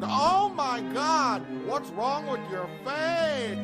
Oh my God! What's wrong with your face?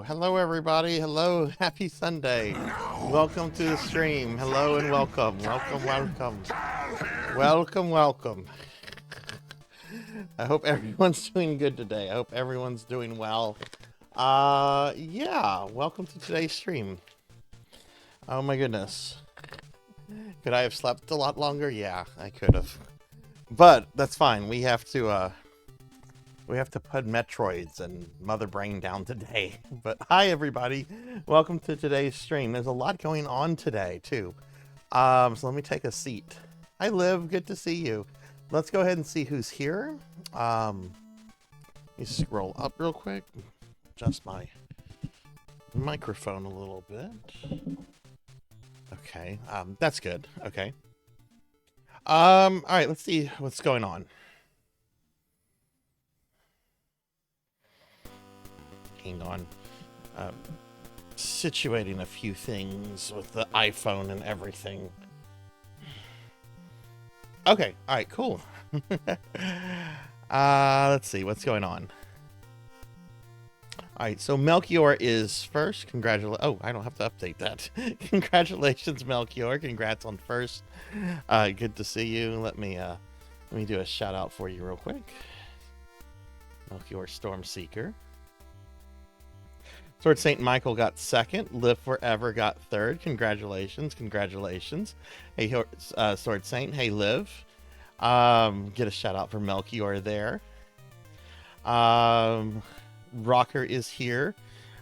Hello everybody. Hello, happy Sunday. Welcome to the stream. Hello and welcome. Welcome. I hope everyone's doing good today. I hope everyone's doing well. Yeah, welcome to today's stream. Oh my goodness. Could I have slept a lot longer? Yeah, I could have. But that's fine. We have to put Metroids and Mother Brain down today. But hi everybody. Welcome to today's stream. There's a lot going on today too. So let me take a seat. Hi Liv, good to see you. Let's go ahead and see who's here. Let me scroll up real quick. Adjust my microphone a little bit. Okay, that's good. Okay. All right, let's see what's going on. Hang on. Situating a few things with the iPhone and everything. Okay, all right, cool. Let's see what's going on. All right, so Melchior is first. Congratulations. Oh, I don't have to update that. Congratulations, Melchior. Congrats on first. Good to see you. Let me do a shout out for you real quick. Melchior Stormseeker. Sword Saint Michael got second. Live Forever got third. Congratulations. Congratulations. Hey, Sword Saint. Hey, Liv. Get a shout out for Melchior there. Rocker is here.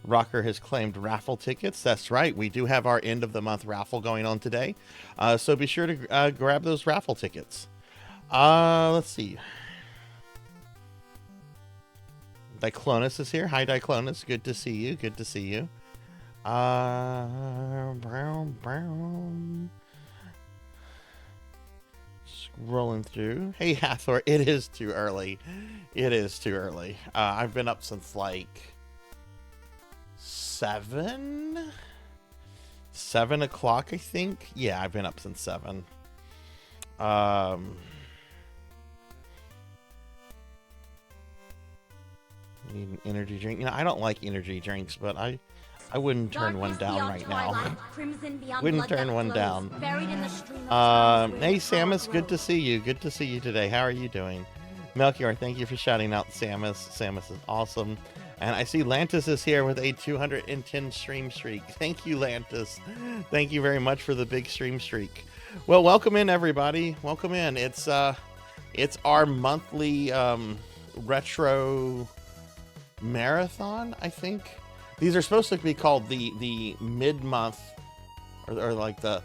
Rocker has claimed raffle tickets. That's right. We do have our end of the month raffle going on today. So be sure to grab those raffle tickets. Let's see. Diclonus is here. Hi, Diclonus. Good to see you. Good to see you. Brown. Scrolling through. Hey, Hathor. It is too early. It is too early. I've been up since like 7 o'clock, I think. Yeah, I've been up since 7. Need an energy drink. You know, I don't like energy drinks, but I wouldn't turn one down right now. Wouldn't turn one down. Hey, Samus, good to see you. Good to see you today. How are you doing? Melchior, thank you for shouting out Samus. Samus is awesome. And I see Lantis is here with a 210 stream streak. Thank you, Lantis. Thank you very much for the big stream streak. Well, welcome in, everybody. Welcome in. It's our monthly retro marathon, I think. These are supposed to be called the mid-month or like the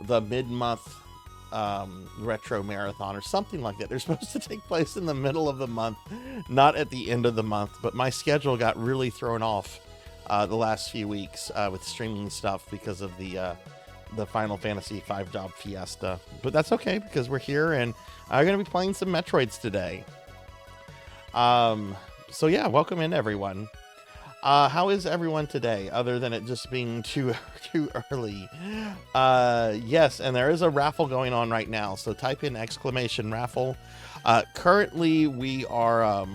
mid-month retro marathon or something like that. They're supposed to take place in the middle of the month, not at the end of the month, but my schedule got really thrown off the last few weeks with streaming stuff because of the Final Fantasy V job fiesta. But that's okay because we're here and I'm going to be playing some Metroids today. So yeah, welcome in everyone. How is everyone today, other than it just being too early? Yes, and there is a raffle going on right now, so type in !raffle. Currently, we are,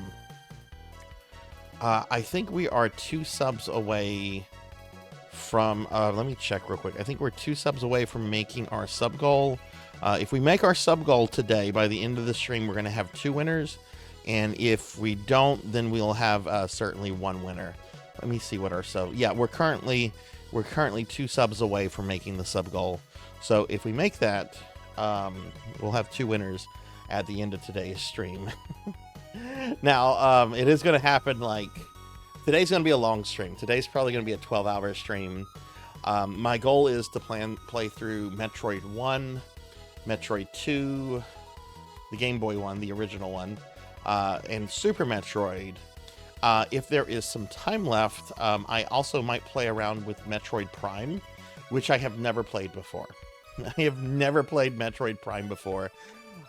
I think we are 2 subs away from, let me check real quick. I think we're 2 subs away from making our sub goal. If we make our sub goal today, by the end of the stream, we're going to have 2 winners. And if we don't, then we'll have certainly 1 winner. Let me see what our sub. Yeah, we're currently 2 subs away from making the sub goal. So if we make that, we'll have 2 winners at the end of today's stream. Now, it is going to happen like today's going to be a long stream. Today's probably going to be a 12-hour stream. My goal is to play through Metroid 1, Metroid 2, the Game Boy one, the original one. And Super Metroid. If there is some time left, I also might play around with Metroid Prime, which I have never played before. I have never played Metroid Prime before.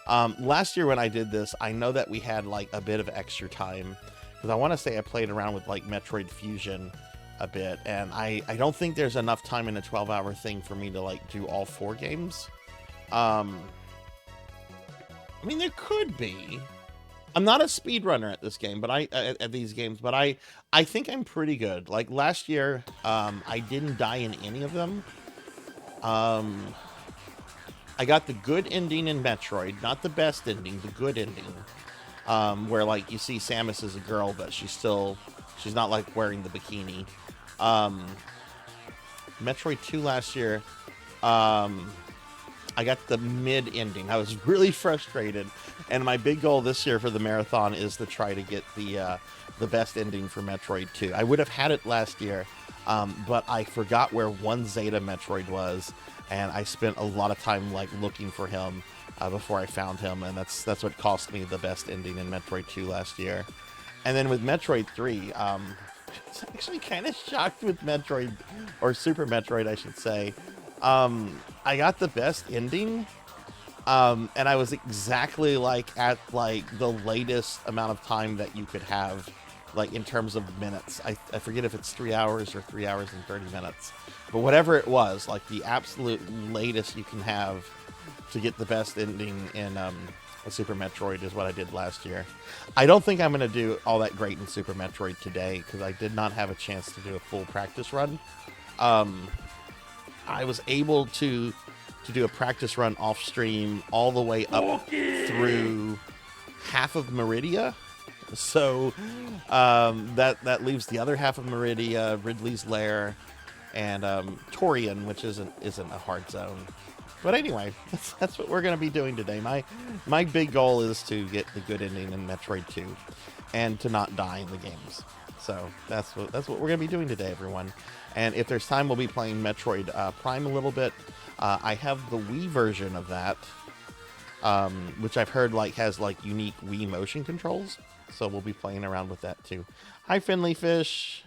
Last year when I did this, I know that we had like a bit of extra time, because I want to say I played around with like Metroid Fusion a bit, and I don't think there's enough time in a 12-hour thing for me to like do all 4 games. I mean, there could be. I'm not a speedrunner at this game, but at these games, but I think I'm pretty good. Like last year, I didn't die in any of them. I got the good ending in Metroid, not the best ending, the good ending, where like you see Samus as a girl, but she's not like wearing the bikini. Metroid 2 last year, I got the mid ending. I was really frustrated, and my big goal this year for the marathon is to try to get the best ending for Metroid 2. I would have had it last year, but I forgot where one Zeta Metroid was, and I spent a lot of time like looking for him before I found him, and that's what cost me the best ending in Metroid 2 last year. And then with Metroid 3, I was actually kind of shocked with Metroid, or Super Metroid, I should say. I got the best ending, and I was exactly like at like the latest amount of time that you could have, like in terms of minutes. I forget if it's 3 hours or 3 hours and 30 minutes, but whatever it was, like the absolute latest you can have to get the best ending in a Super Metroid is what I did last year. I don't think I'm going to do all that great in Super Metroid today because I did not have a chance to do a full practice run. I was able to do a practice run off stream all the way up through half of Meridia. So that leaves the other half of Meridia, Ridley's Lair, and Torian, which isn't a hard zone. But anyway, that's what we're going to be doing today. My big goal is to get the good ending in Metroid 2 and to not die in the games. So that's what we're going to be doing today, everyone. And if there's time, we'll be playing Metroid Prime a little bit. I have the Wii version of that, which I've heard like has like unique Wii motion controls. So we'll be playing around with that too. Hi, Finley Fish.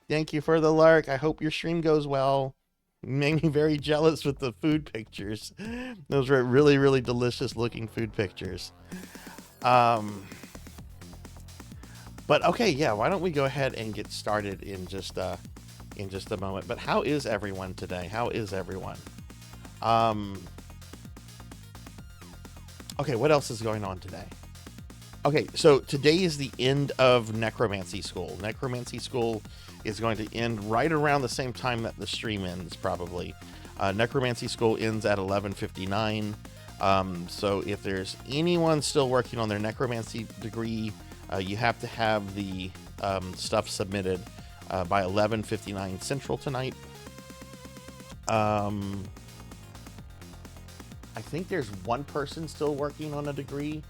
Thank you for the lurk. I hope your stream goes well. Made me very jealous with the food pictures. Those were really, really delicious looking food pictures. But okay, yeah, why don't we go ahead and get started in just a moment. But how is everyone today? How is everyone? Okay, what else is going on today? Okay, so today is the end of Necromancy School. Necromancy School is going to end right around the same time that the stream ends, probably. Necromancy School ends at 11:59. So if there's anyone still working on their Necromancy degree, you have to have the stuff submitted by 11:59 Central tonight. I think there's one person still working on a degree.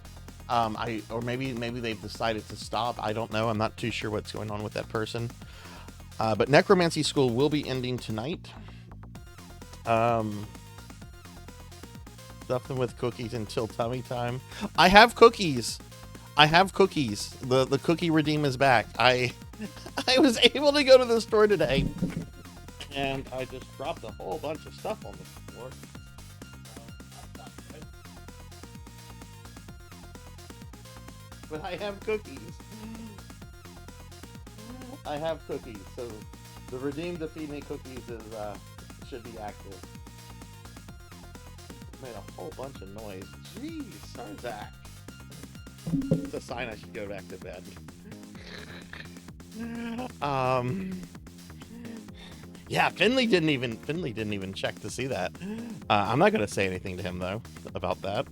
Or maybe they've decided to stop. I don't know. I'm not too sure what's going on with that person. But Necromancy School will be ending tonight. Nothing with cookies until tummy time. I have cookies. The cookie redeem is back. I was able to go to the store today, and I just dropped a whole bunch of stuff on the floor. But I have cookies. So the redeem to feed me cookies is should be active. Made a whole bunch of noise. Jeez, Sarzac. It's a sign I should go back to bed. Yeah, Finley didn't even check to see that. I'm not gonna say anything to him though about that.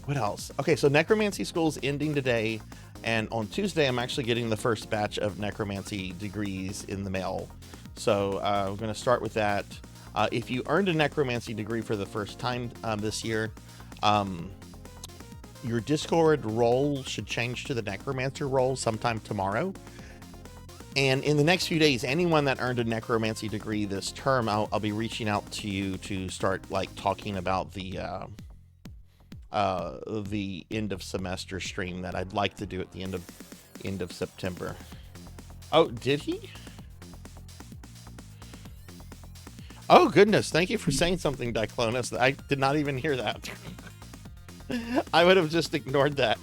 What else? Okay, so Necromancy School's ending today, and on Tuesday I'm actually getting the first batch of Necromancy degrees in the mail. So we're going to start with that. If you earned a Necromancy degree for the first time this year, your Discord role should change to the Necromancer role sometime tomorrow. And in the next few days, anyone that earned a Necromancy degree this term, I'll be reaching out to you to start like talking about the end of semester stream that I'd like to do at the end of September. Oh, did he? Oh goodness, thank you for saying something, Diclonus. I did not even hear that. I would have just ignored that.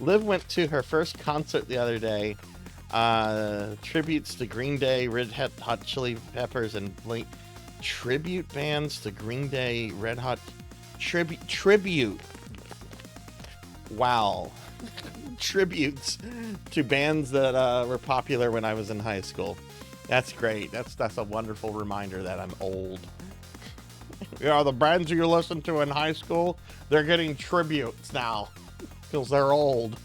Liv went to her first concert the other day. Tributes to Green Day, Red Hot Chili Peppers, and Blink. Tribute bands to Green Day, Red Hot tribute. Wow. Tributes to bands that were popular when I was in high school. That's great. That's a wonderful reminder that I'm old. Yeah, the bands you listened to in high school, they're getting tributes now because they're old.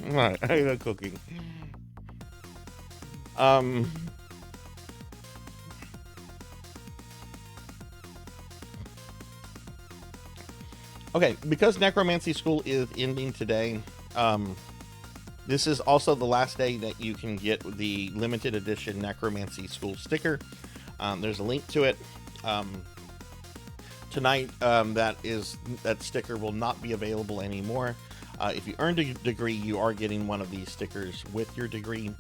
Right, I go cooking. Um. Okay, because Necromancy School is ending today, this is also the last day that you can get the limited edition Necromancy School sticker. There's a link to it. Tonight, that sticker will not be available anymore. If you earned a degree, you are getting one of these stickers with your degree.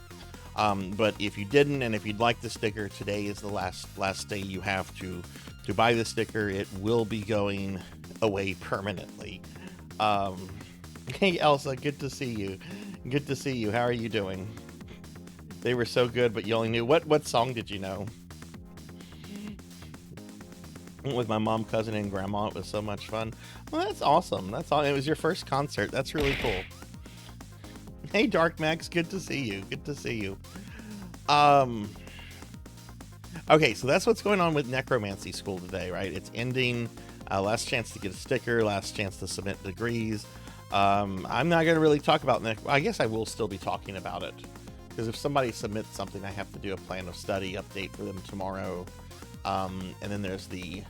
But if you didn't, and if you'd like the sticker, today is the last day you have to buy the sticker. It will be going away permanently. Hey Elsa, good to see you. Good to see you. How are you doing? They were so good, but you only knew what song did you know? With my mom, cousin, and grandma. It was so much fun. Well, that's awesome. That's all. It was your first concert. That's really cool. Hey, Dark Max. Good to see you. Good to see you. Okay, so that's what's going on with Necromancy School today, right? It's ending. Last chance to get a sticker. Last chance to submit degrees. I'm not going to really talk about I guess I will still be talking about it. Because if somebody submits something, I have to do a plan of study update for them tomorrow. And then there's the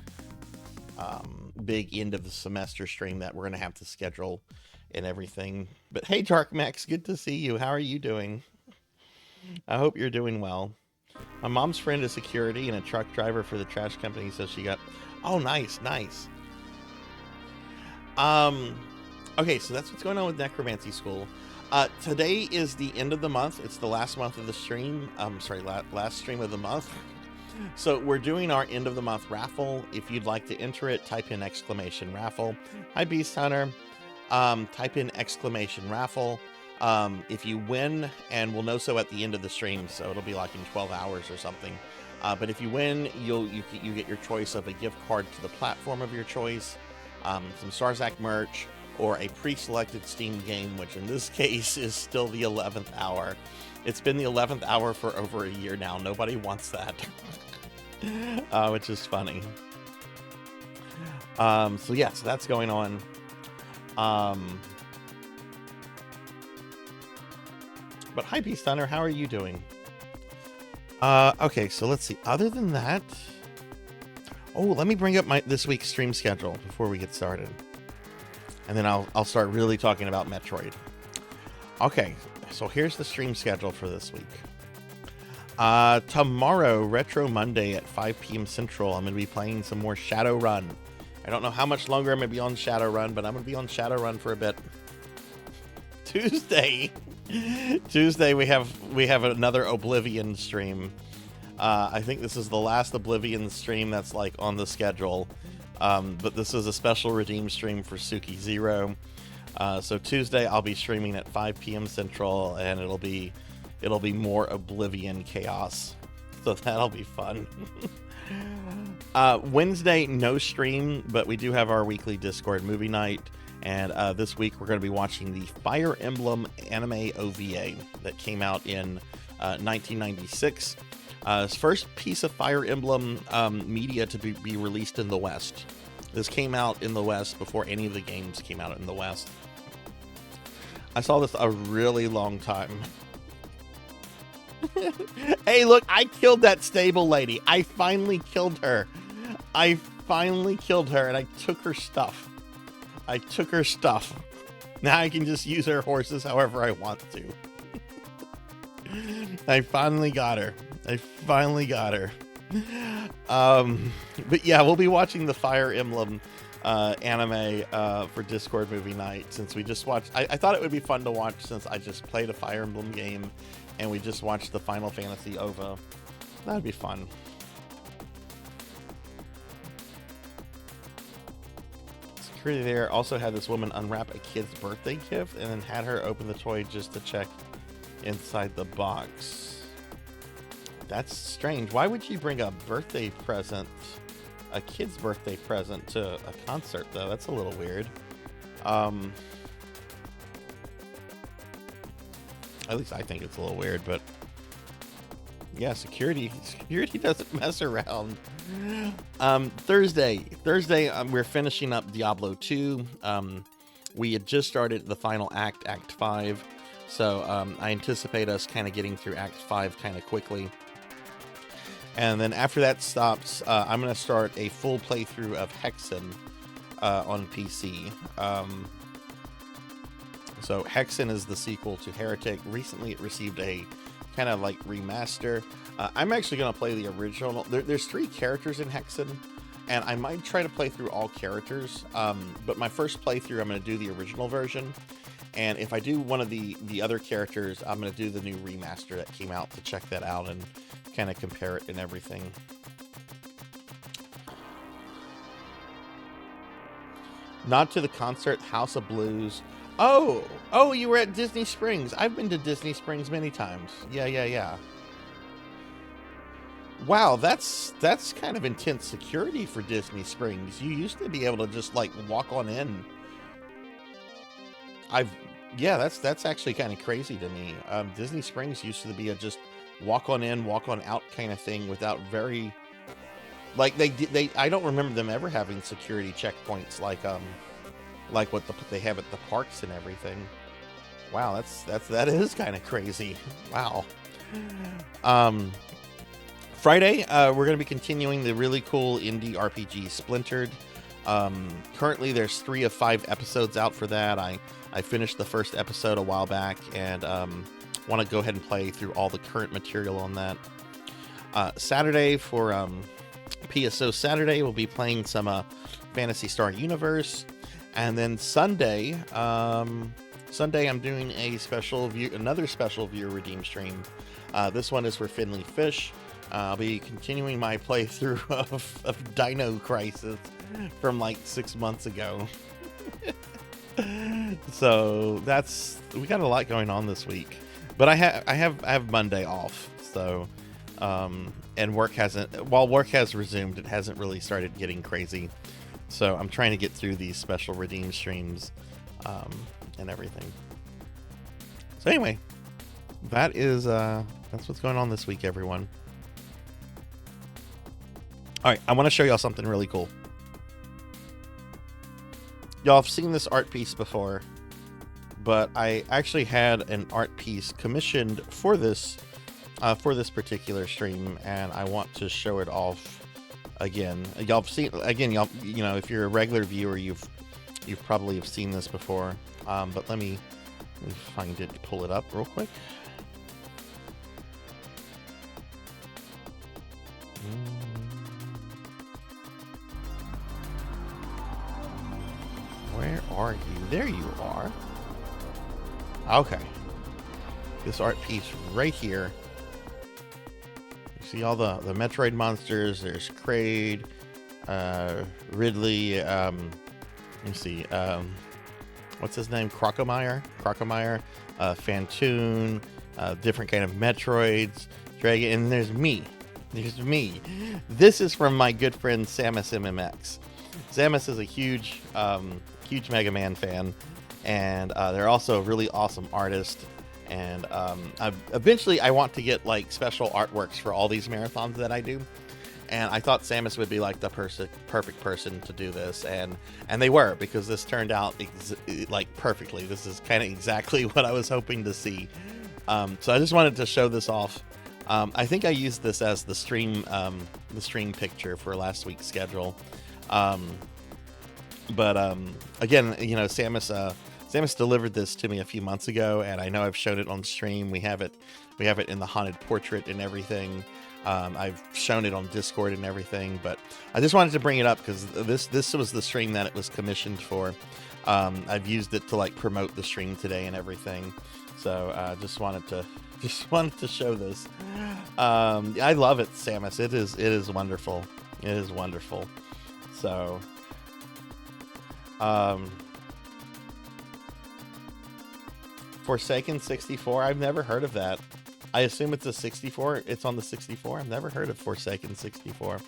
big end of the semester stream that we're going to have to schedule and everything. But hey, Dark Max, good to see you. How are you doing? I hope you're doing well. My mom's friend is security and a truck driver for the trash company, so she got... Oh, nice, nice. Okay, so that's what's going on with Necromancy School. Today is the end of the month. It's the last month of the stream. Last stream of the month. So we're doing our end of the month raffle. If you'd like to enter it, type in exclamation raffle. Hi, Beast Hunter. Type in exclamation raffle. If you win, and we'll know so at the end of the stream, so it'll be like in 12 hours or something. But if you win, you get your choice of a gift card to the platform of your choice, some Sarzac merch, or a pre-selected Steam game, which in this case is still the 11th hour. It's been the 11th hour for over a year now. Nobody wants that. Which is funny. So yeah, so that's going on. But hi, Beast Hunter, how are you doing? Okay, so let's see. Other than that, let me bring up this week's stream schedule before we get started, and then I'll start really talking about Metroid. Okay, so here's the stream schedule for this week. Tomorrow, Retro Monday at 5 p.m. Central, I'm going to be playing some more Shadowrun. I don't know how much longer I'm going to be on Shadowrun, but I'm going to be on Shadowrun for a bit. Tuesday, we have another Oblivion stream. I think this is the last Oblivion stream that's like on the schedule. But this is a special redeem stream for Suki Zero. So Tuesday I'll be streaming at 5 p.m. Central, and it'll be more Oblivion chaos. So that'll be fun. Wednesday, no stream, but we do have our weekly Discord movie night. And this week we're going to be watching the Fire Emblem anime OVA that came out in 1996. It's first piece of Fire Emblem media to be released in the West. This came out in the West before any of the games came out in the West. I saw this a really long time. Hey, look, I killed that stable lady. I finally killed her. And I took her stuff. Now I can just use her horses however I want to. I finally got her. But yeah, we'll be watching the Fire Emblem anime for Discord movie night, since we just watched... I thought it would be fun to watch, since I just played a Fire Emblem game and we just watched the Final Fantasy OVA. That'd be fun. Security there also had this woman unwrap a kid's birthday gift and then had her open the toy just to check inside the box. That's strange. Why would you bring a birthday present, a kid's birthday present, to a concert, though? That's a little weird. At least I think it's a little weird, but yeah, security doesn't mess around. Thursday, we're finishing up Diablo 2. We had just started the final act, Act 5. So I anticipate us kind of getting through Act 5 kind of quickly. And then after that stops, I'm going to start a full playthrough of Hexen on PC. So Hexen is the sequel to Heretic. Recently it received a kind of like remaster. I'm actually going to play the original. There's 3 characters in Hexen, and I might try to play through all characters. But my first playthrough, I'm going to do the original version. And if I do one of the other characters, I'm going to do the new remaster that came out to check that out and kind of compare it and everything. Nod to the concert, House of Blues. Oh, you were at Disney Springs. I've been to Disney Springs many times. Yeah. Wow, that's kind of intense security for Disney Springs. You used to be able to just like walk on in. That's actually kind of crazy to me. Disney Springs used to be a just walk on in, walk on out kind of thing without very, like I don't remember them ever having security checkpoints like what they have at the parks and everything. Wow, that is kind of crazy. Wow. Friday, we're going to be continuing the really cool indie RPG Splintered. Currently there's 3 of 5 episodes out for that. I finished the first episode a while back and want to go ahead and play through all the current material on that. Saturday for PSO Saturday, we'll be playing some Phantasy Star Universe. And then Sunday, I'm doing another special viewer redeem stream. This one is for Finley Fish. I'll be continuing my playthrough of Dino Crisis from like 6 months ago. So we got a lot going on this week, but I have Monday off. So, and work has resumed, it hasn't really started getting crazy. So I'm trying to get through these special redeem streams, and everything. So anyway, that's what's going on this week, everyone. All right, I want to show y'all something really cool. Y'all have seen this art piece before, but I actually had an art piece commissioned for this particular stream, and I want to show it off again. Y'all have seen if you're a regular viewer, you've probably have seen this before. But let me find it, pull it up real quick. Where are you? There you are. Okay. This art piece right here. You see all the Metroid monsters. There's Kraid, Ridley, let me see, what's his name? Crocomire, Fantoon, different kind of Metroids, Dragon, and there's me. This is from my good friend Samus MMX. Samus is a huge Mega Man fan, and they're also a really awesome artist. And eventually I want to get like special artworks for all these marathons that I do. And I thought Samus would be like the perfect person to do this, and they were, because this turned out like perfectly. This is kind of exactly what I was hoping to see. So I just wanted to show this off. I think I used this as the stream picture for last week's schedule. But again, Samus delivered this to me a few months ago, and I know I've shown it on stream. We have it in the haunted portrait and everything. I've shown it on Discord and everything, but I just wanted to bring it up because this was the stream that it was commissioned for. I've used it to like promote the stream today and everything. So just wanted to show this. I love it, Samus. It is wonderful. It is wonderful. So Forsaken 64, I've never heard of that. I assume it's a 64. It's on the 64. I've never heard of Forsaken 64.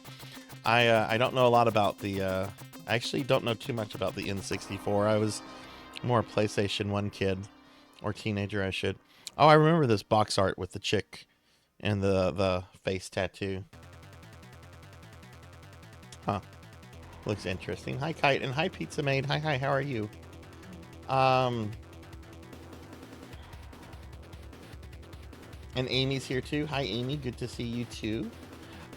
I don't know a lot about the I actually don't know too much about the N64. I was more a PlayStation 1 kid, or teenager, I should. Oh, I remember this box art with the chick and the face tattoo. Huh. Looks interesting. Hi, Kite, and hi, Pizza Maid. Hi, how are you? And Amy's here too. Hi, Amy. Good to see you too.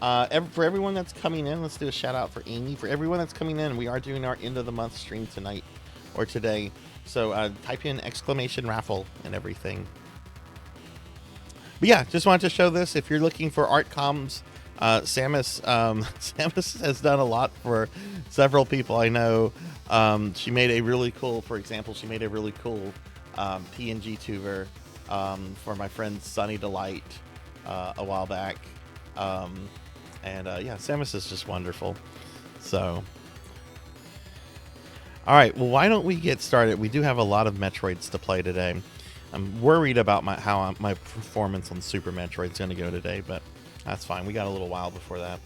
For everyone that's coming in, let's do a shout out for Amy. For everyone that's coming in, we are doing our end of the month stream tonight or today. So type in exclamation raffle and everything. But yeah, just wanted to show this. If you're looking for art comms, Samus Samus has done a lot for several people I know. She made a really cool, for example, she made a really cool PNG tuber for my friend Sunny Delight a while back. Yeah, Samus is just wonderful. So, all right, well, why don't we get started? We do have a lot of Metroids to play today. I'm worried about how my performance on Super Metroid's going to go today, but that's fine. We got a little while before that.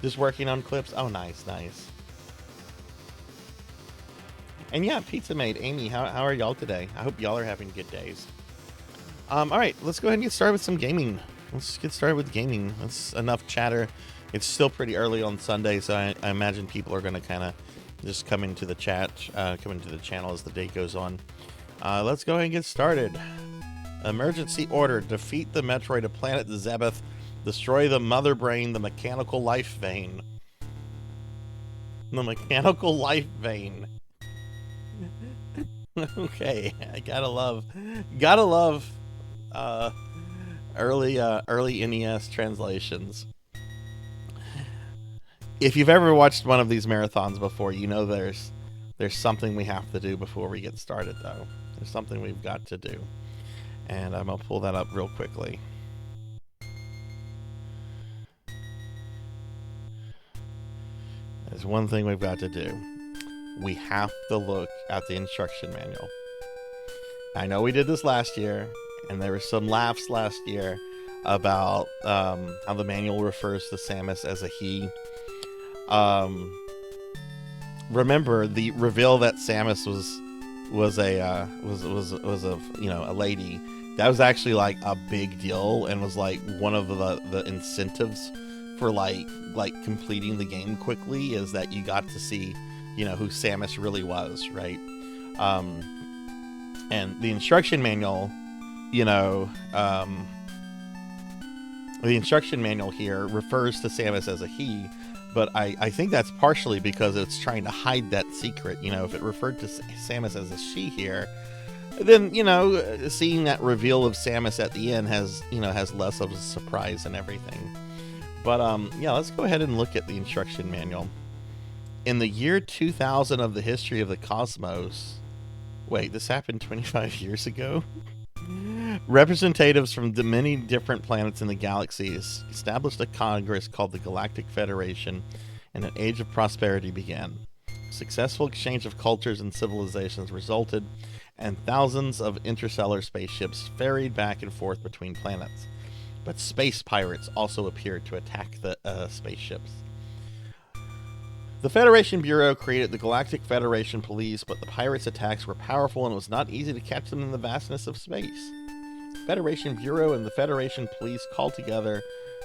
Just working on clips. Oh, nice. And yeah, Pizza Maid, Amy, how are y'all today? I hope y'all are having good days. All right, let's go ahead and get started with some gaming. Let's get started with gaming. That's enough chatter. It's still pretty early on Sunday, so I imagine people are going to kind of just come into the chat, come into the channel as the day goes on. Let's go ahead and get started. Emergency order: defeat the Metroid of planet Zebeth. Destroy the mother brain, the mechanical life vein. The mechanical life vein. Okay, I gotta love early NES translations. If you've ever watched one of these marathons before, you know there's something we have to do before we get started, though. There's something we've got to do, and I'm gonna pull that up real quickly. There's one thing we've got to do. We have to look at the instruction manual. I know we did this last year, and there were some laughs last year about how the manual refers to Samus as a he. Remember the reveal that Samus was a lady. That was actually like a big deal, and was like one of the incentives for like completing the game quickly, is that you got to see, who Samus really was, right? And the instruction manual, the instruction manual here refers to Samus as a he, but I think that's partially because it's trying to hide that secret. If it referred to Samus as a she here, then, seeing that reveal of Samus at the end has less of a surprise and everything. But, yeah, let's go ahead and look at the instruction manual. In the year 2000 of the history of the cosmos... Wait, this happened 25 years ago? Representatives from the many different planets in the galaxy established a congress called the Galactic Federation, and an age of prosperity began. Successful exchange of cultures and civilizations resulted, and thousands of interstellar spaceships ferried back and forth between planets. But space pirates also appeared to attack the spaceships. The Federation Bureau created the Galactic Federation Police, but the pirates' attacks were powerful and it was not easy to catch them in the vastness of space. The Federation Bureau and the Federation Police called together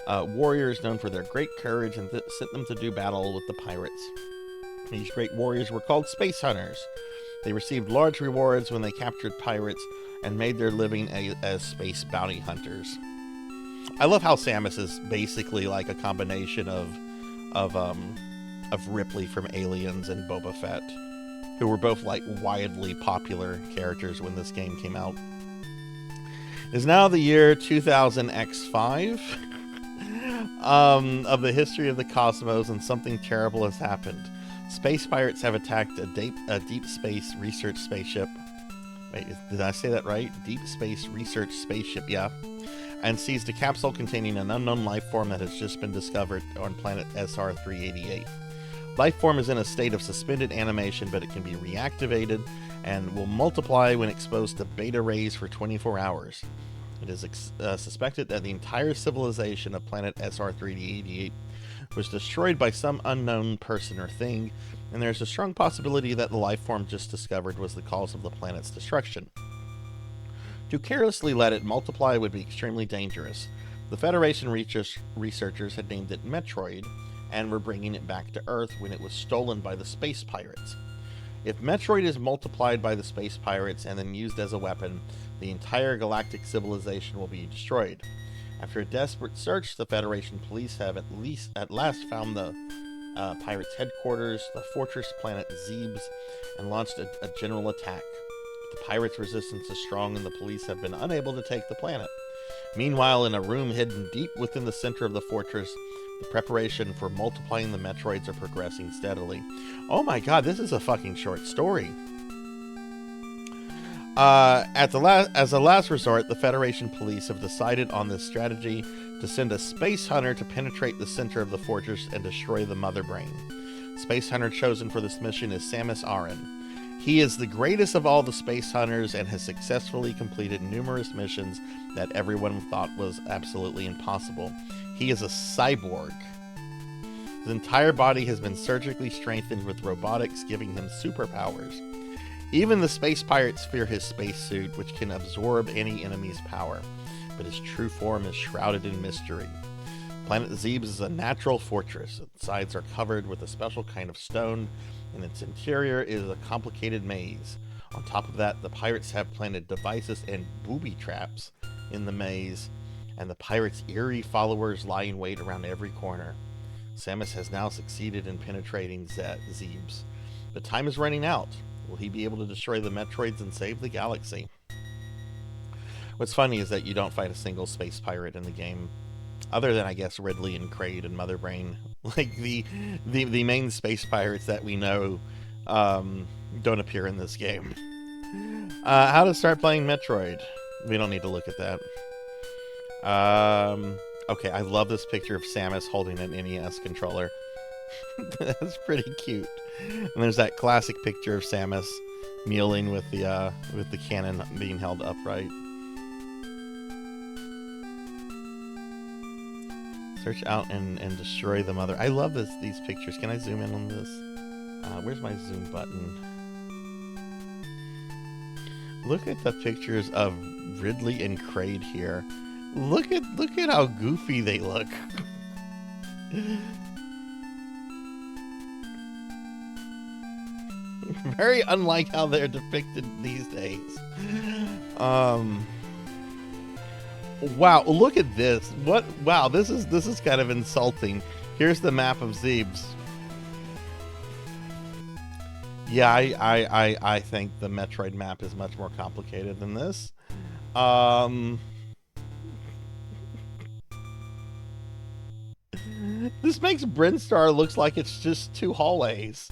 warriors known for their great courage and sent them to do battle with the pirates. These great warriors were called Space Hunters. They received large rewards when they captured pirates and made their living as space bounty hunters. I love how Samus is basically like a combination of Ripley from Aliens and Boba Fett, who were both like widely popular characters when this game came out. It is now the year 2000X5 of the history of the cosmos, and something terrible has happened. Space pirates have attacked a deep space research spaceship. Wait, did I say that right? Deep space research spaceship, yeah. And seized a capsule containing an unknown life form that has just been discovered on planet SR388. Life form is in a state of suspended animation, but it can be reactivated and will multiply when exposed to beta rays for 24 hours. It is suspected that the entire civilization of planet SR388 was destroyed by some unknown person or thing, and there's a strong possibility that the life form just discovered was the cause of the planet's destruction. To carelessly let it multiply would be extremely dangerous. The Federation researchers had named it Metroid, and were bringing it back to Earth when it was stolen by the space pirates. If Metroid is multiplied by the space pirates and then used as a weapon, The entire galactic civilization will be destroyed. After a desperate search, the Federation police have at last found the pirates' headquarters, the fortress planet Zebes, and launched a general attack. But the pirates' resistance is strong, and the police have been unable to take the planet. Meanwhile, in a room hidden deep within the center of the fortress, the preparation for multiplying the Metroids are progressing steadily. Oh my god, this is a fucking short story. As a last resort, the Federation police have decided on this strategy to send a space hunter to penetrate the center of the fortress and destroy the Mother Brain. Space hunter chosen for this mission is Samus Aran. He is the greatest of all the space hunters and has successfully completed numerous missions that everyone thought was absolutely impossible. He is a cyborg. His entire body has been surgically strengthened with robotics, giving him superpowers. Even the space pirates fear his spacesuit, which can absorb any enemy's power, but his true form is shrouded in mystery. Planet Zebes is a natural fortress. Its sides are covered with a special kind of stone, and its interior is a complicated maze. On top of that, the pirates have planted devices and booby traps in the maze, and the pirates' eerie followers lie in wait around every corner. Samus has now succeeded in penetrating Zebes, but time is running out. Will he be able to destroy the Metroids and save the galaxy? What's funny is that you don't fight a single space pirate in the game, other than, I guess, Ridley and Kraid and Mother Brain. Like, the main space pirates that we know don't appear in this game. How to start playing Metroid. We don't need to look at that. Okay, I love this picture of Samus holding an NES controller. That's pretty cute. And there's that classic picture of Samus kneeling with the cannon being held upright. Search out and destroy the Mother. I love these pictures. Can I zoom in on this? Where's my zoom button? Look at the pictures of Ridley and Kraid here. Look at how goofy they look. Very unlike how they're depicted these days. Wow, look at this. What? Wow, this is kind of insulting. Here's the map of Zebes. Yeah, I think the Metroid map is much more complicated than this. This makes Brinstar looks like it's just two hallways.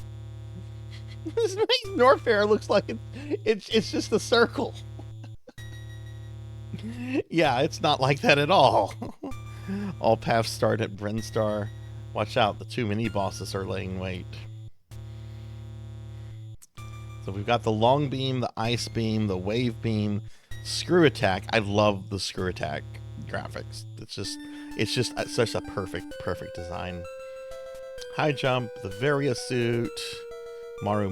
This makes Norfair looks like it's just a circle. Yeah, it's not like that at all. All paths start at Brinstar. Watch out, the two mini-bosses are laying wait. So we've got the long beam, the ice beam, the wave beam, screw attack. I love the screw attack graphics. It's just such a perfect design. High jump, the Varia suit, Maru,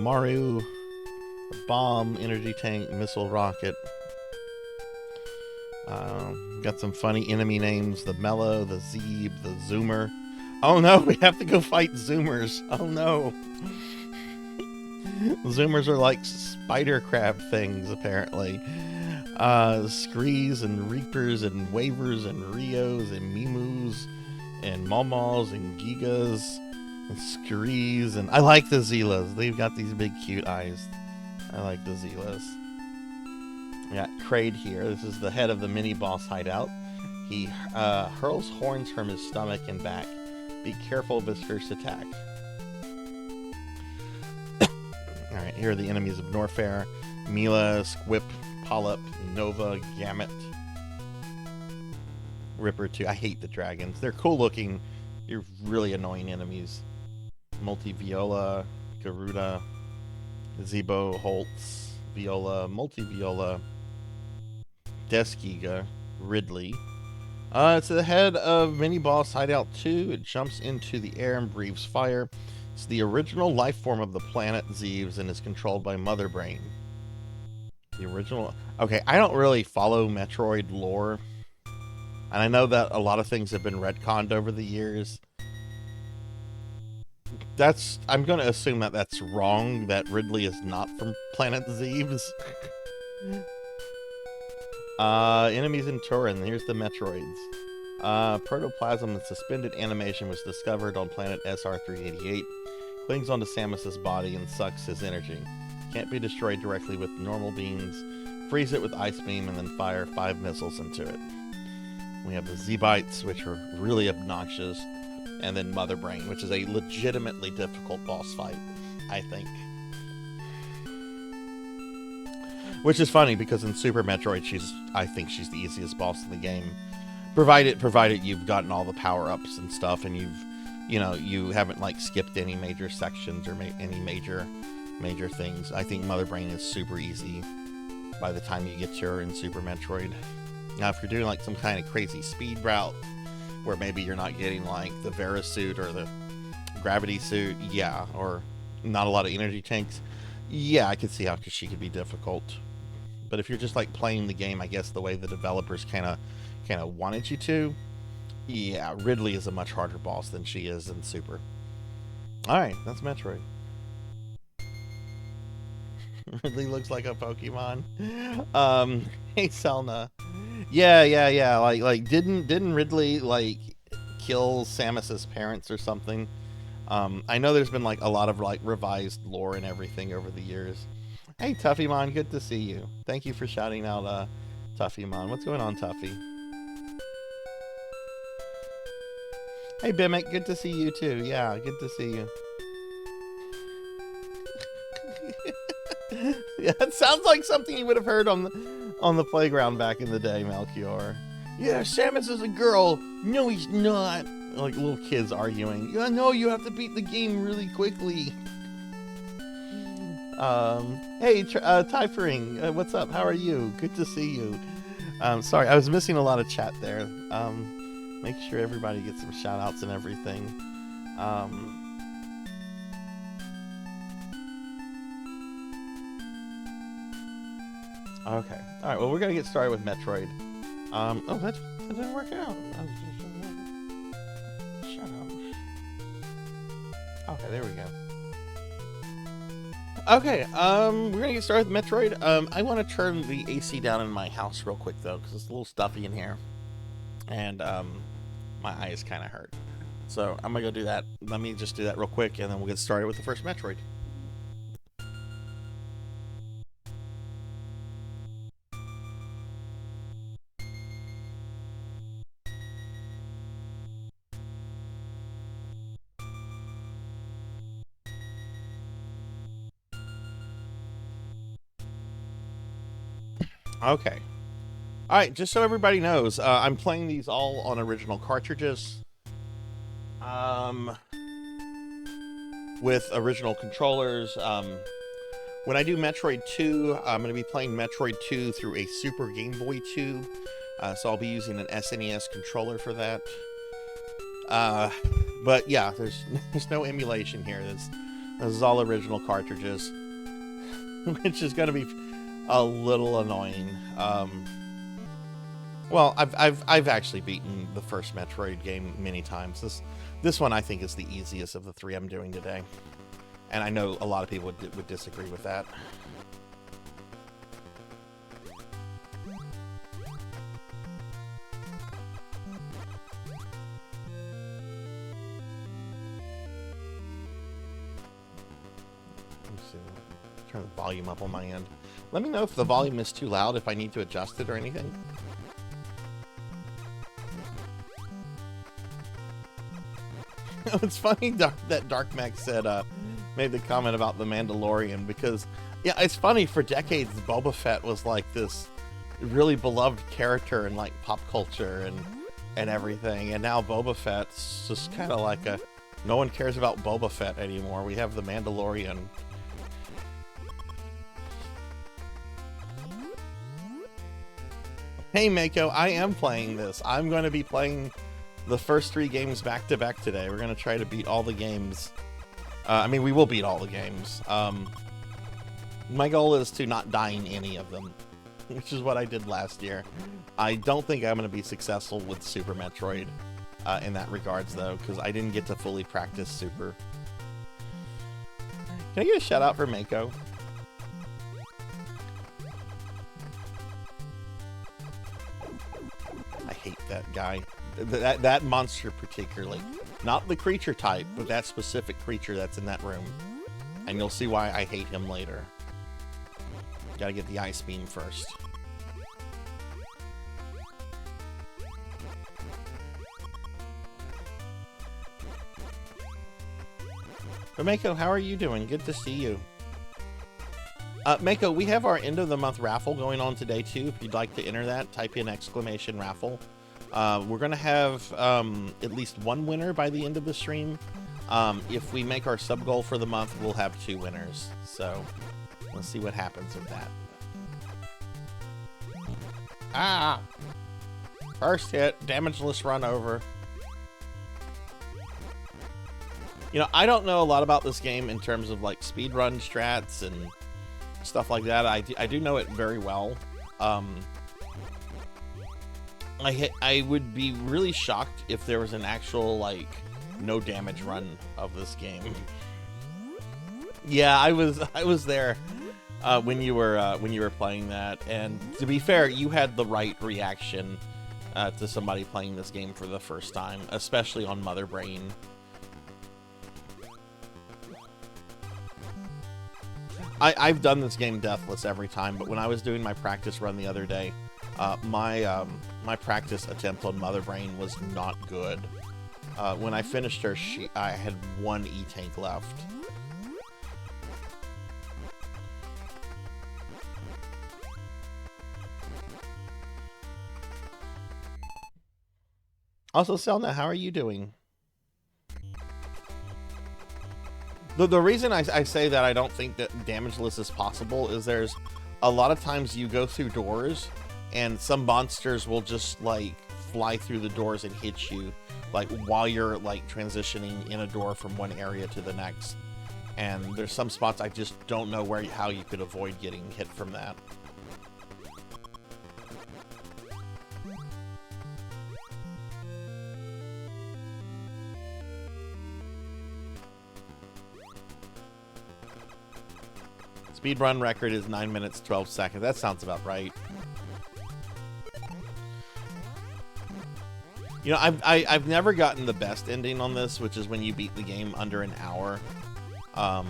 the bomb, energy tank, missile rocket. Got some funny enemy names, the Mellow, the Zeb, the Zoomer. Oh no, we have to go fight Zoomers. Oh no. Zoomers are like spider crab things, apparently. Screes and Reapers and Wavers and Rios and Mimus and Momals and Gigas and Screes. And I like the Zeelas. They've got these big cute eyes. I like the Zeelas. We got Kraid here. This is the head of the mini-boss hideout. He hurls horns from his stomach and back. Be careful of his first attack. Alright, here are the enemies of Norfair. Mila, Squip, Polyp, Nova, Gamut. Ripper 2. I hate the dragons. They're cool looking. They're really annoying enemies. Multi-Viola, Garuda, Zebo, Holtz, Viola, Multi-Viola, Deskiga, Ridley. It's the head of Mini-Boss Hideout 2. It jumps into the air and breathes fire. It's the original life form of the planet Zebes and is controlled by Mother Brain. The original... Okay, I don't really follow Metroid lore. And I know that a lot of things have been retconned over the years. I'm going to assume that that's wrong, that Ridley is not from planet Zebes. Enemies in Turin. Here's the Metroids. Protoplasm and suspended animation was discovered on planet SR388. Clings onto Samus's body and sucks his energy. Can't be destroyed directly with normal beams. Freeze it with Ice Beam and then fire 5 missiles into it. We have the Z-Bites, which are really obnoxious. And then Mother Brain, which is a legitimately difficult boss fight, I think. Which is funny because in Super Metroid, I think she's the easiest boss in the game. Provided you've gotten all the power-ups and stuff, and you haven't like skipped any major sections or any major things. I think Mother Brain is super easy by the time you get to her in Super Metroid. Now, if you're doing like some kind of crazy speed route, where maybe you're not getting like the Vera suit or the gravity suit, yeah, or not a lot of energy tanks, yeah, I could see how she could be difficult. But if you're just like playing the game, I guess the way the developers kind of wanted you to, yeah, Ridley is a much harder boss than she is in Super. All right, that's Metroid. Ridley looks like a Pokemon. Hey Selna. Yeah. Like didn't Ridley like kill Samus's parents or something? I know there's been like a lot of like revised lore and everything over the years. Hey Tuffymon, good to see you. Thank you for shouting out Tuffymon. What's going on, Tuffy? Hey Bimic, good to see you too. Yeah, good to see you. Yeah, it sounds like something you would have heard on the playground back in the day, Melchior. Yeah, Samus is a girl. No, he's not. Like little kids arguing. Yeah, no, you have to beat the game really quickly. Hey, Typhering, what's up? How are you? Good to see you. Sorry, I was missing a lot of chat there. Make sure everybody gets some shout outs and everything. Okay. All right. Well, we're gonna get started with Metroid. Oh, that didn't work out. Shut up. Okay, there we go. Okay. We're gonna get started with Metroid. I want to turn the AC down in my house real quick though, because it's a little stuffy in here, and my eyes kind of hurt. So I'm gonna go do that. Let me just do that real quick, and then we'll get started with the first Metroid. Okay. Alright, just so everybody knows, I'm playing these all on original cartridges. With original controllers. When I do Metroid 2, I'm going to be playing Metroid 2 through a Super Game Boy 2. So I'll be using an SNES controller for that. But yeah, there's no emulation here. This is all original cartridges. Which is going to be a little annoying. Well, I've actually beaten the first Metroid game many times. This one I think is the easiest of the three I'm doing today, and I know a lot of people would disagree with that. Let me see. Turn the volume up on my end. Let me know if the volume is too loud, if I need to adjust it or anything. It's funny that Dark Max said, made the comment about the Mandalorian, because, yeah, it's funny, for decades, Boba Fett was like this really beloved character in like pop culture and everything, and now Boba Fett's just kind of like no one cares about Boba Fett anymore. We have the Mandalorian. Hey Mako, I am playing this. I'm going to be playing the first 3 games back to back today. We're going to try to beat all the games. I mean, we will beat all the games. My goal is to not die in any of them, which is what I did last year. I don't think I'm going to be successful with Super Metroid in that regards, though, because I didn't get to fully practice Super. Can I get a shout out for Mako? guy. That monster particularly. Not the creature type, but that specific creature that's in that room. And you'll see why I hate him later. Gotta get the ice beam first. But Mako, how are you doing? Good to see you. Mako, we have our end of the month raffle going on today too. If you'd like to enter that, type in !raffle. We're gonna have at least one winner by the end of the stream. If we make our sub goal for the month, we'll have 2 winners. So let's see what happens with that. Ah! First hit, damageless run over. You know, I don't know a lot about this game in terms of like speedrun strats and stuff like that. I do know it very well. I would be really shocked if there was an actual like no damage run of this game. Yeah, I was there when you were playing that, and to be fair, you had the right reaction to somebody playing this game for the first time, especially on Mother Brain. I've done this game deathless every time, but when I was doing my practice run the other day, my practice attempt on Mother Brain was not good. When I finished her, I had 1 E-Tank left. Also, Selna, how are you doing? The reason I say that I don't think that damageless is possible is there's a lot of times you go through doors and some monsters will just like fly through the doors and hit you like while you're like transitioning in a door from one area to the next. And there's some spots I just don't know how you could avoid getting hit from that. Speedrun record is 9 minutes, 12 seconds. That sounds about right. You know, I've never gotten the best ending on this, which is when you beat the game under an hour. I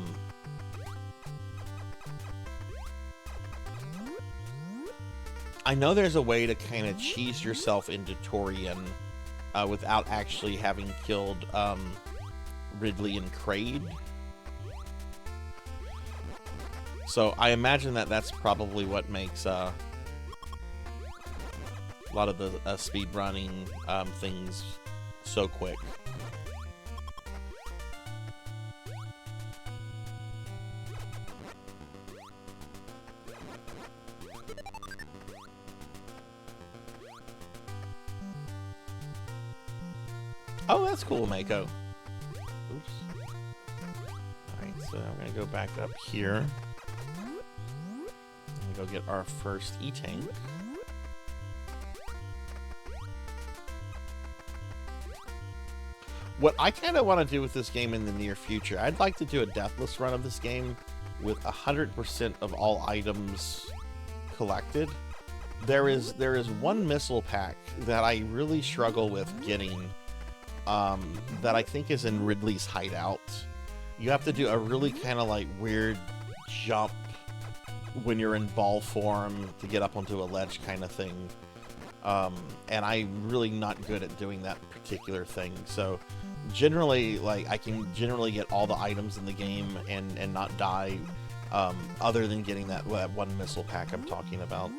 know there's a way to kind of cheese yourself into Torian without actually having killed Ridley and Kraid. So I imagine that that's probably what makes a lot of the speedrunning things so quick. Oh, that's cool, Mako. Oops. Alright, so I'm going to go back up here. Go get our first E-Tank. What I kind of want to do with this game in the near future, I'd like to do a deathless run of this game with 100% of all items collected. There is one missile pack that I really struggle with getting that I think is in Ridley's hideout. You have to do a really kind of like weird jump when you're in ball form to get up onto a ledge kind of thing. And I'm really not good at doing that particular thing. So generally, like, I can generally get all the items in the game and not die, other than getting that one missile pack I'm talking about.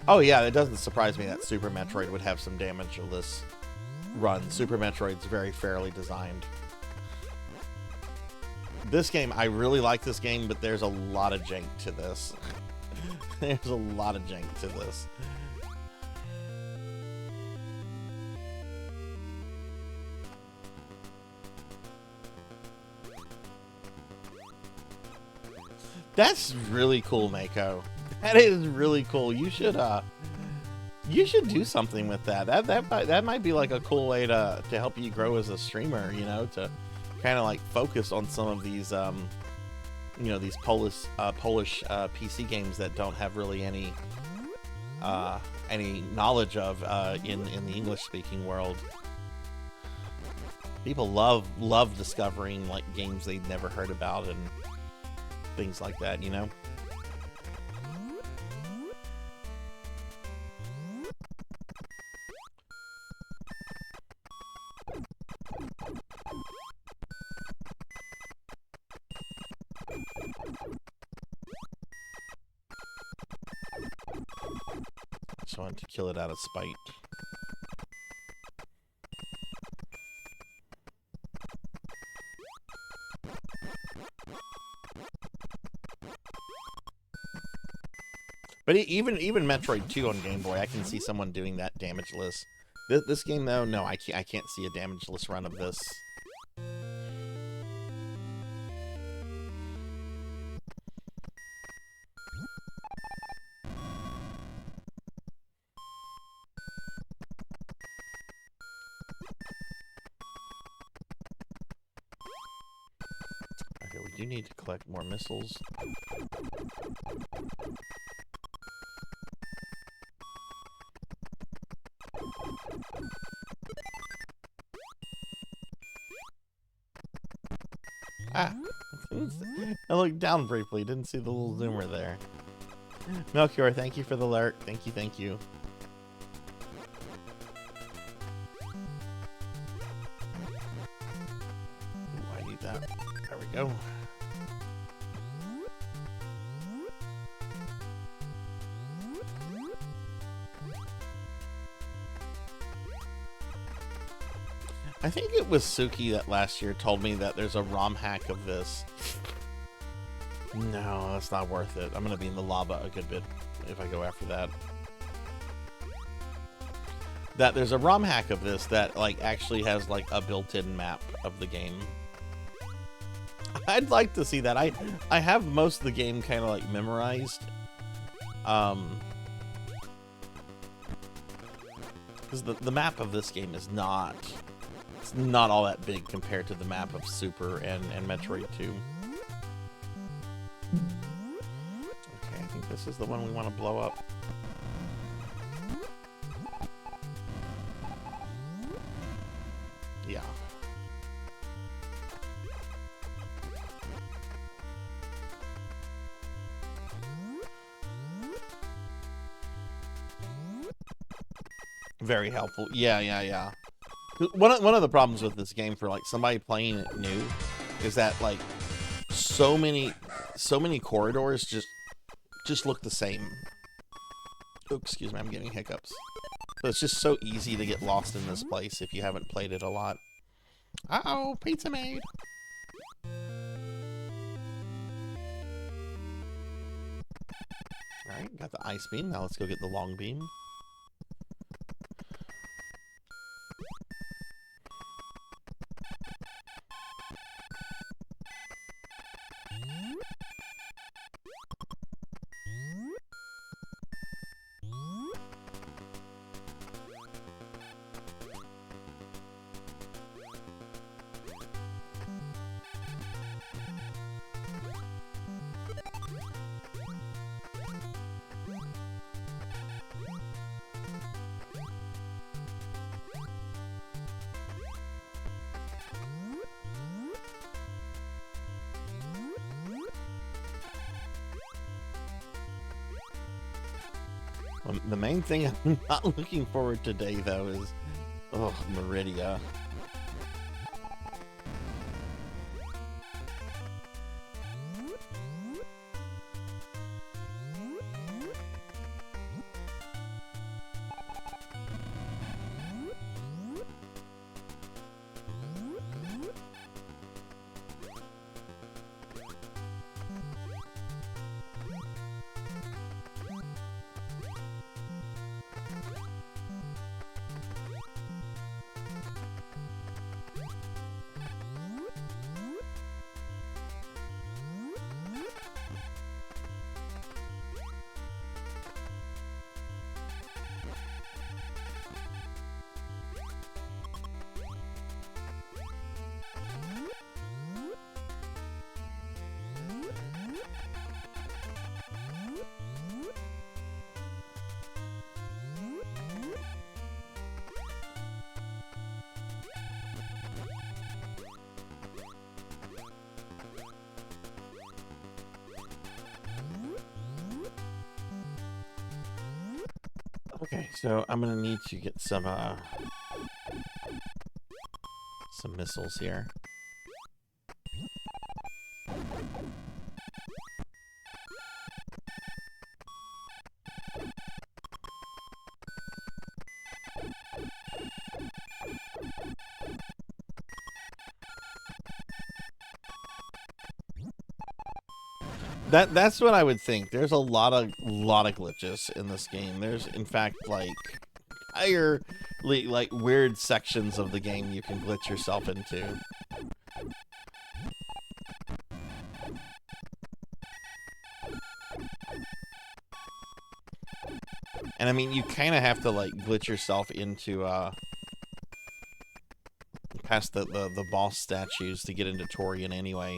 Oh yeah, it doesn't surprise me that Super Metroid would have some damage on this run. Super Metroid's very fairly designed. This game, I really like this game, but there's a lot of jank to this. There's a lot of jank to this. That's really cool, Mako. That is really cool. You should do something with that. That might be like a cool way to help you grow as a streamer, you know, to kind of like focus on some of these you know, these Polish PC games that don't have really any any knowledge of in the English-speaking world. People love discovering like games they'd never heard about and things like that, you know? Just wanted to kill it out of spite. But even Metroid 2 on Game Boy, I can see someone doing that damageless. This game though, no, I can't see a damageless run of this. Okay, we do need to collect more missiles. Ah! I looked down briefly, didn't see the little zoomer there. Melchior, thank you for the alert. Thank you, thank you. Ooh, I need that. There we go. I think it was Suki that last year told me that there's a ROM hack of this. No, that's not worth it. I'm gonna be in the lava a good bit if I go after that. That there's a ROM hack of this that like actually has like a built-in map of the game. I'd like to see that. I have most of the game kind of like memorized. Because the map of this game is not all that big compared to the map of Super and Metroid 2. Okay, I think this is the one we want to blow up. Yeah. Very helpful. Yeah. One of the problems with this game for like somebody playing it new is that like so many corridors just look the same. Oh, excuse me, I'm getting hiccups. So it's just so easy to get lost in this place if you haven't played it a lot. Uh-oh, pizza made. Alright, got the ice beam. Now let's go get the long beam. The main thing I'm not looking forward to today, though, is... Oh, Meridia. So I'm gonna need to get some missiles here. That's what I would think. There's a lot of glitches in this game. There's in fact like like weird sections of the game you can glitch yourself into. And I mean, you kind of have to like glitch yourself into past the boss statues to get into Torian anyway.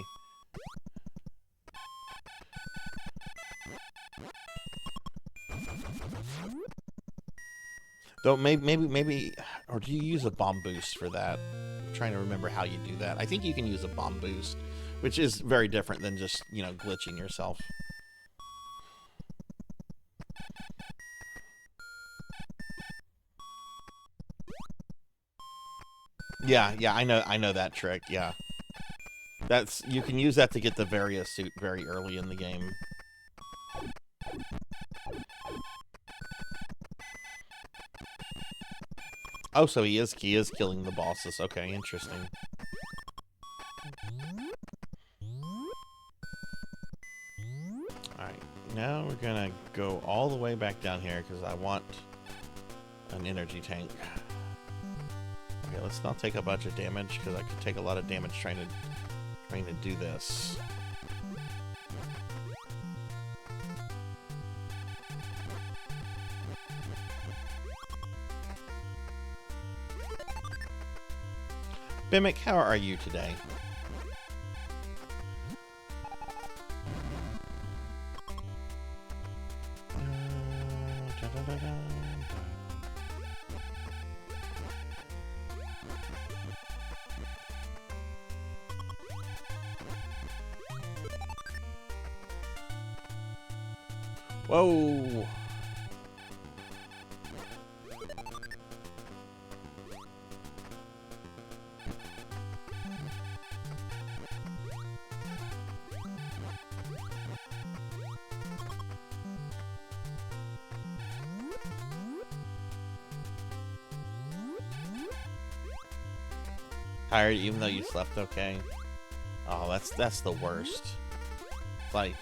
Though maybe, or do you use a bomb boost for that? I'm trying to remember how you do that. I think you can use a bomb boost, which is very different than just, you know, glitching yourself. Yeah, I know that trick. Yeah, you can use that to get the Varia suit very early in the game. Oh, so he is killing the bosses. Okay, interesting. Alright, now we're gonna go all the way back down here because I want an energy tank. Okay, let's not take a bunch of damage because I could take a lot of damage trying to do this. Mimic, how are you today? Whoa! Tired even though you slept okay? Oh, that's the worst. It's like,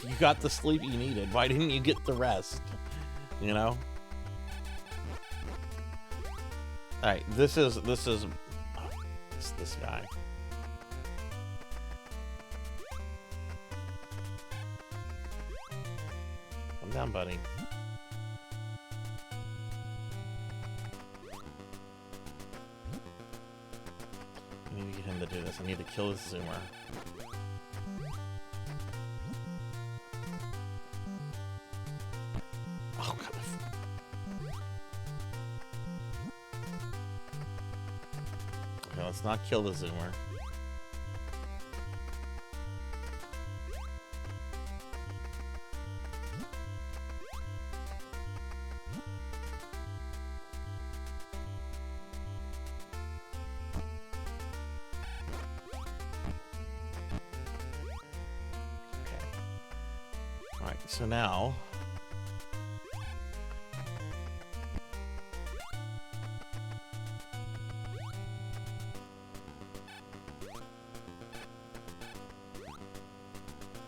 you got the sleep you needed. Why didn't you get the rest? You know? Alright, this is this guy. Come down, buddy. I need to get him to do this. I need to kill this zoomer. Oh, God. Okay, let's not kill the zoomer. So now,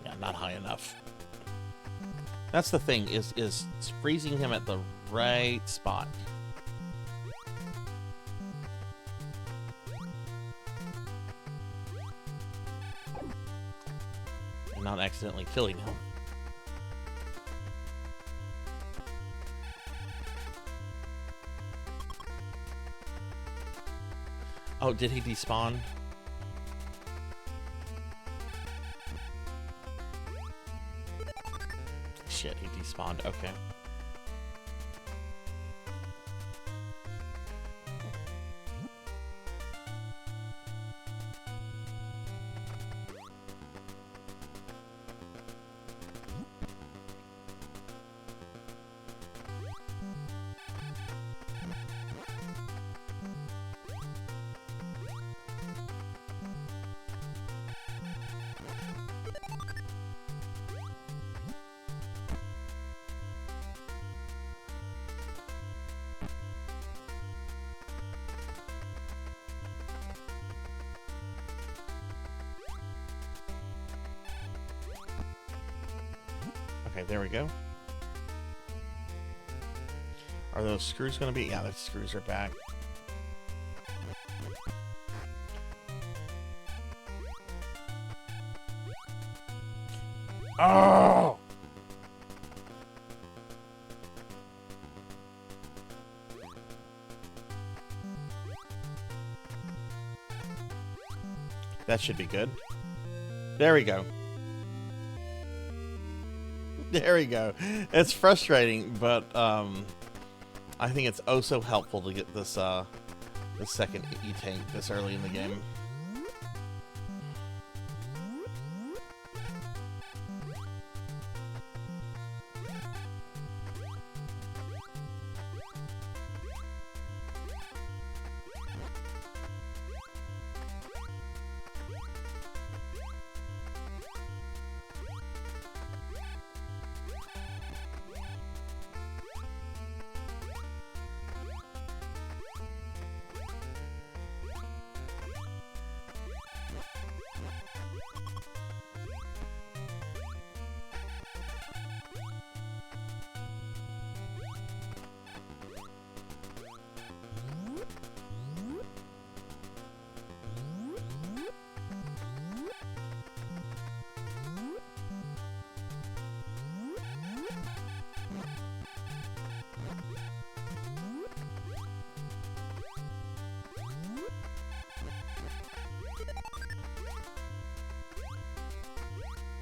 yeah, not high enough. That's the thing, is freezing him at the right spot. And not accidentally killing him. Oh, did he despawn? Shit, he despawned. Okay. Alright, there we go. Are those screws going to be? Yeah, the screws are back. Oh! That should be good. There we go. There we go. It's frustrating, but I think it's oh so helpful to get this the second you tank this early in the game.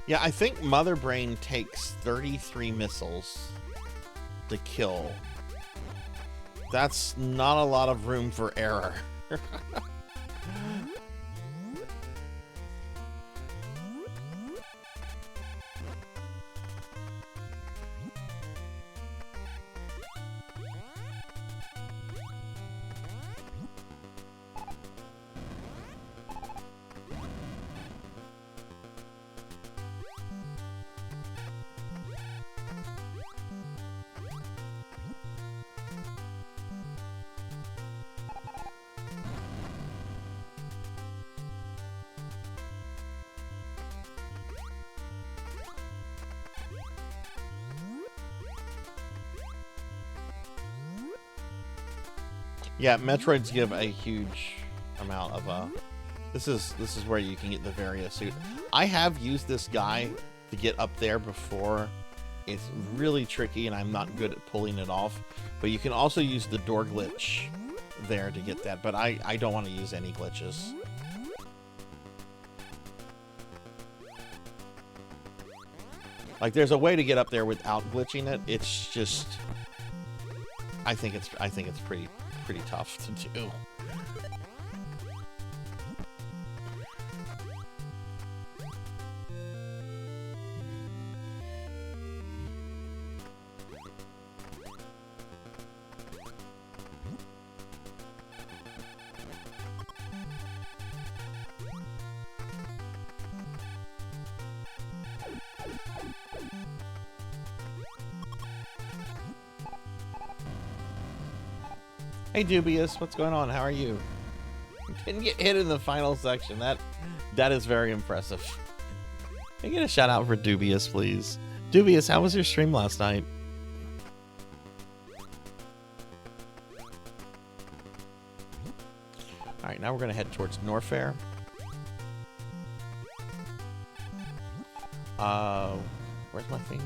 Yeah, I think Mother Brain takes 33 missiles to kill. That's not a lot of room for error. Yeah, Metroids give a huge amount of this is where you can get the Varia suit. I have used this guy to get up there before. It's really tricky and I'm not good at pulling it off. But you can also use the door glitch there to get that, but I don't want to use any glitches. Like there's a way to get up there without glitching it. It's just I think it's pretty tough to do. Hey Dubious, what's going on? How are you? Didn't get hit in the final section. That is very impressive. Can I get a shout out for Dubious, please? Dubious, how was your stream last night? Alright, now we're gonna head towards Norfair. Where's my thing?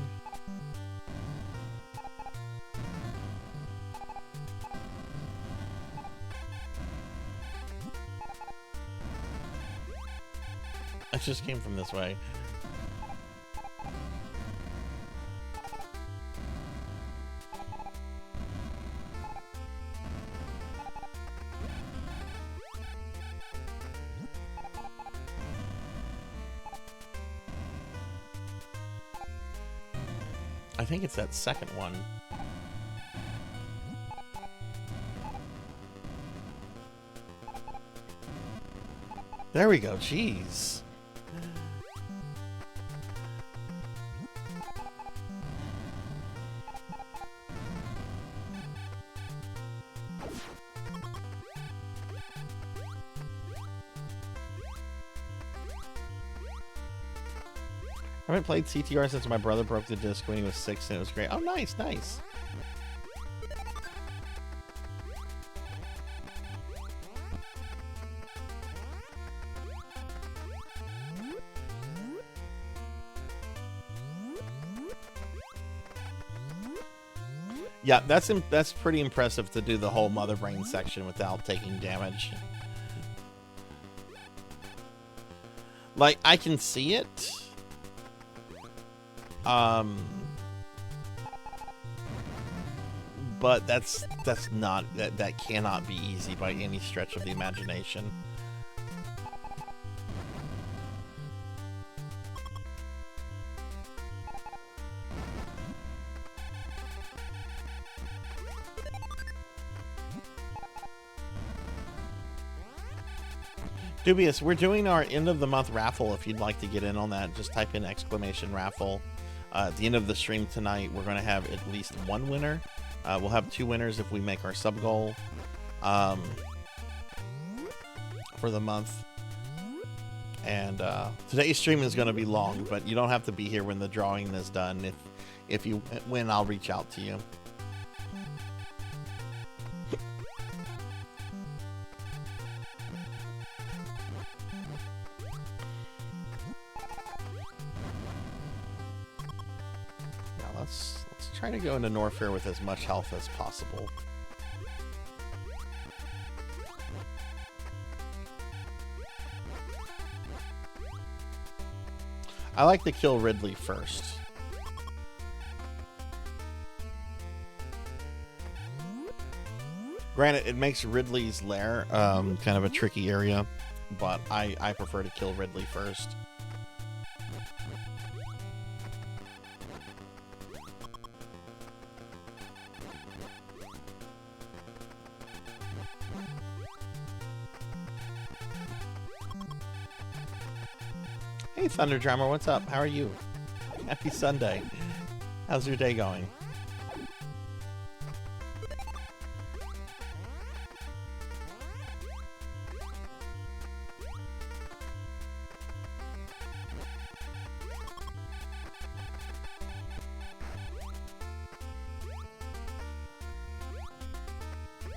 I just came from this way. I think it's that second one. There we go, jeez. I haven't played CTR since my brother broke the disc when he was 6, and it was great. Oh, nice, nice. Yeah, that's pretty impressive to do the whole Mother Brain section without taking damage. Like, I can see it. But that's not that cannot be easy by any stretch of the imagination. Dubious, we're doing our end of the month raffle. If you'd like to get in on that, just type in !raffle. At the end of the stream tonight, we're going to have at least one winner. We'll have 2 winners if we make our sub goal for the month. And today's stream is going to be long, but you don't have to be here when the drawing is done. If you win, I'll reach out to you. Trying to go into Norfair with as much health as possible. I like to kill Ridley first. Granted, it makes Ridley's lair kind of a tricky area, but I prefer to kill Ridley first. Hey, Thunder Drummer, what's up? How are you? Happy Sunday. How's your day going?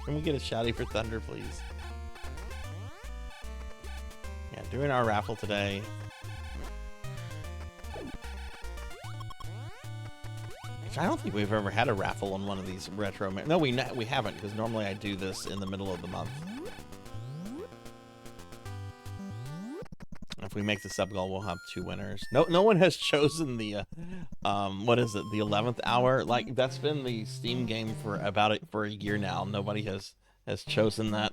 Can we get a shouty for Thunder, please? Yeah, doing our raffle today. I don't think we've ever had a raffle on one of these retro... No, we haven't, because normally I do this in the middle of the month. If we make the sub goal, we'll have 2 winners. No one has chosen the, what is it, the 11th hour? Like, that's been the Steam game for a year now. Nobody has chosen that.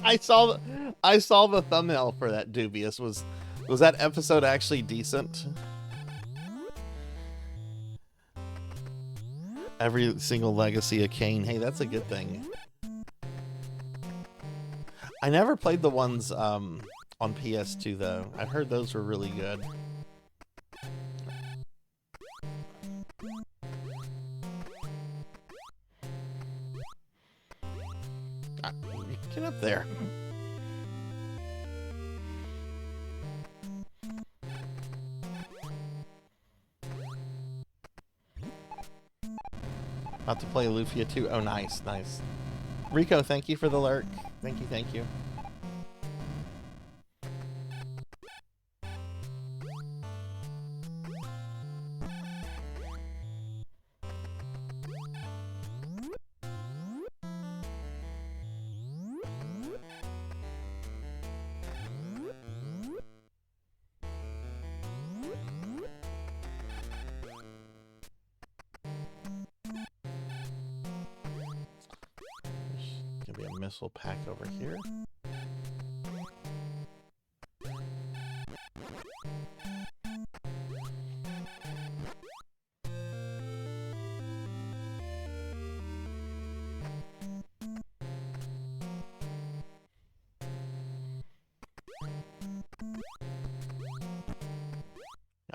I saw the thumbnail for that, Dubious. Was that episode actually decent? Every single legacy of Kane. Hey, that's a good thing. I never played the ones on PS2 though. I heard those were really good. Get up there. About to play Lufia too. Oh, nice, nice. Rico, thank you for the lurk. Thank you, thank you. Missile pack over here.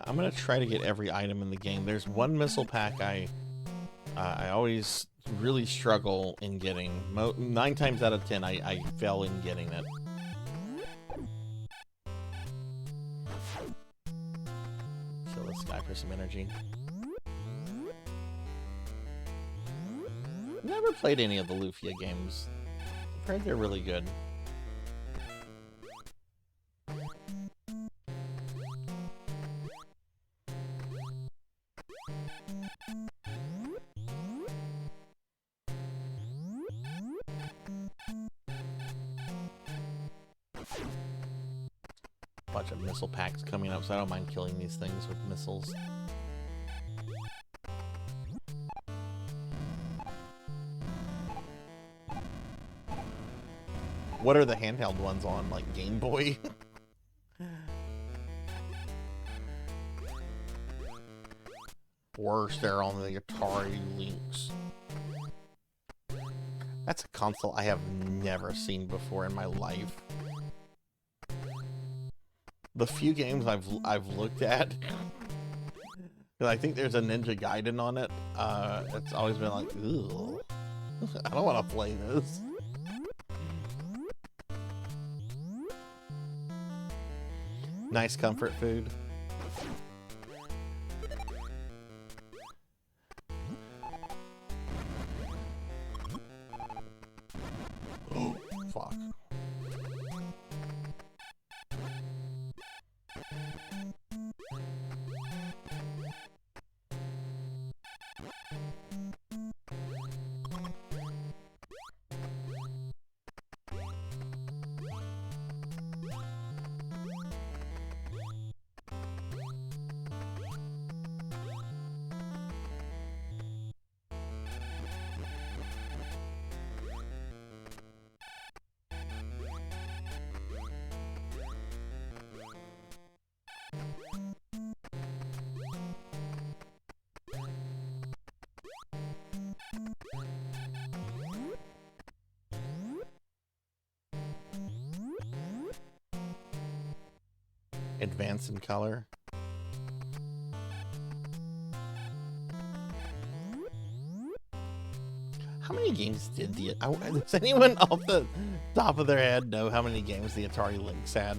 I'm gonna try to get every item in the game. There's one missile pack I always really struggle in getting. 9 times out of 10, I fail in getting it. Kill this guy for some energy. Never played any of the Lufia games. I've heard they're really good. Bunch of missile packs coming up, so I don't mind killing these things with missiles. What are the handheld ones on? Like Game Boy? Worse, they're on the Atari Lynx. That's a console I have never seen before in my life. The few games I've looked at, I think there's a Ninja Gaiden on it. It's always been like, ugh, I don't want to play this. Nice comfort food. Oh, fuck. Advance in color. How many games did the... does anyone off the top of their head know how many games the Atari Lynx had?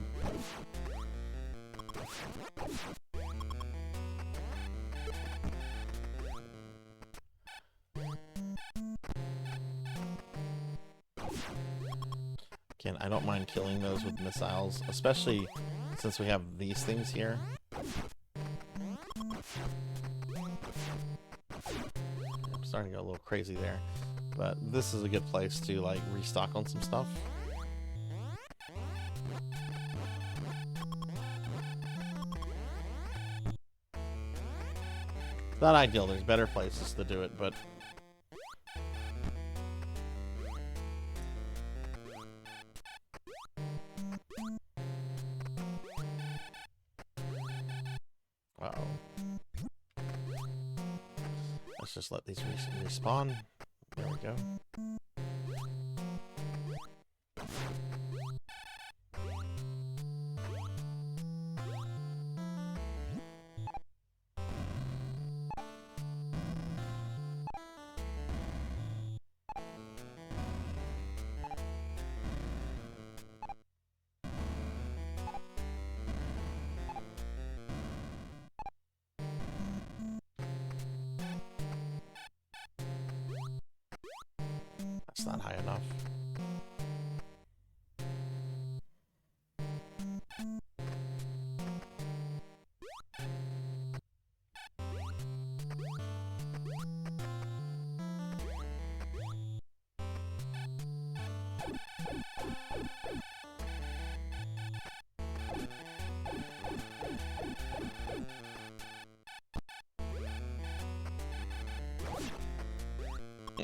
Again, I don't mind killing those with missiles, especially since we have these things here. I'm starting to go a little crazy there, but this is a good place to like restock on some stuff. Not ideal, there's better places to do it, but let's just let these respawn. There we go. That's not high enough.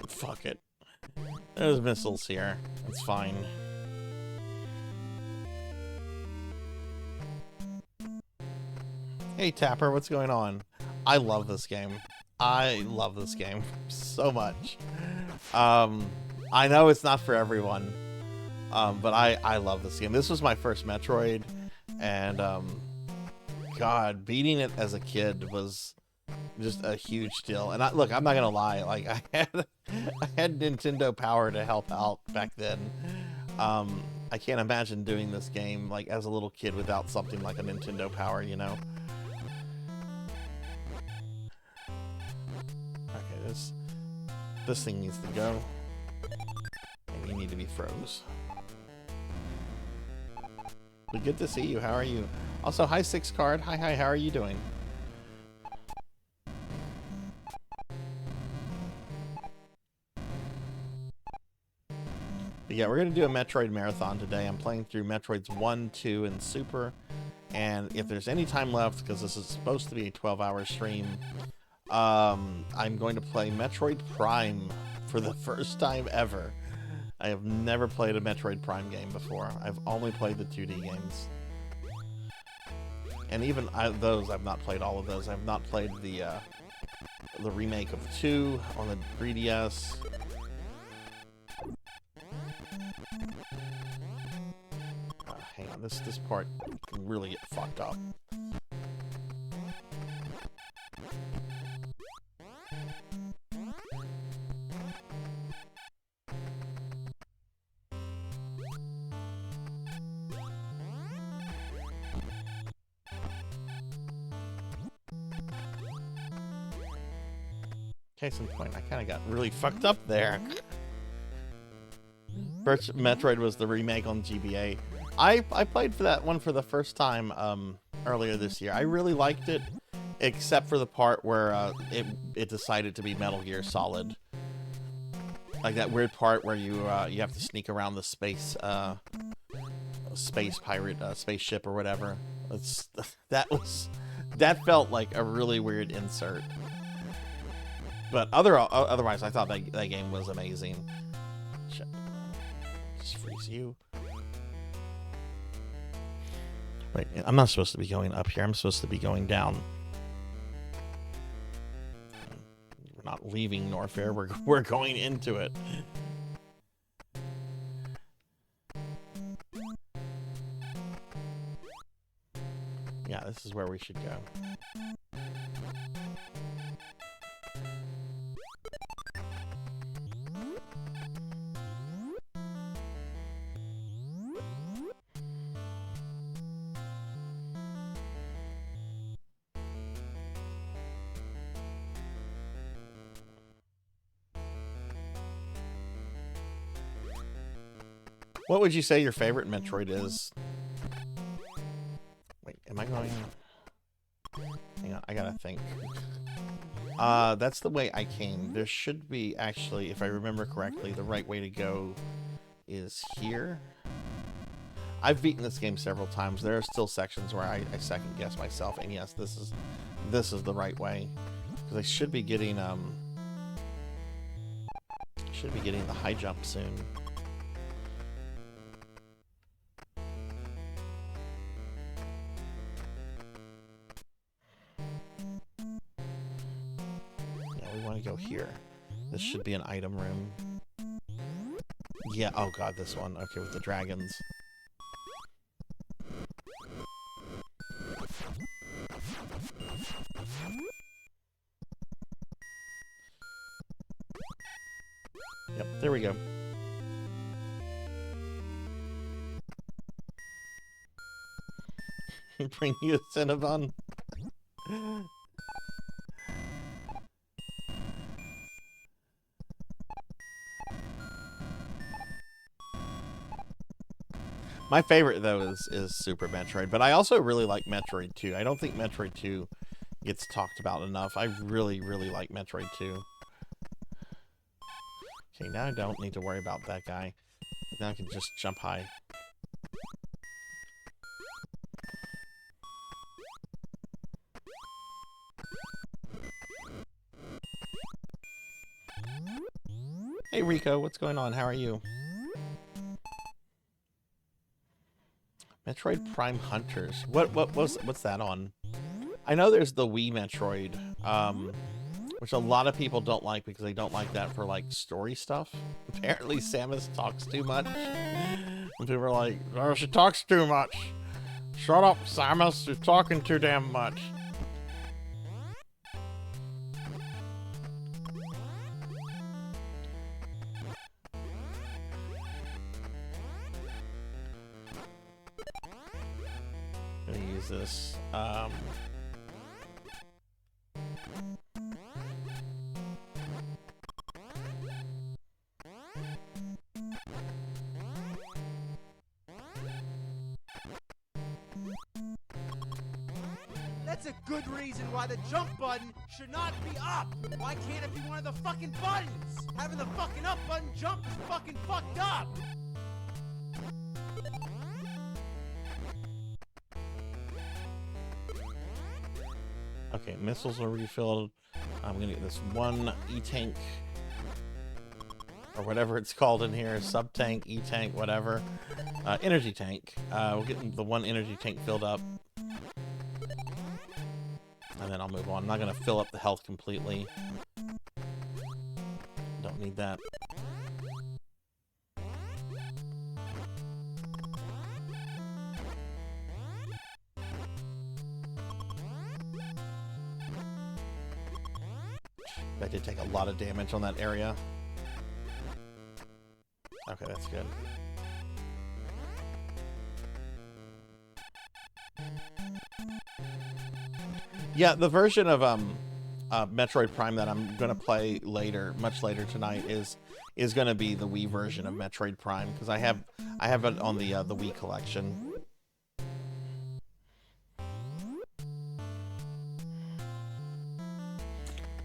Fuck it. There's missiles here. It's fine. Hey Tapper, what's going on? I love this game. I love this game so much. I know it's not for everyone, but I love this game. This was my first Metroid, and God, beating it as a kid was Just a huge deal. And look, I'm not gonna lie, like I had Nintendo Power to help out back then. I can't imagine doing this game like as a little kid without something like a Nintendo Power, you know. Okay, this thing needs to go. And you need to be froze. But good to see you. How are you? Also, hi Six Card. Hi, how are you doing? But yeah, we're going to do a Metroid marathon today. I'm playing through Metroids 1, 2, and Super. And if there's any time left, because this is supposed to be a 12-hour stream, I'm going to play Metroid Prime for the first time ever. I have never played a Metroid Prime game before. I've only played the 2D games. And even those, I've not played all of those. I've not played the remake of 2 on the 3DS. Hang on, this part can really get fucked up. Case in point, I kind of got really fucked up there. First Metroid was the remake on GBA. I played for that one for the first time earlier this year. I really liked it, except for the part where it decided to be Metal Gear Solid. Like that weird part where you have to sneak around the space pirate spaceship or whatever. That felt like a really weird insert. But otherwise, I thought that game was amazing. Shit. Just freeze you. Wait, I'm not supposed to be going up here. I'm supposed to be going down. We're not leaving Norfair. We're going into it. Yeah, this is where we should go. What would you say your favorite Metroid is? Wait, am I going? Hang on, I gotta think. That's the way I came. There should be, actually, if I remember correctly, the right way to go is here. I've beaten this game several times. There are still sections where I second guess myself, and yes, this is the right way. Because I should be getting the high jump soon. Go here. This should be an item room. Yeah, oh god, this one. Okay, with the dragons. Yep, there we go. Bring you a Cinnabon. My favorite, though, is Super Metroid, but I also really like Metroid 2. I don't think Metroid 2 gets talked about enough. I really, really like Metroid 2. Okay, now I don't need to worry about that guy. Now I can just jump high. Hey, Rico, what's going on? How are you? Metroid Prime Hunters. What's that on? I know there's the Wii Metroid, which a lot of people don't like because they don't like that for like story stuff. Apparently Samus talks too much. And people are like, oh, she talks too much. Shut up, Samus, you're talking too damn much. gonna use this. That's a good reason why the jump button should not be up. Why can't it be one of the fucking buttons? Having the fucking up button jump is fucking fucked up. Okay, missiles are refilled. I'm gonna get this one E-tank, or whatever it's called in here, sub-tank, E-tank, whatever. Energy tank. We'll get the one energy tank filled up. And then I'll move on. I'm not gonna fill up the health completely. Don't need that. I did take a lot of damage on that area. Okay, that's good. Yeah, the version of Metroid Prime that I'm gonna play later, much later tonight, is gonna be the Wii version of Metroid Prime, because I have it on the Wii collection.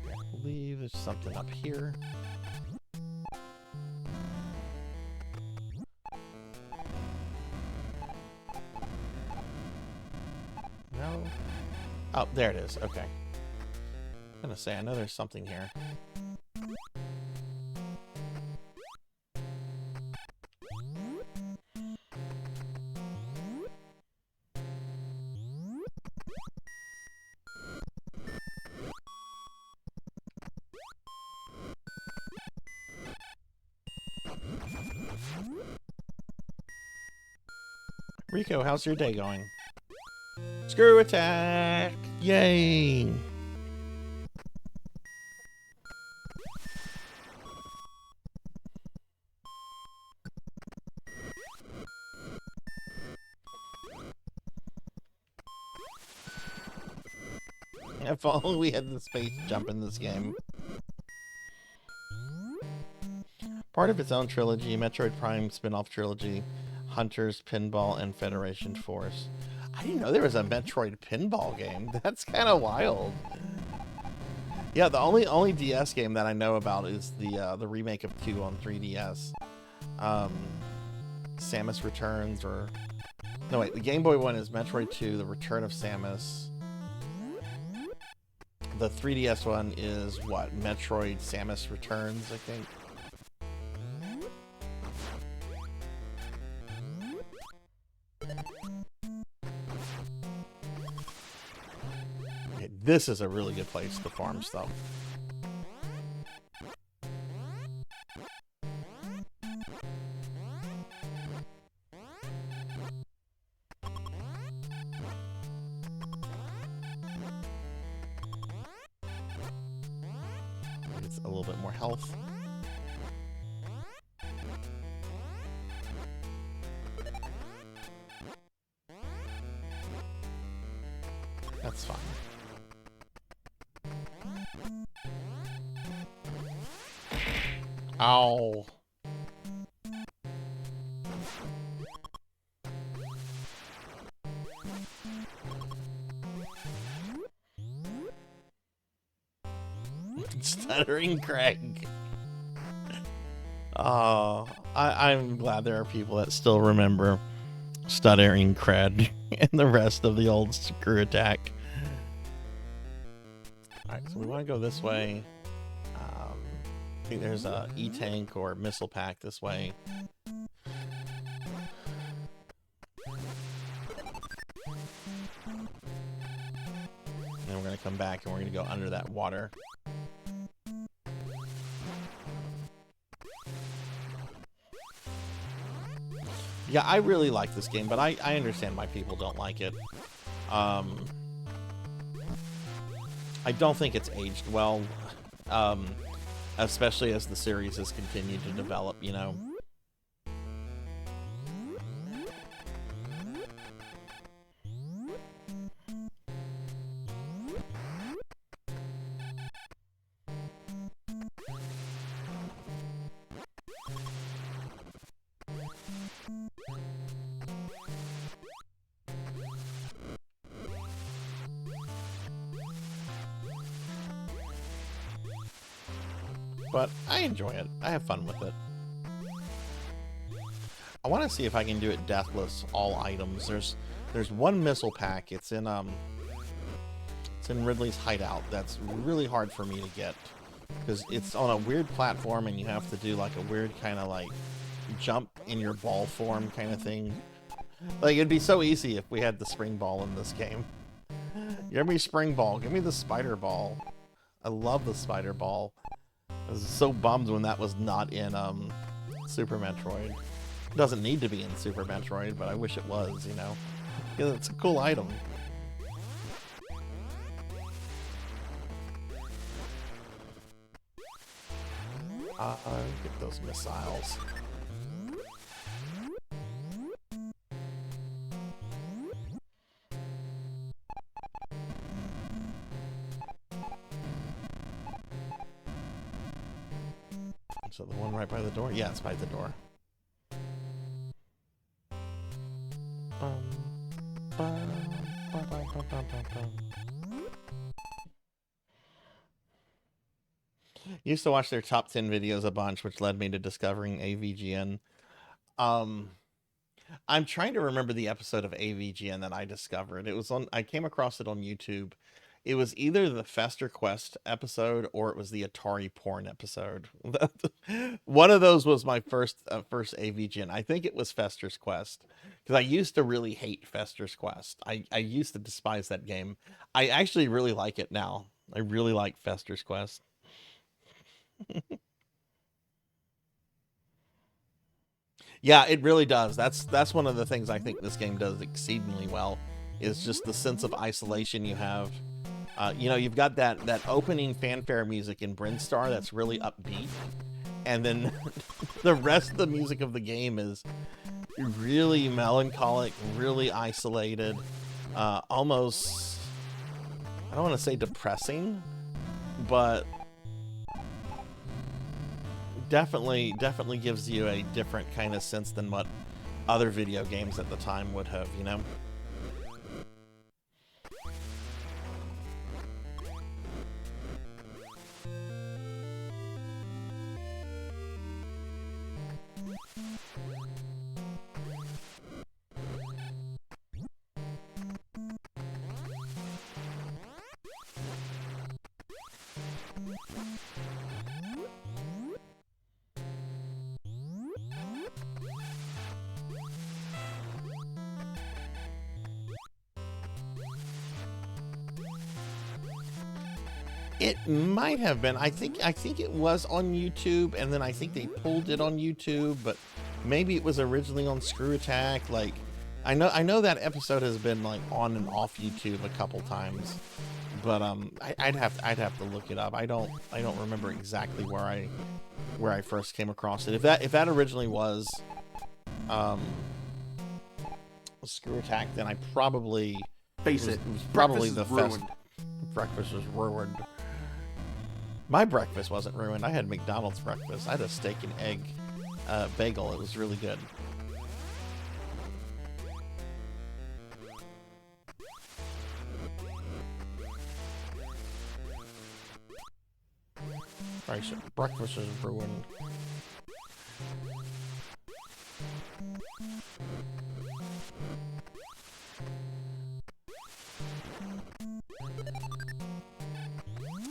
I believe there's something up here. No. Oh, there it is. Okay. I'm gonna say, I know there's something here. Rico, how's your day going? Screw attack! Yay! If only we had the space jump in this game. Part of its own trilogy, Metroid Prime spin-off trilogy, Hunters, Pinball, and Federation Force. I didn't know there was a Metroid pinball game. That's kind of wild. Yeah, the only DS game that I know about is the remake of 2 on 3DS. Samus Returns, or... No, wait, the Game Boy one is Metroid 2, The Return of Samus. The 3DS one is, what, Metroid Samus Returns, I think? Okay, this is a really good place to farm stuff. It's a little bit more health. That's fine. Ow. Stuttering Craig. Oh, I'm glad there are people that still remember Stuttering Craig and the rest of the old Screw Attack. Alright, so we want to go this way. I think there's a E-tank or missile pack this way. And we're going to come back and we're going to go under that water. Yeah, I really like this game, but I understand why people don't like it. I don't think it's aged well, especially as the series has continued to develop, you know. but I enjoy it. I have fun with it. I want to see if I can do it deathless, all items. There's one missile pack. It's in Ridley's hideout. That's really hard for me to get because it's on a weird platform and you have to do like a weird kind of like jump in your ball form kind of thing. Like, it'd be so easy if we had the spring ball in this game. Give me spring ball. Give me the spider ball. I love the spider ball. I was so bummed when that was not in Super Metroid. It doesn't need to be in Super Metroid, but I wish it was, you know? Because it's a cool item. Get those missiles. So the one right by the door? Yeah, it's by the door. Used to watch their top 10 videos a bunch, which led me to discovering AVGN. I'm trying to remember the episode of AVGN that I discovered. It was I came across it on YouTube. It was either the Fester Quest episode or it was the Atari porn episode. One of those was my first AVGN. I think it was Fester's Quest because I used to really hate Fester's Quest. I used to despise that game. I actually really like it now. I really like Fester's Quest. Yeah, it really does. That's one of the things I think this game does exceedingly well. Is just the sense of isolation you have. You know, you've got that opening fanfare music in Brinstar that's really upbeat, and then the rest of the music of the game is really melancholic, really isolated, almost, I don't want to say depressing, but definitely gives you a different kind of sense than what other video games at the time would have, you know? It might have been. I think it was on YouTube, and then I think they pulled it on YouTube, but maybe it was originally on Screw Attack. Like, I know that episode has been like on and off YouTube a couple times, but I'd have to look it up. I don't remember exactly where I first came across it. If that originally was Screw Attack, then I probably face it. It was probably the ruined. Breakfast was ruined. My breakfast wasn't ruined. I had McDonald's breakfast. I had a steak and egg bagel. It was really good. Right, so breakfast is ruined.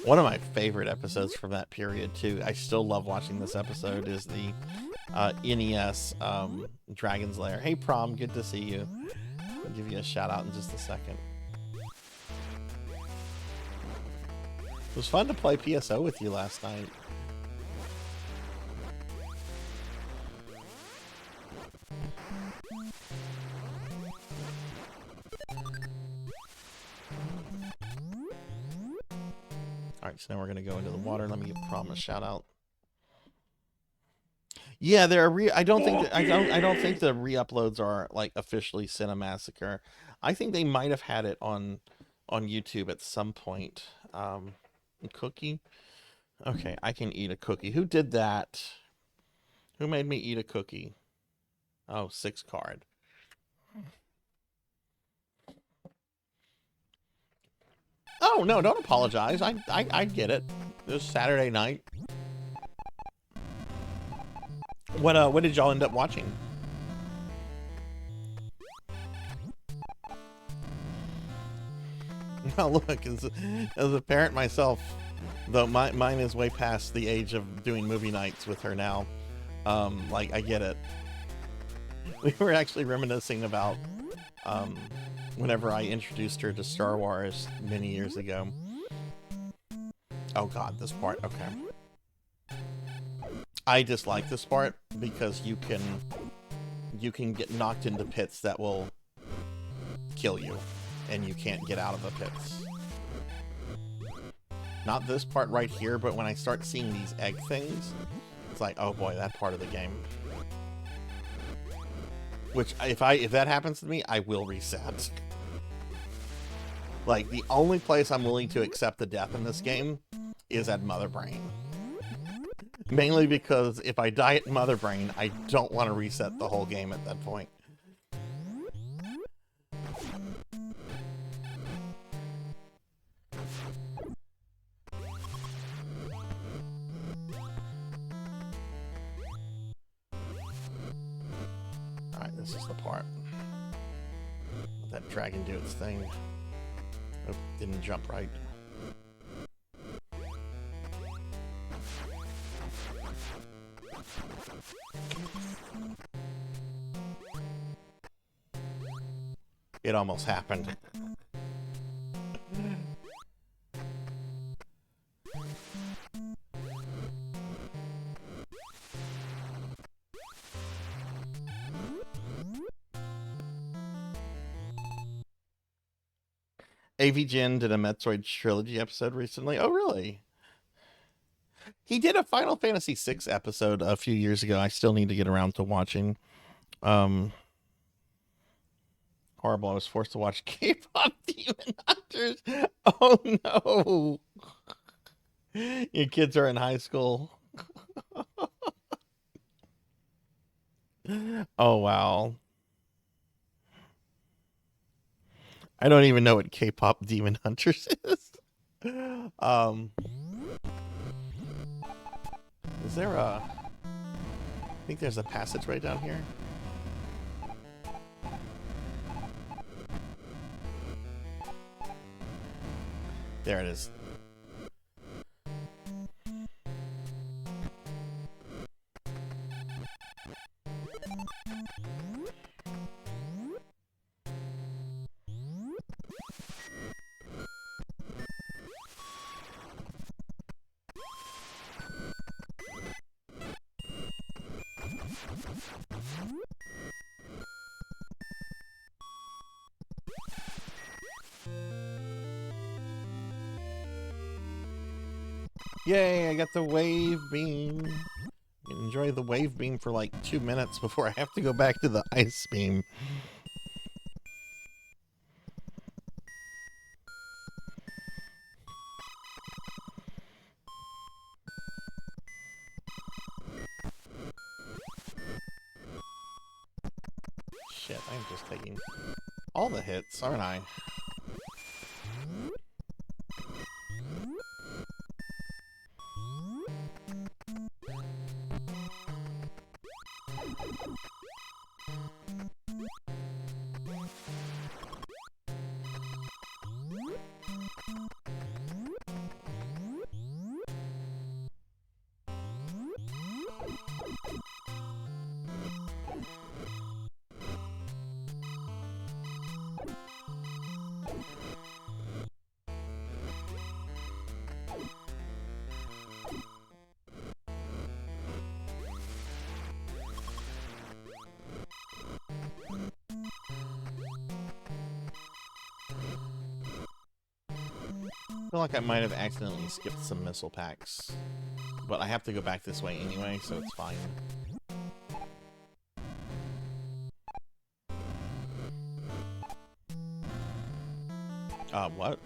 One of my favorite episodes from that period, too, I still love watching this episode, is the NES Dragon's Lair. Hey, Prom, good to see you. I'll give you a shout out in just a second. It was fun to play PSO with you last night. Alright, so now we're going to go into the water. Let me give Prom a shout out. Yeah, there are I don't think the re-uploads are like officially Cinemassacre. I think they might have had it on YouTube at some point. Cookie? Okay, I can eat a cookie. Who did that? Who made me eat a cookie? Oh, 6 card. Oh, no, don't apologize. I get it. It was Saturday night. What did y'all end up watching? Now look, as a parent myself, though mine is way past the age of doing movie nights with her now. Like, I get it. We were actually reminiscing about whenever I introduced her to Star Wars many years ago. Oh god, this part, okay. I dislike this part because you can get knocked into pits that will kill you, and you can't get out of the pits. Not this part right here, but when I start seeing these egg things, it's like, oh boy, that part of the game. Which, if that happens to me, I will reset. Like, the only place I'm willing to accept the death in this game is at Mother Brain. Mainly because if I die at Mother Brain, I don't want to reset the whole game at that point. Alright, this is the part. Let that dragon do its thing. Oh, didn't jump right. It almost happened. AVGen did a Metroid trilogy episode recently. Oh, really? He did a Final Fantasy VI episode a few years ago. I still need to get around to watching. Horrible. I was forced to watch K-pop Demon Hunters. Oh, no. Your kids are in high school. Oh, wow. I don't even know what K-pop Demon Hunters is. Is there a... I think there's a passage right down here. There it is. Yay, I got the wave beam. Enjoy the wave beam for like 2 minutes before I have to go back to the ice beam. Shit, I'm just taking all the hits, aren't I? I feel like I might have accidentally skipped some missile packs, but I have to go back this way anyway, so it's fine. What?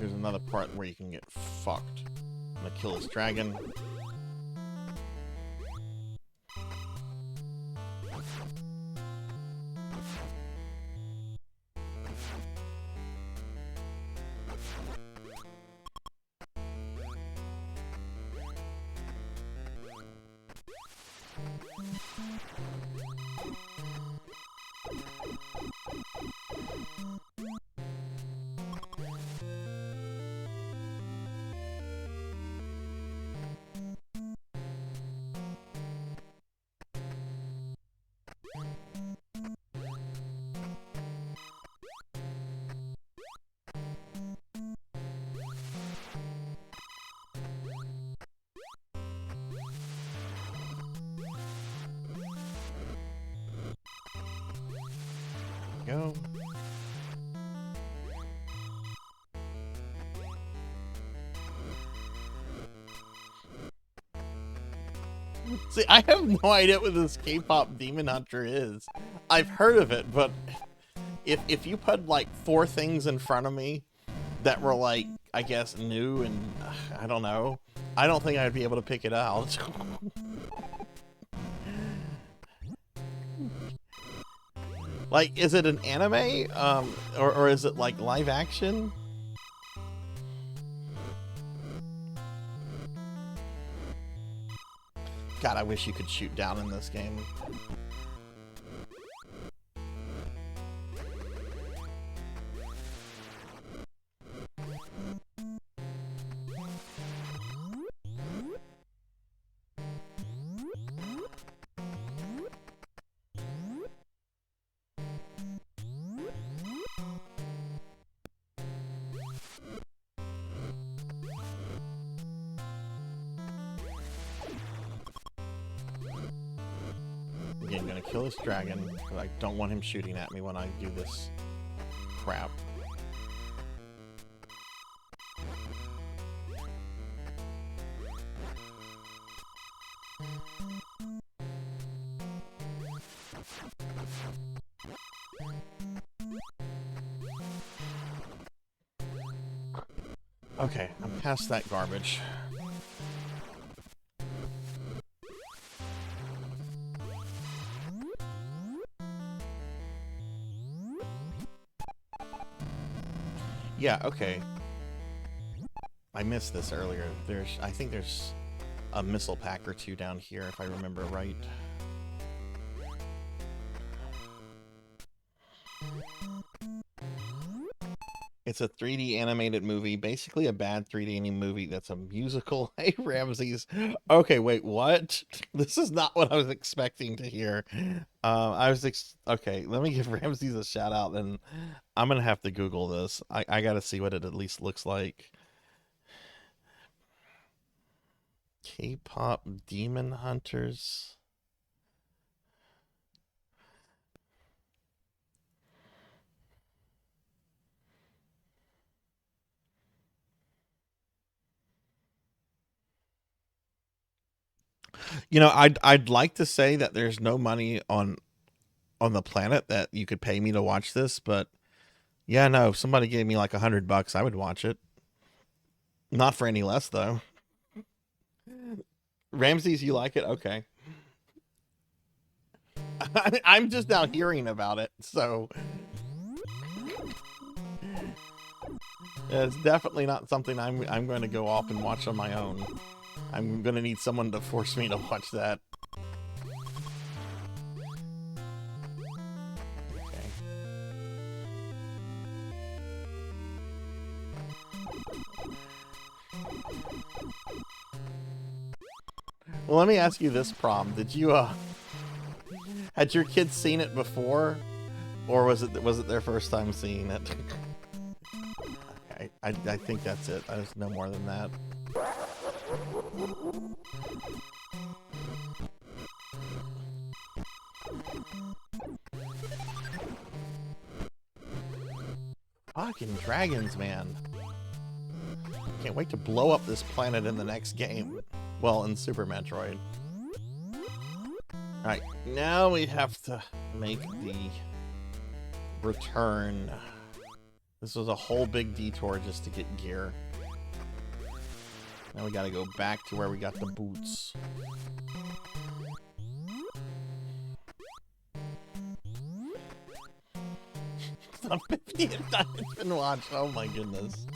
there's another part where you can get fucked. I'm gonna kill this dragon. Go. See, I have no idea what this K-pop Demon Hunter is. I've heard of it, but if you put like 4 things in front of me that were like, I guess, new and I don't know, I don't think I'd be able to pick it out. Like, is it an anime? Or is it like live action? God, I wish you could shoot down in this game. Again, I'm gonna kill this dragon, but I don't want him shooting at me when I do this crap. Okay, I'm past that garbage. Yeah, okay. I missed this earlier. I think there's a missile pack or 2 down here, if I remember right. It's a 3D animated movie, basically a bad 3D movie that's a musical. Hey, Ramses. Okay, wait, what? This is not what I was expecting to hear. Okay, let me give Ramses a shout out, and I'm gonna have to Google this. I gotta see what it at least looks like. K-pop Demon Hunters. You know, I'd like to say that there's no money on the planet that you could pay me to watch this, but yeah, no, if somebody gave me like $100, I would watch it. Not for any less, though. Ramses, you like it? Okay. I'm just now hearing about it, so it's definitely not something I'm going to go off and watch on my own. I'm going to need someone to force me to watch that. Okay. Well, let me ask you this, Prom. Did you, had your kids seen it before? Or was it their first time seeing it? Okay, I think that's it. There's no more than that. Fucking dragons, man. Can't wait to blow up this planet in the next game. Well, in Super Metroid. Alright, now we have to make the return This was a whole big detour just to get gear. Now we gotta go back to where we got the boots. The 50th time it's been watched. Oh my goodness.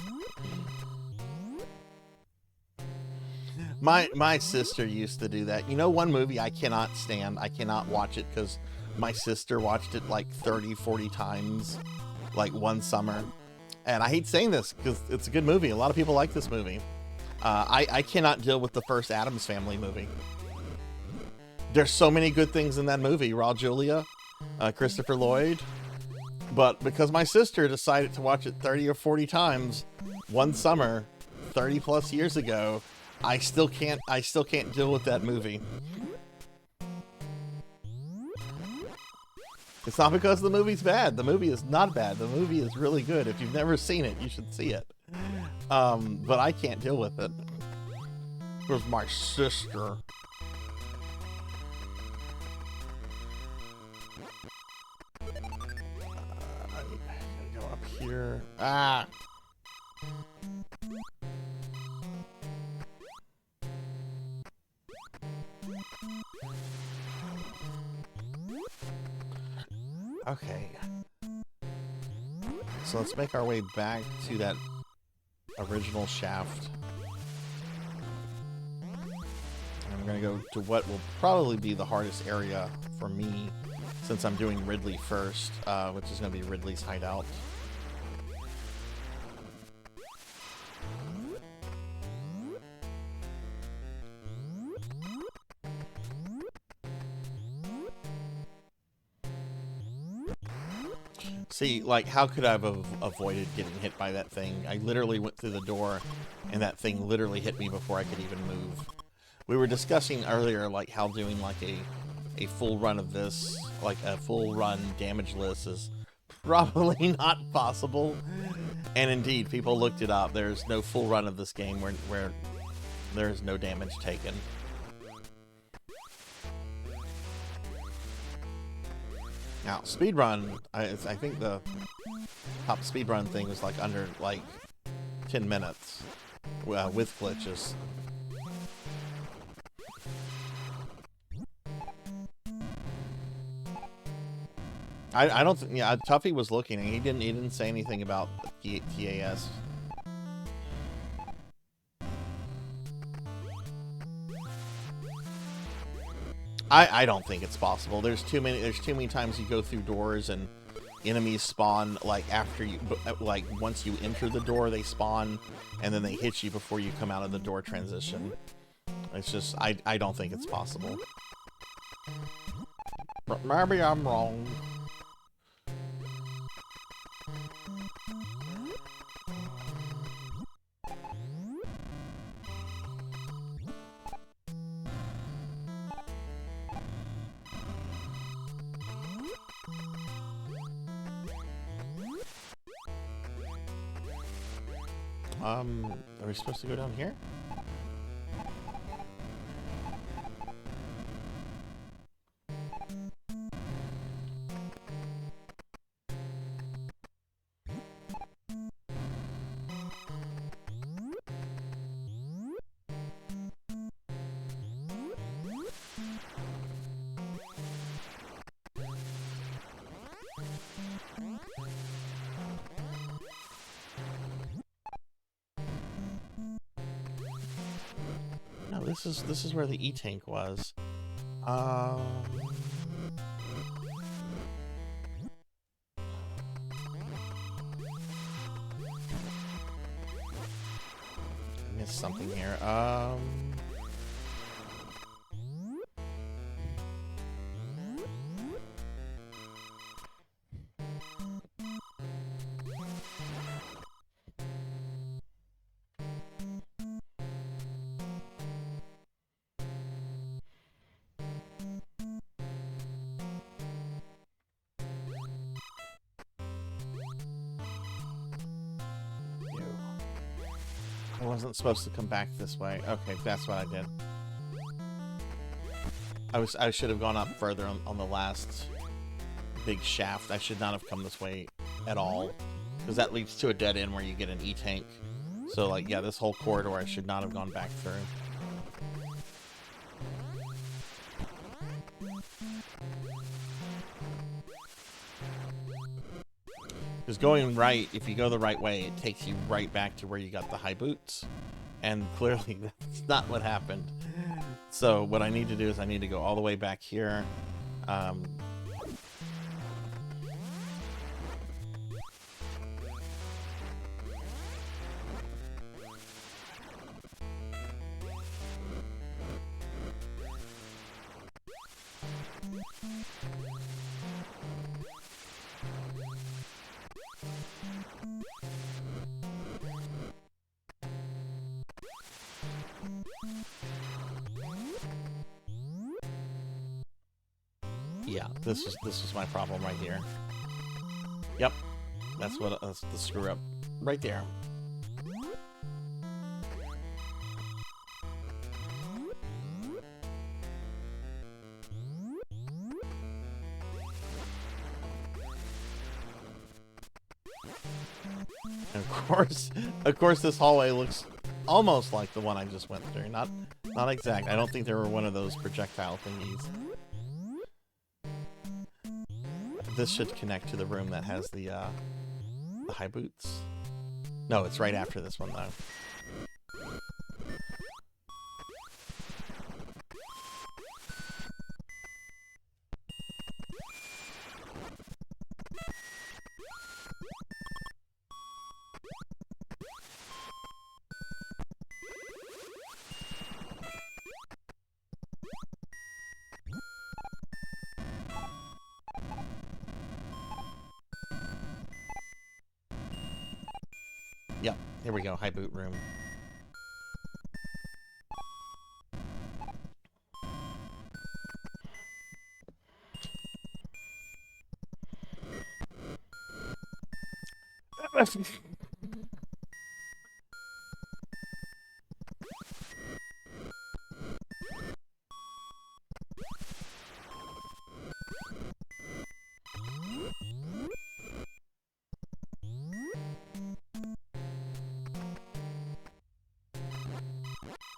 My sister used to do that. You know, one movie I cannot stand. I cannot watch it because my sister watched it like 30, 40 times, like one summer. And I hate saying this because it's a good movie. A lot of people like this movie. I cannot deal with the first Addams Family movie. There's so many good things in that movie. Raul Julia, Christopher Lloyd. But because my sister decided to watch it 30 or 40 times one summer, 30 plus years ago, I still can't deal with that movie. It's not because the movie's bad. The movie is not bad. The movie is really good. If you've never seen it, you should see it. But I can't deal with it. It was my sister. I gotta go up here. Ah! Okay. So let's make our way back to that original shaft. And I'm gonna go to what will probably be the hardest area for me, since I'm doing Ridley first, which is gonna be Ridley's hideout. See, like, how could I have avoided getting hit by that thing? I literally went through the door, and that thing literally hit me before I could even move. We were discussing earlier, like, how doing, like, a full run of this, like, a full run damage list is probably not possible. And indeed, people looked it up. There's no full run of this game where there's no damage taken. Now, speedrun, I think the top speedrun thing was like under like 10 minutes with glitches. I don't think, yeah, Tuffy was looking and he didn't say anything about TAS. I don't think it's possible. There's too many times you go through doors and enemies spawn like after you, like once you enter the door they spawn and then they hit you before you come out of the door transition. It's just I don't think it's possible. But maybe I'm wrong. Are we supposed to go down here? This is where the E-Tank was. I missed something here. I wasn't supposed to come back this way. Okay, that's what I did. I should have gone up further on the last big shaft. I should not have come this way at all. because that leads to a dead end where you get an E-tank. So, like, yeah, this whole corridor I should not have gone back through. Because going right, if you go the right way, it takes you right back to where you got the high boots. And clearly, that's not what happened. So what I need to do is I need to go all the way back here. Yeah, this was my problem right here. Yep, that's the screw up right there. And of course, this hallway looks almost like the one I just went through. Not exact. I don't think there were one of those projectile thingies. This should connect to the room that has the high boots. No, it's right after this one, though. Yep, here we go, high boot room.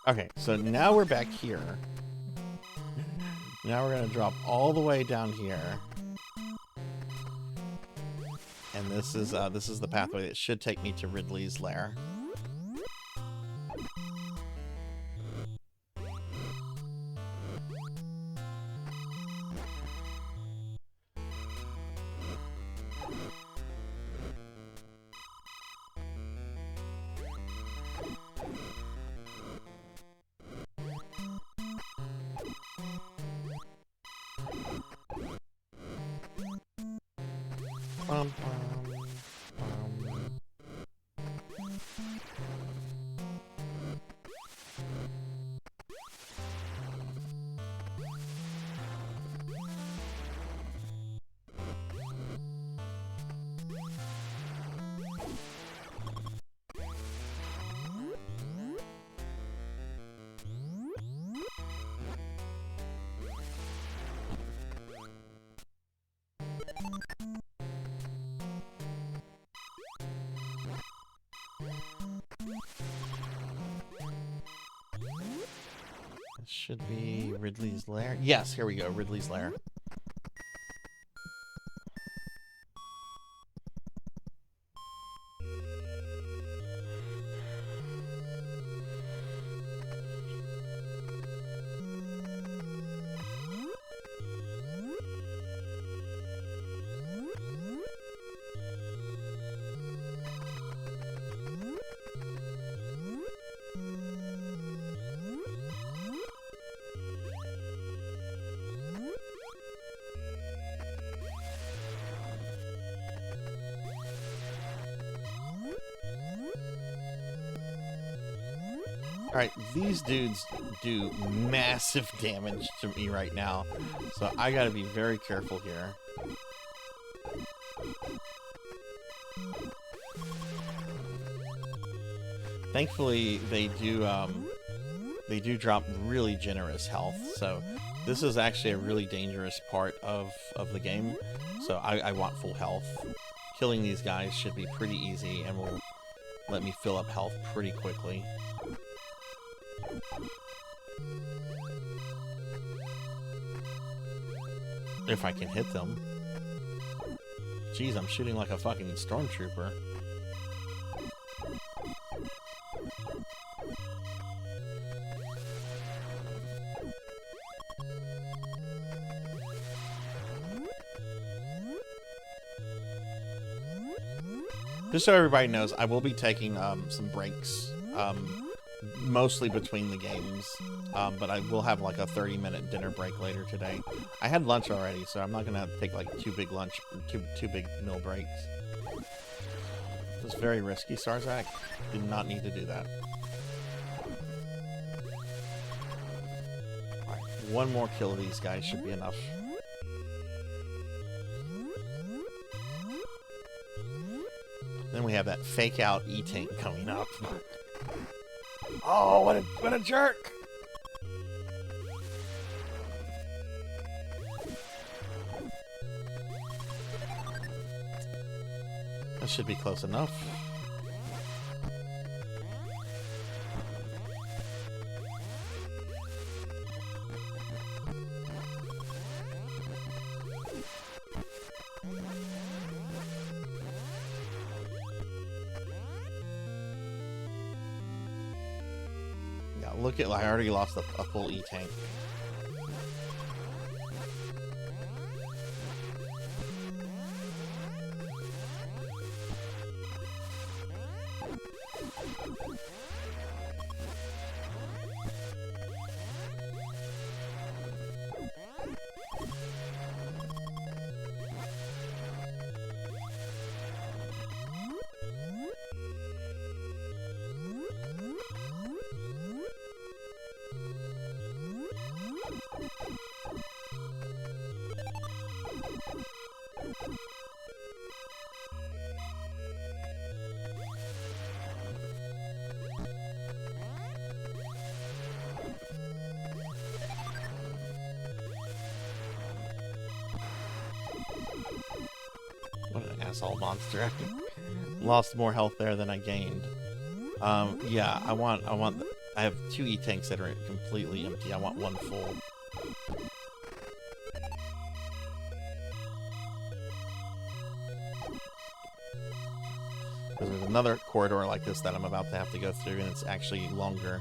Okay, so now we're back here. Now we're gonna drop all the way down here. And this is the pathway that should take me to Ridley's lair. Bum, bum, bum. This should be Ridley's lair. Yes, here we go, Ridley's lair. Alright, these dudes do massive damage to me right now, so I gotta be very careful here. Thankfully, they do drop really generous health, so this is actually a really dangerous part of the game, so I want full health killing these guys should be pretty easy and will let me fill up health pretty quickly. If I can hit them. Jeez, I'm shooting like a fucking stormtrooper. Just so everybody knows, I will be taking some breaks, mostly between the games, but I will have like a 30-minute dinner break later today. I had lunch already, so I'm not gonna take like two big meal breaks. It was very risky, Sarzac. Did not need to do that. Alright, one more kill of these guys should be enough. Then we have that fake out E-Tank coming up. Oh, what a jerk! That should be close enough. Look at, I already lost a full E-Tank. What an asshole monster. Lost more health there than I gained. Yeah, I have 2 E-Tanks that are completely empty. I want one full. There's another corridor like this that I'm about to have to go through, and it's actually longer.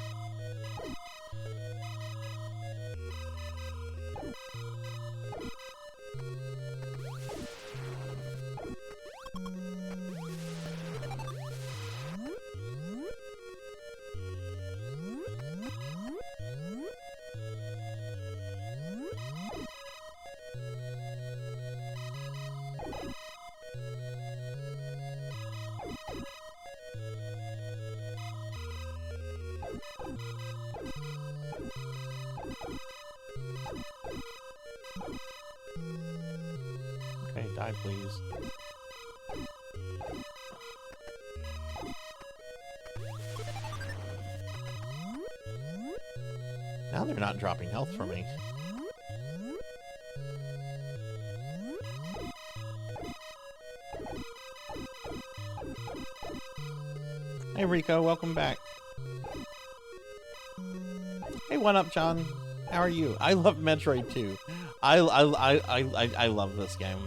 Okay, die please. Now they're not dropping health for me. Hey Rico, welcome back. Hey, what up, John? How are you? I love Metroid too. I love this game.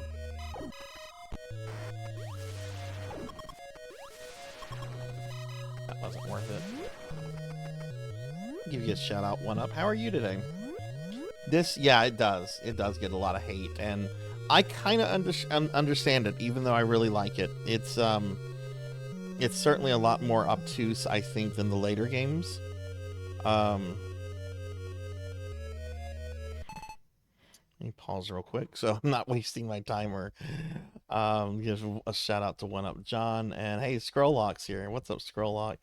That wasn't worth it. Give you a shout out, one up. How are you today? This, yeah, it does. It does get a lot of hate, and I kind of understand it, even though I really like it. It's certainly a lot more obtuse, I think, than the later games. Let me pause real quick so I'm not wasting my timer. Give a shout out to One Up John, and hey, Scrolllock's here. What's up, Scrolllock?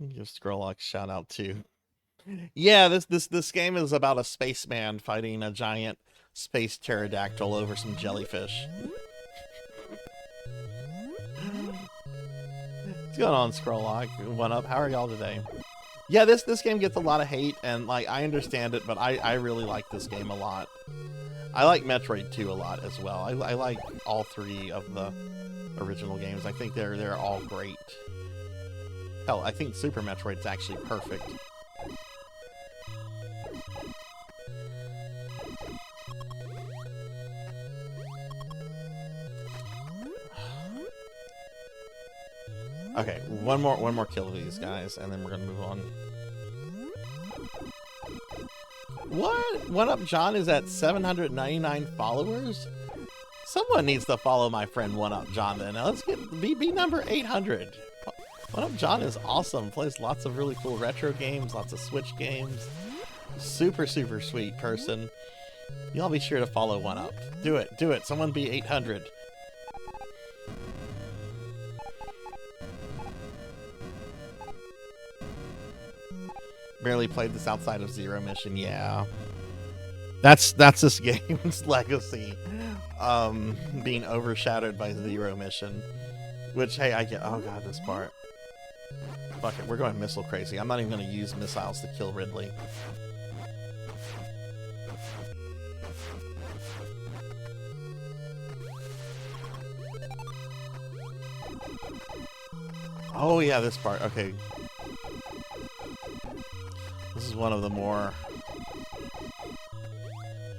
Give Scrolllock a shout out too. Yeah, this game is about a spaceman fighting a giant space pterodactyl over some jellyfish. What's going on, Scrolllock? One Up, how are y'all today? Yeah, this game gets a lot of hate, and like I understand it, but I really like this game a lot. I like Metroid 2 a lot as well. I like all three of the original games. I think they're all great. Hell, I think Super Metroid's actually perfect. Okay, one more kill of these guys, and then we're gonna move on. What? One Up John is at 799 followers? Someone needs to follow my friend One Up John then. Now let's get BB number 800. One Up John is awesome. Plays lots of really cool retro games, lots of Switch games. Super, super sweet person. Y'all be sure to follow One Up. Do it, do it. Someone be 800. Barely played this outside of Zero Mission, yeah. That's this game's legacy. Being overshadowed by Zero Mission. Which, hey, I get... Oh god, this part. Fuck it, we're going missile crazy. I'm not even going to use missiles to kill Ridley. Oh yeah, this part, okay. This is one of the more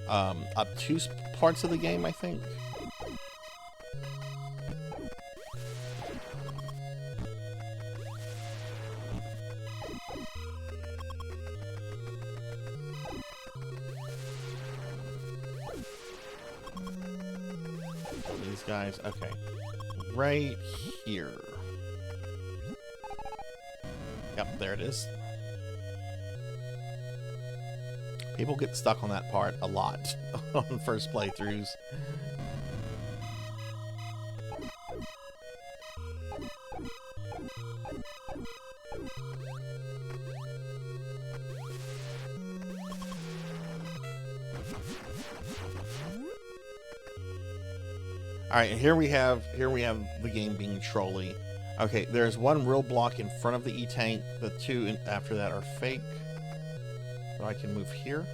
obtuse parts of the game, I think. These guys, okay. Right here. Yep, there it is. People get stuck on that part a lot on first playthroughs. All right, here we have the game being trolly. Okay, there's one real block in front of the E-Tank. The two after that are fake. So I can move here.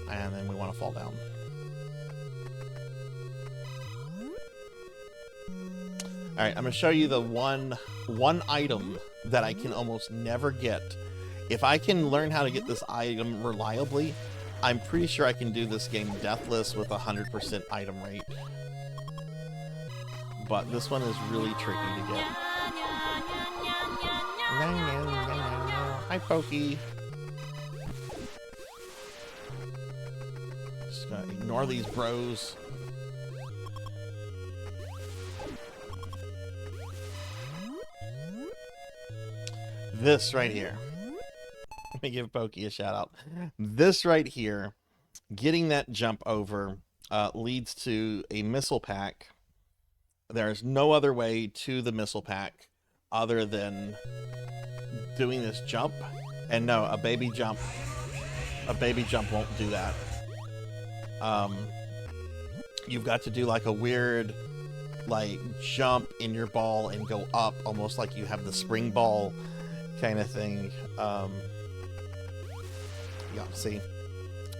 And then we want to fall down. All right, I'm going to show you the one item that I can almost never get. If I can learn how to get this item reliably, I'm pretty sure I can do this game deathless with 100% item rate. But this one is really tricky to get. Hi, Pokey. Just gonna ignore these bros. This right here. Let me give Pokey a shout out. This right here, getting that jump over, leads to a missile pack. There's no other way to the missile pack other than doing this jump. And no, a baby jump won't do that. You've got to do like a weird, like, jump in your ball and go up, almost like you have the spring ball kind of thing. Yeah, see,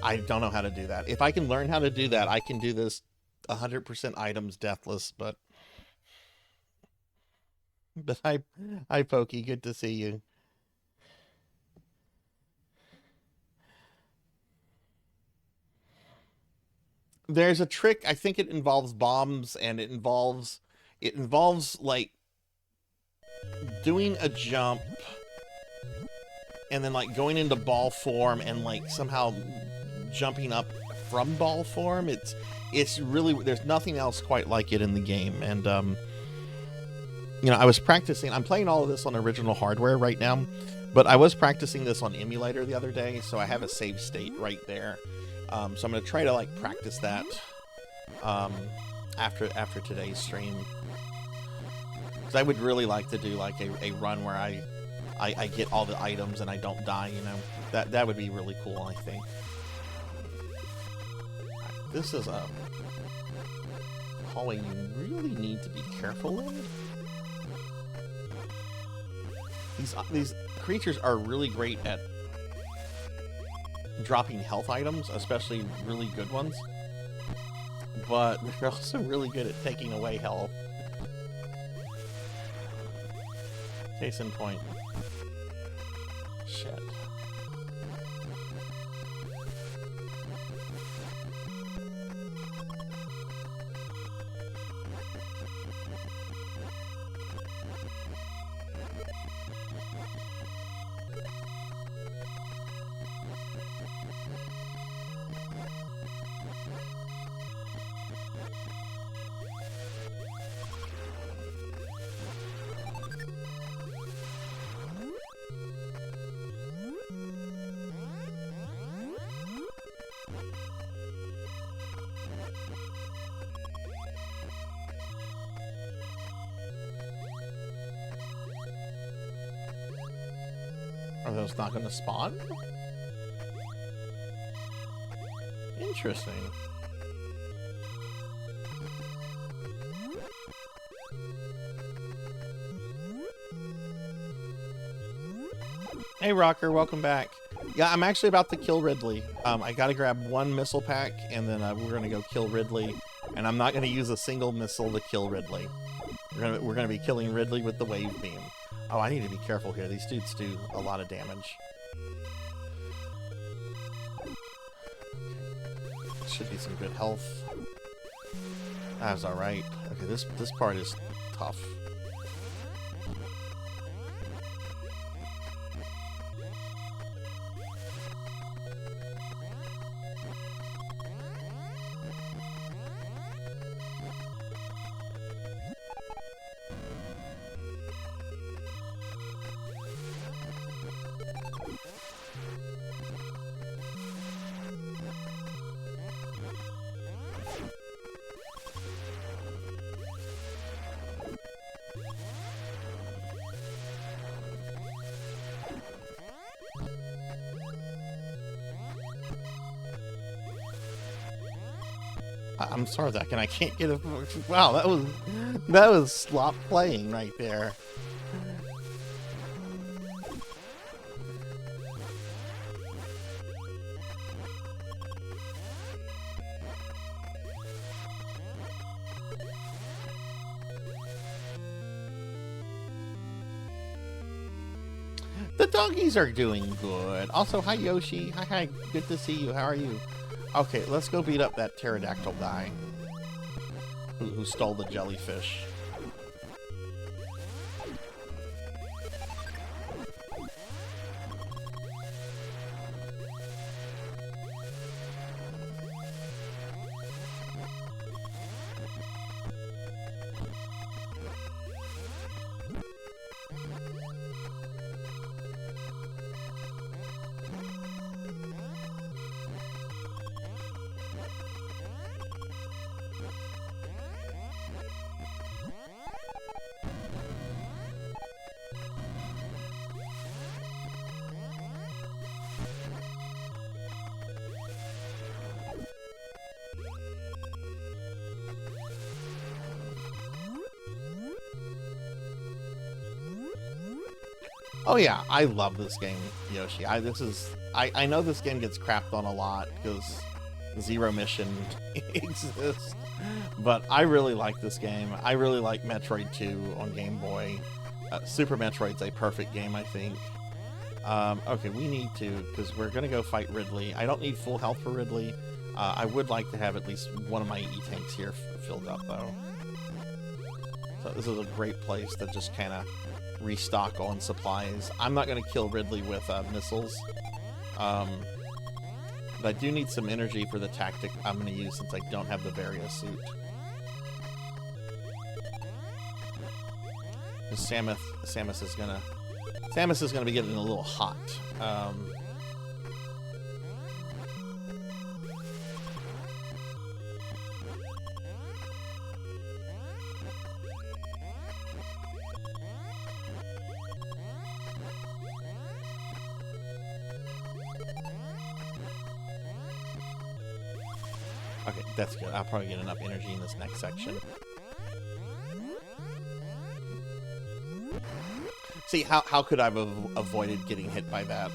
I don't know how to do that. If I can learn how to do that, I can do this 100% items deathless, but hi Pokey, good to see you. There's a trick, I think it involves bombs, and it involves like doing a jump and then like going into ball form and like somehow jumping up from ball form. It's really, there's nothing else quite like it in the game. And you know, I was practicing, I'm playing all of this on original hardware right now, but I was practicing this on emulator the other day, so I have a save state right there. So I'm going to try to like practice that after today's stream, because I would really like to do like a run where I get all the items and I don't die, you know. That would be really cool, I think. This is a hallway you really need to be careful in. These creatures are really great at dropping health items, especially really good ones. But they're also really good at taking away health. Case in point. Shit. Are those not going to spawn? Interesting. Hey Rocker, welcome back. Yeah, I'm actually about to kill Ridley. I gotta grab one missile pack, and then we're gonna go kill Ridley. And I'm not gonna use a single missile to kill Ridley. We're gonna be killing Ridley with the wave beam. Oh, I need to be careful here. These dudes do a lot of damage. Should be some good health. That was alright. Okay, this part is tough. I'm Sarzac, and I can't get a... Wow, that was slop playing right there. The doggies are doing good. Also, hi Yoshi. Hi, good to see you. How are you? Okay, let's go beat up that pterodactyl guy who stole the jellyfish. Oh yeah, I love this game, Yoshi. I know this game gets crapped on a lot because Zero Mission exists, but I really like this game. I really like Metroid 2 on Game Boy. Super Metroid's a perfect game, I think. Okay, we need to, because we're gonna go fight Ridley. I don't need full health for Ridley. I would like to have at least one of my E-tanks here filled up, though. So this is a great place to just kind of restock on supplies. I'm not going to kill Ridley with missiles. But I do need some energy for the tactic I'm going to use since I don't have the Varia suit. Samus is gonna be getting a little hot. Okay, that's good. I'll probably get enough energy in this next section. See, how could I have avoided getting hit by that?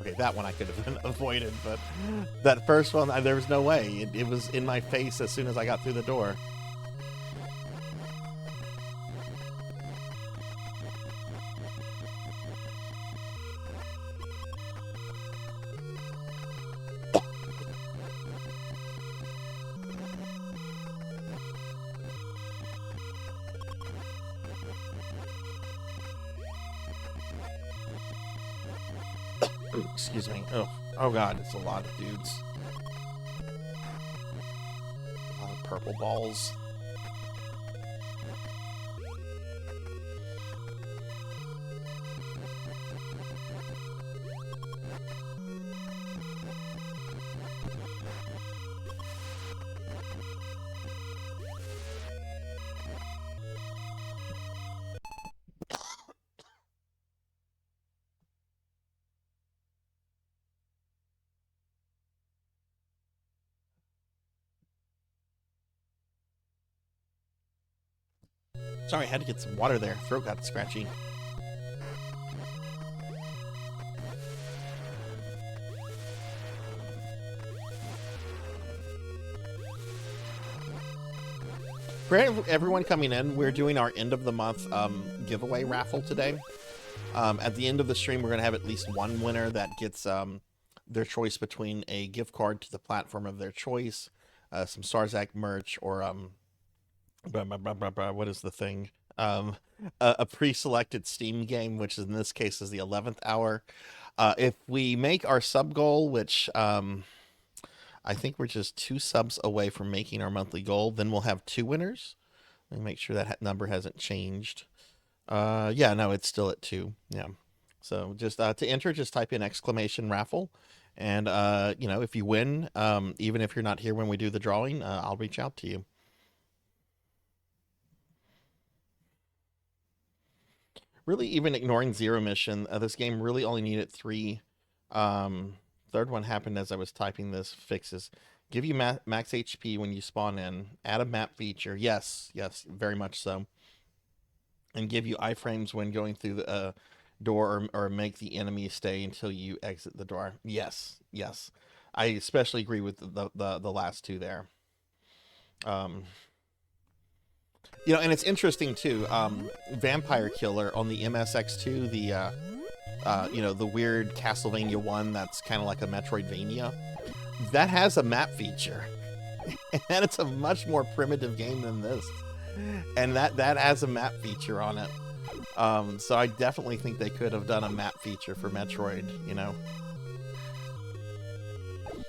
Okay, that one I could have avoided, but that first one, there was no way. It was in my face as soon as I got through the door. Excuse me. Oh god, it's a lot of dudes. A lot of purple balls. Sorry, I had to get some water there. Throat got scratchy. For everyone coming in, we're doing our end of the month giveaway raffle today. At the end of the stream, we're going to have at least one winner that gets their choice between a gift card to the platform of their choice, some Sarzac merch, or what is the thing? A pre-selected Steam game, which in this case is the 11th hour. If we make our sub goal, which I think we're just 2 subs away from making our monthly goal, then we'll have 2 winners. Let me make sure that number hasn't changed. Yeah, no, it's still at 2. Yeah. So just to enter, just type in !raffle. And, you know, if you win, even if you're not here when we do the drawing, I'll reach out to you. Really, even ignoring Zero Mission, this game really only needed 3. Third one happened as I was typing this. Fixes. Give you max HP when you spawn in. Add a map feature. Yes, very much so. And give you iframes when going through the door, or make the enemy stay until you exit the door. Yes. I especially agree with the last 2 there. You know, and it's interesting too. Vampire Killer on the MSX2, the you know, the weird Castlevania 1 that's kind of like a Metroidvania, that has a map feature, and it's a much more primitive game than this, and that has a map feature on it. So I definitely think they could have done a map feature for Metroid. You know,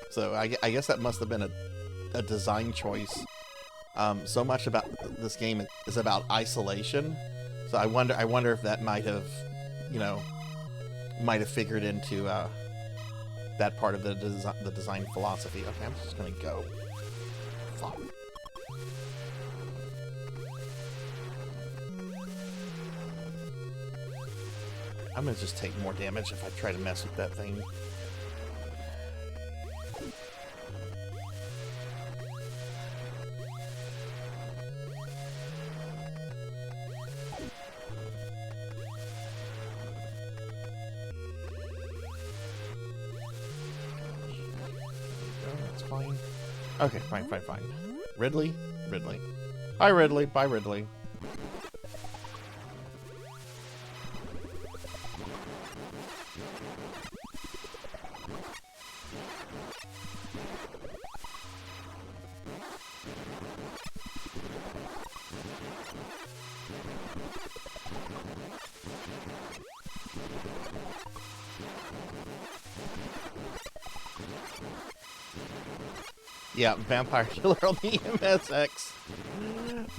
so I guess that must have been a design choice. So much about this game is about isolation, so I wonder if that might have, you know, figured into that part of the design philosophy. Okay, I'm just gonna go. Fuck. I'm gonna just take more damage if I try to mess with that thing. Fine. Okay, fine. Ridley. Hi, Ridley. Bye, Ridley. Yeah, Vampire Killer on the MSX.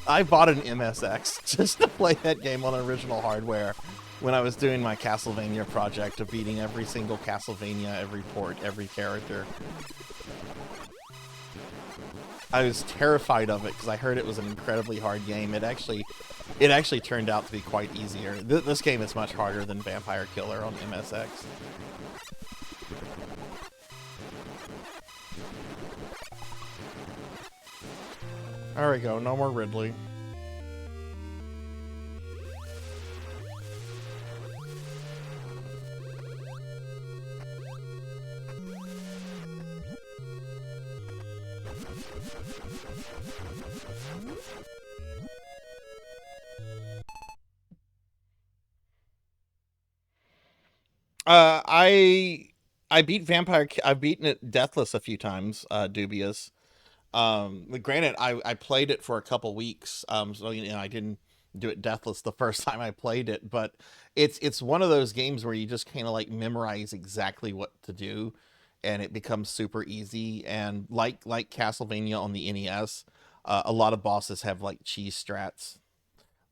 I bought an MSX just to play that game on original hardware when I was doing my Castlevania project of beating every single Castlevania, every port, every character. I was terrified of it because I heard it was an incredibly hard game. It actually turned out to be quite easier. This game is much harder than Vampire Killer on MSX. There we go, no more Ridley. I beat Vampire. I've beaten it deathless a few times. Dubious. Granted, I played it for a couple weeks. So you know, I didn't do it deathless the first time I played it, but it's one of those games where you just kind of like memorize exactly what to do, and it becomes super easy. And like Castlevania on the NES, a lot of bosses have like cheese strats.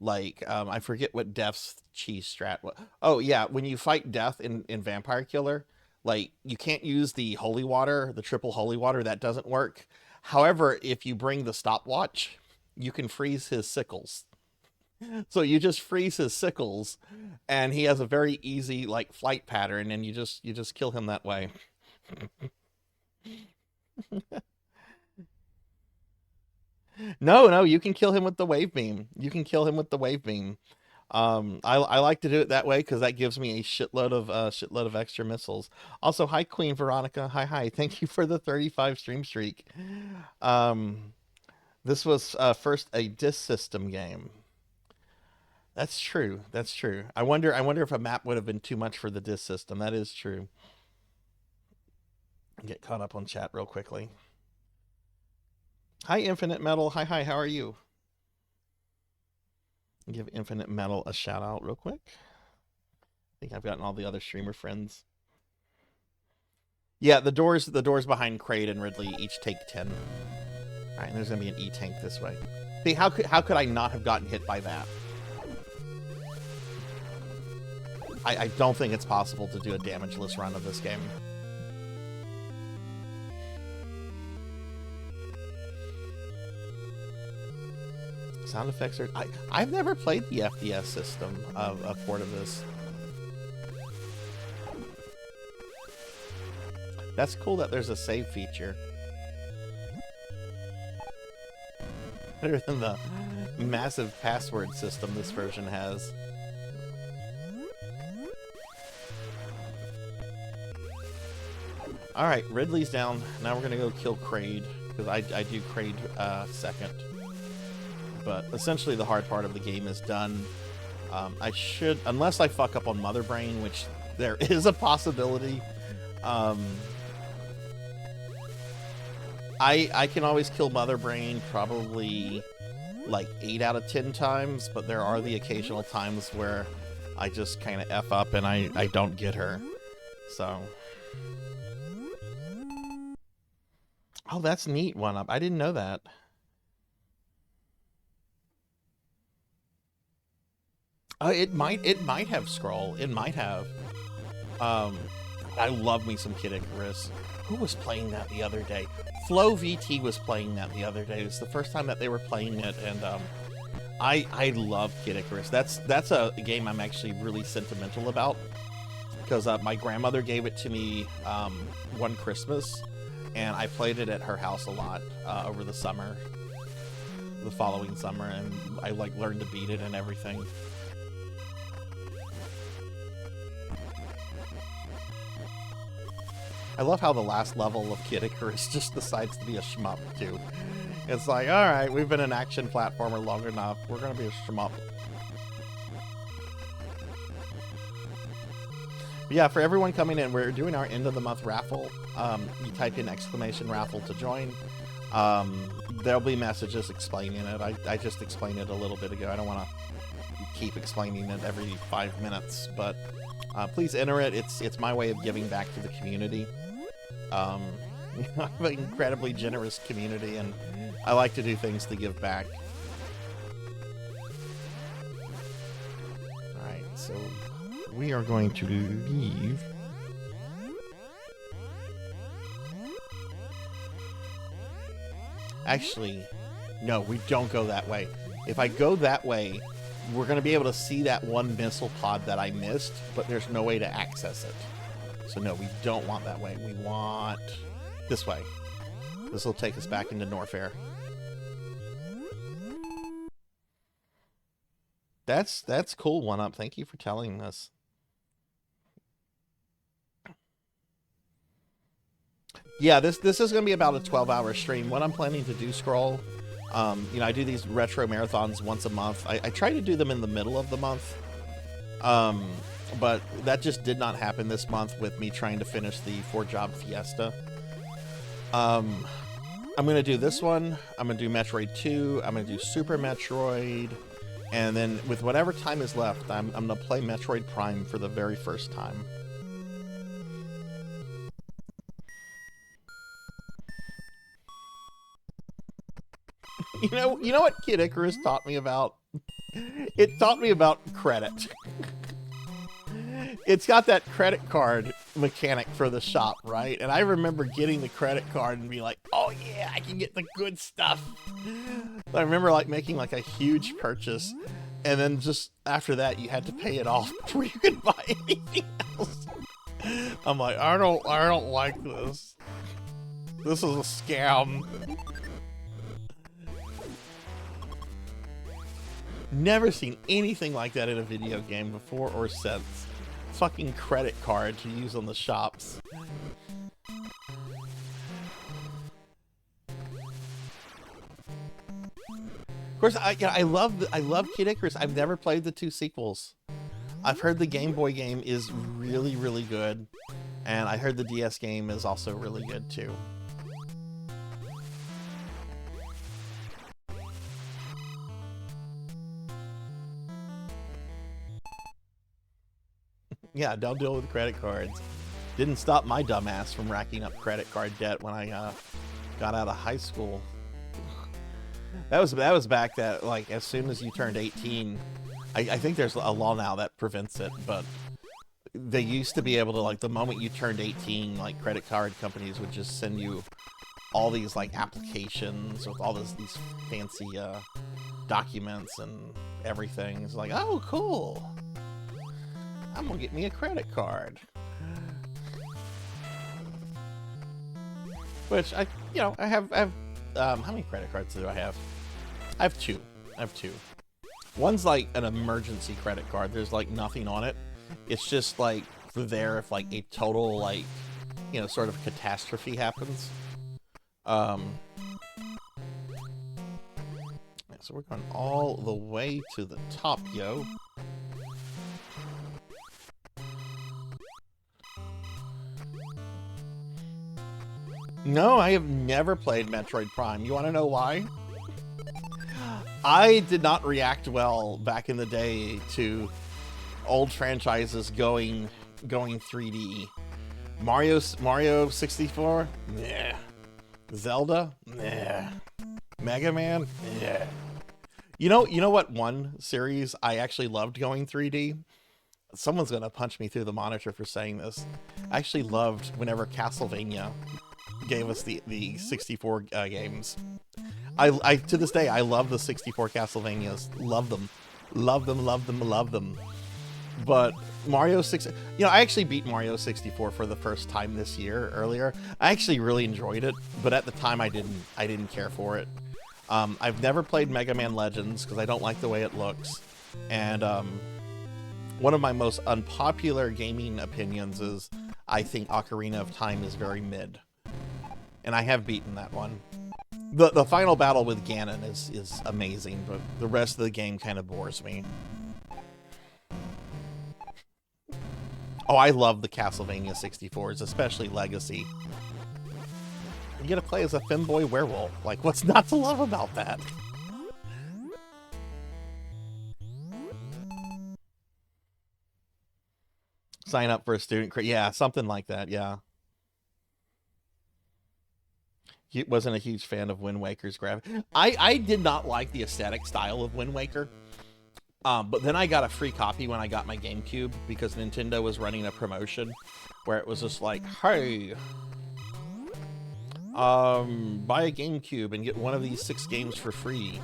Like I forget what Death's cheese strat was. Oh yeah, when you fight Death in Vampire Killer, like you can't use the holy water, the triple holy water. That doesn't work. However, if you bring the stopwatch, you can freeze his sickles. So you just freeze his sickles, and he has a very easy like flight pattern, and you just kill him that way. No, you can kill him with the wave beam. You can kill him with the wave beam. I like to do it that way because that gives me a shitload of extra missiles. Also, hi Queen Veronica. Hi. Thank you for the 35 stream streak. Um, this was first a disc system game. That's true. That's true. I wonder if a map would have been too much for the disc system. That is true. Get caught up on chat real quickly. Hi Infinite Metal. Hi. How are you? Give Infinite Metal a shout out real quick. I think I've gotten all the other streamer friends. Yeah, the doors behind Kraid and Ridley each take 10. All right, and there's gonna be an E-tank this way. See, how could I not have gotten hit by that? I don't think it's possible to do a damageless run of this game. Sound effects are... I've never played the FDS system of port of this. That's cool that there's a save feature. Better than the massive password system this version has. Alright, Ridley's down. Now we're gonna go kill Kraid, because I do Kraid second. But essentially the hard part of the game is done. I should, unless I fuck up on Mother Brain, which there is a possibility. I can always kill Mother Brain probably like 8 out of 10 times, but there are the occasional times where I just kind of F up and I don't get her. So... Oh, that's neat, 1UP. I didn't know that. It might have scroll. It might have. I love me some Kid Icarus. Who was playing that the other day? Flow VT was playing that the other day. It was the first time that they were playing it, and I love Kid Icarus. That's a game I'm actually really sentimental about, because my grandmother gave it to me one Christmas, and I played it at her house a lot over the summer, the following summer, and I like learned to beat it and everything. I love how the last level of Kid Icarus just decides to be a shmup, too. It's like, alright, we've been an action platformer long enough. We're gonna be a shmup. But yeah, for everyone coming in, we're doing our end of the month raffle. You type in !raffle to join. There'll be messages explaining it. I just explained it a little bit ago. I don't want to keep explaining it every 5 minutes, but please enter it. It's my way of giving back to the community. I have an incredibly generous community, and I like to do things to give back. Alright, so we are going to leave. Actually, no, we don't go that way. If I go that way, we're going to be able to see that one missile pod that I missed, but there's no way to access it. So no, we don't want that way. We want this way. This will take us back into Norfair. That's cool, 1UP. Thank you for telling us. Yeah, this is going to be about a 12-hour stream. What I'm planning to do, Scroll, You know, I do these retro marathons once a month. I try to do them in the middle of the month. But that just did not happen this month with me trying to finish the 4-job fiesta. I'm going to do this one. I'm going to do Metroid 2. I'm going to do Super Metroid. And then with whatever time is left, I'm going to play Metroid Prime for the very first time. You know what Kid Icarus taught me about? It taught me about credit. It's got that credit card mechanic for the shop, right? And I remember getting the credit card and being like, oh yeah, I can get the good stuff. I remember like making like a huge purchase, and then just after that you had to pay it off before you could buy anything else. I'm like, I don't like this. This is a scam. Never seen anything like that in a video game before or since. Fucking credit card to use on the shops. Of course, I love Kid Icarus. I've never played the 2 sequels. I've heard the Game Boy game is really, really good, and I heard the DS game is also really good too. Yeah, don't deal with credit cards. Didn't stop my dumbass from racking up credit card debt when I got out of high school. That was back that, like, as soon as you turned 18, I think there's a law now that prevents it, but they used to be able to, like, the moment you turned 18, like, credit card companies would just send you all these, like, applications with all these fancy documents and everything. It's like, oh, cool. I'm gonna get me a credit card. Which I have how many credit cards do I have? I have 2. One's like an emergency credit card. There's like nothing on it. It's just like for there if like a total like, you know, sort of catastrophe happens. So we're going all the way to the top, yo. No, I have never played Metroid Prime. You want to know why? I did not react well back in the day to old franchises going 3D. Mario 64? Nah. Zelda? Nah. Mega Man? Yeah. You know what one series I actually loved going 3D? Someone's gonna punch me through the monitor for saying this. I actually loved whenever Castlevania gave us the 64 games. I to this day I love the 64 Castlevanias. Love them. But Mario 6, you know, I actually beat Mario 64 for the first time this year earlier. I actually really enjoyed it, but at the time I didn't care for it. I've never played Mega Man Legends because I don't like the way it looks. And one of my most unpopular gaming opinions is I think Ocarina of Time is very mid. And I have beaten that one. The final battle with Ganon is amazing, but the rest of the game kind of bores me. Oh, I love the Castlevania 64s, especially Legacy. You get to play as a femboy werewolf. Like, what's not to love about that? Sign up for a student credit. Yeah, something like that, yeah. He wasn't a huge fan of Wind Waker's graphics. I did not like the aesthetic style of Wind Waker. But then I got a free copy when I got my GameCube because Nintendo was running a promotion where it was just like, hey, buy a GameCube and get one of these 6 games for free.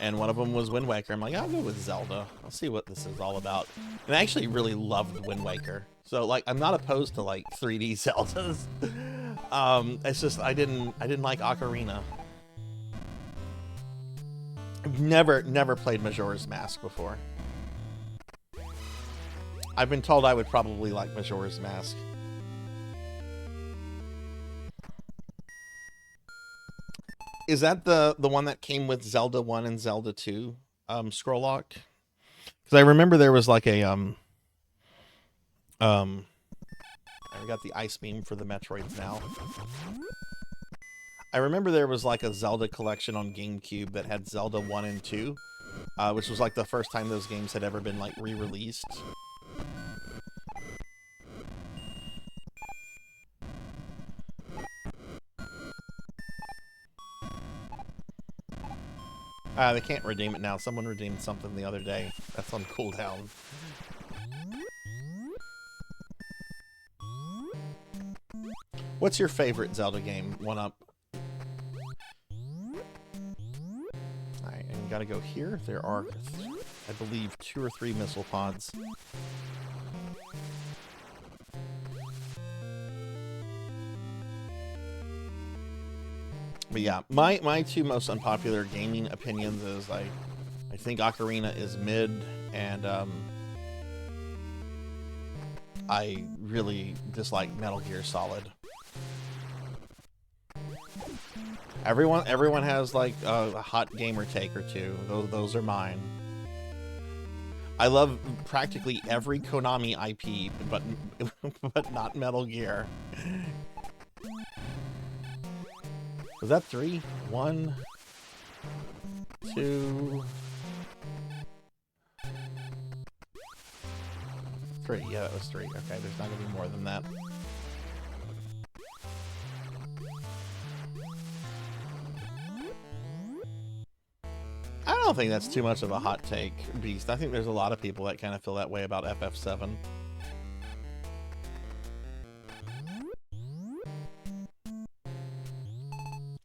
And one of them was Wind Waker. I'm like, I'll go with Zelda. I'll see what this is all about. And I actually really loved Wind Waker. So, like, I'm not opposed to, like, 3D Zeldas. It's just, I didn't like Ocarina. I've never played Majora's Mask before. I've been told I would probably like Majora's Mask. Is that the one that came with Zelda 1 and Zelda 2 scroll lock? Because I remember there was like a I got the ice beam for the Metroids now. I remember there was like a Zelda collection on GameCube that had Zelda 1 and 2, which was like the first time those games had ever been like re-released. They can't redeem it now. Someone redeemed something the other day. That's on cooldown. What's your favorite Zelda game? One up. Alright, and we gotta go here. There are, I believe, 2 or 3 missile pods. But yeah, my 2 most unpopular gaming opinions is I think Ocarina is mid, and I really dislike Metal Gear Solid. Everyone has like a hot gamer take or two. Those are mine. I love practically every Konami IP, but not Metal Gear. Was that 3? 1, 2, 3. Yeah, that was 3. Okay, there's not gonna be more than that. I don't think that's too much of a hot take, Beast. I think there's a lot of people that kind of feel that way about FF7.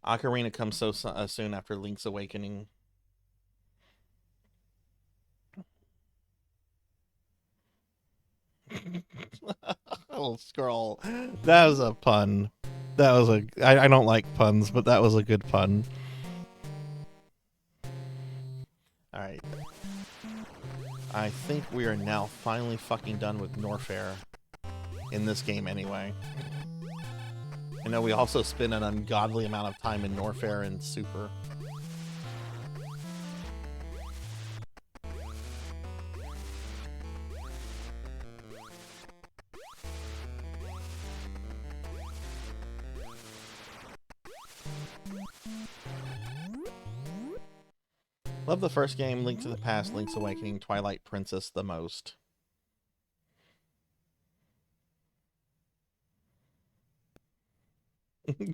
Ocarina comes so soon after Link's Awakening. Little scroll. That was a pun. That was a... I don't like puns, but that was a good pun. Alright. I think we are now finally fucking done with Norfair. In this game, anyway. I know we also spend an ungodly amount of time in Norfair and Super. Love the first game, Link to the Past, Link's Awakening, Twilight Princess the most.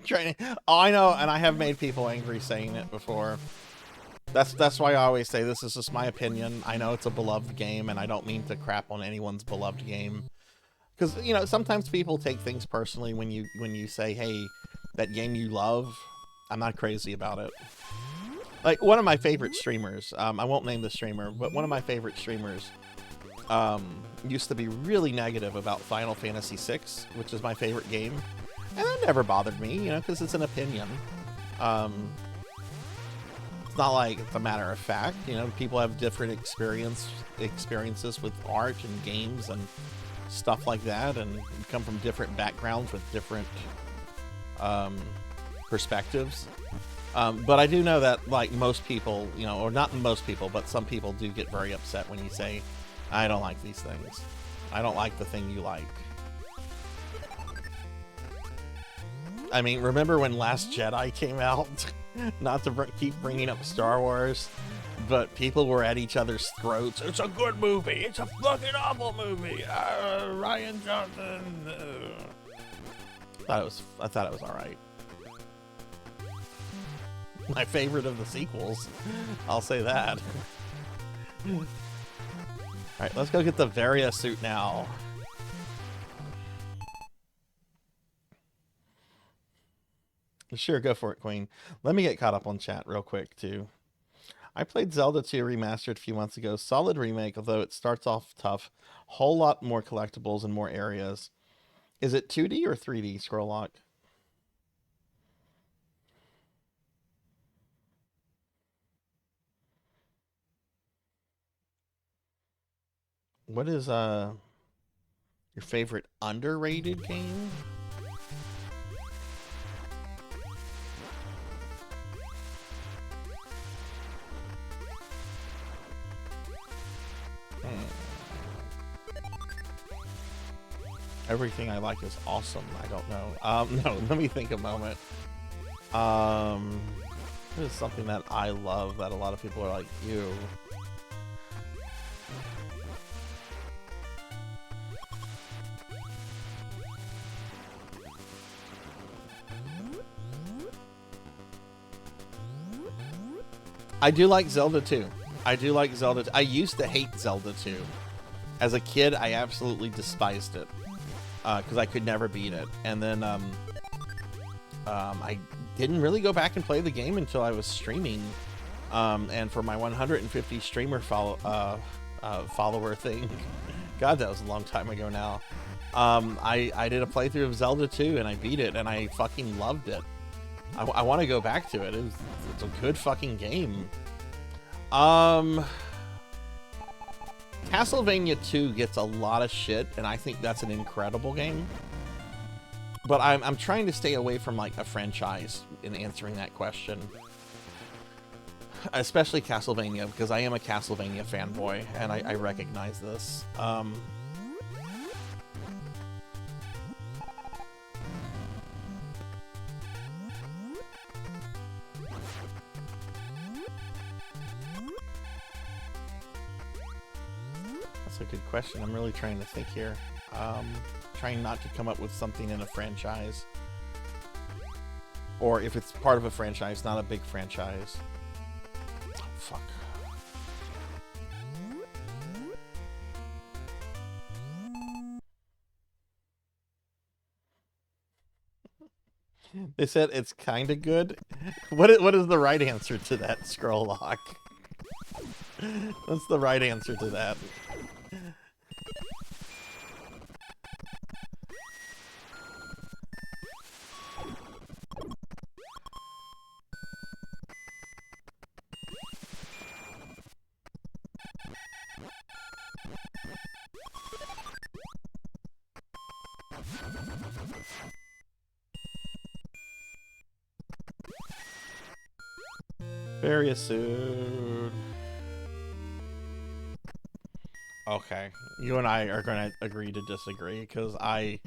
Training. Oh, I know, and I have made people angry saying it before. That's why I always say this is just my opinion. I know it's a beloved game, and I don't mean to crap on anyone's beloved game. Because, you know, sometimes people take things personally when you say, hey, that game you love, I'm not crazy about it. Like, one of my favorite streamers, I won't name the streamer, but one of my favorite streamers used to be really negative about Final Fantasy VI, which is my favorite game. And that never bothered me, you know, because it's an opinion. It's not like it's a matter of fact, you know, people have different experiences with art and games and stuff like that, and come from different backgrounds with different perspectives. But I do know that, like, most people, you know, or not most people, but some people do get very upset when you say, I don't like these things. I don't like the thing you like. I mean, remember when Last Jedi came out? Not to keep bringing up Star Wars, but people were at each other's throats. It's a good movie. It's a fucking awful movie. Ryan Johnson. I thought it was all right. My favorite of the sequels. I'll say that. All right, let's go get the Varia suit now. Sure, go for it, Queen. Let me get caught up on chat real quick, too. I played Zelda 2 Remastered a few months ago. Solid remake, although it starts off tough. Whole lot more collectibles and more areas. Is it 2D or 3D, Scroll Lock? What is your favorite underrated game? Everything I like is awesome. I don't know. No, let me think a moment. This is something that I love that a lot of people are like, ew. I do like Zelda 2. I do like Zelda 2. I used to hate Zelda 2. As a kid, I absolutely despised it. Because I could never beat it. And then, I didn't really go back and play the game until I was streaming. And for my 150 streamer follower thing, God, that was a long time ago now. I did a playthrough of Zelda 2 and I beat it and I fucking loved it. I want to go back to it. It's a good fucking game. Castlevania 2 gets a lot of shit, and I think that's an incredible game. But I'm trying to stay away from like a franchise in answering that question. Especially Castlevania, because I am a Castlevania fanboy, and I recognize this. That's a good question. I'm really trying to think here. Trying not to come up with something in a franchise. Or if it's part of a franchise, not a big franchise. Oh, fuck. They said it's kind of good. What is the right answer to that, Scroll Lock? What's the right answer to that? Very soon. Okay, you and I are going to agree to disagree because I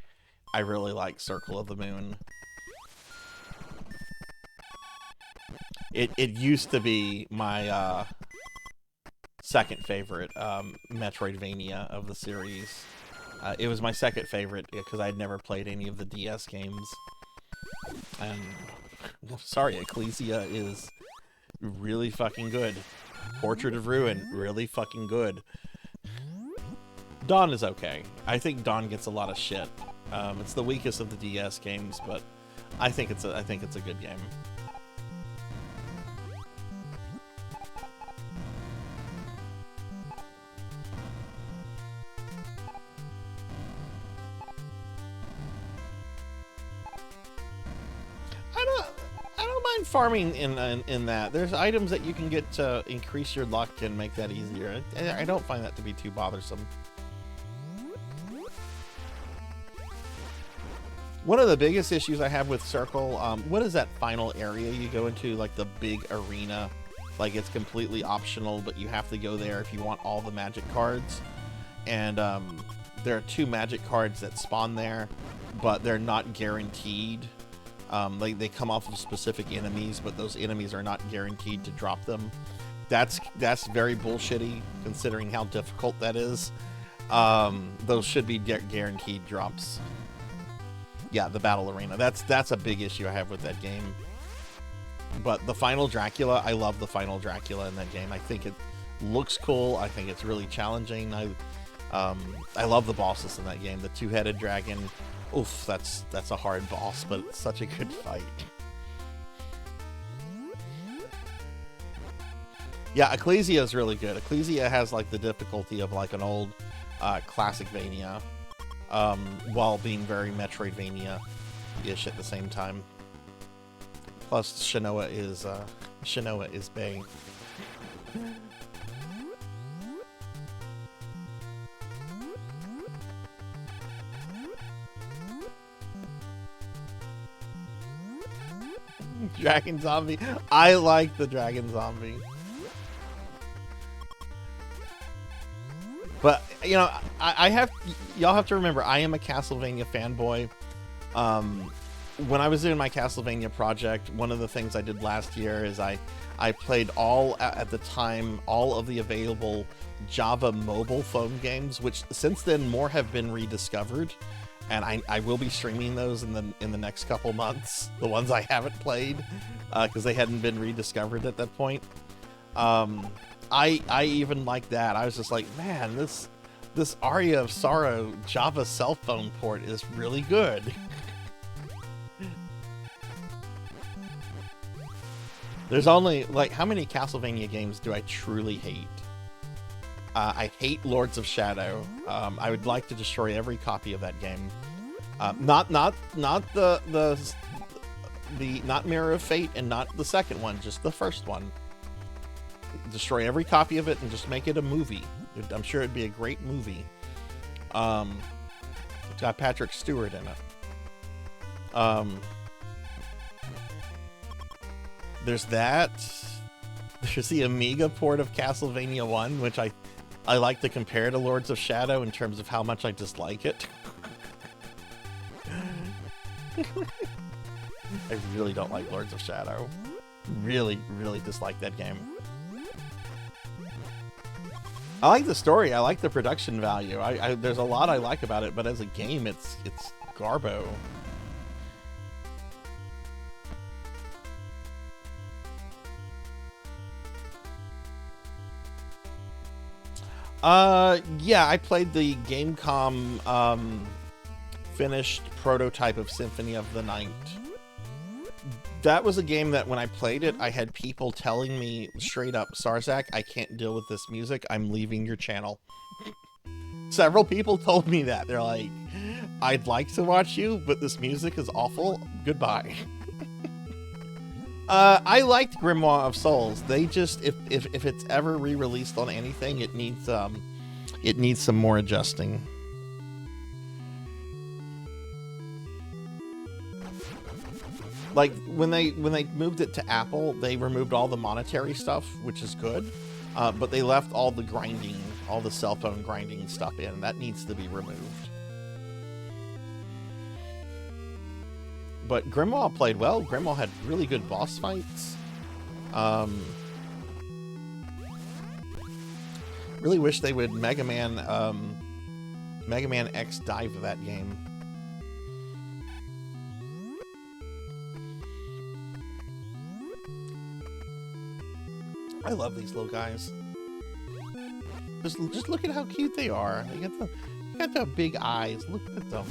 really like Circle of the Moon. It used to be my second favorite Metroidvania of the series. It was my second favorite because I'd never played any of the DS games. And sorry, Ecclesia is really fucking good. Portrait of Ruin, really fucking good. Dawn is okay. I think Dawn gets a lot of shit. It's the weakest of the DS games, but I think it's a good game. I don't mind farming in that. There's items that you can get to increase your luck and make that easier. I don't find that to be too bothersome. One of the biggest issues I have with Circle, what is that final area you go into, like the big arena? Like it's completely optional, but you have to go there if you want all the magic cards. And there are 2 magic cards that spawn there, but they're not guaranteed. They come off of specific enemies, but those enemies are not guaranteed to drop them. That's very bullshitty, considering how difficult that is. Those should be guaranteed drops. Yeah, the battle arena. That's a big issue I have with that game. But the final Dracula, I love the final Dracula in that game. I think it looks cool. I think it's really challenging. I love the bosses in that game. The 2-headed dragon. Oof, that's a hard boss, but it's such a good fight. Yeah, Ecclesia is really good. Ecclesia has like the difficulty of like an old Classicvania, while being very Metroidvania-ish at the same time. Plus, Shinoa is Bay. Dragon Zombie. I like the Dragon Zombie. But you know, I have y'all have to remember I am a Castlevania fanboy. When I was doing my Castlevania project, one of the things I did last year is I played at the time all of the available Java mobile phone games, which since then more have been rediscovered, and I will be streaming those in the next couple months. The ones I haven't played because they hadn't been rediscovered at that point. I even like that. I was just like, man, this Aria of Sorrow Java cell phone port is really good. There's only, like, how many Castlevania games do I truly hate? I hate Lords of Shadow. I would like to destroy every copy of that game. Not the not Mirror of Fate and not the second one, just the first one. Destroy every copy of it and just make it a movie. I'm sure it'd be a great movie. It's got Patrick Stewart in it. There's that. There's the Amiga port of Castlevania 1, which I like to compare to Lords of Shadow in terms of how much I dislike it. I really don't like Lords of Shadow. Really, really dislike that game. I like the story. I like the production value. There's a lot I like about it, but as a game, it's garbo. Yeah, I played the Gamecom finished prototype of Symphony of the Night. That was a game that when I played it, I had people telling me straight up, Sarzac, I can't deal with this music. I'm leaving your channel. Several people told me that. They're like, I'd like to watch you, but this music is awful. Goodbye. I liked Grimoire of Souls. They just, if it's ever re-released on anything, it needs some more adjusting. Like when they moved it to Apple, they removed all the monetary stuff, which is good, but they left all the grinding, all the cell phone grinding stuff in. That needs to be removed. But Grimoire played well. Grimoire had really good boss fights. Really wish they would Mega Man X dive that game. I love these little guys. Just look at how cute they are. They got the big eyes. Look at them.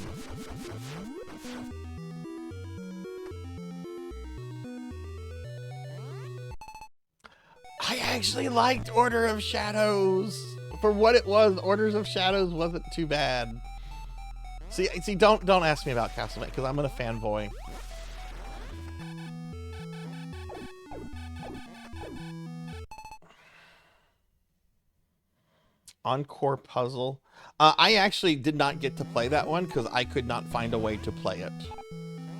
I actually liked Order of Shadows. For what it was, Orders of Shadows wasn't too bad. See, don't ask me about Castlevania because I'm a fanboy. Encore Puzzle. I actually did not get to play that one because I could not find a way to play it.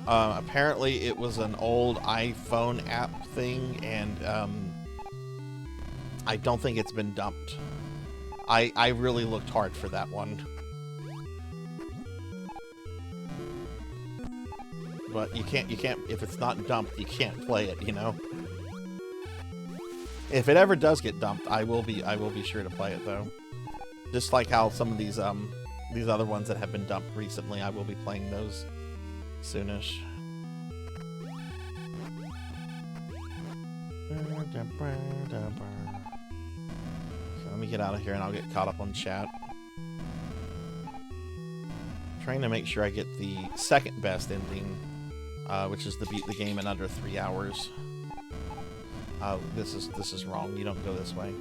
Apparently, it was an old iPhone app thing, and I don't think it's been dumped. I really looked hard for that one. But you can't, if it's not dumped, you can't play it, you know? If it ever does get dumped, I will be sure to play it, though. Just like how some of these other ones that have been dumped recently, I will be playing those soonish. So let me get out of here and I'll get caught up on chat. Trying to make sure I get the second best ending, which is to beat the game in under 3 hours. This is wrong. You don't go this way.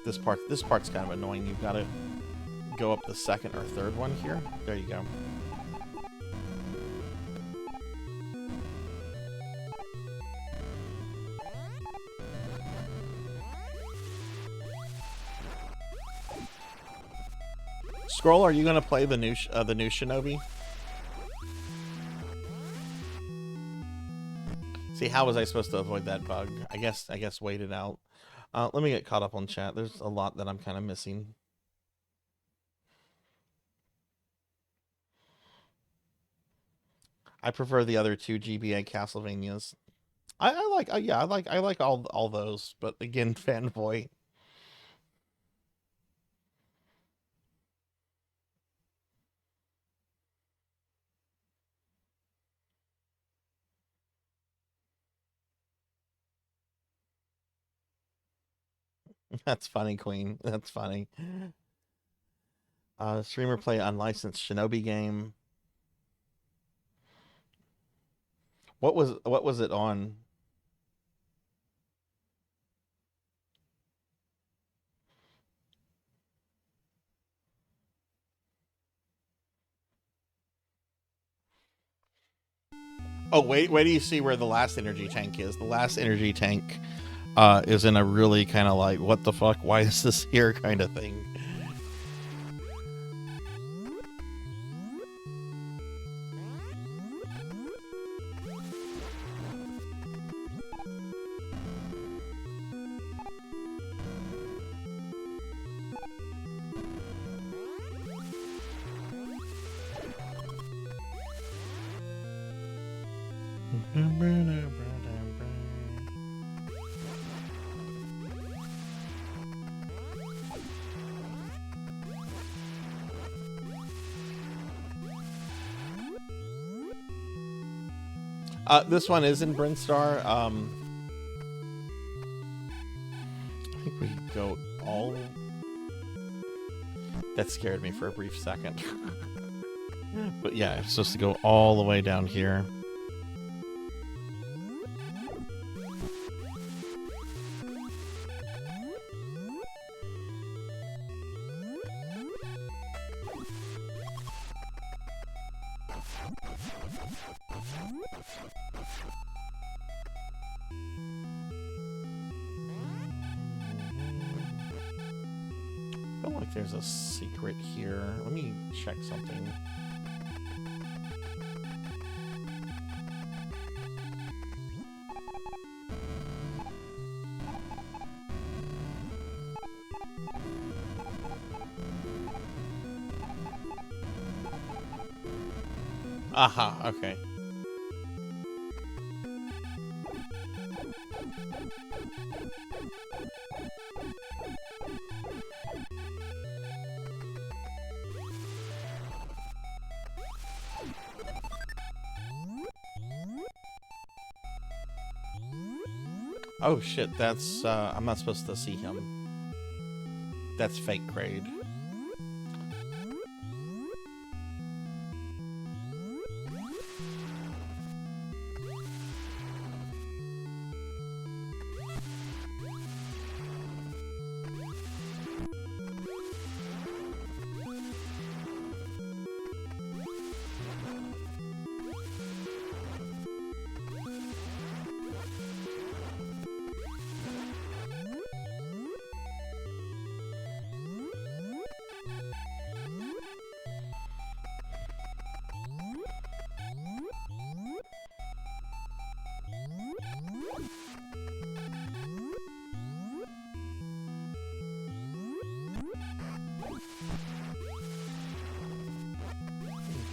This part's kind of annoying. You've got to go up the second or third one here. There you go. Scroll, are you gonna play the new Shinobi? See, how was I supposed to avoid that bug? I guess wait it out. Let me get caught up on chat. There's a lot that I'm kind of missing. I prefer the other two GBA Castlevanias. I like, yeah, I like all those. But again, fanboy. That's funny, Queen. That's funny. Streamer play unlicensed Shinobi game. What was it on? Oh, wait do you see where the last energy tank is? The last energy tank is in a really kind of like, what the fuck? Why is this here kind of thing? This one is in Brinstar. I think we go all... That scared me for a brief second. But yeah, it's supposed to go all the way down here. I feel like there's a secret here. Let me check something. Aha, okay. Oh shit, that's, I'm not supposed to see him. That's fake Kraid.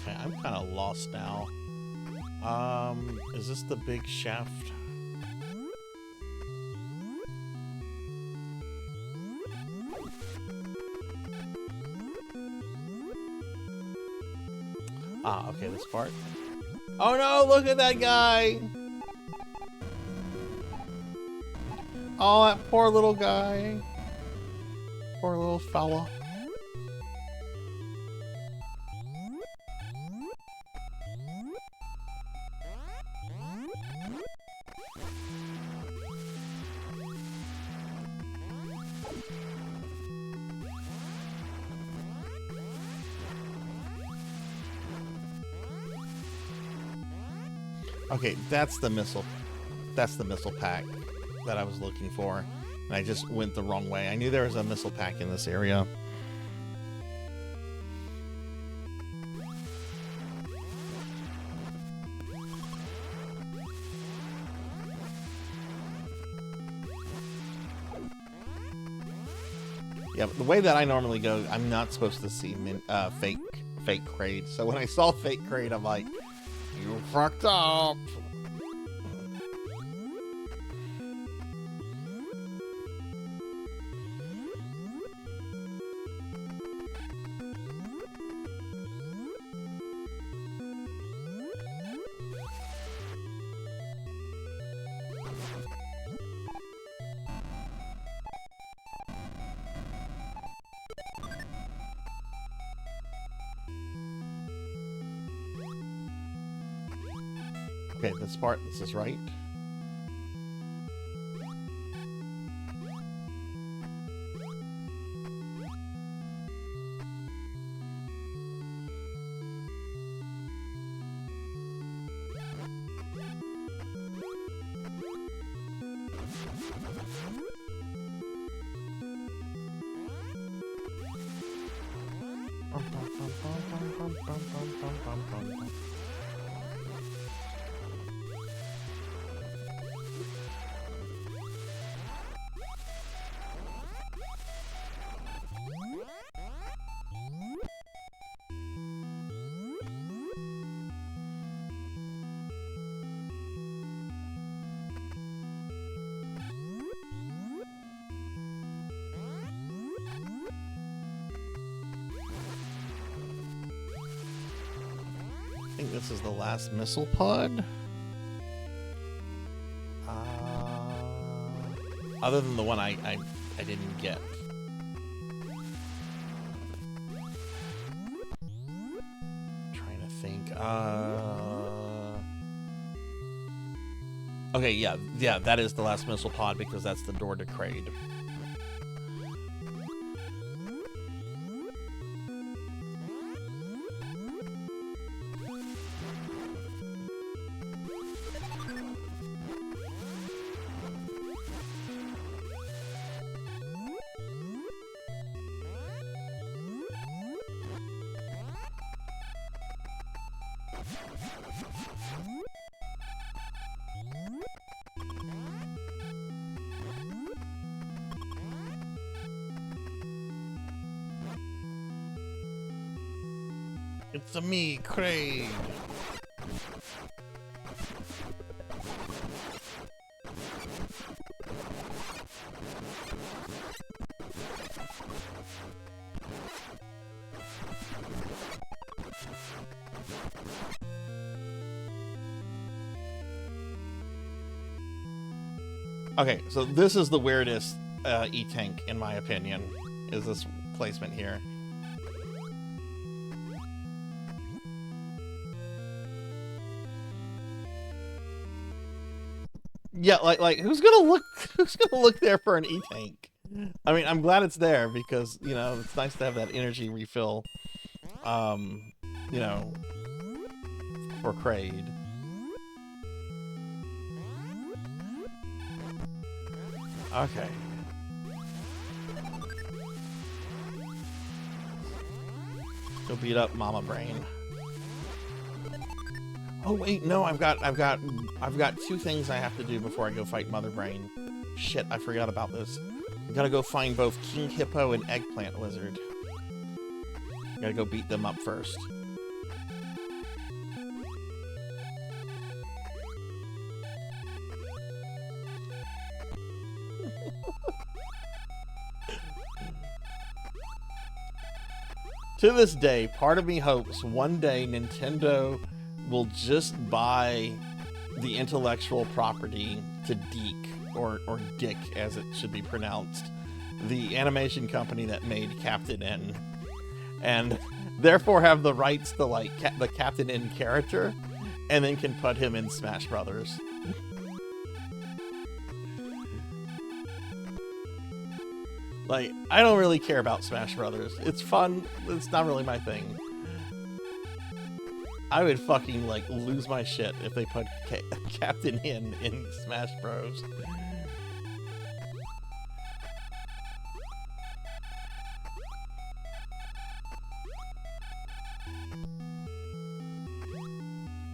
Okay, I'm kind of lost now. Is this the big shaft? Ah, okay, this part. Oh no, look at that guy! Oh, that poor little guy. Poor little fella. Okay, that's the missile. That's the missile pack that I was looking for. And I just went the wrong way. I knew there was a missile pack in this area. Yeah, but the way that I normally go, I'm not supposed to see fake Kraid. So when I saw fake Kraid, I'm like, you fucked up. Okay, this is right. I think this is the last missile pod. Other than the one I didn't get. Trying to think. Okay, yeah, that is the last missile pod because that's the door to Kraid. It's a me, Kraid. Okay, so this is the weirdest E-Tank, in my opinion, is this placement here. Yeah, like who's gonna look there for an E-Tank? I mean, I'm glad it's there because, you know, it's nice to have that energy refill, you know, for Kraid. Okay. Go beat up Mama Brain. Oh wait, no, I've got two things I have to do before I go fight Mother Brain. Shit, I forgot about this. I gotta go find both King Hippo and Eggplant Lizard. Gotta go beat them up first. To this day, part of me hopes one day Nintendo will just buy the intellectual property to Deke, or Dick as it should be pronounced, the animation company that made Captain N, and therefore have the rights to like the Captain N character, and then can put him in Smash Brothers. Like, I don't really care about Smash Brothers. It's fun, it's not really my thing. I would fucking, like, lose my shit if they put Captain in Smash Bros.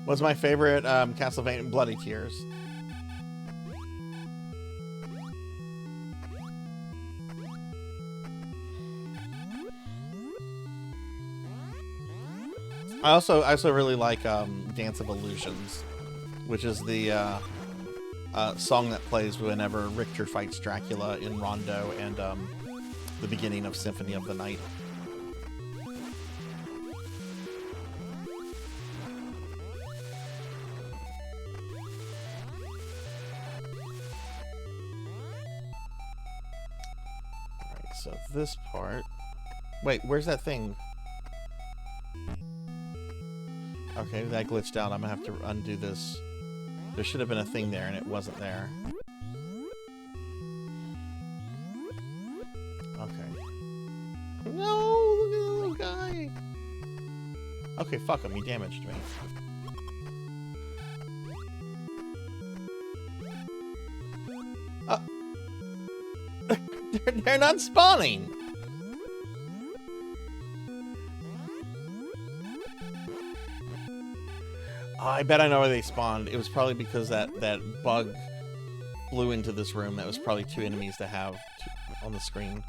What's my favorite Castlevania? Bloody Tears. I also really like Dance of Illusions, which is the song that plays whenever Richter fights Dracula in Rondo and the beginning of Symphony of the Night. Alright, so this part... Wait, where's that thing? Okay, that glitched out. I'm gonna have to undo this. There should have been a thing there and it wasn't there. Okay. No, look at the little guy. Okay, fuck him. He damaged me. They're not spawning. Oh, I bet I know where they spawned. It was probably because that bug flew into this room. That was probably 2 enemies to have on the screen.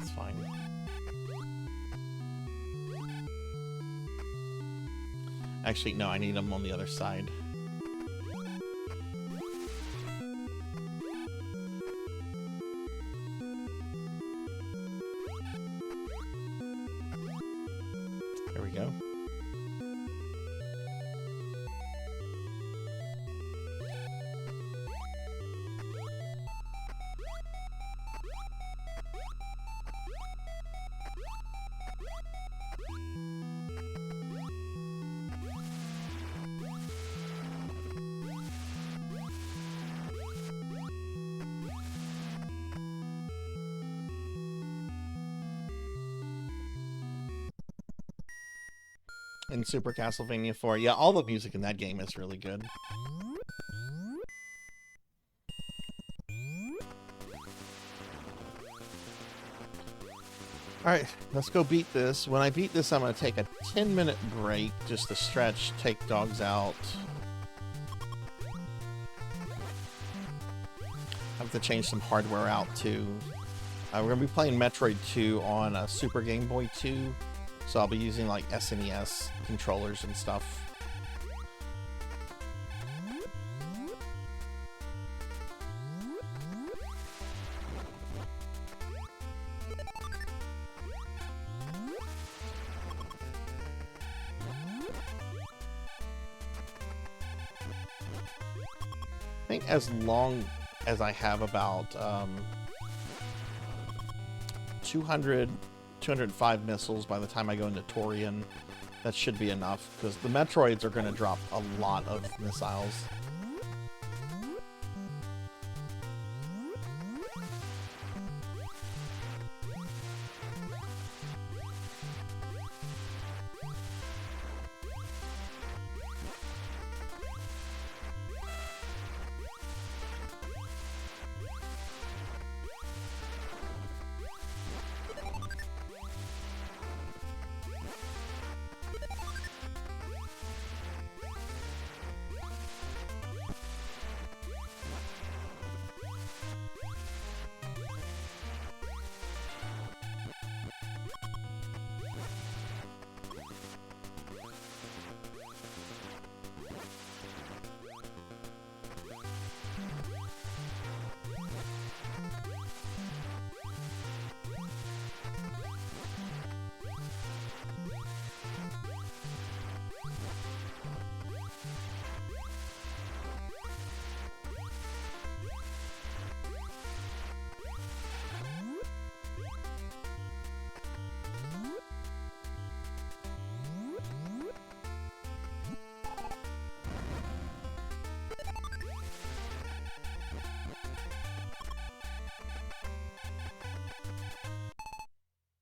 It's fine. Actually, no, I need them on the other side. There we go. In Super Castlevania 4. Yeah, all the music in that game is really good. Alright, let's go beat this. When I beat this, I'm going to take a 10-minute break just to stretch, take dogs out. I have to change some hardware out, too. We're going to be playing Metroid 2 on a Super Game Boy 2. So I'll be using like SNES controllers and stuff. I think as long as I have about 205 missiles by the time I go into Torian, that should be enough, because the Metroids are going to drop a lot of missiles.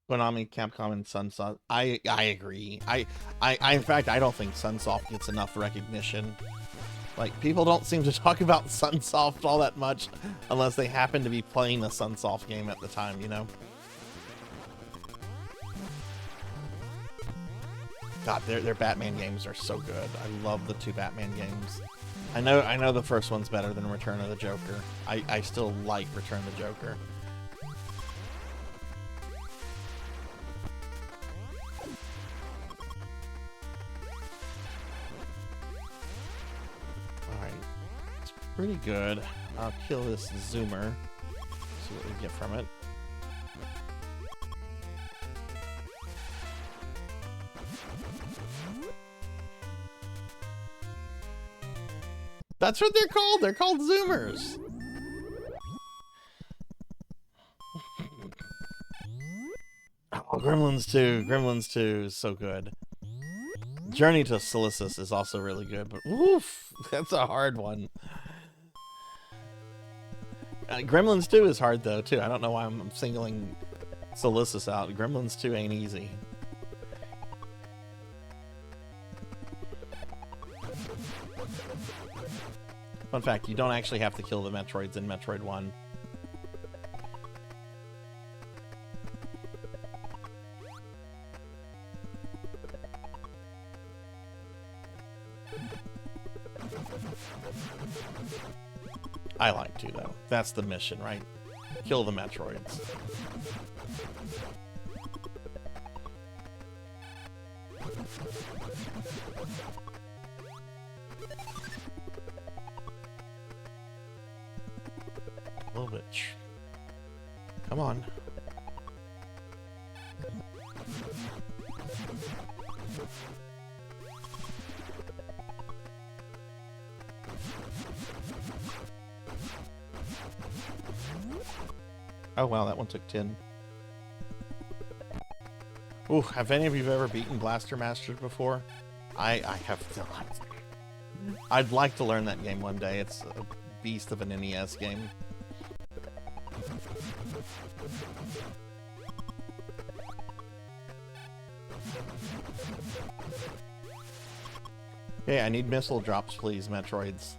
Konami, Capcom, and Sunsoft. I agree. I in fact, I don't think Sunsoft gets enough recognition. Like, people don't seem to talk about Sunsoft all that much unless they happen to be playing a Sunsoft game at the time, you know? God, their Batman games are so good. I love the 2 Batman games. I know the first one's better than Return of the Joker. I still like Return of the Joker. Alright. It's pretty good. I'll kill this Zoomer. See what we get from it. That's what they're called. They're called Zoomers. Oh, Gremlins 2. Gremlins 2 is so good. Journey to Silicis is also really good, but woof, that's a hard one. Gremlins 2 is hard though too. I don't know why I'm singling Silicis out. Gremlins 2 ain't easy. Fun fact, you don't actually have to kill the Metroids in Metroid 1. I like to, though. That's the mission, right? Kill the Metroids. A little bit. Come on. Oh wow, that one took 10. Ooh, have any of you ever beaten Blaster Masters before? I have to. I'd like to learn that game one day. It's a beast of an NES game. Hey, I need missile drops, please, Metroids.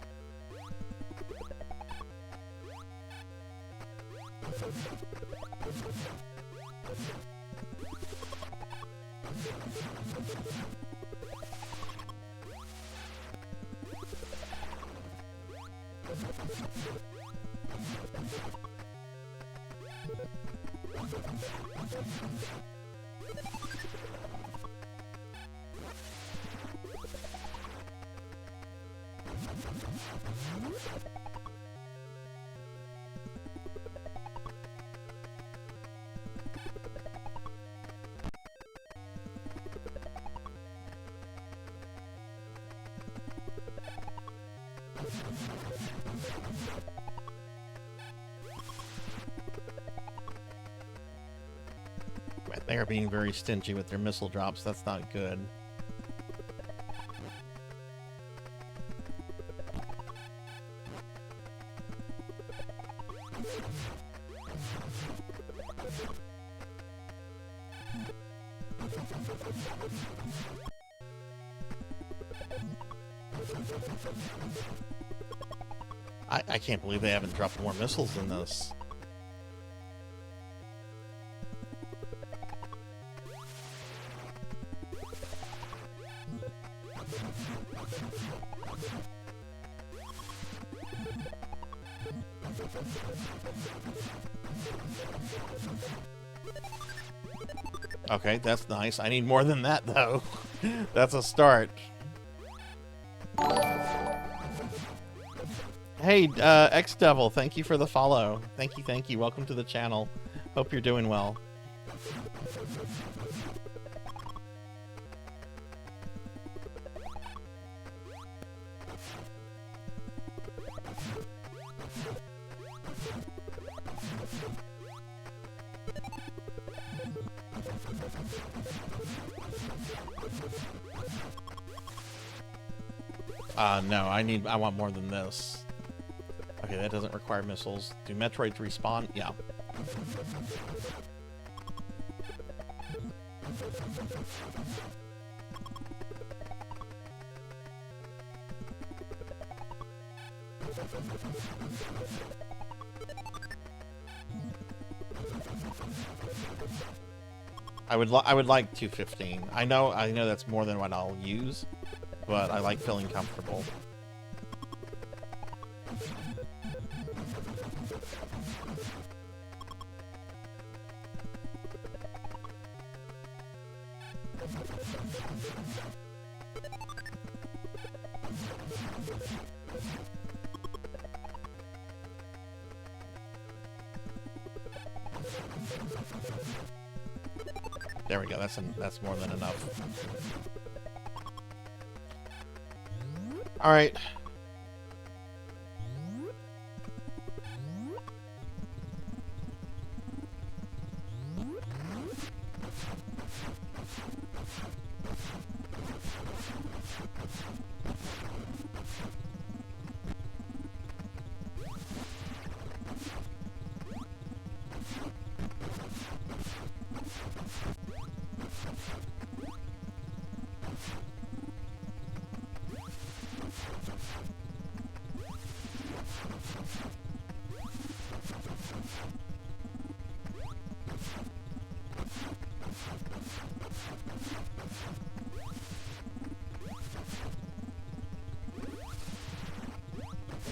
They are being very stingy with their missile drops. That's not good. I can't believe they haven't dropped more missiles in this. Okay, that's nice. I need more than that, though. That's a start. Hey, X-Devil, thank you for the follow. Thank you, thank you. Welcome to the channel. Hope you're doing well. No, I want more than this. Okay, that doesn't require missiles. Do Metroids respawn? Yeah. I would like 215. I know that's more than what I'll use, but I like feeling comfortable. There we go. That's more than enough. All right.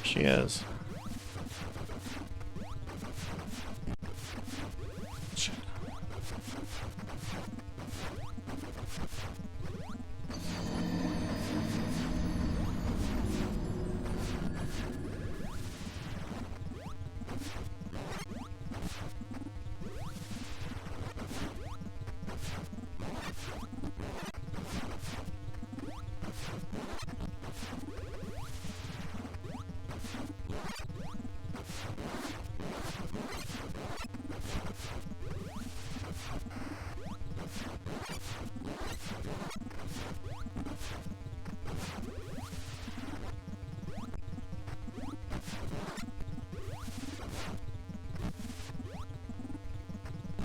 She is.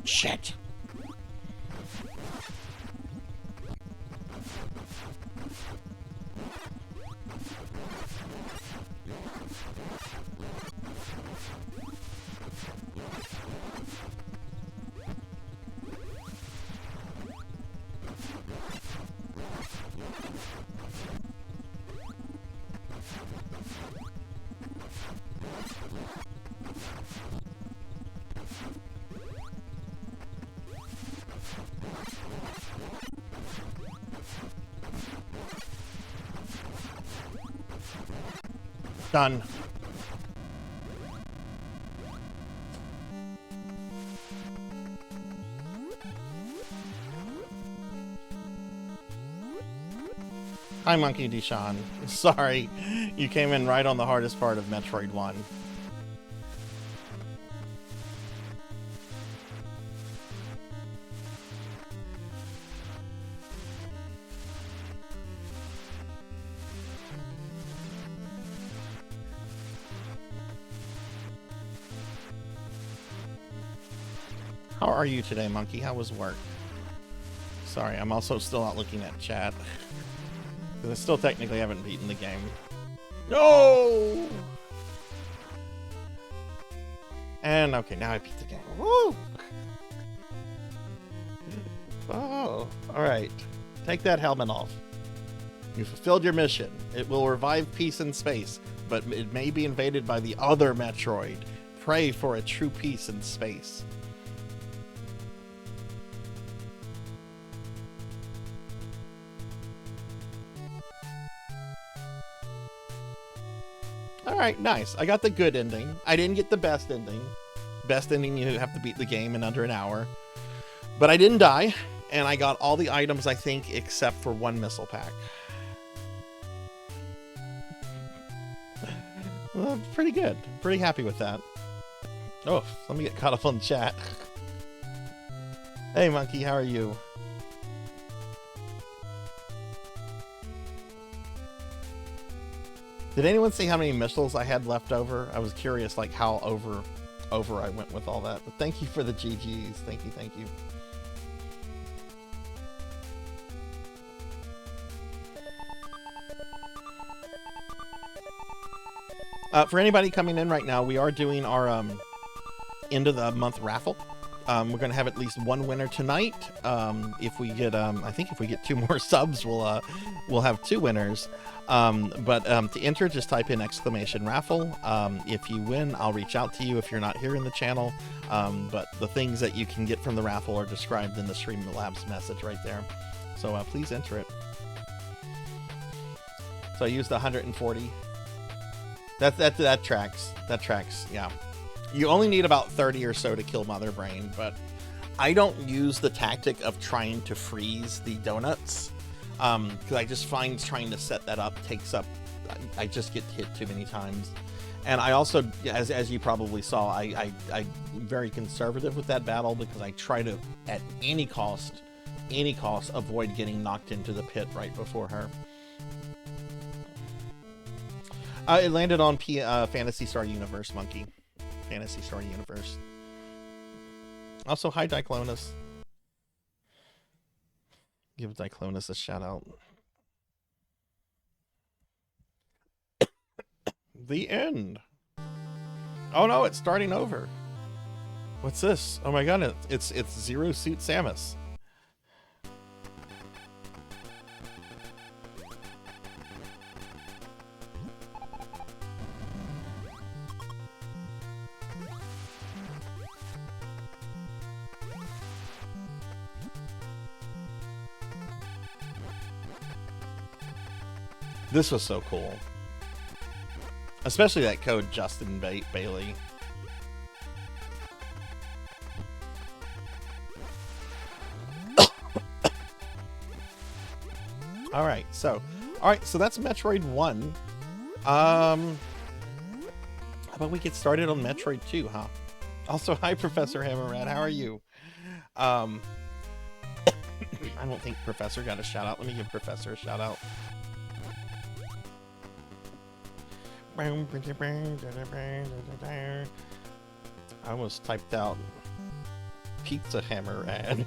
Shit. Done. Hi, Monkey Deshawn. Sorry, you came in right on the hardest part of Metroid 1. How are you today, Monkey? How was work? Sorry, I'm also still not looking at chat. Because I still technically haven't beaten the game. No! And, okay, now I beat the game. Woo! Oh, alright. Take that helmet off. You fulfilled your mission. It will revive peace in space, but it may be invaded by the other Metroid. Pray for a true peace in space. Alright, nice. I got the good ending. I didn't get the best ending. Best ending, you have to beat the game in under an hour. But I didn't die, and I got all the items, I think, except for one missile pack. Well, pretty good. Pretty happy with that. Oh, let me get caught up on chat. Hey, Monkey, how are you? Did anyone see how many missiles I had left over? I was curious, like, how over I went with all that. But thank you for the GGs. Thank you, thank you. For anybody coming in right now, we are doing our end of the month raffle. We're gonna have at least one winner tonight. If we get, I think if we get 2 more subs, we'll have 2 winners. But to enter, just type in !raffle. If you win, I'll reach out to you if you're not here in the channel. But the things that you can get from the raffle are described in the Streamlabs message right there. So please enter it. So I used 140. That tracks. That tracks. Yeah. You only need about 30 or so to kill Mother Brain, but I don't use the tactic of trying to freeze the donuts, because I just find trying to set that up takes up, I just get hit too many times. And I also, as you probably saw, I'm very conservative with that battle, because I try to, at any cost, avoid getting knocked into the pit right before her. It landed on Phantasy Star Universe, Monkey. Phantasy Star Universe. Also, hi Diclonus. Give Diclonus a shout out. The end. Oh no, it's starting over. What's this? Oh my god, it's Zero Suit Samus. This was so cool. Especially that code Justin Bailey. Alright, so that's Metroid 1. How about we get started on Metroid 2, huh? Also, hi Professor Hammerrad, how are you? I don't think Professor got a shout out. Let me give Professor a shout out. I almost typed out Pizza Hammerrad.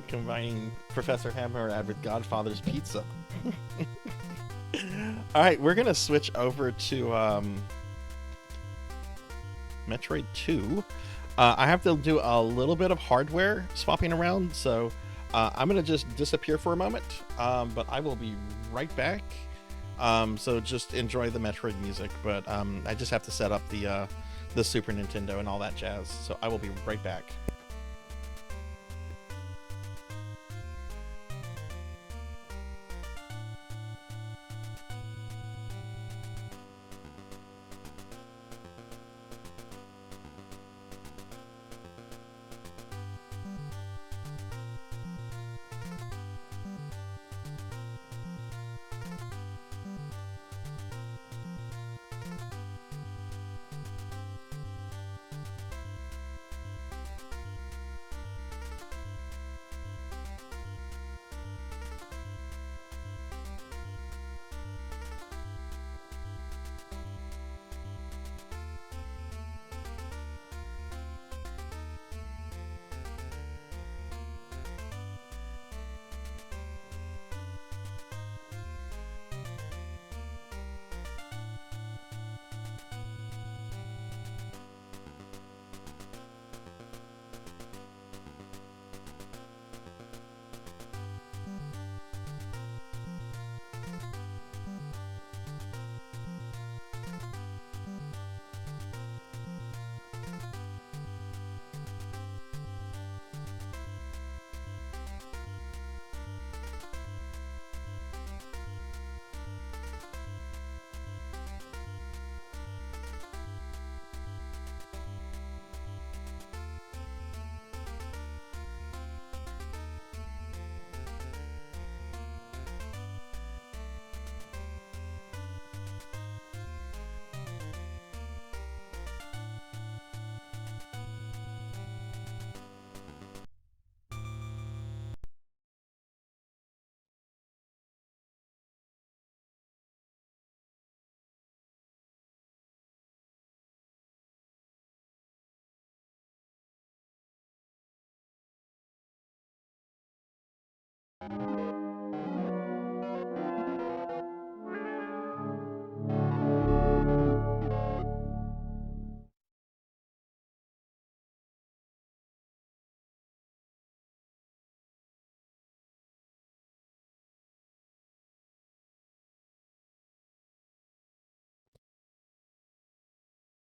Combining Professor Hammerrad with Godfather's Pizza. Alright, we're gonna switch over to Metroid 2. I have to do a little bit of hardware swapping around, so I'm gonna just disappear for a moment, but I will be right back. So just enjoy the Metroid music, but I just have to set up the Super Nintendo and all that jazz, so I will be right back.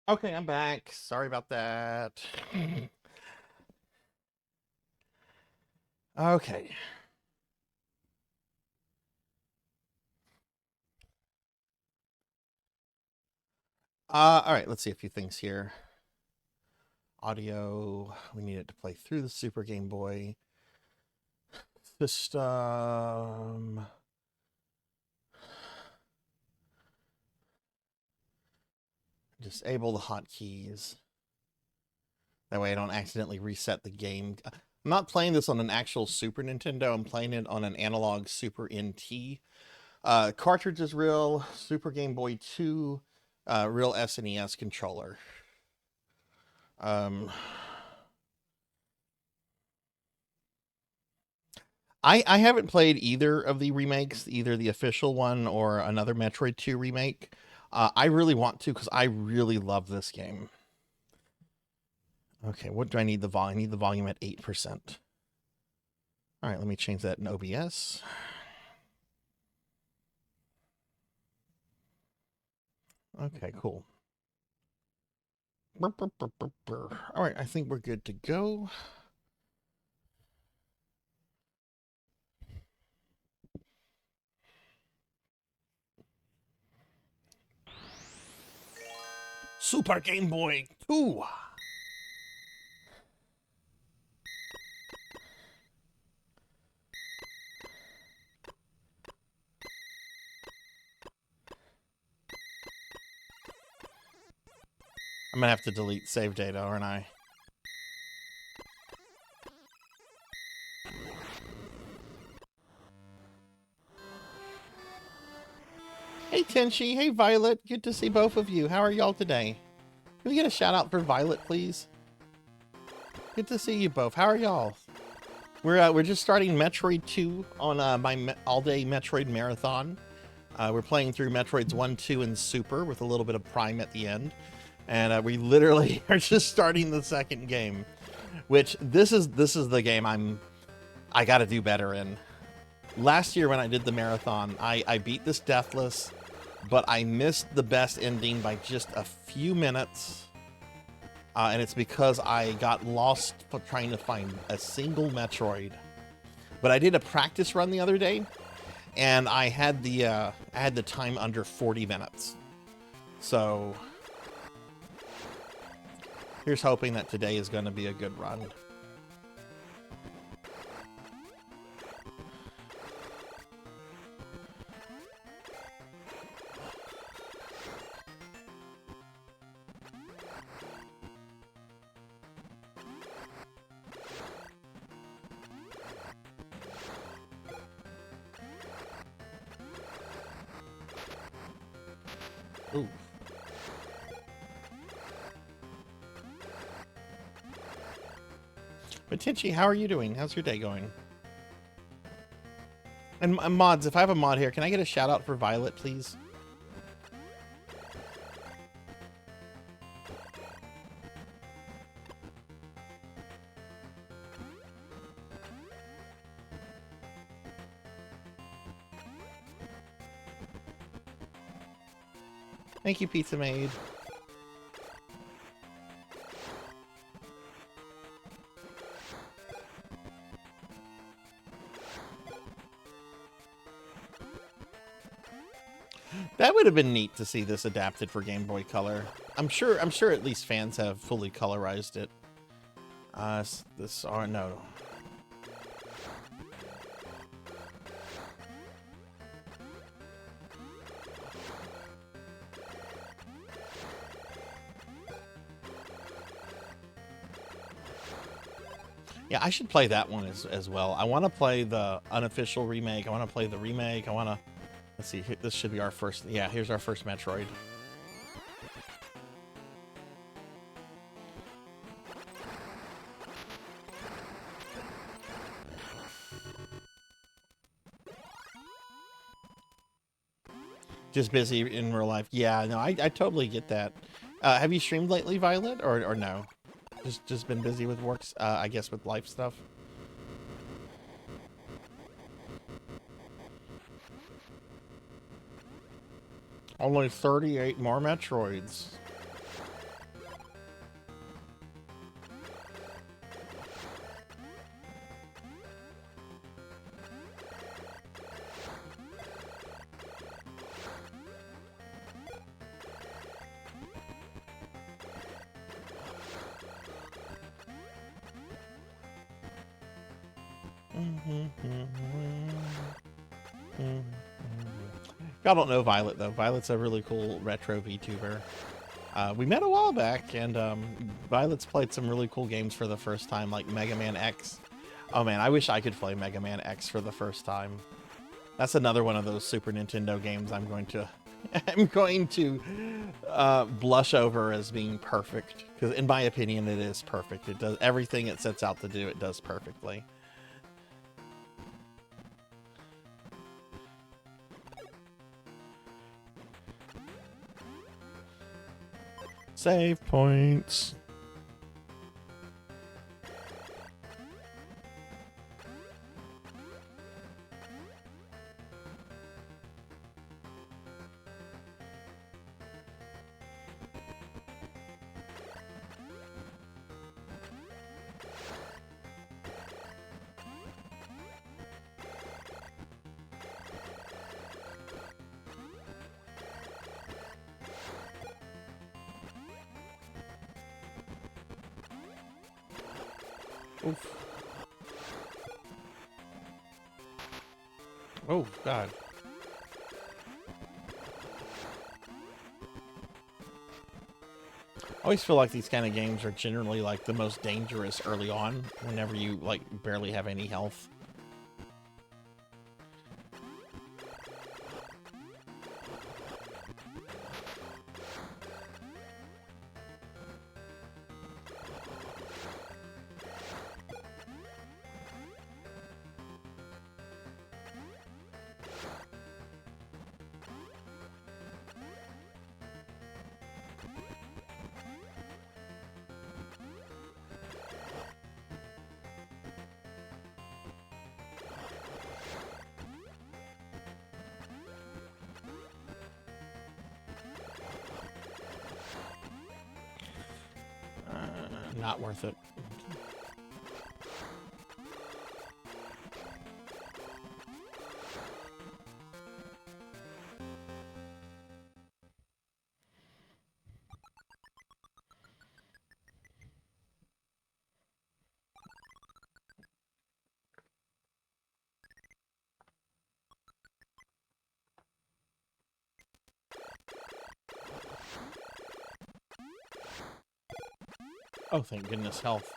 Okay, I'm back. Sorry about that. Okay. All right, let's see a few things here. Audio, we need it to play through the Super Game Boy system. Disable the hotkeys. That way I don't accidentally reset the game. I'm not playing this on an actual Super Nintendo. I'm playing it on an analog Super NT. Cartridge is real. Super Game Boy 2, real SNES controller. I haven't played either of the remakes, either the official one or another Metroid 2 remake. I really want to because I really love this game. Okay, what do I need the volume? I need the volume at 8%. All right, let me change that in OBS. Okay, cool. All right, I think we're good to go. Super Game Boy 2. I'm gonna have to delete save data, aren't I? Hey Tenchi, hey Violet, good to see both of you. How are y'all today? Can we get a shout out for Violet, please? Good to see you both. How are y'all? We're just starting Metroid 2 on my all-day Metroid marathon. We're playing through Metroids 1, 2, and Super with a little bit of Prime at the end. And we literally are just starting the second game, which this is the game I got to do better in. Last year when I did the marathon, I beat this deathless, but I missed the best ending by just a few minutes. And it's because I got lost trying to find a single Metroid. But I did a practice run the other day, and I had the time under 40 minutes. So here's hoping that today is going to be a good run. Ooh. But Tinchi, how are you doing? How's your day going? And mods, if I have a mod here, can I get a shout out for Violet, please? Thank you, Pizza Maid. That would have been neat to see this adapted for Game Boy Color. I'm sure at least fans have fully colorized it. No. Yeah, I should play that one as well. I want to play the unofficial remake. I want to play the remake. I want to... Let's see. This should be our first... Yeah, here's our first Metroid. Just busy in real life. Yeah, no, I totally get that. Have you streamed lately, Violet, or no? Just been busy with works, I guess with life stuff. Only 38 more Metroids. Y'all don't know Violet, though. Violet's a really cool retro VTuber. We met a while back, and Violet's played some really cool games for the first time, like Mega Man X. Oh man, I wish I could play Mega Man X for the first time. That's another one of those Super Nintendo games I'm going to blush over as being perfect, because in my opinion it is perfect. It does everything it sets out to do, it does perfectly. Save points. Oof. Oh, God. I always feel like these kind of games are generally like the most dangerous early on, whenever you like barely have any health. Not worth it. Oh, thank goodness, health.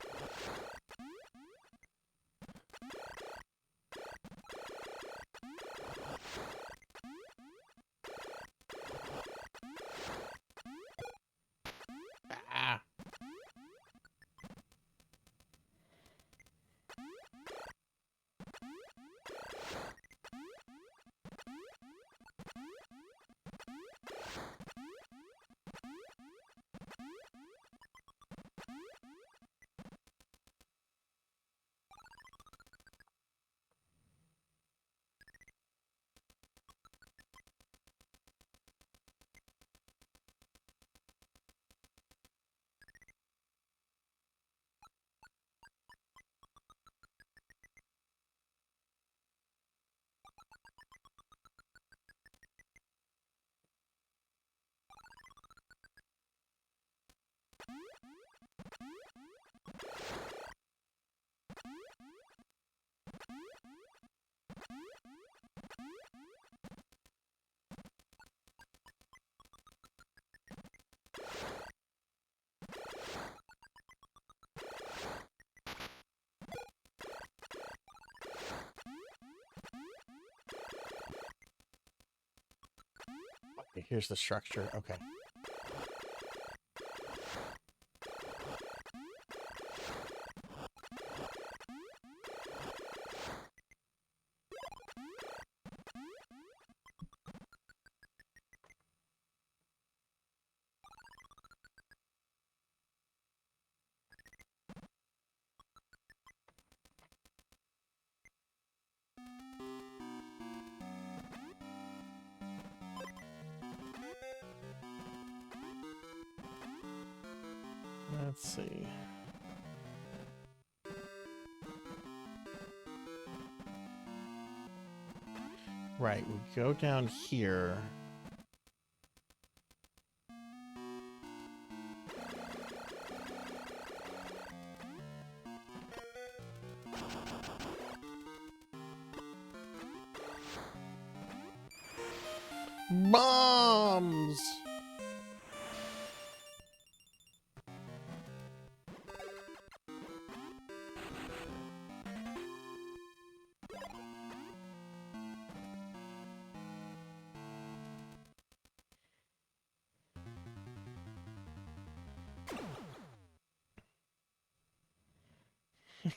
Ah. Okay, here's the structure. Okay. Let's see. Right, we go down here. Bombs!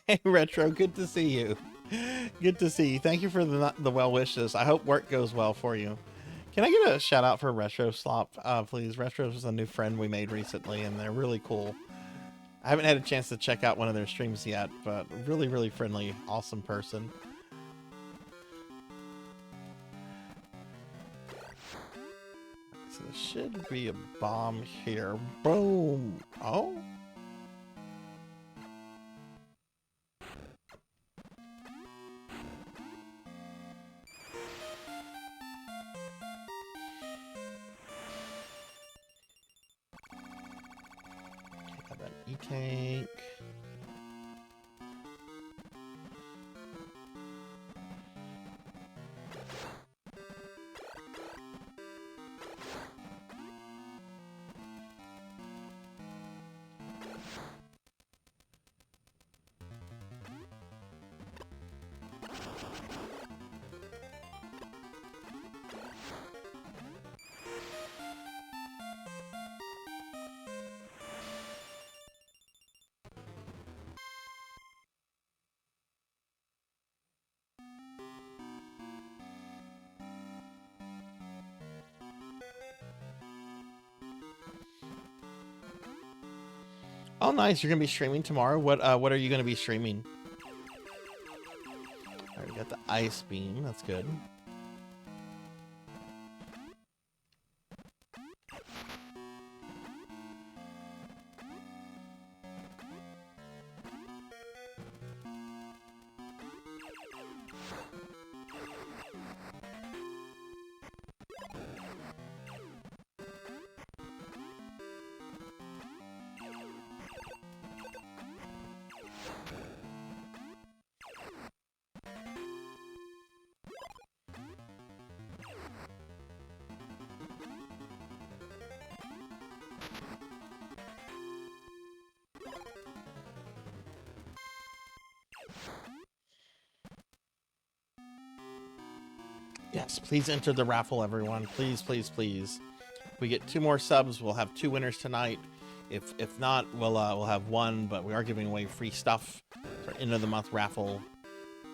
Hey, Retro, good to see you. Good to see you. Thank you for the well wishes. I hope work goes well for you. Can I get a shout out for Retro Slop, please? Retro is a new friend we made recently, and they're really cool. I haven't had a chance to check out one of their streams yet, but really, really friendly, awesome person. So there should be a bomb here. Boom! Oh? Have an E-tank. Oh, nice. You're going to be streaming tomorrow? What are you going to be streaming? All right, we got the ice beam. That's good. Yes, please enter the raffle, everyone. Please, please, please. If we get 2 more subs, we'll have 2 winners tonight. If not, we'll have 1, but we are giving away free stuff for end of the month raffle,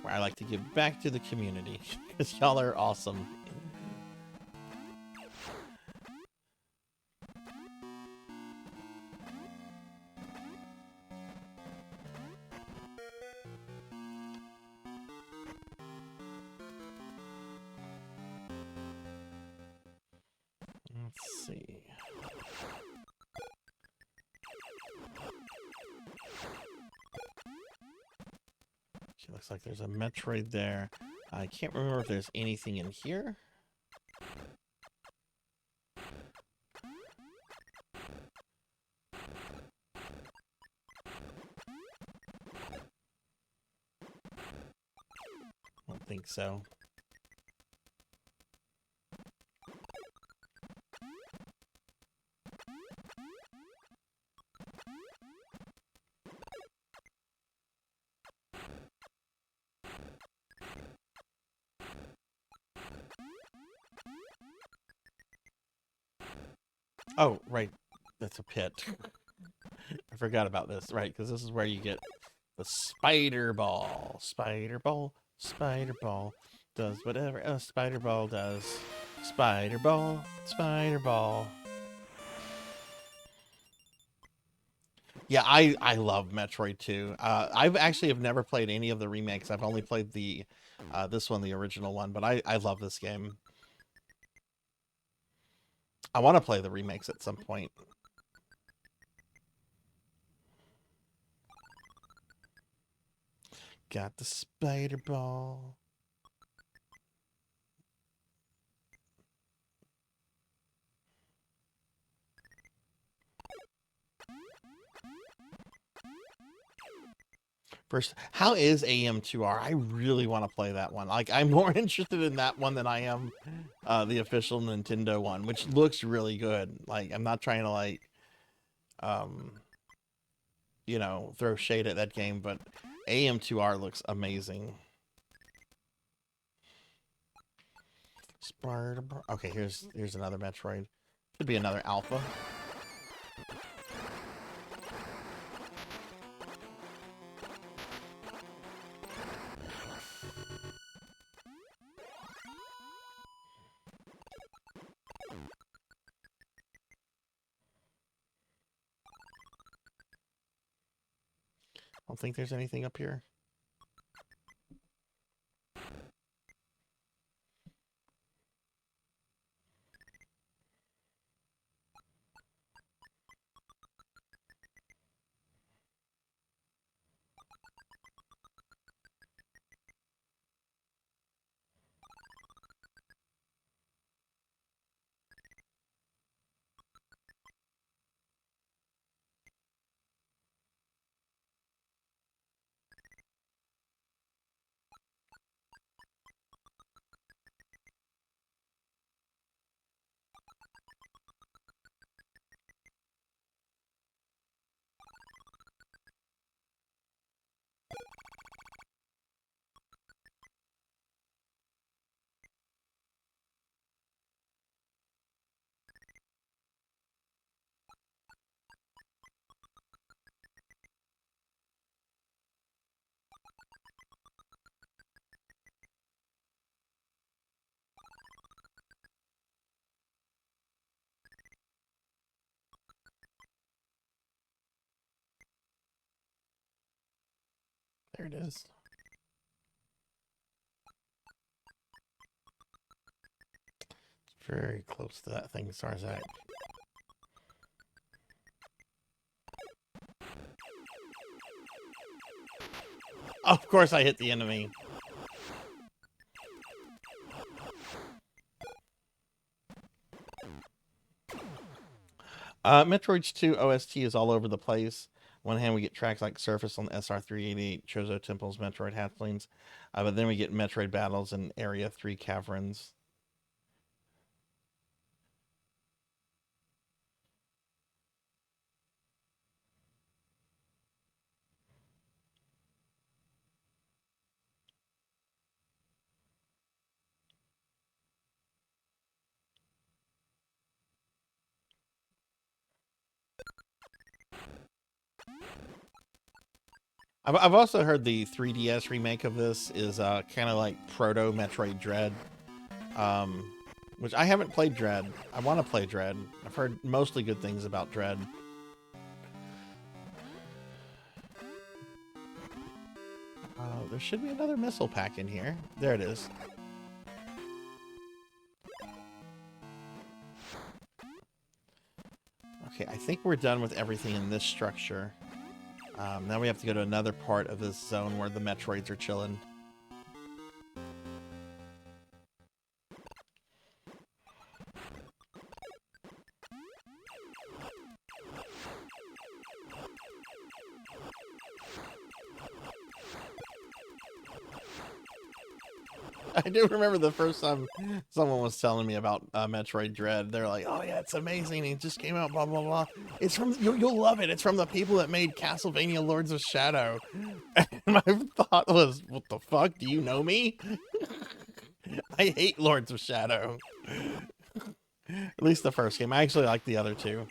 where I like to give back to the community because y'all are awesome. Let's see. Okay, looks like there's a Metroid there. I can't remember if there's anything in here. I don't think so. Oh, right. That's a pit. I forgot about this. Right, because this is where you get the spider ball. Spider ball. Spider ball. Does whatever a spider ball does. Spider ball. Spider ball. Yeah, I love Metroid 2. I've actually have never played any of the remakes. I've only played the this one, the original one, but I love this game. I want to play the remakes at some point. Got the spider ball. First, how is AM2R? I really want to play that one. Like, I'm more interested in that one than I am the official Nintendo one, which looks really good. Like, I'm not trying to, like, you know, throw shade at that game, but AM2R looks amazing. Okay, here's another Metroid. Should be another alpha. I don't think there's anything up here. There it is. It's very close to that thing, Sarzac. Of course I hit the enemy. Metroid 2 OST is all over the place. One hand we get tracks like Surface on the SR388, Chozo Temples, Metroid Hatchlings, but then we get Metroid battles in Area 3 Caverns. I've also heard the 3DS remake of this is kind of like proto Metroid Dread, which I haven't played Dread. I want to play Dread. I've heard mostly good things about Dread. There should be another missile pack in here. There it is. Okay, I think we're done with everything in this structure. Now we have to go to another part of this zone where the Metroids are chilling. I do remember the first time someone was telling me about Metroid Dread. They're like, "Oh yeah, it's amazing. It just came out. Blah blah blah. It's from you'll love it. It's from the people that made Castlevania: Lords of Shadow." And my thought was, "What the fuck? Do you know me? I hate Lords of Shadow. At least the first game. I actually like the other two.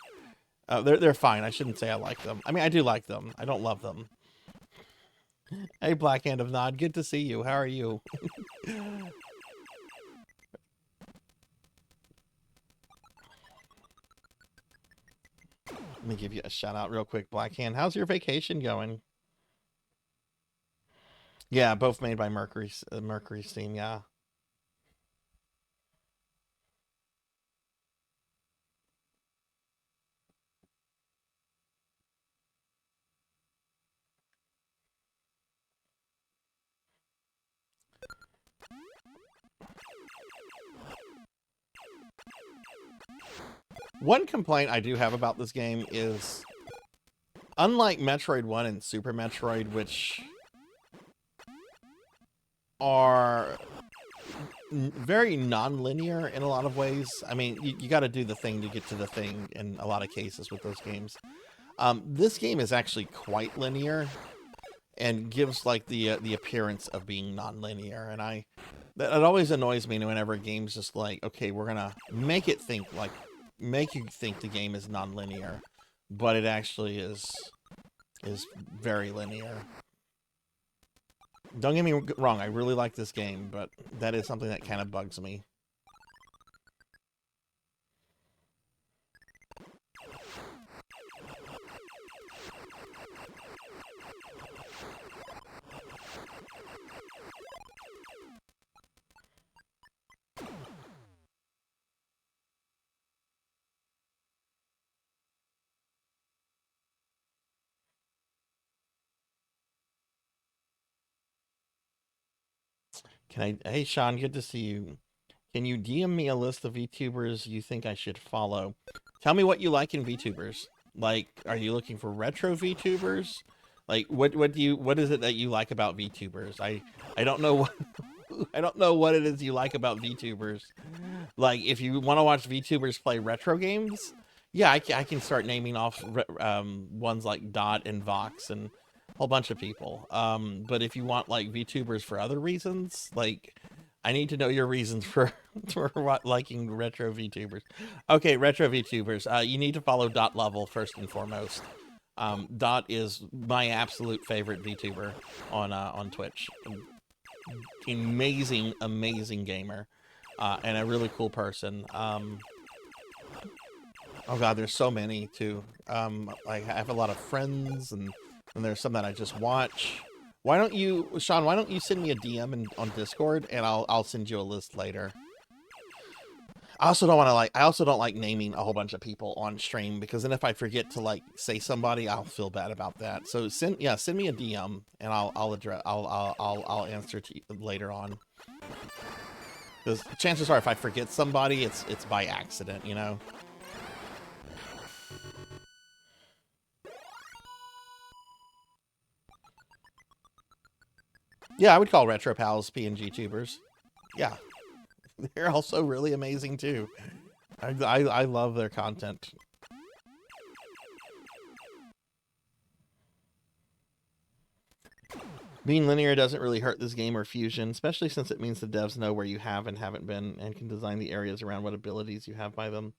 They're fine. I shouldn't say I like them. I mean, I do like them. I don't love them." Hey, Black Hand of Nod, good to see you. How are you? Let me give you a shout out real quick, Black Hand. How's your vacation going? Yeah, both made by Mercury Steam, yeah. One complaint I do have about this game is, unlike Metroid 1 and Super Metroid, which are very non-linear in a lot of ways. I mean, you got to do the thing to get to the thing in a lot of cases with those games. This game is actually quite linear and gives like the appearance of being non-linear, and it always annoys me whenever a game's just like, okay, we're gonna make you think the game is non-linear, but it actually is very linear. Don't get me wrong, I really like this game, but that is something that kind of bugs me. Hey Sean, good to see you. Can you DM me a list of VTubers you think I should follow? Tell me what you like in VTubers. Like, are you looking for retro VTubers? Like, what is it that you like about VTubers? I don't know what I don't know what it is you like about VTubers. Like, if you want to watch VTubers play retro games, yeah, I can start naming off ones like Dot and Vox and a whole bunch of people. But if you want like VTubers for other reasons, like, I need to know your reasons for liking retro VTubers. Okay, retro VTubers. You need to follow Dot Level first and foremost. Dot is my absolute favorite VTuber on Twitch. Amazing gamer, and a really cool person. Oh god, there's so many too. I have a lot of friends, and there's some that I just watch. Why don't you, Sean? Why don't you send me a DM on Discord, and I'll send you a list later. I also don't like naming a whole bunch of people on stream, because then if I forget to like say somebody, I'll feel bad about that. So send me a DM, and I'll answer to you later on. Because chances are, if I forget somebody, it's by accident, you know. Yeah, I would call Retro Pals PNG tubers. Yeah. They're also really amazing too. I love their content. Being linear doesn't really hurt this game or Fusion, especially since it means the devs know where you have and haven't been and can design the areas around what abilities you have by them.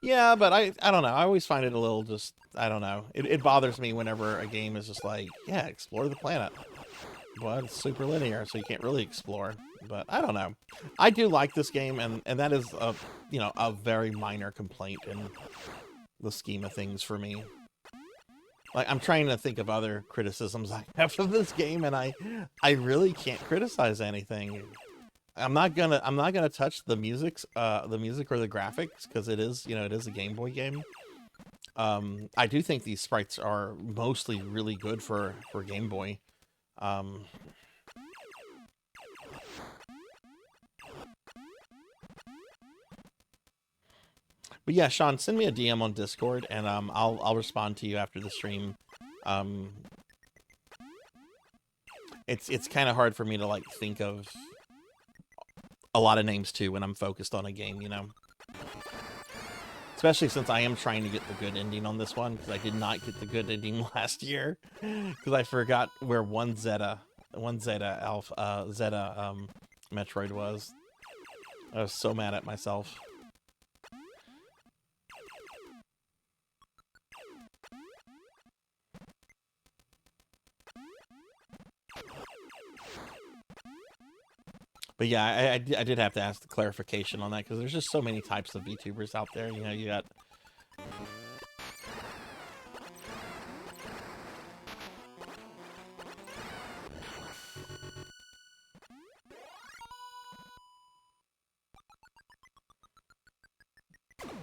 Yeah, but I don't know. I always find it a little just, I don't know. It bothers me whenever a game is just like, yeah, explore the planet. But it's super linear, so you can't really explore. But I don't know. I do like this game, and that is a very minor complaint in the scheme of things for me. Like, I'm trying to think of other criticisms I have of this game, and I really can't criticize anything. I'm not gonna touch the music or the graphics, because it is a Game Boy game. I do think these sprites are mostly really good for Game Boy. But yeah, Sean, send me a DM on Discord, and I'll respond to you after the stream. It's kind of hard for me to like think of a lot of names too when I'm focused on a game, you know. Especially since I am trying to get the good ending on this one, because I did not get the good ending last year, because I forgot where one Zeta Metroid was. I was so mad at myself. But yeah, I did have to ask the clarification on that, because there's just so many types of VTubers out there. You know, you got...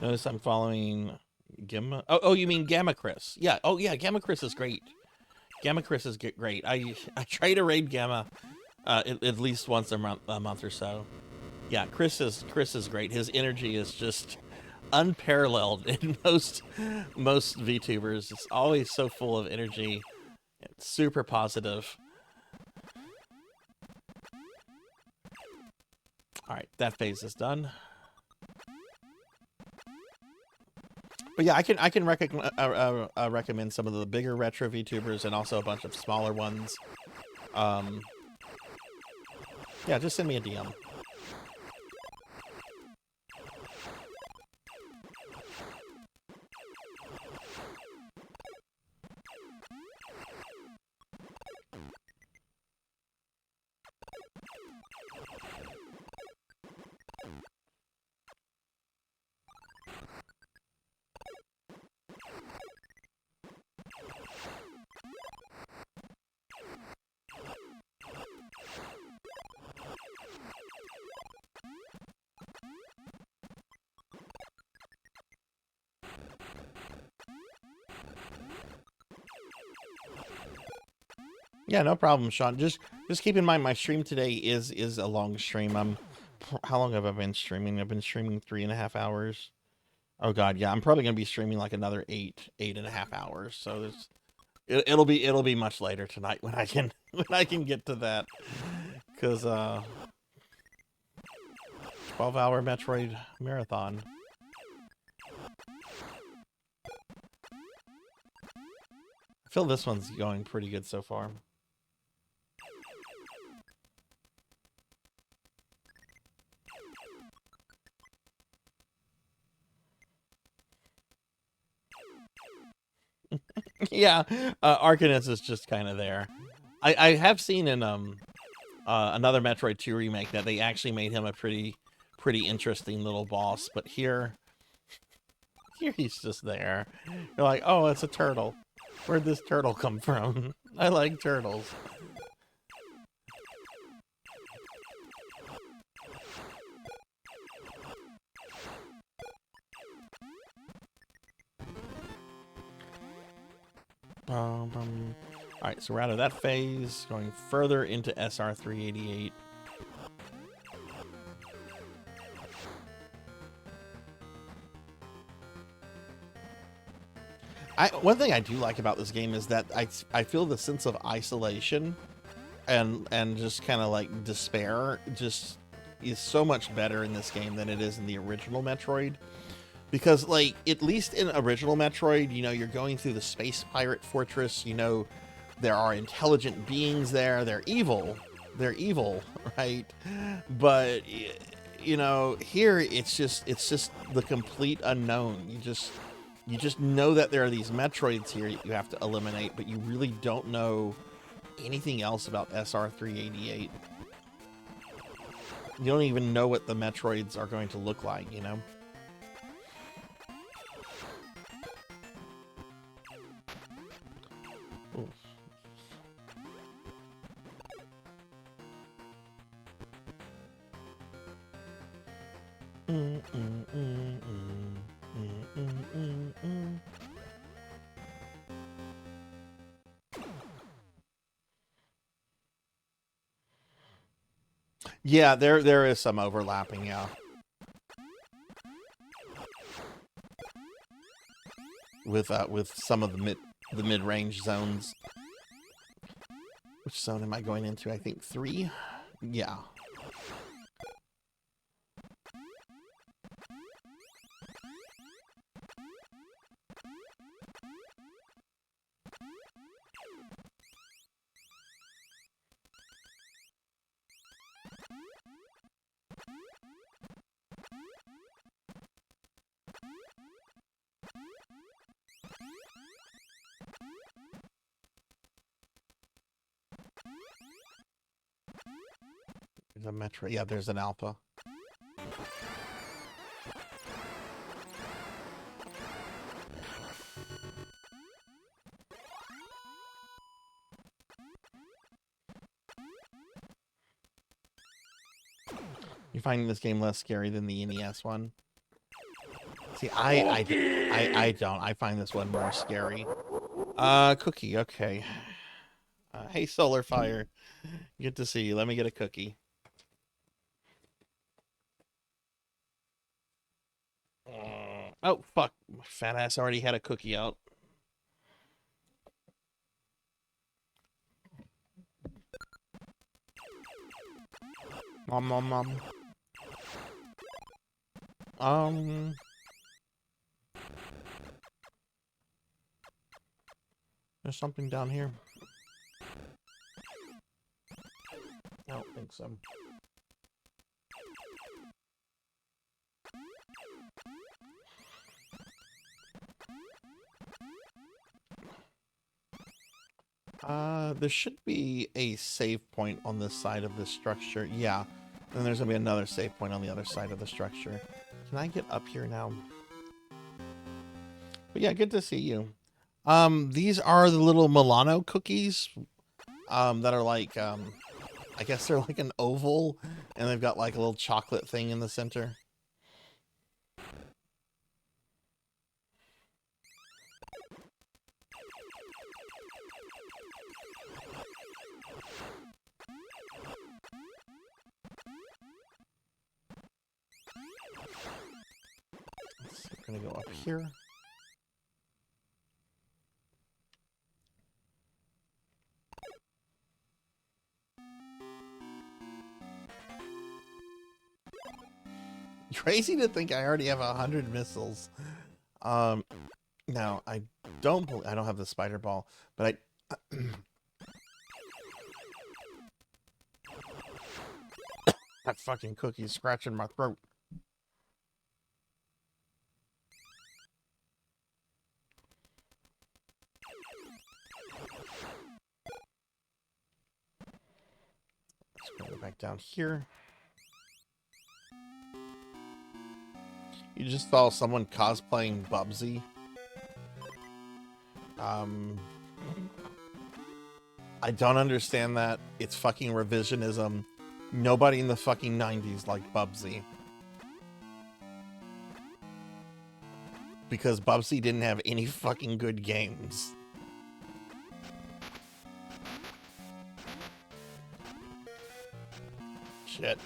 Notice I'm following Gamma. Oh, you mean Gamma Chris? Yeah. Oh, yeah. Gamma Chris is great. Gamma Chris is great. I try to raid Gamma at least once a month or so. Yeah, Chris is great. His energy is just unparalleled in most VTubers. It's always so full of energy. It's super positive. All right, that phase is done. But yeah, I can recommend some of the bigger retro VTubers and also a bunch of smaller ones. Yeah, just send me a DM. Yeah, no problem, Sean. Just keep in mind my stream today is a long stream. How long have I been streaming? I've been streaming 3.5 hours. Oh god, yeah, I'm probably gonna be streaming like another 8.5 hours. So it'll be much later tonight when I can get to that. Cause 12-hour Metroid marathon. I feel this one's going pretty good so far. Yeah, Arcanus is just kind of there. I have seen in another Metroid 2 remake that they actually made him a pretty interesting little boss, but here he's just there. You're like, oh, it's a turtle. Where'd this turtle come from? I like turtles. Alright, so we're out of that phase, going further into SR388. One thing I do like about this game is that I feel the sense of isolation and just kind of like despair just is so much better in this game than it is in the original Metroid. Because, like, at least in original Metroid, you know, you're going through the space pirate fortress, you know, there are intelligent beings there, they're evil, right? But, you know, here it's just the complete unknown. You just know that there are these Metroids here you have to eliminate, but you really don't know anything else about SR388. You don't even know what the Metroids are going to look like, you know? Yeah, there is some overlapping, yeah. With some of the mid-range zones. Which zone am I going into? I think 3? Yeah. There's a Metro. Yeah, there's an Alpha. You finding this game less scary than the NES one? See, I don't. I find this one more scary. Cookie. Okay. Hey, Solar Fire. Good to see you. Let me get a cookie. Oh, fuck. My fat ass already had a cookie out. Mom. There's something down here. I don't think so. There should be a save point on this side of this structure. Yeah. And there's gonna be another save point on the other side of the structure. Can I get up here now? But yeah, good to see you. These are the little Milano cookies. That are like, I guess they're like an oval, and they've got like a little chocolate thing in the center. I'm gonna go up here. Crazy to think I already have 100 missiles. Now I don't have the spider ball, but that fucking cookie's scratching my throat. Let's go back down here. You just saw someone cosplaying Bubsy. I don't understand that. It's fucking revisionism. Nobody in the fucking 90s liked Bubsy. Because Bubsy didn't have any fucking good games. Shit.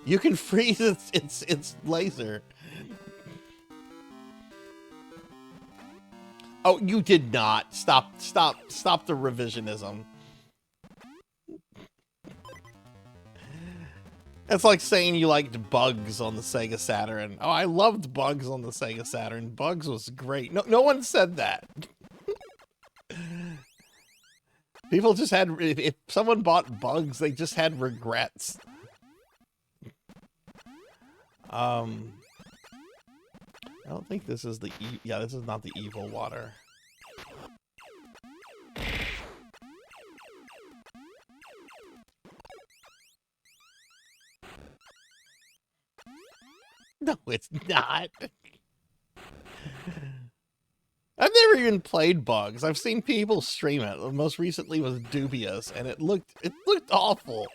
You can freeze its laser. Oh, you did not. Stop the revisionism. It's like saying you liked Bugs on the Sega Saturn. Oh, I loved Bugs on the Sega Saturn. Bugs was great. No one said that. People just had, if someone bought Bugs, they just had regrets. I don't think this is the yeah, this is not the evil water. No, it's not. I've never even played Bugs. I've seen people stream it. Most recently was Dubious, and it looked awful.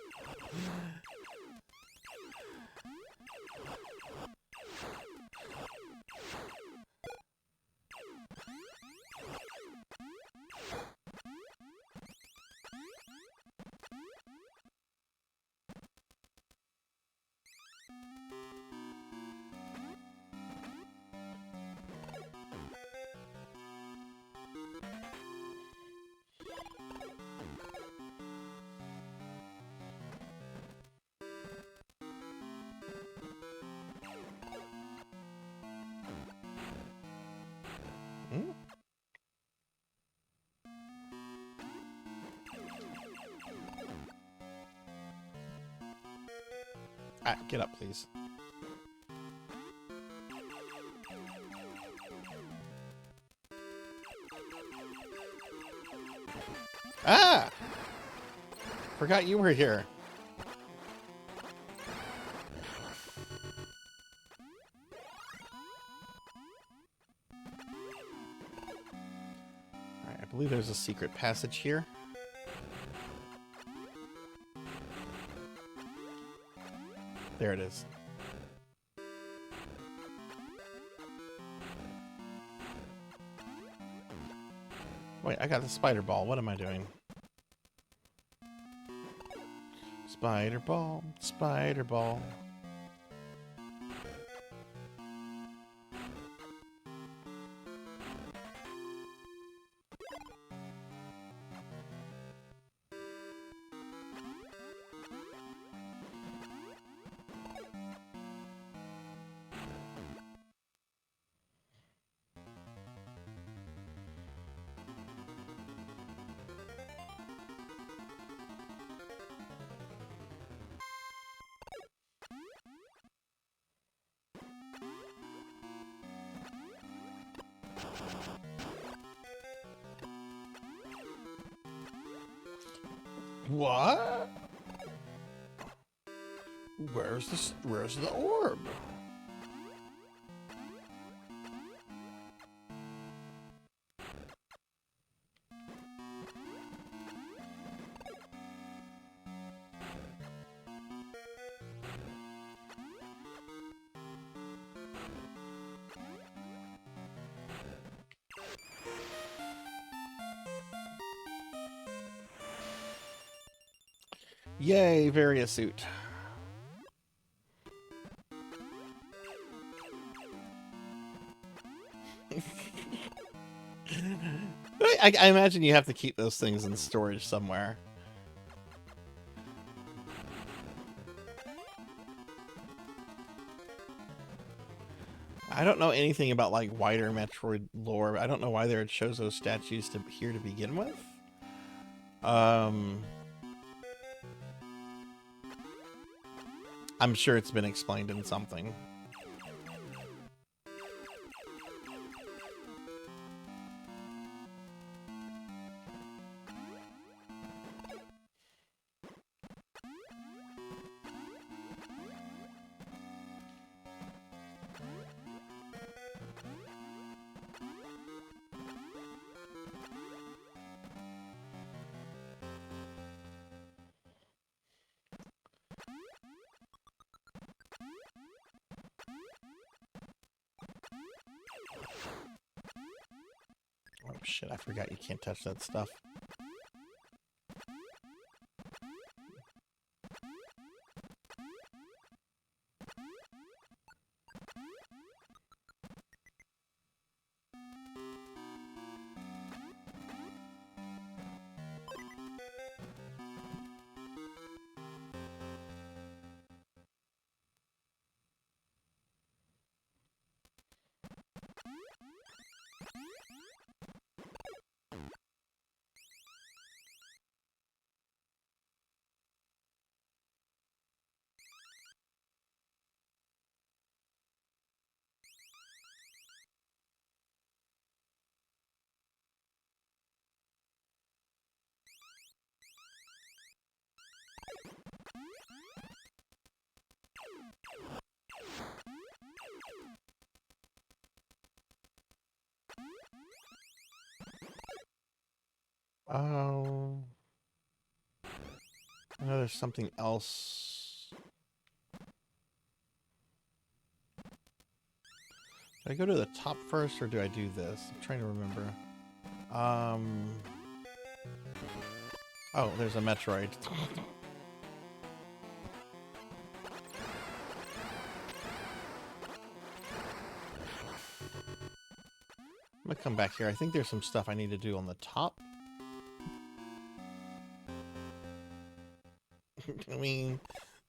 Get up, please. Ah! Forgot you were here. Alright, I believe there's a secret passage here. There it is. Wait, I got the spider ball. What am I doing? Spider ball, spider ball. What? Where's the orb? Yay, various suit. I imagine you have to keep those things in storage somewhere. I don't know anything about like wider Metroid lore. I don't know why there chose those statues here to begin with. I'm sure it's been explained in something. Oh shit, I forgot you can't touch that stuff. Oh. I know there's something else. Do I go to the top first or do I do this? I'm trying to remember. Oh, there's a Metroid. I'm gonna come back here. I think there's some stuff I need to do on the top. I mean,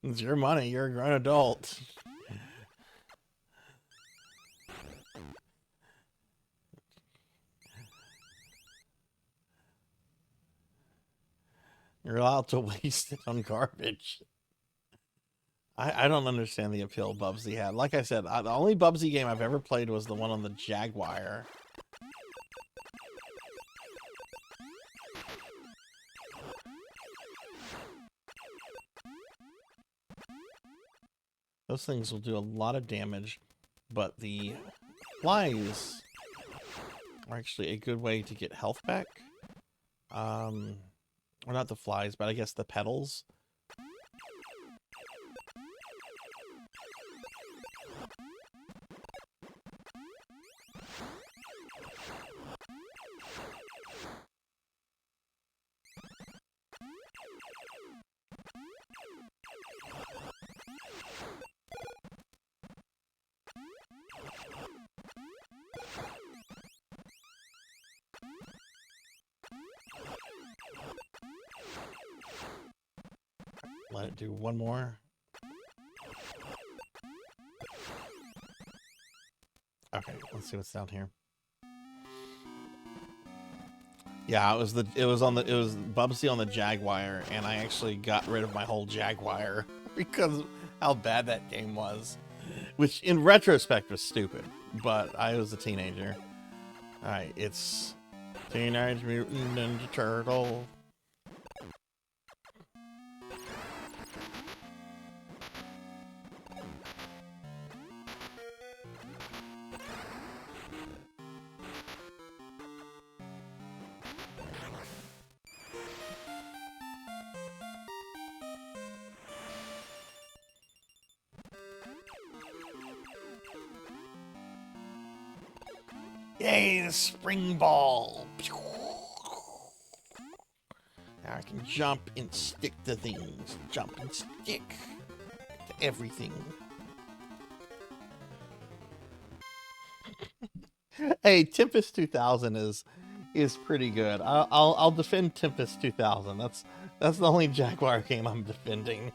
it's your money. You're a grown adult. You're allowed to waste it on garbage. I don't understand the appeal Bubsy had. Like I said, the only Bubsy game I've ever played was the one on the Jaguar. Those things will do a lot of damage, but the flies are actually a good way to get health back. Or not the flies, but I guess the petals. Let it do one more. Okay, let's see what's down here. Yeah, it was Bubsy on the Jaguar, and I actually got rid of my whole Jaguar because of how bad that game was. Which in retrospect was stupid, but I was a teenager. Alright, it's Teenage Mutant Ninja Turtle. Yay, the spring ball! Now I can jump and stick to things. Jump and stick to everything. Hey, Tempest 2000 is pretty good. I'll defend Tempest 2000. That's the only Jaguar game I'm defending.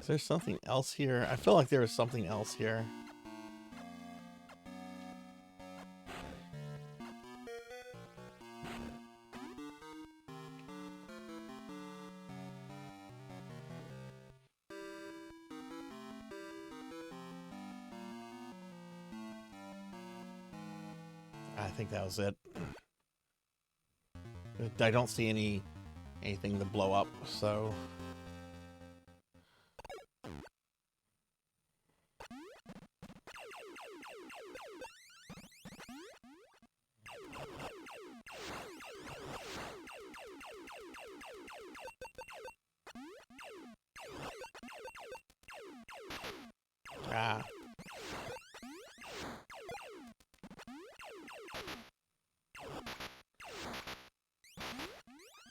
Is there something else here? I feel like there was something else here. I think that was it. I don't see anything to blow up, so... Ah.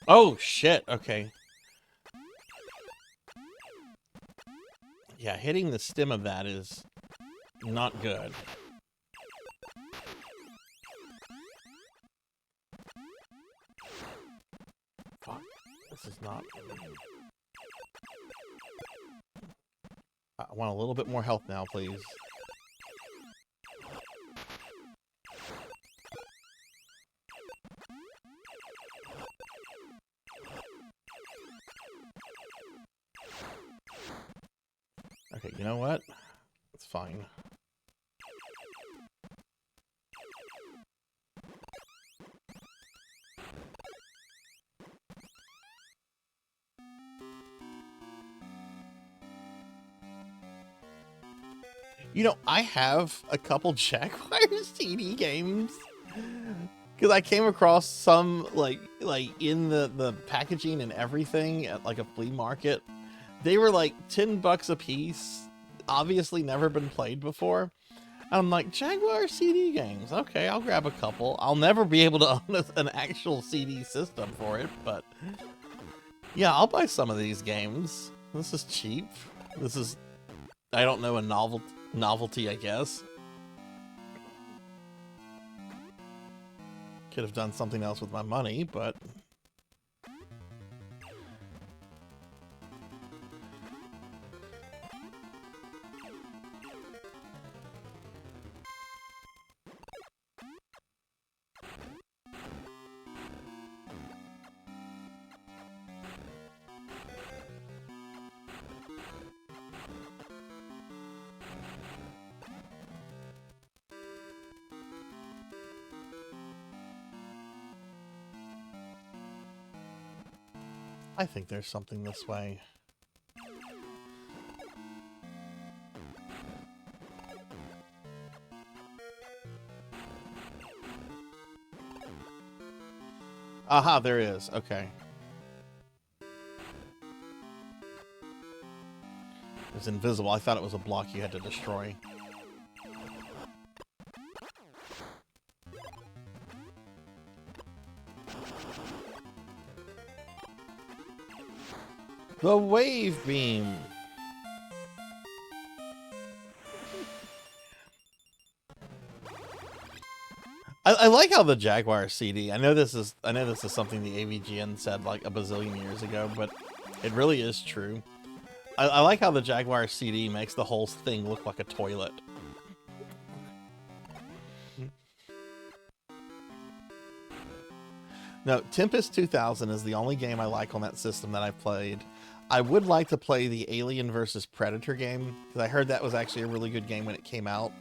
Oh, shit. Okay. Yeah, hitting the stem of that is not good. Fuck. This is not... I want a little bit more health now, please. Okay, you know what? It's fine. You know, I have a couple Jaguar CD games. Because I came across some, like in the packaging and everything at, like, a flea market. They were, like, $10 a piece. Obviously never been played before. And I'm like, Jaguar CD games. Okay, I'll grab a couple. I'll never be able to own an actual CD system for it, but... yeah, I'll buy some of these games. This is cheap. This is, I don't know, a novelty, I guess. Could have done something else with my money, but... I think there's something this way. Aha, there is. Okay. It's invisible. I thought it was a block you had to destroy. The wave beam. I like how the Jaguar CD. I know this is something the AVGN said like a bazillion years ago, but it really is true. I like how the Jaguar CD makes the whole thing look like a toilet. No, Tempest 2000 is the only game I like on that system that I've played. I would like to play the Alien versus Predator game, because I heard that was actually a really good game when it came out.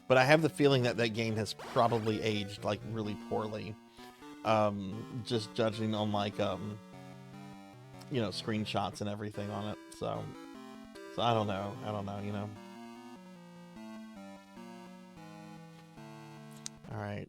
But I have the feeling that that game has probably aged, like, really poorly. Just judging on, like, you know, screenshots and everything on it. So I don't know. You know. All right.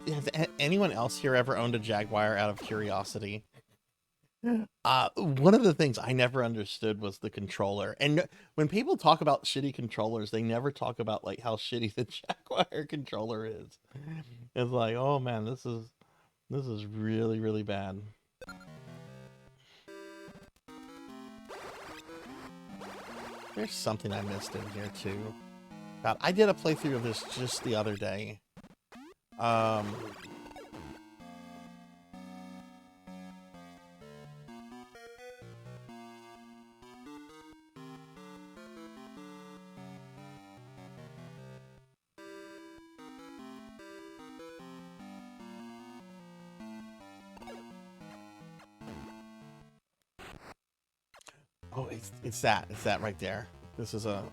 Has anyone else here ever owned a Jaguar out of curiosity? One of the things I never understood was the controller. And when people talk about shitty controllers, they never talk about like how shitty the Jaguar controller is. It's like, oh man, this is really, really bad. There's something I missed in here too. God, I did a playthrough of this just the other day. Oh, it's that right there. This is a...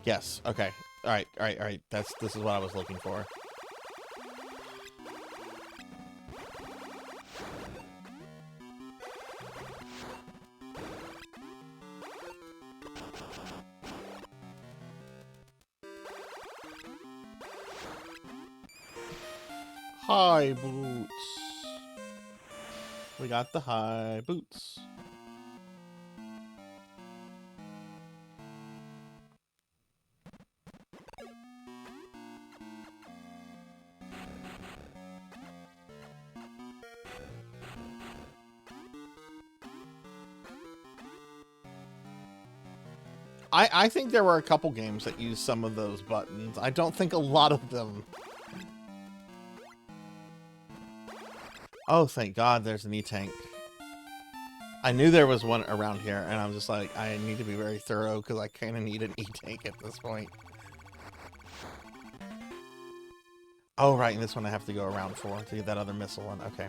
Yes, okay. Alright. This is what I was looking for. High boots. We got the high boots. I think there were a couple games that used some of those buttons. I don't think a lot of them. Oh, thank God there's an E-Tank. I knew there was one around here, and I'm just like, I need to be very thorough, because I kind of need an E-Tank at this point. Oh, right, and this one I have to go around for, to get that other missile one. Okay.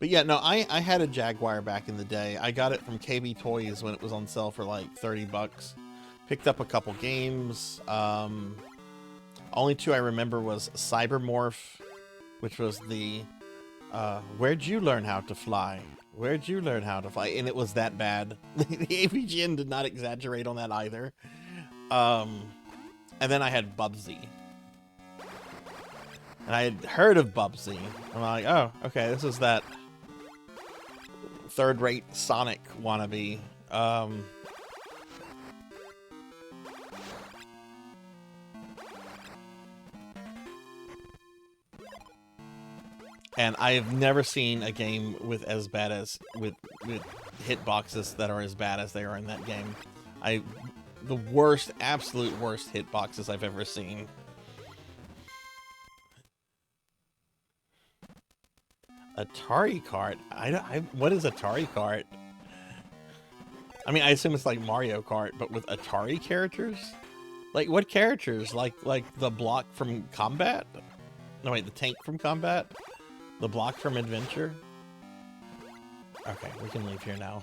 But yeah, no, I had a Jaguar back in the day. I got it from KB Toys when it was on sale for like 30 bucks. Picked up a couple games. Only two I remember was Cybermorph, which was the where'd you learn how to fly? Where'd you learn how to fly? And it was that bad. The AVGN did not exaggerate on that either. And then I had Bubsy. And I had heard of Bubsy. I'm like, oh, okay, this is that third-rate Sonic wannabe. And I have never seen a game with as bad as with hitboxes that are as bad as they are in that game. The worst, absolute worst hitboxes I've ever seen. Atari Kart? What is Atari Kart? I mean, I assume it's like Mario Kart, but with Atari characters? Like, what characters? Like the block from Combat? No, wait, the tank from Combat? The block from Adventure? Okay, we can leave here now.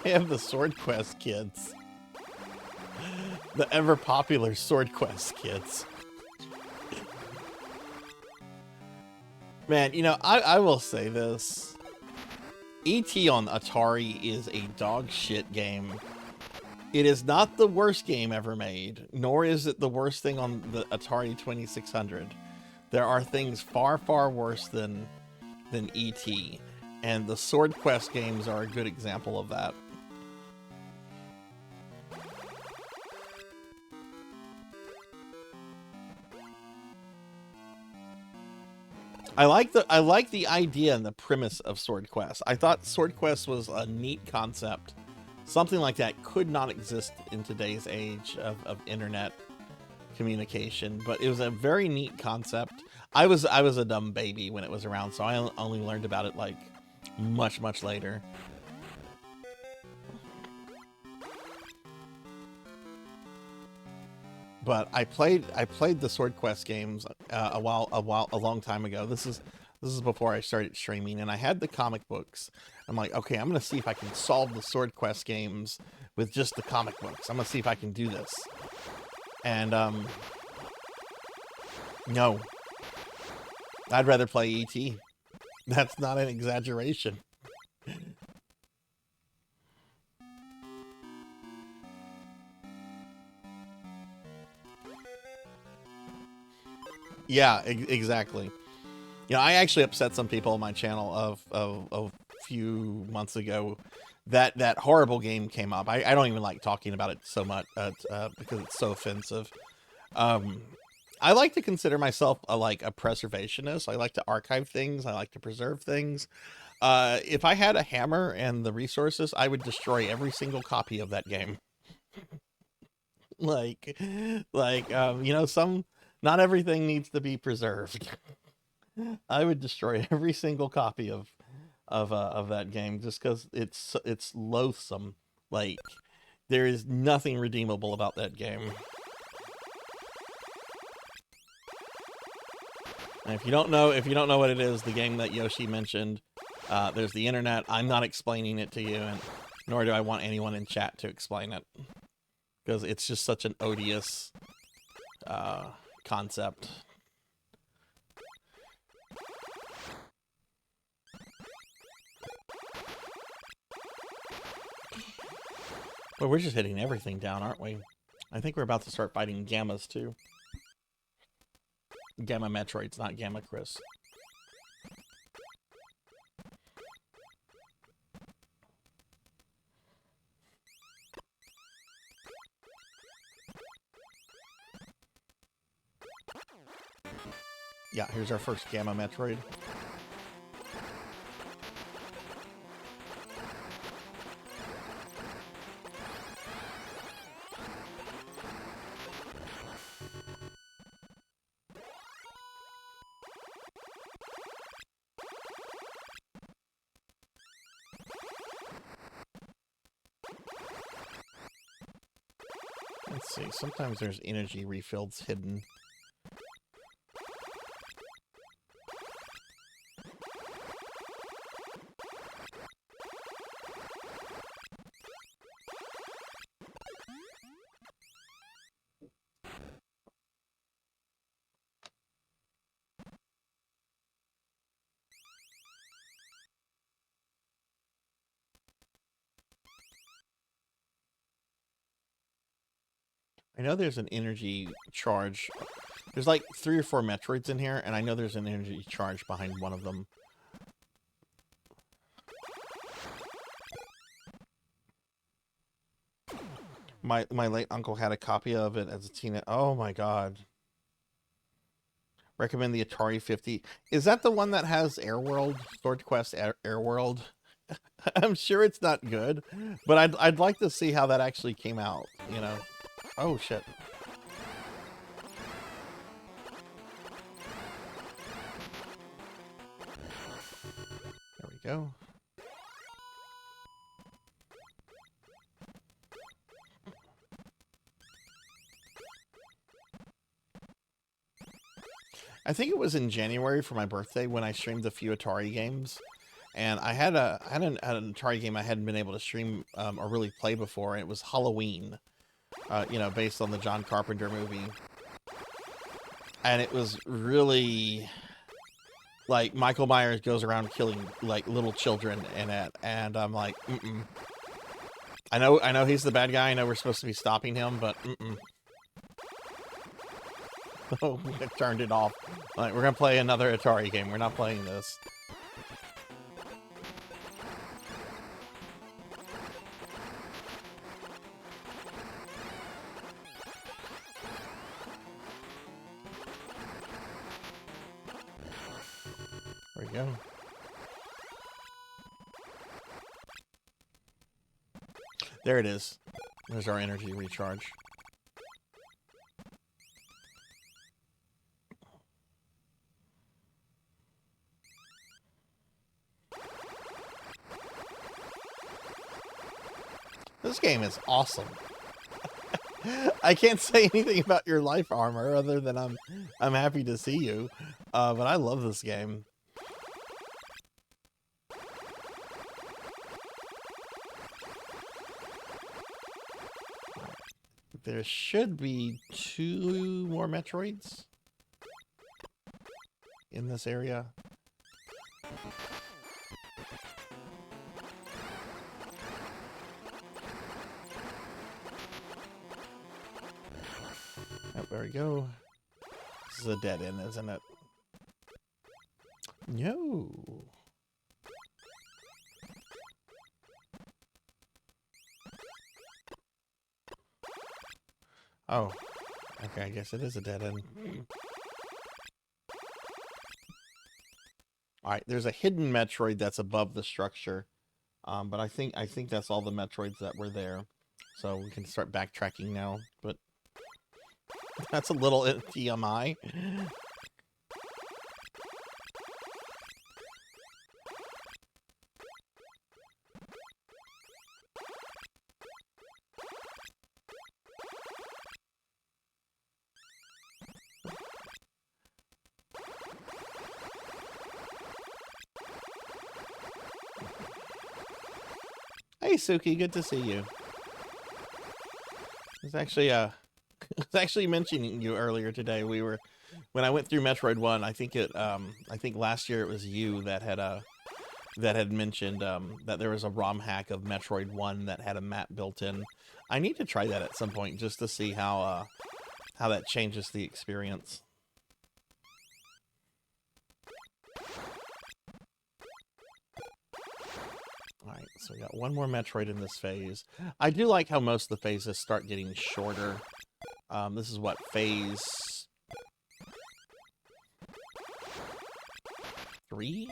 They have the Sword Quest kids. The ever popular Sword Quest kids. Man, you know, I will say this. E.T. on Atari is a dog shit game. It is not the worst game ever made, nor is it the worst thing on the Atari 2600. There are things far, far worse than E.T. And the Sword Quest games are a good example of that. I like the idea and the premise of Sword Quest. I thought Sword Quest was a neat concept. Something like that could not exist in today's age of internet communication, but it was a very neat concept. I was a dumb baby when it was around, so I only learned about it like much later. But I played the Sword Quest games a long time ago. This is before I started streaming, and I had the comic books. I'm like, okay, I'm gonna see if I can solve the Sword Quest games with just the comic books. I'm gonna see if I can do this. And no, I'd rather play E.T. That's not an exaggeration. Yeah, exactly. You know, I actually upset some people on my channel of a few months ago. That horrible game came up. I don't even like talking about it so much because it's so offensive. I like to consider myself a preservationist. I like to archive things. I like to preserve things. If I had a hammer and the resources, I would destroy every single copy of that game. You know, not everything needs to be preserved. I would destroy every single copy of that game just because it's loathsome. Like, there is nothing redeemable about that game. And if you don't know what it is, the game that Yoshi mentioned, there's the internet. I'm not explaining it to you, and nor do I want anyone in chat to explain it, because it's just such an odious concept. Well, we're just hitting everything down, aren't we? I think we're about to start fighting Gammas, too. Gamma Metroids, not Gamma Chris. Yeah, here's our first Gamma Metroid. Let's see, sometimes there's energy refills hidden. I know there's an energy charge. There's like 3 or 4 Metroids in here, and I know there's an energy charge behind one of them. My late uncle had a copy of it as a teenager. Oh my god. Recommend the Atari 50. Is that the one that has Airworld? Sword Quest Airworld? I'm sure it's not good, but I'd like to see how that actually came out, you know. Oh shit. There we go. I think it was in January for my birthday when I streamed a few Atari games, and I had an Atari game I hadn't been able to stream or really play before, and it was Halloween. you know, based on the John Carpenter movie. And it was really, like, Michael Myers goes around killing, like, little children in it, and I'm like, I know he's the bad guy, I know we're supposed to be stopping him, but Oh, I turned it off. Like, we're gonna play another Atari game, we're not playing this. There we go. There it is. There's our energy recharge. This game is awesome. I can't say anything about your life armor other than I'm happy to see you. But I love this game. There should be 2 more Metroids in this area. Oh, there we go. This is a dead end, isn't it? No. Oh. Okay, I guess it is a dead end. Alright, there's a hidden Metroid that's above the structure. But I think that's all the Metroids that were there. So we can start backtracking now, but that's a little TMI. Hey Suki, good to see you. It's actually I was actually mentioning you earlier today. When I went through Metroid 1, I think last year it was you that had mentioned that there was a ROM hack of Metroid 1 that had a map built in. I need to try that at some point just to see how that changes the experience. Alright, so we got one more Metroid in this phase. I do like how most of the phases start getting shorter. This is what, phase 3?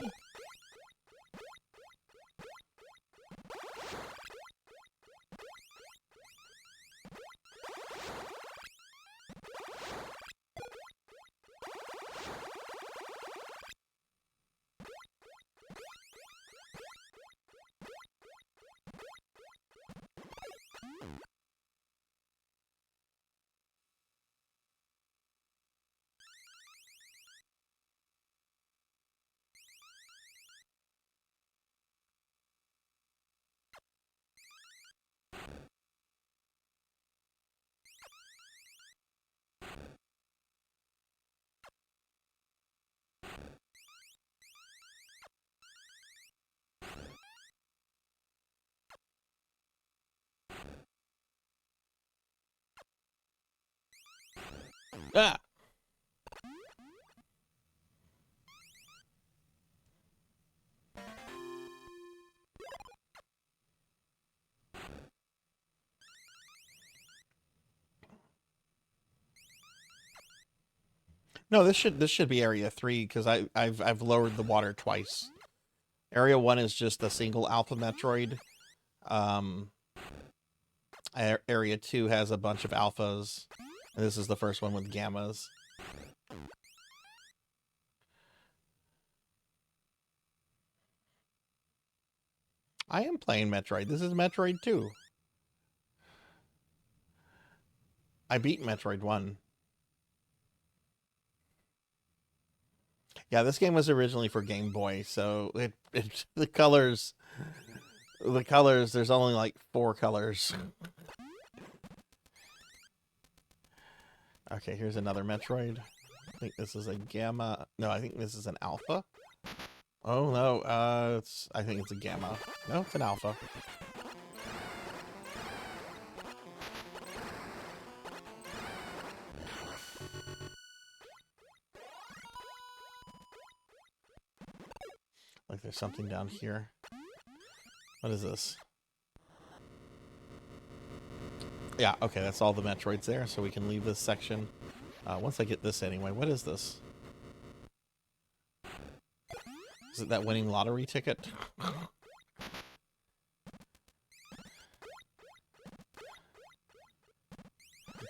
Ah! No, this should be Area 3 because I've lowered the water twice. Area 1 is just a single Alpha Metroid. Area 2 has a bunch of alphas. And this is the first one with gammas. I am playing Metroid. This is Metroid 2. I beat Metroid 1. Yeah, this game was originally for Game Boy, so the colors, there's only like 4 colors. Okay, here's another Metroid. I think this is a Gamma. No, I think this is an Alpha. Oh no, I think it's a Gamma. No, it's an Alpha. Like there's something down here. What is this? Yeah, okay, that's all the Metroids there, so we can leave this section. Once I get this anyway, what is this? Is it that winning lottery ticket?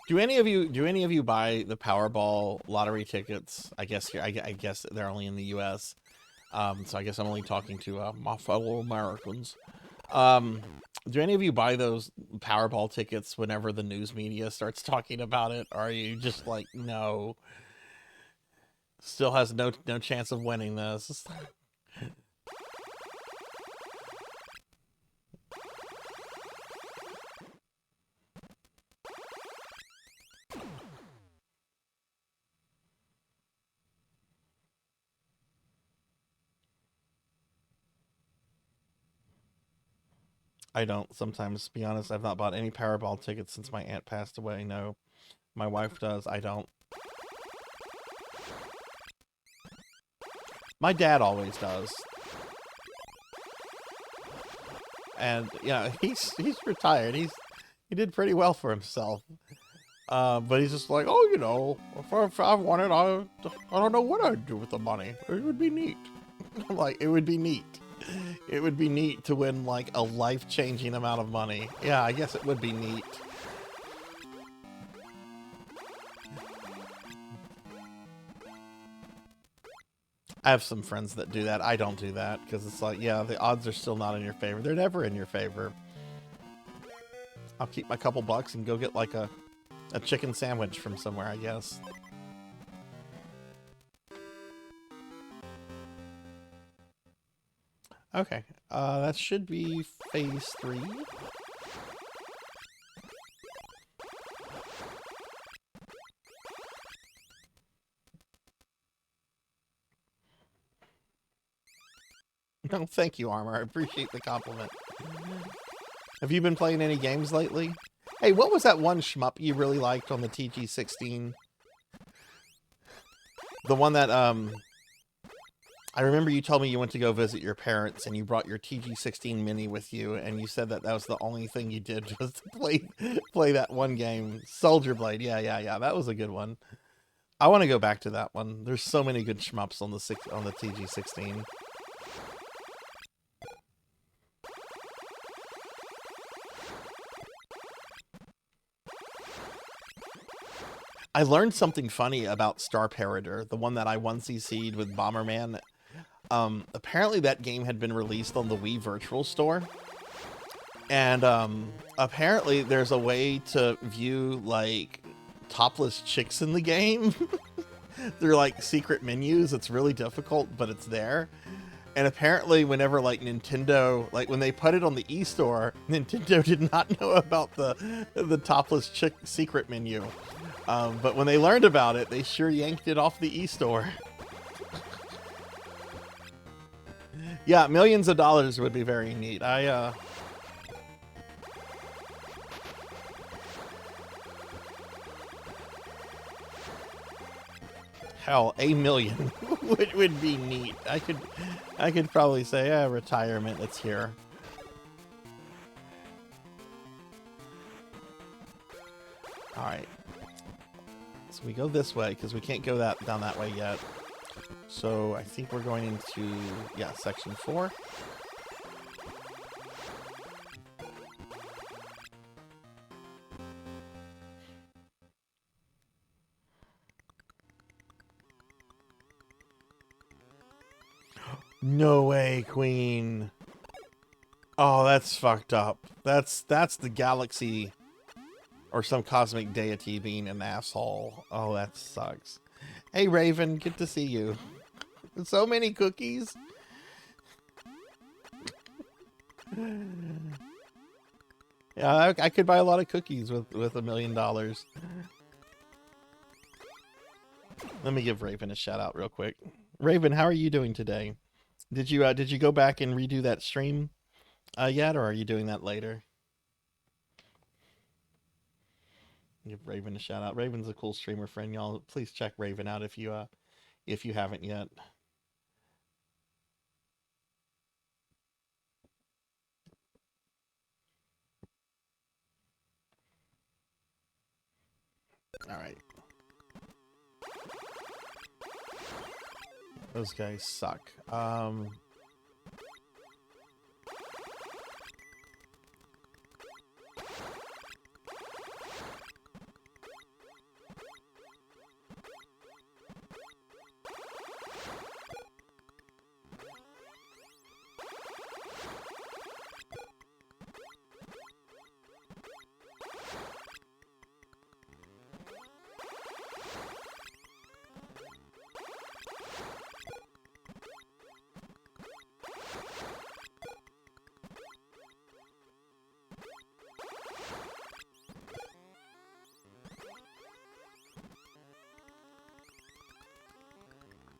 Do any of you buy the Powerball lottery tickets? I guess here, I guess they're only in the U.S. So I guess I'm only talking to my fellow Americans. Do any of you buy those Powerball tickets whenever the news media starts talking about it? Or are you just like, no, still has no chance of winning this? I don't sometimes, to be honest. I've not bought any Powerball tickets since my aunt passed away. No, my wife does. I don't. My dad always does. And yeah, he's retired. He did pretty well for himself. But he's just like, oh, you know, if I wanted, I don't know what I'd do with the money. It would be neat. I'm like, it would be neat. It would be neat to win like a life-changing amount of money. Yeah, I guess it would be neat. I have some friends that do that. I don't do that because it's like, yeah, the odds are still not in your favor. They're never in your favor. I'll keep my couple bucks and go get like a chicken sandwich from somewhere, I guess. Okay, that should be phase 3. No, thank you, Armor. I appreciate the compliment. Have you been playing any games lately? Hey, what was that one shmup you really liked on the TG16? The one that, I remember you told me you went to go visit your parents and you brought your TG16 Mini with you, and you said that that was the only thing you did was to play that one game. Soldier Blade, yeah, that was a good one. I want to go back to that one. There's so many good shmups on the TG16. I learned something funny about Star Parader, the one that I 1cc'd with Bomberman. Apparently that game had been released on the Wii Virtual Store. And apparently there's a way to view like topless chicks in the game. They're like secret menus. It's really difficult, but it's there. And apparently whenever like Nintendo, like when they put it on the eStore, Nintendo did not know about the topless chick secret menu. But when they learned about it, they sure yanked it off the eStore. Yeah, millions of dollars would be very neat. Hell, $1 million would be neat. I could probably say, retirement, it's here. All right. So we go this way because we can't go down that way yet. So I think we're going into, yeah, section 4. No way, Queen. Oh, that's fucked up. That's the galaxy or some cosmic deity being an asshole. Oh, that sucks. Hey, Raven, good to see you. So many cookies. Yeah, I could buy a lot of cookies with $1 million. Let me give Raven a shout out real quick. Raven, how are you doing today? Did you go back and redo that stream yet, or are you doing that later? Give Raven a shout out. Raven's a cool streamer friend, y'all. Please check Raven out if you haven't yet. All right. Those guys suck.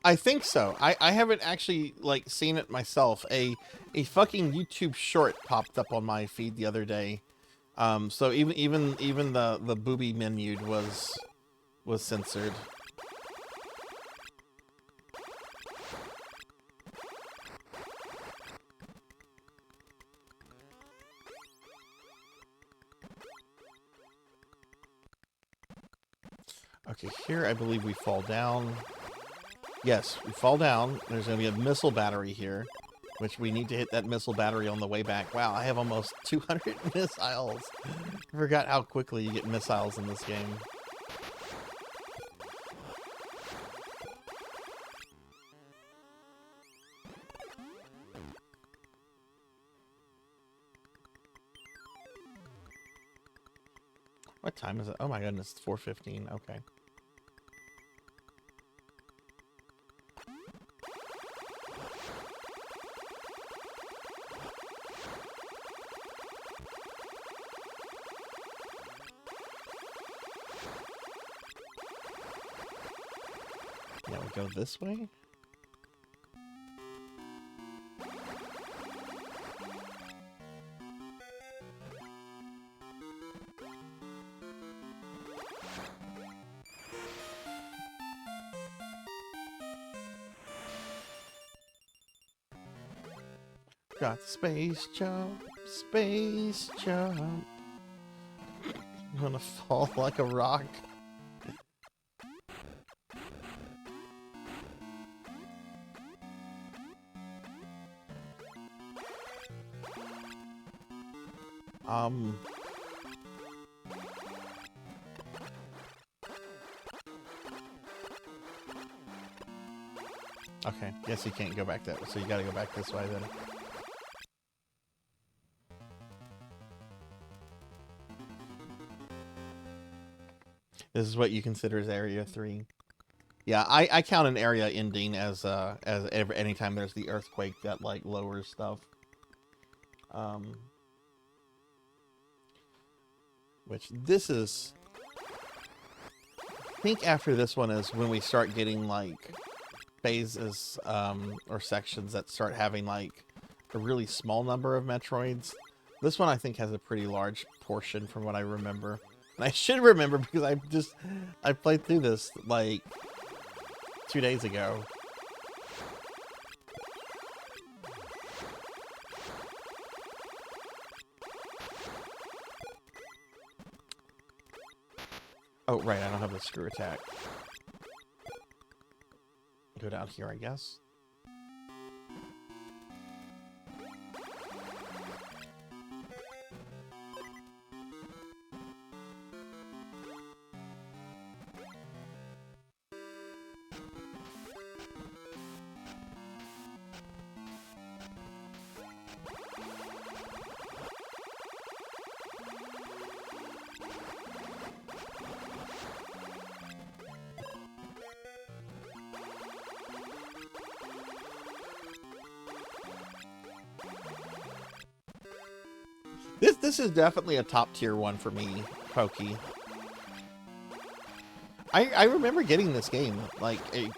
I think so. I haven't actually like seen it myself. A fucking YouTube short popped up on my feed the other day. So even the booby menu was censored. Okay, here I believe we fall down. Yes, we fall down. There's going to be a missile battery here, which we need to hit that missile battery on the way back. Wow, I have almost 200 missiles. I forgot how quickly you get missiles in this game. What time is it? Oh my goodness, it's 4:15. Okay. Yeah, we go this way. Got space jump, space jump. I'm gonna fall like a rock. Okay, guess you can't go back that way, so you gotta go back this way then. This is what you consider as Area 3. Yeah, I count an area ending as anytime there's the earthquake that like lowers stuff. Which this is, I think after this one is when we start getting like phases or sections that start having like a really small number of Metroids. This one I think has a pretty large portion from what I remember. And I should remember because I played through this like 2 days ago. Oh, right, I don't have the screw attack. Go down here, I guess. This is definitely a top tier one for me, Pokey. I remember getting this game. Like, it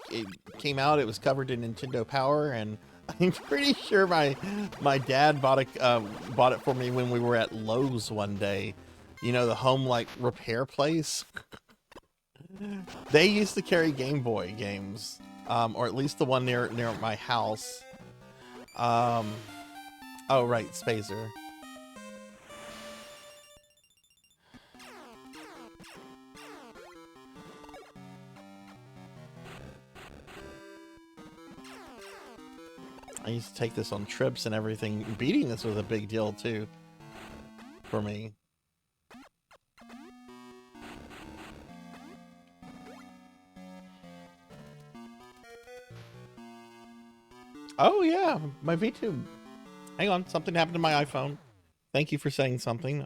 came out, it was covered in Nintendo Power, and I'm pretty sure my dad bought it for me when we were at Lowe's one day. You know, the home, like, repair place? They used to carry Game Boy games, or at least the one near my house. Oh, right, Spazer. I used to take this on trips and everything. Beating this was a big deal, too, for me. Oh, yeah, my VTuber. Hang on, something happened to my iPhone. Thank you for saying something.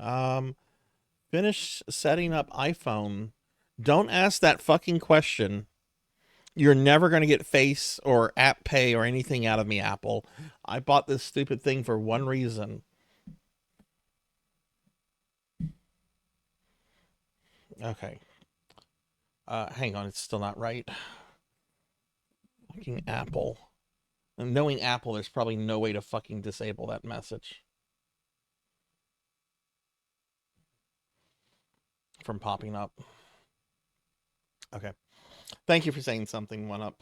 Finish setting up iPhone. Don't ask that fucking question. You're never going to get Face or App Pay or anything out of me, Apple. I bought this stupid thing for one reason. Okay. Hang on, it's still not right. Fucking Apple. And knowing Apple, there's probably no way to fucking disable that message from popping up. Okay. Thank you for saying something, One Up.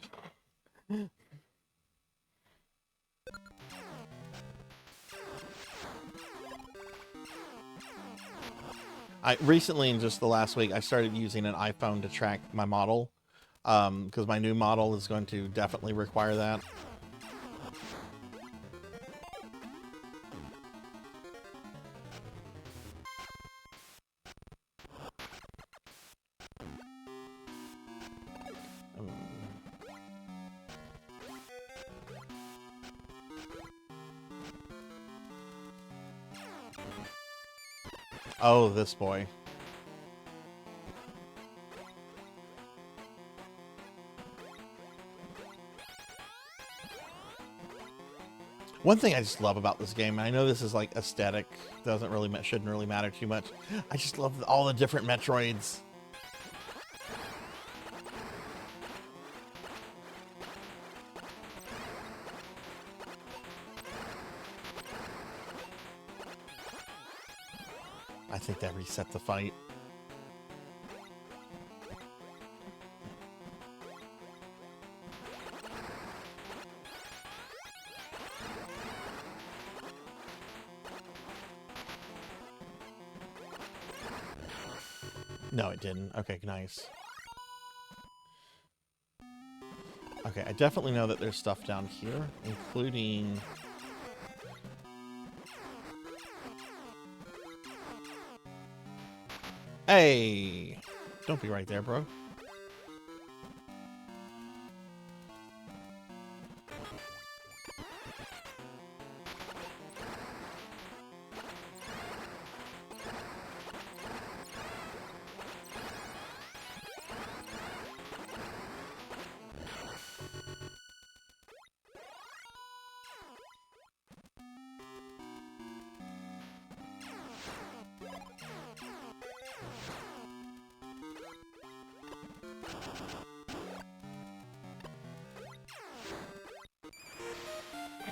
I recently, in just the last week, I started using an iPhone to track my model, because my new model is going to definitely require that. Oh, this boy. One thing I just love about this game, and I know this is like aesthetic, shouldn't really matter too much. I just love all the different Metroids. I think that reset the fight. No, it didn't. Okay, nice. Okay, I definitely know that there's stuff down here, including... Hey! Don't be right there, bro.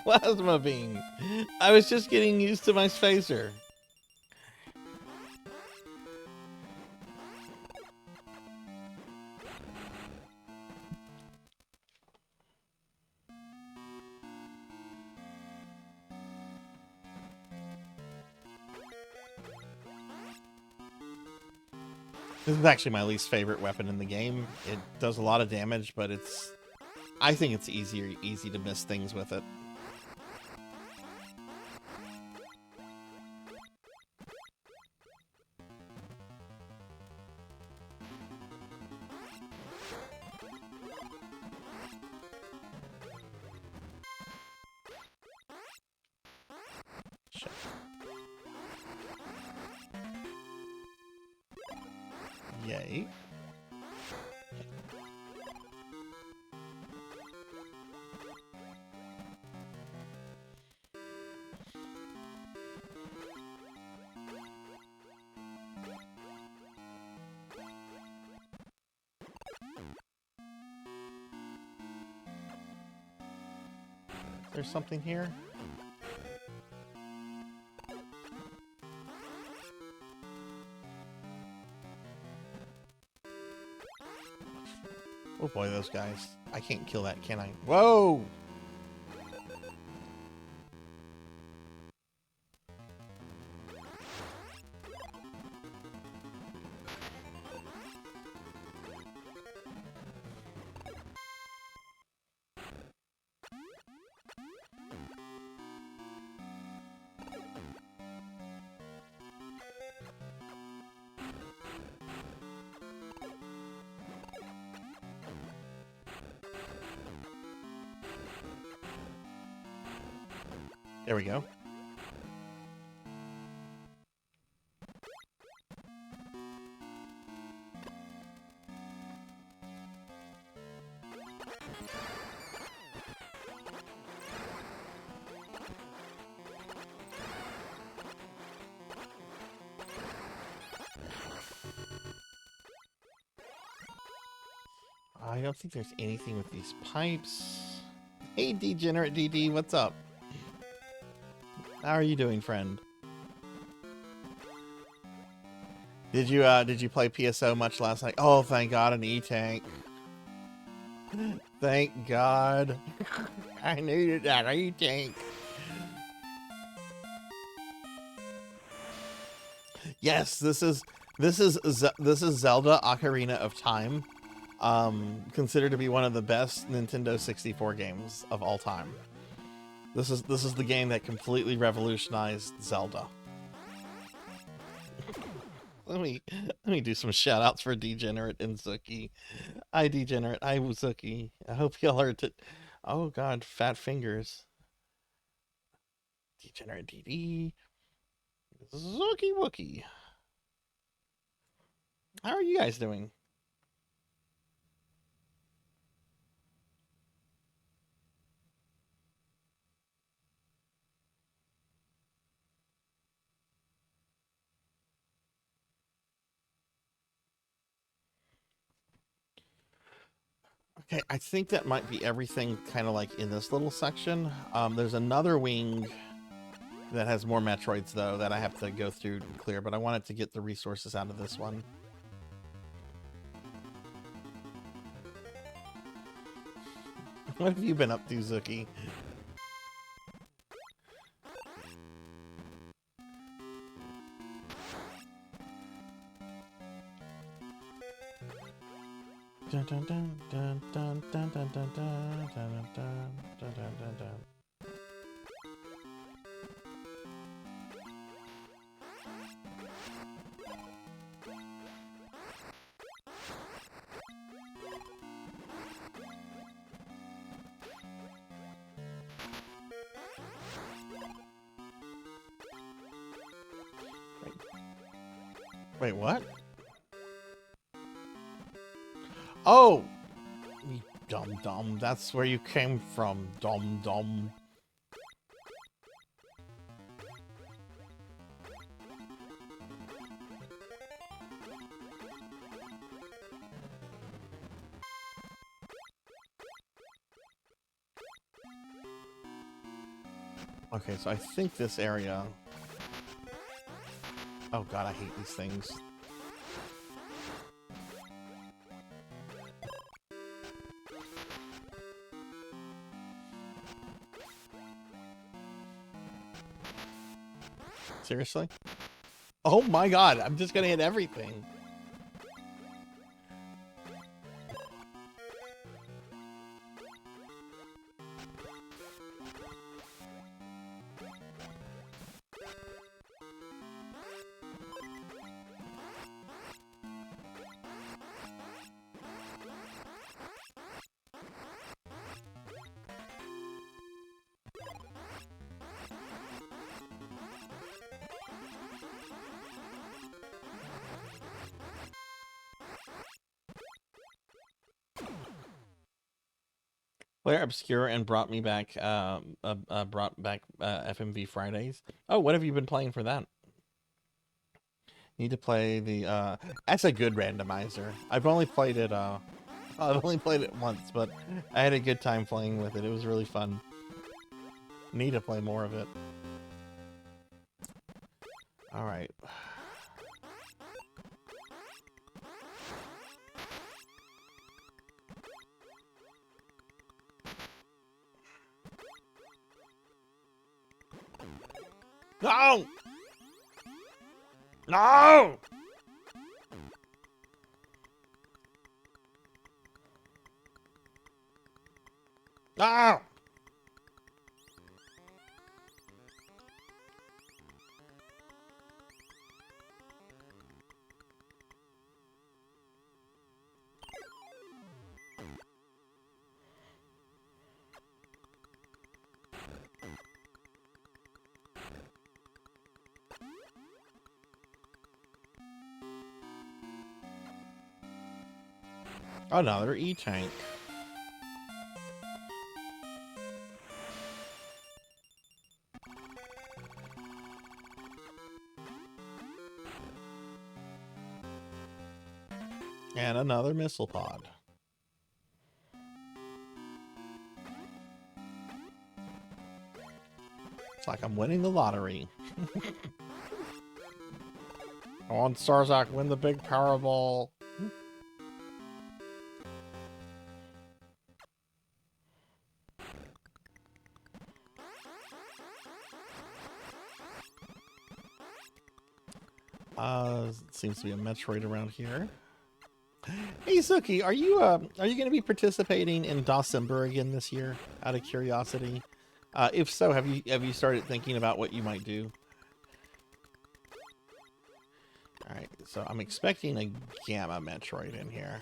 Plasma beam. I was just getting used to my spacer. This is actually my least favorite weapon in the game. It does a lot of damage, but I think it's easy to miss things with it. Shit. Yay. there's something here. Oh boy, those guys. I can't kill that, can I? Whoa! There we go. I don't think there's anything with these pipes. Hey, Degenerate DD, what's up? How are you doing, friend? Did you play PSO much last night? Oh, thank God, an E-Tank. Thank God. I needed that E-Tank. Yes, this is Zelda Ocarina of Time. Considered to be one of the best Nintendo 64 games of all time. This is the game that completely revolutionized Zelda. Let me do some shout outs for Degenerate and Zuki. Hi Degenerate, hi Zuki. I hope y'all are oh god, fat fingers. Degenerate DD. Zuki Wookie. How are you guys doing? Okay, I think that might be everything kind of like in this little section. There's another wing that has more Metroids, though, that I have to go through and clear, but I wanted to get the resources out of this one. What have you been up to, Zuki? Dun, dun, dun, dun, dun, dun, dun, dun, dun, dun, dun, dun, dun, dun. Wait, what? Oh! You dumb. That's where you came from, dumb. Okay, so I think this area... Oh god, I hate these things. Seriously? Oh my god, I'm just gonna hit everything. Blair Obscure and brought me back FMV Fridays. Oh, what have you been playing for that? Need to play the that's a good randomizer. I've only played it once, but I had a good time playing with it. It was really fun. Need to play more of it. All right. No! No! No! Another E-Tank. And another missile pod. It's like I'm winning the lottery. I want Sarzac win the big Powerball. Seems to be a Metroid around here. Hey Suki, are you going to be participating in Dawsonburg again this year? Out of curiosity, if so, have you started thinking about what you might do? All right, so I'm expecting a Gamma Metroid in here.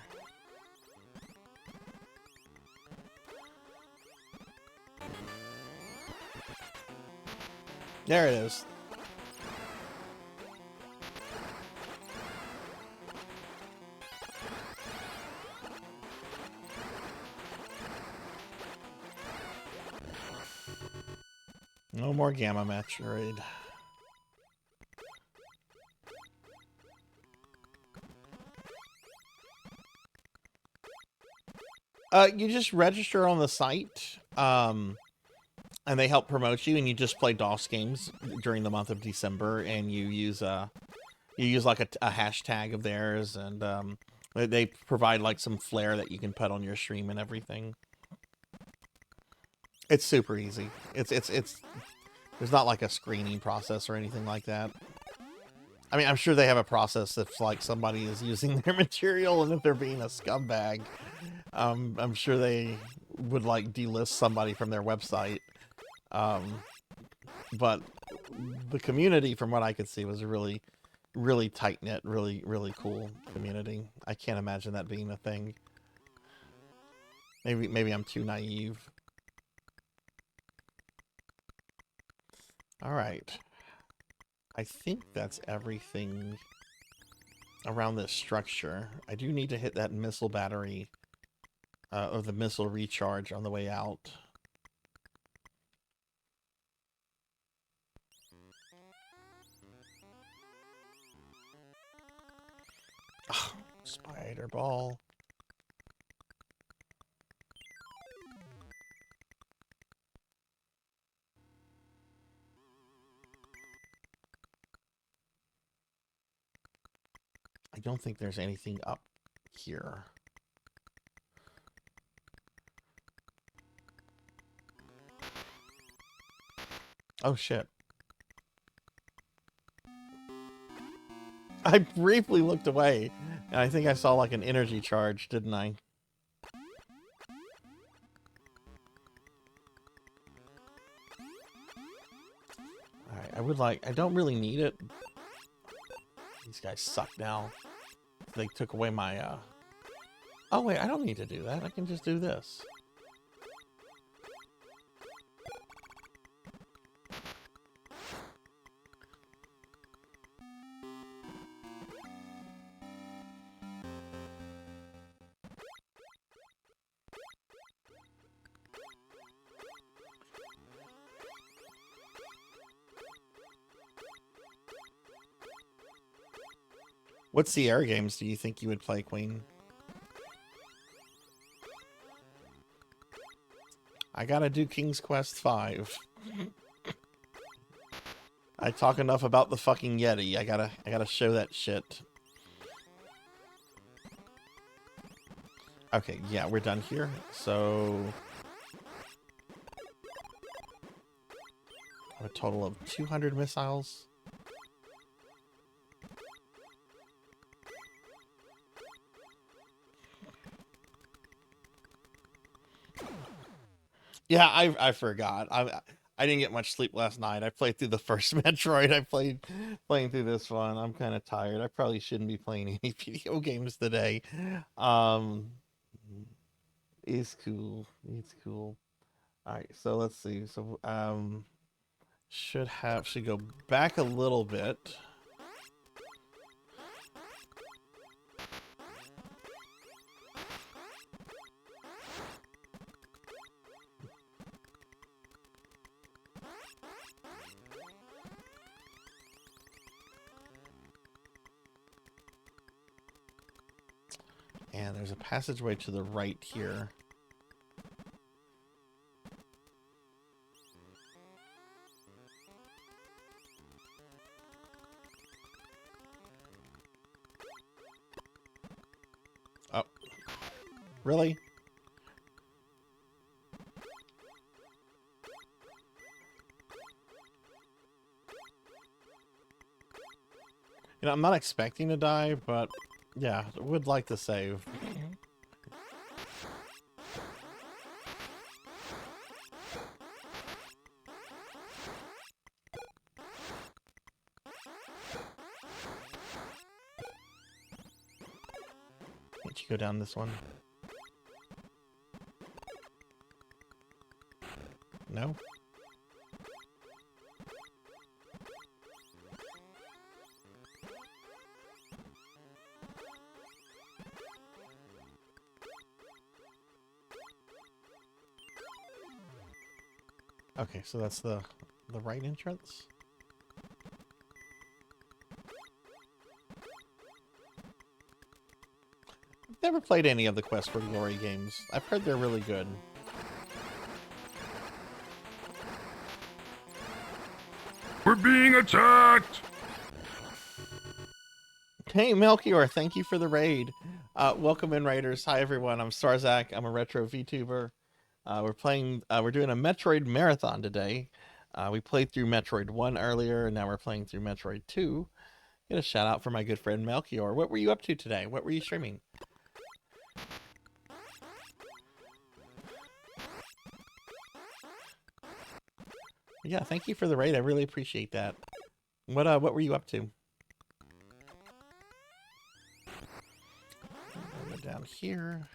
There it is. No more Gamma Metroid. You just register on the site, and they help promote you, and you just play DOS games during the month of December, and you use like a hashtag of theirs, and they provide like some flair that you can put on your stream and everything. It's super easy. It's there's not like a screening process or anything like that. I mean, I'm sure they have a process if like somebody is using their material and if they're being a scumbag. I'm sure they would like delist somebody from their website. But the community, from what I could see, was a really, really tight-knit, really, really cool community. I can't imagine that being a thing. Maybe I'm too naive. All right. I think that's everything around this structure. I do need to hit that missile battery, or the missile recharge on the way out. Oh, spider ball. I don't think there's anything up here. Oh shit. I briefly looked away, and I think I saw like an energy charge, didn't I? Alright, I don't really need it. These guys suck now. They took away my, Oh wait, I don't need to do that. I can just do this. What Sierra games do you think you would play, Queen? I gotta do King's Quest V. I talk enough about the fucking Yeti. I gotta show that shit. Okay, yeah, we're done here. So a total of 200 missiles. Yeah, I forgot. I didn't get much sleep last night. I played through the first Metroid. Playing through this one. I'm kind of tired. I probably shouldn't be playing any video games today. Um, it's cool. It's cool. All right, so let's see. So should go back a little bit. And there's a passageway to the right here. Oh. Really? You know, I'm not expecting to die, but yeah, would like to save. Can't you go down this one? No? Okay, so that's the right entrance. I've never played any of the Quest for Glory games. I've heard they're really good. We're being attacked! Hey, Melchior, thank you for the raid. Welcome in, Raiders. Hi, everyone. I'm Sarzac. I'm a retro VTuber. We're doing a Metroid marathon today. We played through Metroid 1 earlier, and now we're playing through Metroid 2. Get a shout out for my good friend Melchior. What were you up to today? What were you streaming? Yeah, thank you for the raid. I really appreciate that. What were you up to? Go down here.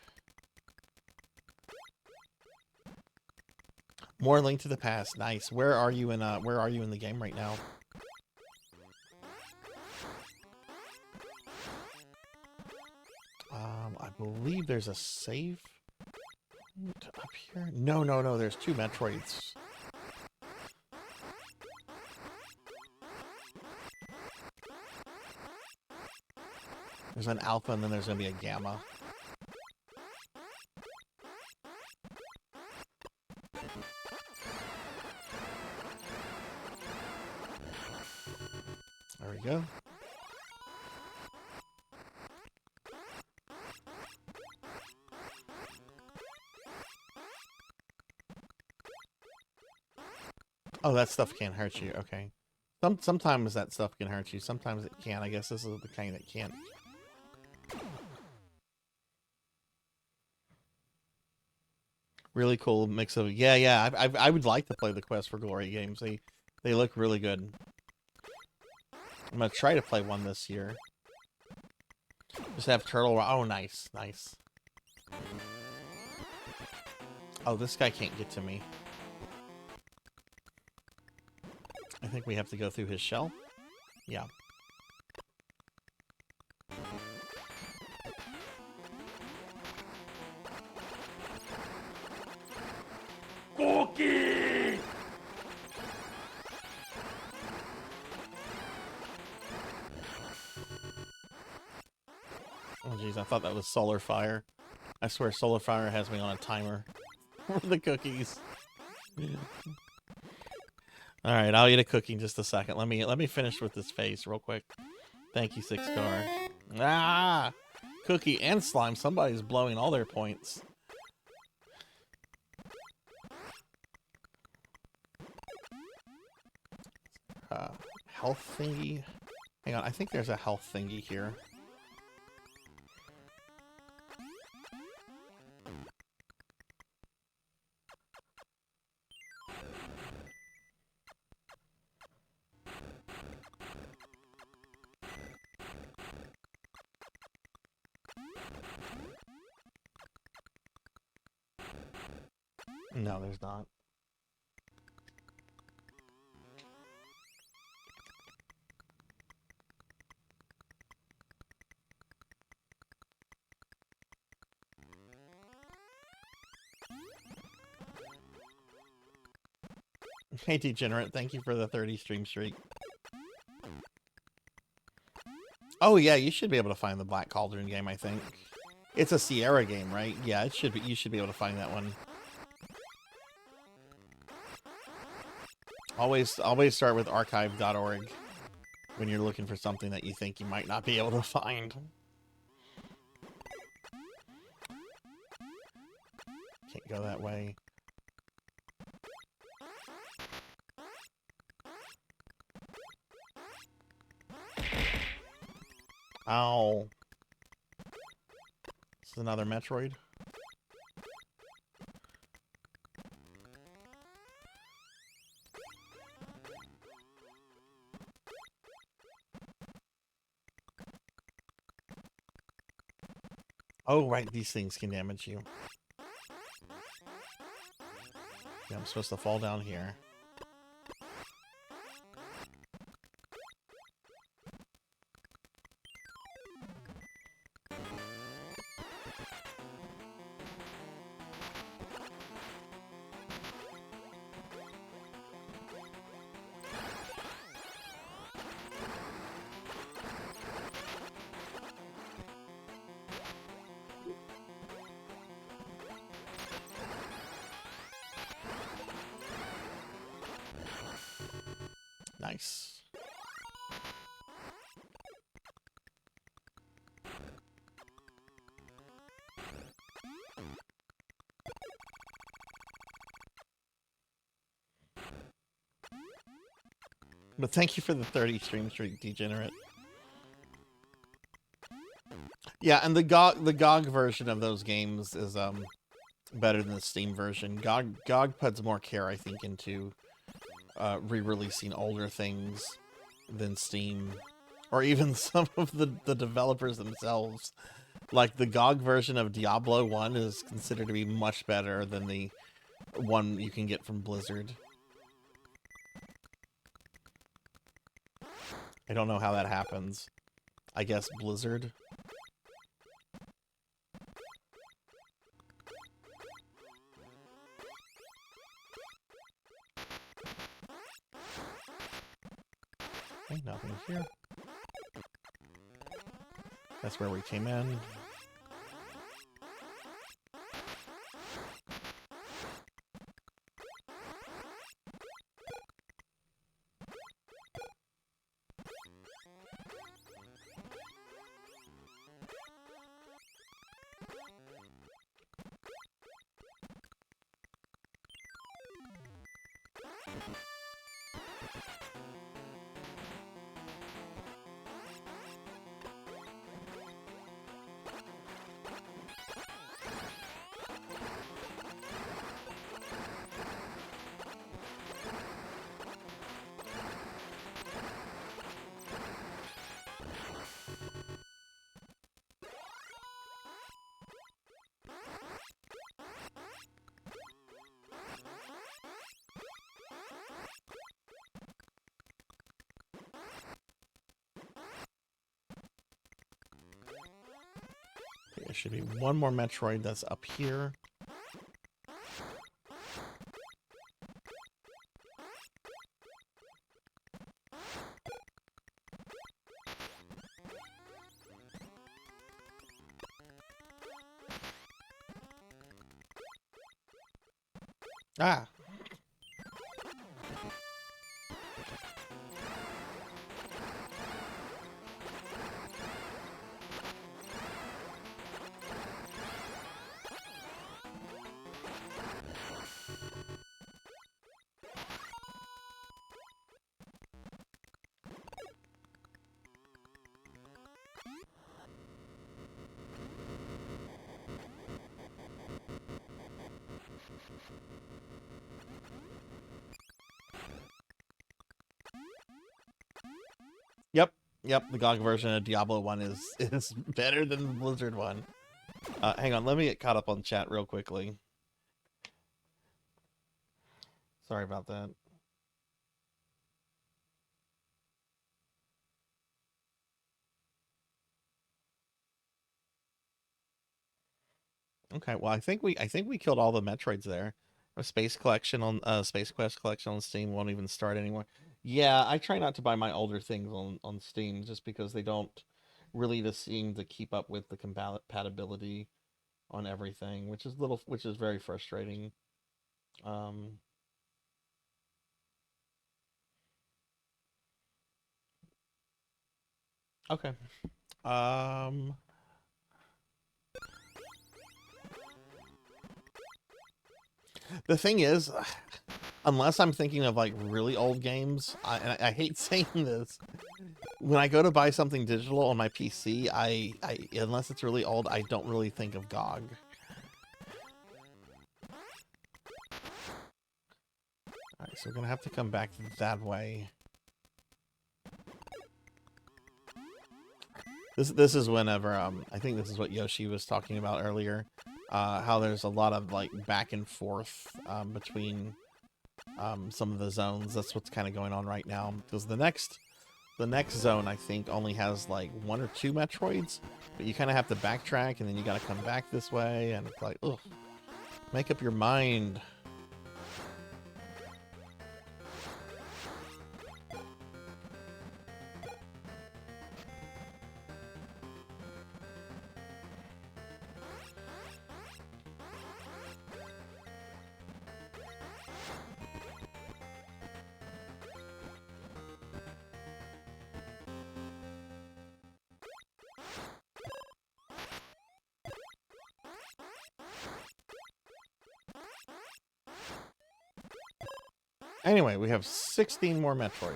More Link to the Past. Nice. Where are you in the game right now? I believe there's a save up here. No. There's 2 Metroids. There's an alpha and then there's gonna be a gamma. There we go. Oh, that stuff can't hurt you. Okay. Sometimes that stuff can hurt you. Sometimes it can. I guess this is the kind that can't. Really cool mix of yeah. I would like to play the Quest for Glory games. They look really good. I'm gonna try to play one this year. Just have Turtle. Oh, nice. Oh, this guy can't get to me. I think we have to go through his shell. Yeah. Cookie! Oh, jeez, I thought that was Solar Fire. I swear Solar Fire has me on a timer for the cookies. All right, I'll eat a cookie in just a second. Let me finish with this face real quick. Thank you, 6 star. Ah, cookie and slime. Somebody's blowing all their points. Health thingy. Hang on, I think there's a health thingy here. No, there's not. Hey, Degenerate, thank you for the 30 stream streak. Oh, yeah, you should be able to find the Black Cauldron game, I think. It's a Sierra game, right? Yeah, it should be. You should be able to find that one. Always start with archive.org when you're looking for something that you think you might not be able to find. Can't go that way. Ow. This is another Metroid. Oh, right, these things can damage you. Yeah, I'm supposed to fall down here. Nice. But thank you for the 30 stream streak, Degenerate. Yeah, and the GOG version of those games is better than the Steam version. GOG puts more care, I think, into re-releasing older things than Steam, or even some of the developers themselves. Like the GOG version of Diablo 1 is considered to be much better than the one you can get from Blizzard. I don't know how that happens. I guess Blizzard. Okay, nothing here. That's where we came in. There should be one more Metroid that's up here. Ah! Yep, the GOG version of Diablo 1 is better than the Blizzard one. Hang on, let me get caught up on chat real quickly. Sorry about that. Okay, well I think we killed all the Metroids there. A Space Collection on Space Quest collection on Steam won't even start anymore. Yeah, I try not to buy my older things on Steam just because they don't really seem to keep up with the compatibility on everything, which is very frustrating. Um, okay. Um, the thing is, unless I'm thinking of like really old games, and I hate saying this, when I go to buy something digital on my PC, I unless it's really old, I don't really think of GOG. All right, so we're gonna have to come back that way. This is whenever I think this is what Yoshi was talking about earlier, how there's a lot of like back and forth between some of the zones. That's what's kind of going on right now because the next zone I think only has like 1 or 2 Metroids, but you kind of have to backtrack and then you got to come back this way, and it's like, ugh, make up your mind. Anyway, we have 16 more Metroids.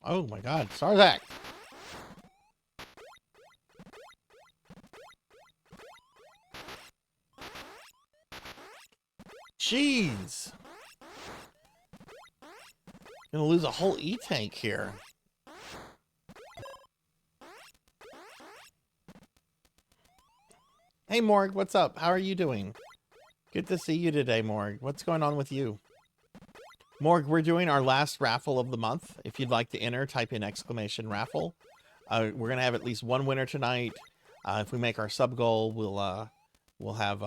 Oh my god, Sarzac! Jeez! Gonna lose a whole E-tank here. Hey Morg, what's up? How are you doing? Good to see you today, Morg. What's going on with you? Morg, we're doing our last raffle of the month. If you'd like to enter, type in !raffle. We're gonna have at least one winner tonight. If we make our sub goal, we'll have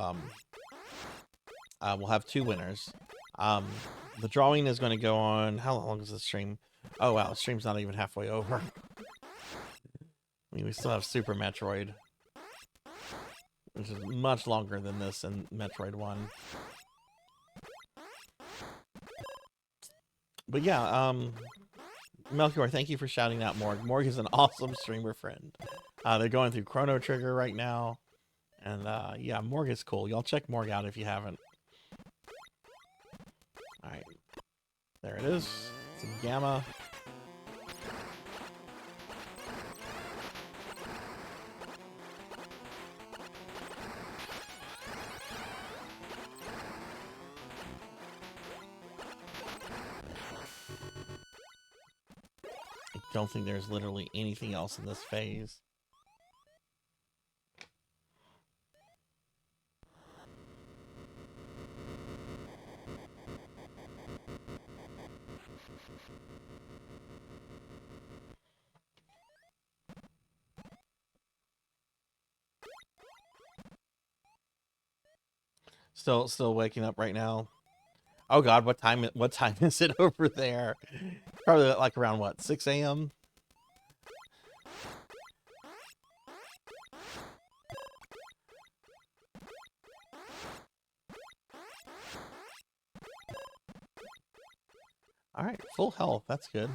2 winners. The drawing is going to go on. How long is the stream? Oh wow, the stream's not even halfway over. I mean, we still have Super Metroid, which is much longer than this and Metroid 1. But yeah, Melchior, thank you for shouting out Morg. Morg is an awesome streamer friend. They're going through Chrono Trigger right now. And yeah, Morg is cool. Y'all check Morg out if you haven't. Alright. There it is. It's a Gamma. I don't think there's literally anything else in this phase. Still waking up right now. Oh god, what time is it over there? Probably like around what, 6 a.m.? Alright, full health, that's good.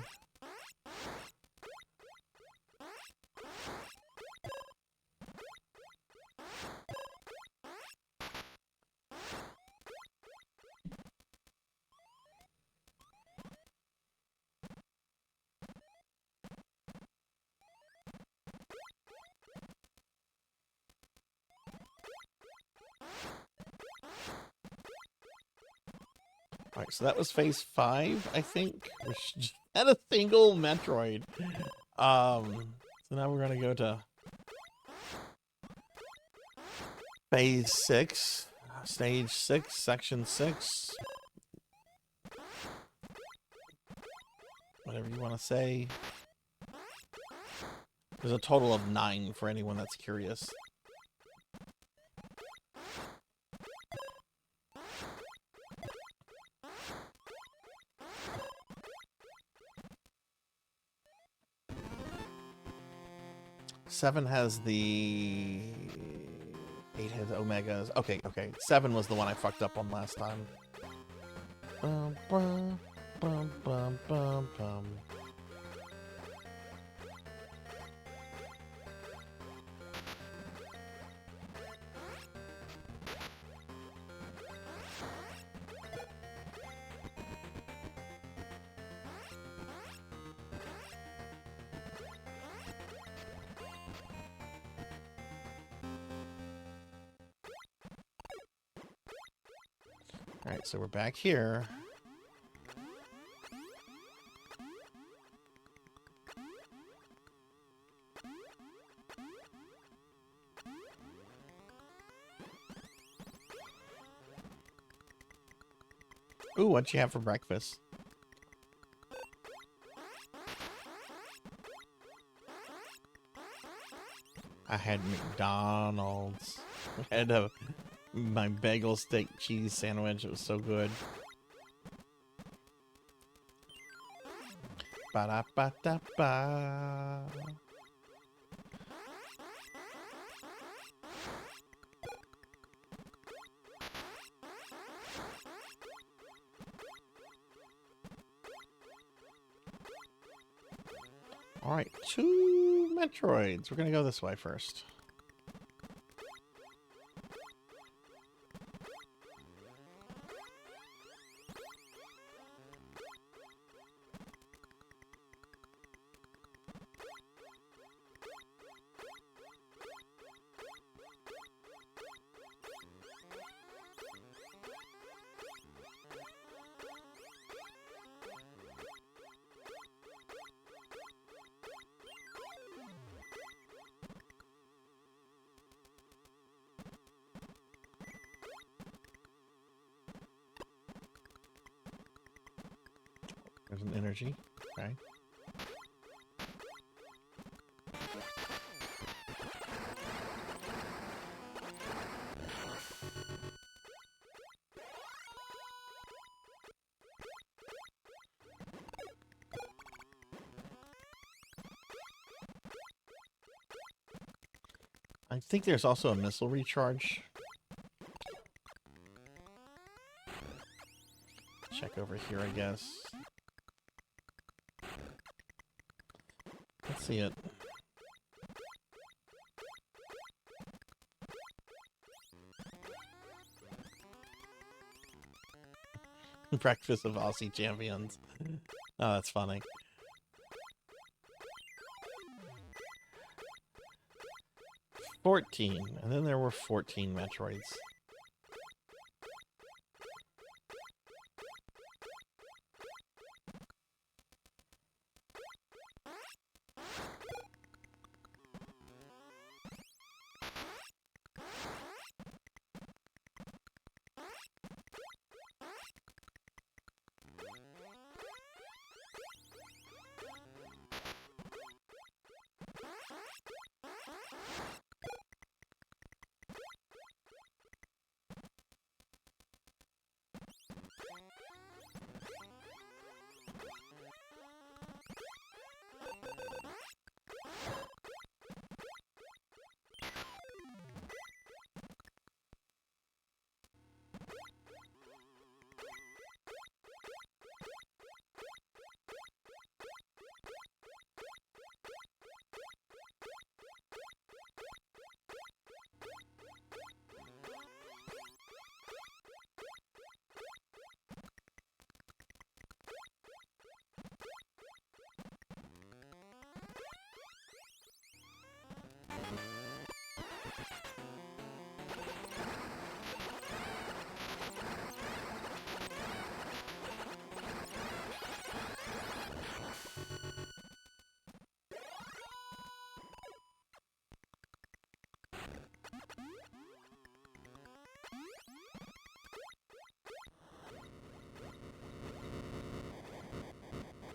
Alright, so that was phase 5, I think. Which just had a single Metroid. So now we're gonna go to phase 6. Stage 6, section 6. Whatever you want to say. There's a total of 9 for anyone that's curious. Seven has the 8 has Omegas. Okay, okay. 7 was the one I fucked up on last time. Bum, bum, bum, bum, bum, bum. Alright, so we're back here. Ooh, what'd you have for breakfast? I had McDonald's. I had my bagel steak cheese sandwich. It was so good. Ba-da-ba-da-ba. Alright, 2 Metroids. We're gonna go this way first. There's an energy. Okay. I think there's also a missile recharge. Check over here, I guess. Let's see it. Breakfast of Aussie champions. Oh, that's funny. $14, and then there were 14 Metroids.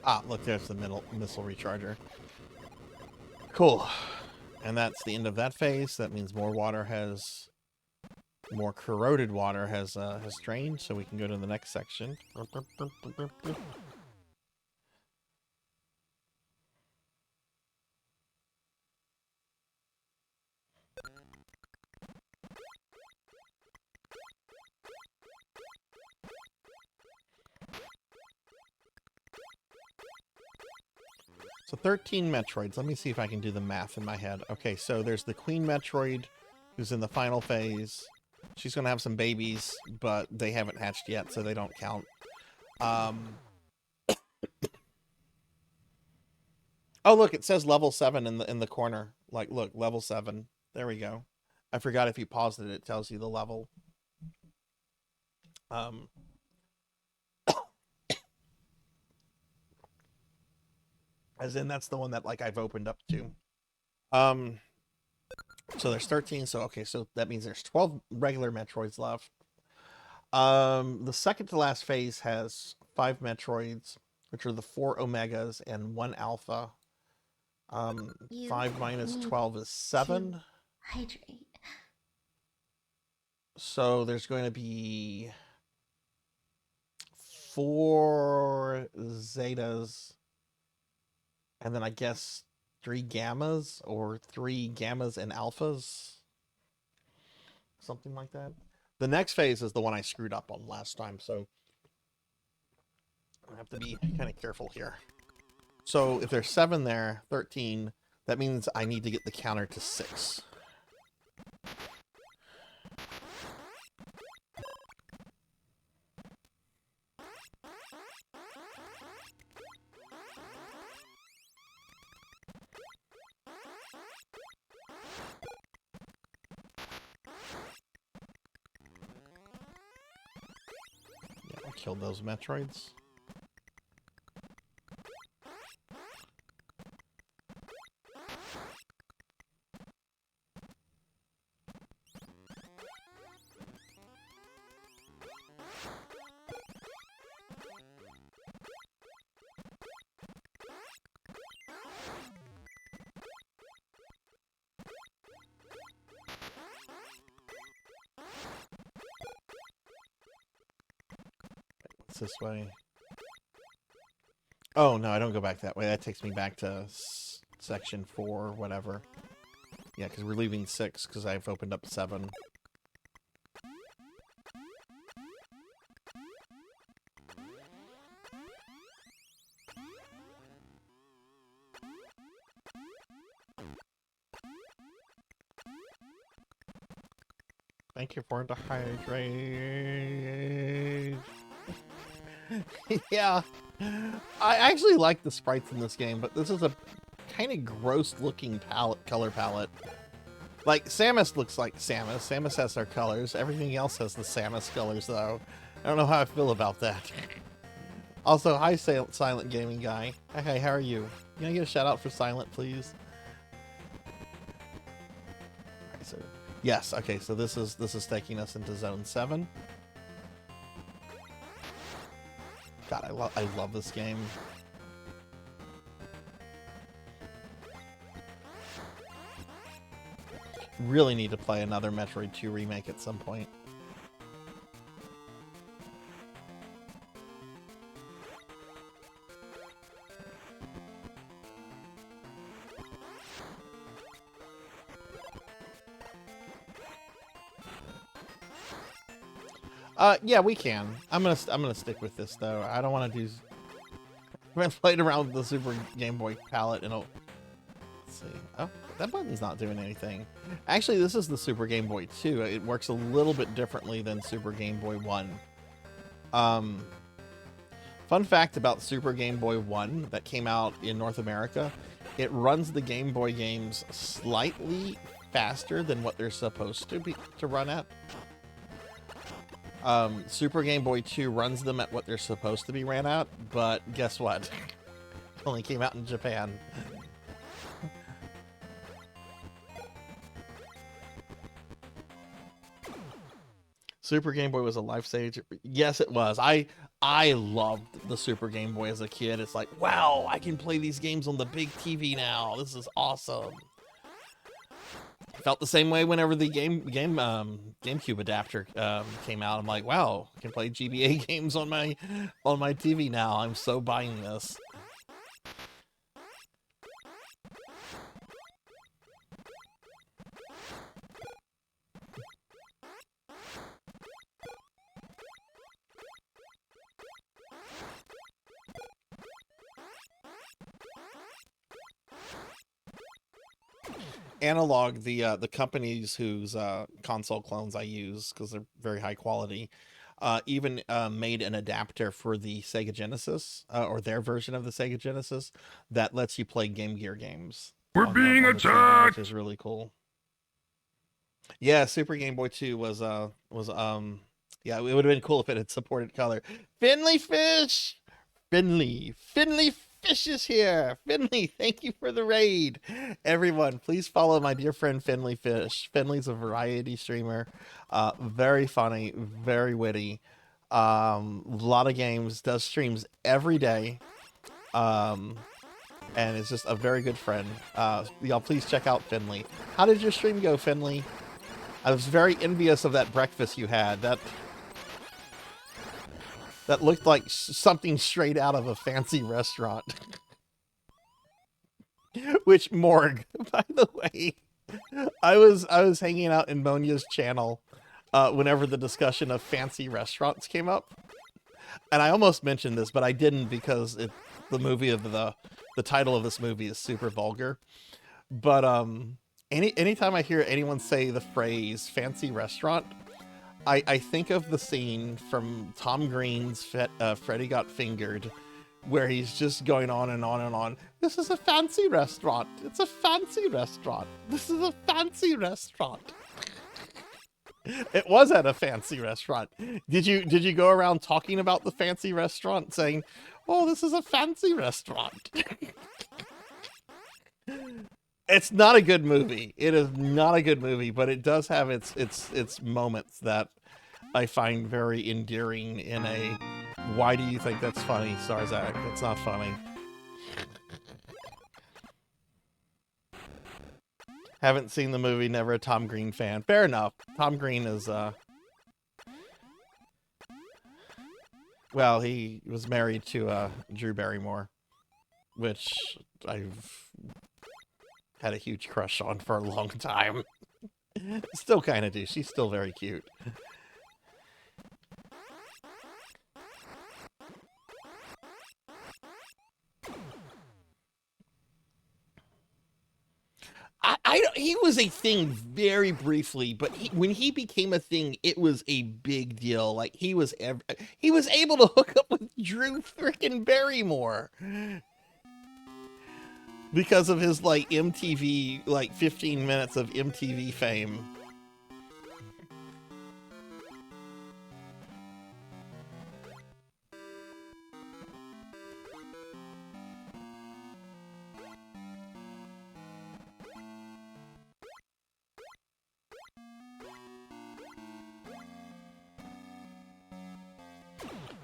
Ah, look, there's the missile recharger. Cool. And that's the end of that phase. That means more corroded water has drained, so we can go to the next section. So 13 Metroids. Let me see if I can do the math in my head. Okay, so there's the Queen Metroid, who's in the final phase. She's going to have some babies, but they haven't hatched yet, so they don't count. Oh, look, it says level 7 in the corner. Like, look, level 7. There we go. I forgot if you paused it, it tells you the level. As in, that's the one that, like, I've opened up to. So there's 13, so, okay, so that means there's 12 regular Metroids left. The second to last phase has 5 Metroids, which are the 4 Omegas and 1 Alpha. 5 minus 12 is 7. Hydrate. So there's going to be 4 Zetas, and then I guess 3 Gammas, or 3 Gammas and Alphas. Something like that. The next phase is the one I screwed up on last time, so I have to be kind of careful here. So if there's 7 there, 13, that means I need to get the counter to 6. Yeah, I'll kill those Metroids. This way. Oh, no, I don't go back that way. That takes me back to section 4, whatever. Yeah, because we're leaving 6, because I've opened up 7. Thank you for the hydrate. Yeah, I actually like the sprites in this game, but this is a kind of gross looking color palette. Like, Samus looks like Samus. Samus has her colors. Everything else has the Samus colors, though. I don't know how I feel about that. Also, hi, Silent Gaming Guy. Hey, how are you? Can I get a shout out for Silent, please? Alright, so yes, okay, so this is taking us into Zone 7. God, I love this game. Really need to play another Metroid 2 remake at some point. Yeah, we can. I'm gonna stick with this though. I don't want to do. I've played around with the Super Game Boy palette and let's see. Oh, that button's not doing anything. Actually, this is the Super Game Boy 2. It works a little bit differently than Super Game Boy 1. Fun fact about Super Game Boy 1 that came out in North America: it runs the Game Boy games slightly faster than what they're supposed to run at. Super Game Boy 2 runs them at what they're supposed to be ran at, but guess what? It only came out in Japan. Super Game Boy was a lifesaver. Yes, it was. I loved the Super Game Boy as a kid. It's like, wow, I can play these games on the big TV now. This is awesome. Felt the same way whenever the GameCube adapter came out. I'm like, wow, I can play GBA games on my TV now. I'm so buying this. Analog, the companies whose console clones I use, because they're very high quality, even made an adapter for the Sega Genesis, or their version of the Sega Genesis, that lets you play Game Gear games. We're being on the TV, attacked! which is really cool. Yeah, Super Game Boy 2 was yeah, it would have been cool if it had supported color. Finley Fish! Finley Fish is here. Finley, thank you for the raid. Everyone, please follow my dear friend Finley Fish. Finley's a variety streamer. Very funny, very witty. A lot of games, does streams every day. And is just a very good friend. Y'all please check out Finley. How did your stream go, Finley? I was very envious of that breakfast you had. That looked like something straight out of a fancy restaurant. Which, morgue, by the way, I was hanging out in Monia's channel whenever the discussion of fancy restaurants came up, and I almost mentioned this, but I didn't because the title of this movie is super vulgar. But anytime I hear anyone say the phrase "fancy restaurant," I think of the scene from Tom Green's Freddy Got Fingered, where he's just going on and on and on. This is a fancy restaurant. It's a fancy restaurant. This is a fancy restaurant. It was at a fancy restaurant. Did you go around talking about the fancy restaurant, saying, "Oh, this is a fancy restaurant"? It's not a good movie. It is not a good movie, but it does have its moments that I find very endearing in a, why do you think that's funny, Sarzac? It's not funny. Haven't seen the movie, never a Tom Green fan. Fair enough. Tom Green is, well, he was married to Drew Barrymore, which I've had a huge crush on for a long time. Still kind of do. She's still very cute. He was a thing very briefly, but when he became a thing, it was a big deal. Like, he was able to hook up with Drew freaking Barrymore because of his, like, MTV, like, 15 minutes of MTV fame.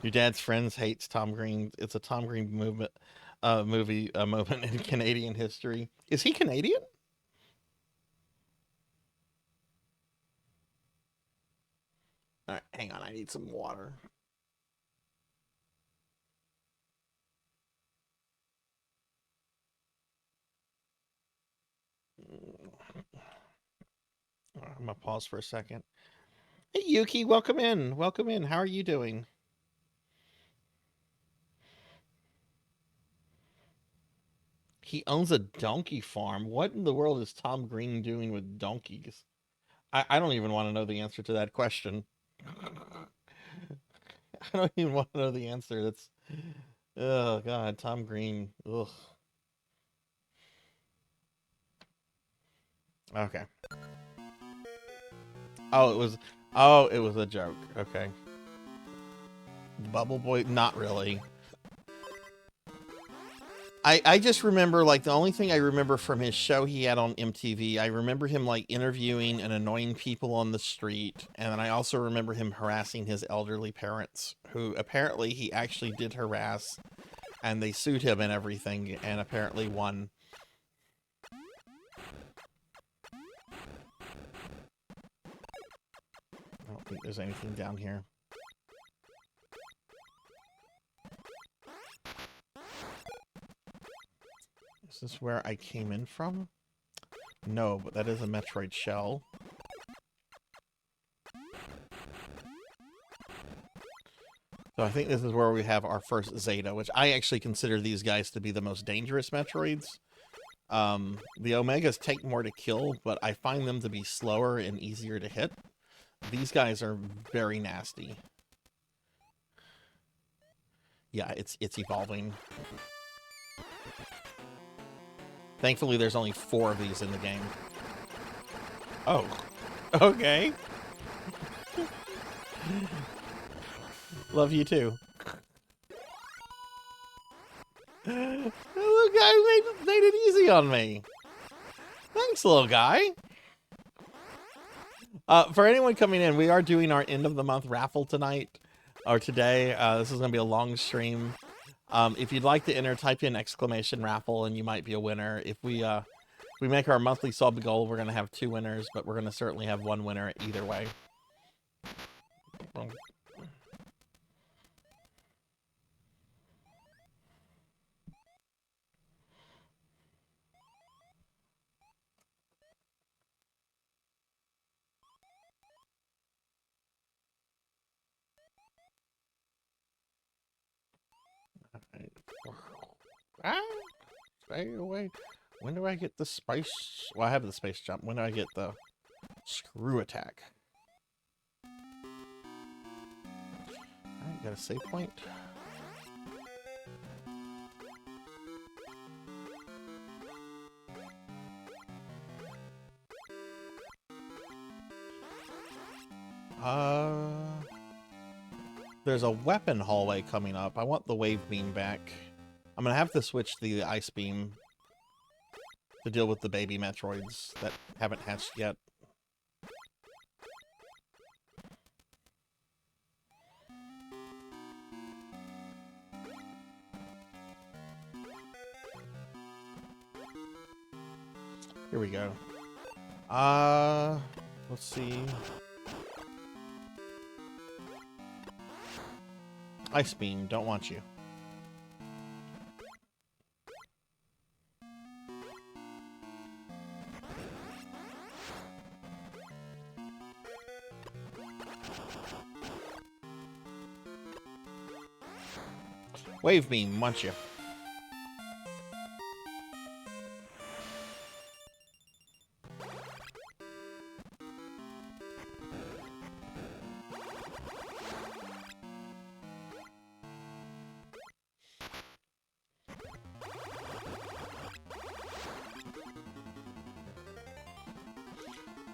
Your dad's friends hates Tom Green. It's a Tom Green moment in Canadian history. Is he Canadian? All right, hang on. I need some water. I'm gonna pause for a second. Hey, Yuki, welcome in. Welcome in. How are you doing? He owns a donkey farm. What in the world is Tom Green doing with donkeys? I don't even want to know the answer to that question. I don't even want to know the answer. That's, oh God, Tom Green. Ugh. Okay. Oh, it was a joke. Okay. Bubble Boy, not really. I just remember, like, the only thing I remember from his show he had on MTV, I remember him, like, interviewing and annoying people on the street, and then I also remember him harassing his elderly parents, who apparently he actually did harass, and they sued him and everything, and apparently won. I don't think there's anything down here. Is this where I came in from? No, but that is a Metroid shell. So I think this is where we have our first Zeta, which I actually consider these guys to be the most dangerous Metroids. The Omegas take more to kill, but I find them to be slower and easier to hit. These guys are very nasty. Yeah, it's evolving. Thankfully, there's only 4 of these in the game. Oh, okay. Love you too. Little guy made it easy on me. Thanks, little guy. For anyone coming in, we are doing our end of the month raffle tonight, or today. This is going to be a long stream. If you'd like to enter, type in !raffle and you might be a winner. If we make our monthly sub goal, we're going to have 2 winners, but we're going to certainly have 1 winner either way. Stay away. When do I get the spice? Well, I have the space jump. When do I get the screw attack? Alright, got a save point. There's a weapon hallway coming up. I want the wave beam back. I'm gonna have to switch the ice beam to deal with the baby Metroids that haven't hatched yet. Here we go. Let's see. Ice beam, don't want you. Wave beam, want you.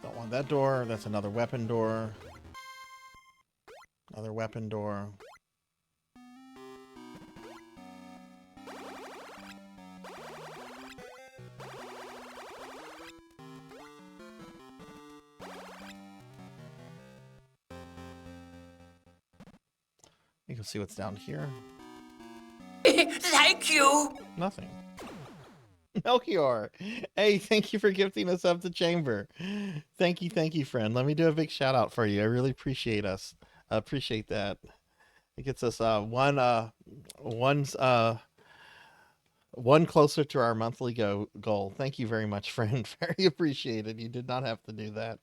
Don't want that door. That's another weapon door. Another weapon door. You can see what's down here. Thank you. Nothing. Melchior. Hey, thank you for gifting us up to chamber. Thank you, friend. Let me do a big shout out for you. I really appreciate us. I appreciate that. It gets us one closer to our monthly goal. Thank you very much, friend. Very appreciated. You did not have to do that.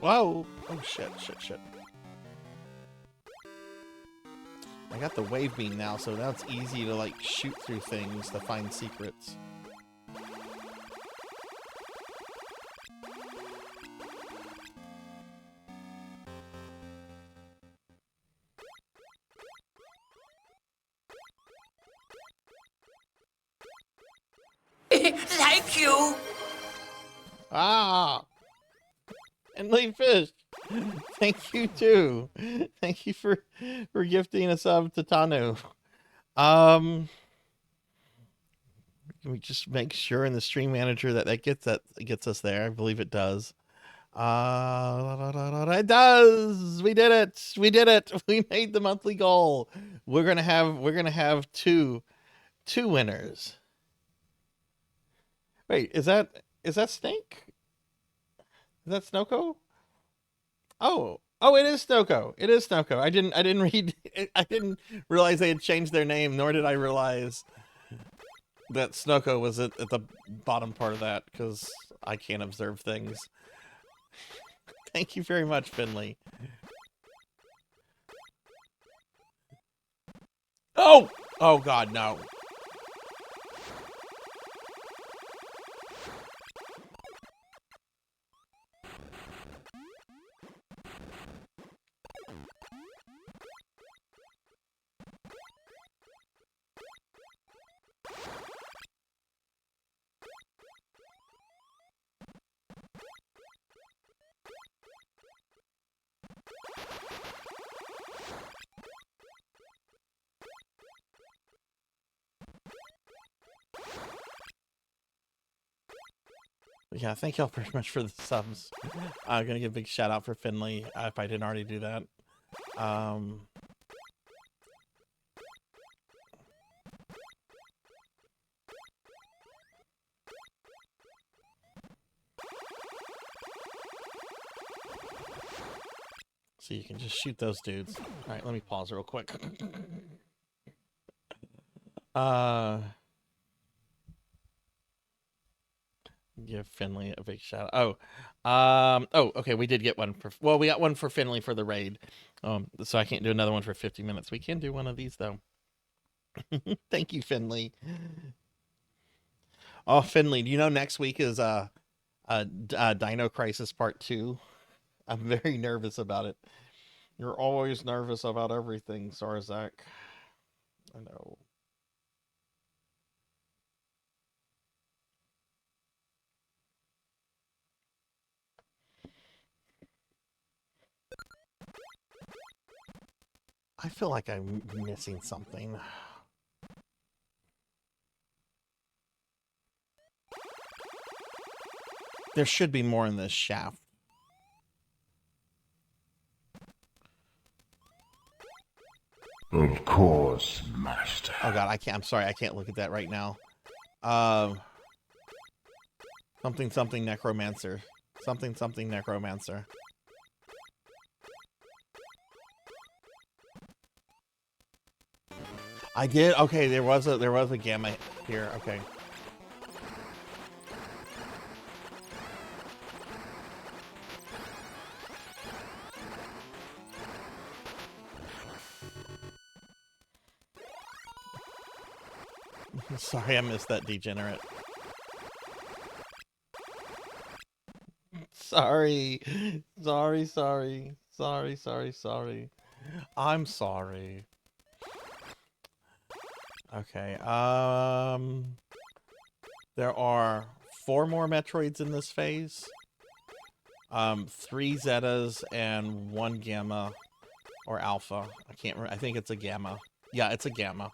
Whoa! Oh shit. I got the wave beam now, so now it's easy to like shoot through things to find secrets. Thank you. Ah! And Leaf Fish, thank you too. Thank you for gifting a sub to Tanu. Can we just make sure in the stream manager that gets us there? I believe it does. It does. We did it. We did it. We made the monthly goal. We're gonna have two winners. Wait, is that Snake? Is that Snoko? Oh, it is Snoko. It is Snoko. I didn't read. I didn't realize they had changed their name, nor did I realize that Snoko was at the bottom part of that, because I can't observe things. Thank you very much, Finley. Oh! Oh god, no. Yeah, thank y'all very much for the subs. I'm gonna give a big shout out for Finley, if I didn't already do that. So you can just shoot those dudes. Alright, let me pause real quick. Give Finley a big shout out. Oh, okay, we did get one for, well, we got one for Finley for the raid. So I can't do another one for 50 minutes. We can do one of these though. Thank you, Finley. Oh, Finley, do you know next week is Dino Crisis Part 2? I'm very nervous about it. You're always nervous about everything, Sarzac. I know. I feel like I'm missing something. There should be more in this shaft. Of course, Master. Oh god, I can't. I'm sorry, I can't look at that right now. Something necromancer. Something necromancer. I did. Okay, there was a gamma here. Okay. Sorry, I missed that degenerate. Sorry. Sorry. I'm sorry. Okay, there are 4 more Metroids in this phase. 3 Zetas and 1 Gamma or Alpha. I can't remember. I think it's a Gamma. Yeah, it's a Gamma.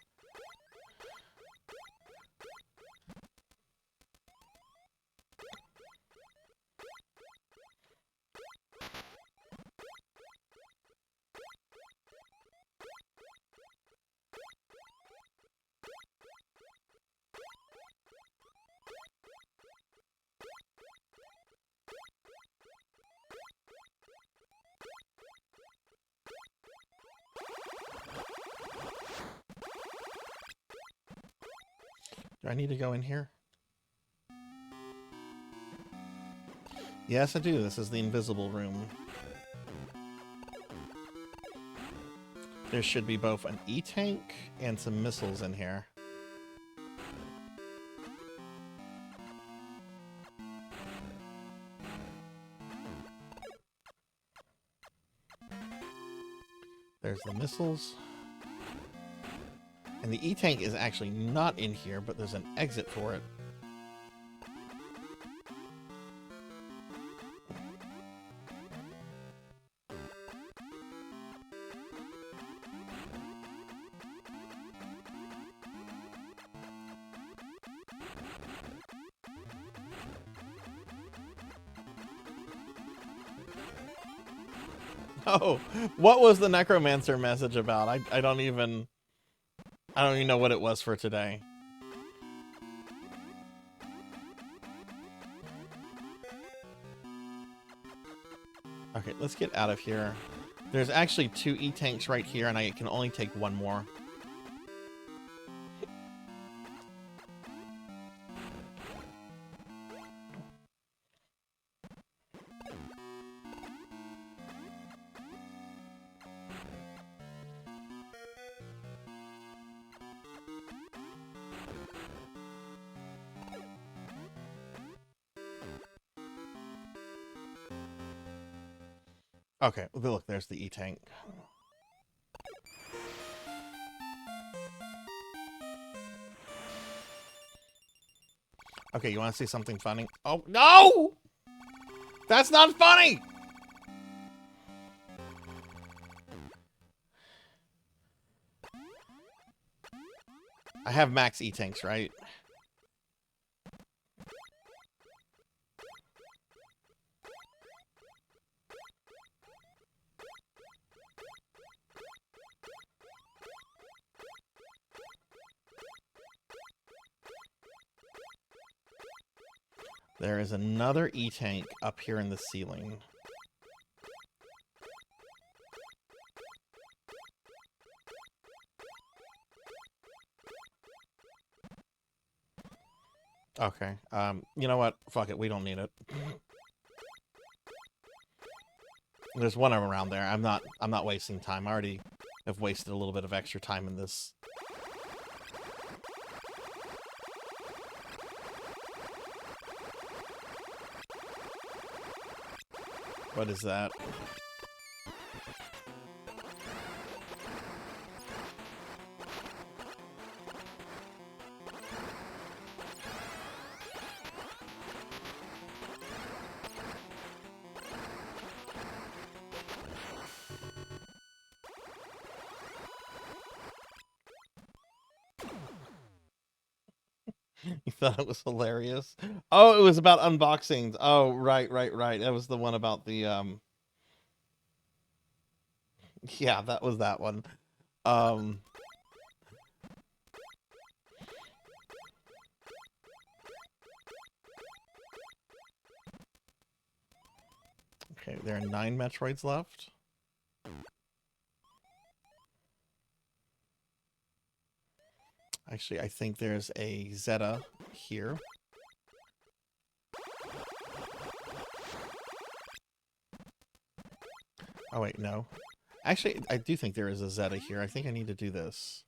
Do I need to go in here? Yes, I do. This is the invisible room. There should be both an E-tank and some missiles in here. There's the missiles. And the E-tank is actually not in here, but there's an exit for it. Oh, what was the necromancer message about? I don't even know what it was for today. Okay, let's get out of here. There's actually 2 E-tanks right here, and I can only take 1 more. Okay, look, there's the E-tank. Okay, you want to see something funny? Oh, no! That's not funny! I have max E-tanks, right? There is another E-tank up here in the ceiling. Okay. You know what? Fuck it. We don't need it. There's one around there. I'm not wasting time. I already have wasted a little bit of extra time in this. What is that? You thought it was hilarious? Oh, it was about unboxings. Oh, right. That was the one about the yeah, that was that one. Okay, there are 9 Metroids left. Actually, I think there's a Zeta here. Oh, wait, no. Actually, I do think there is a Zeta here. I think I need to do this.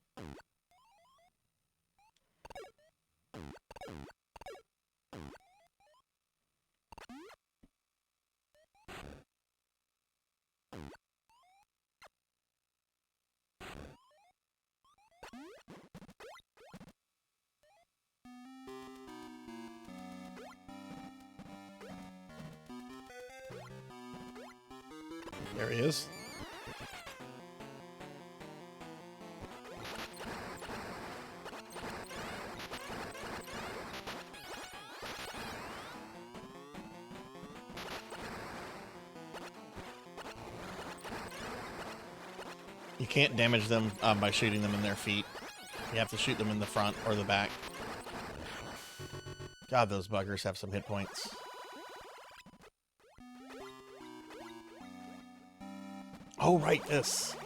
There he is. You can't damage them by shooting them in their feet. You have to shoot them in the front or the back. God, those buggers have some hit points. Oh, right, this.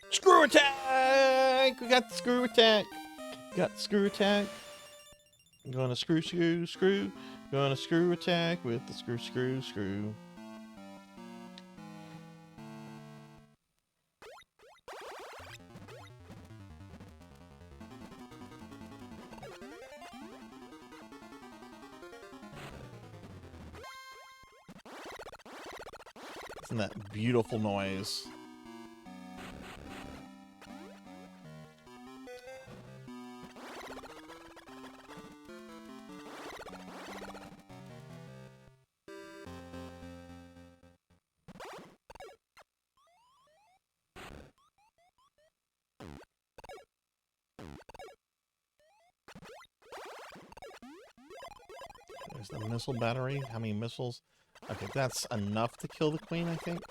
Screw attack! We got the screw attack. Got the screw attack. I'm gonna screw. Gonna screw attack with the screw. Isn't that beautiful noise? There's the missile battery. How many missiles? Okay, that's enough to kill the queen, I think.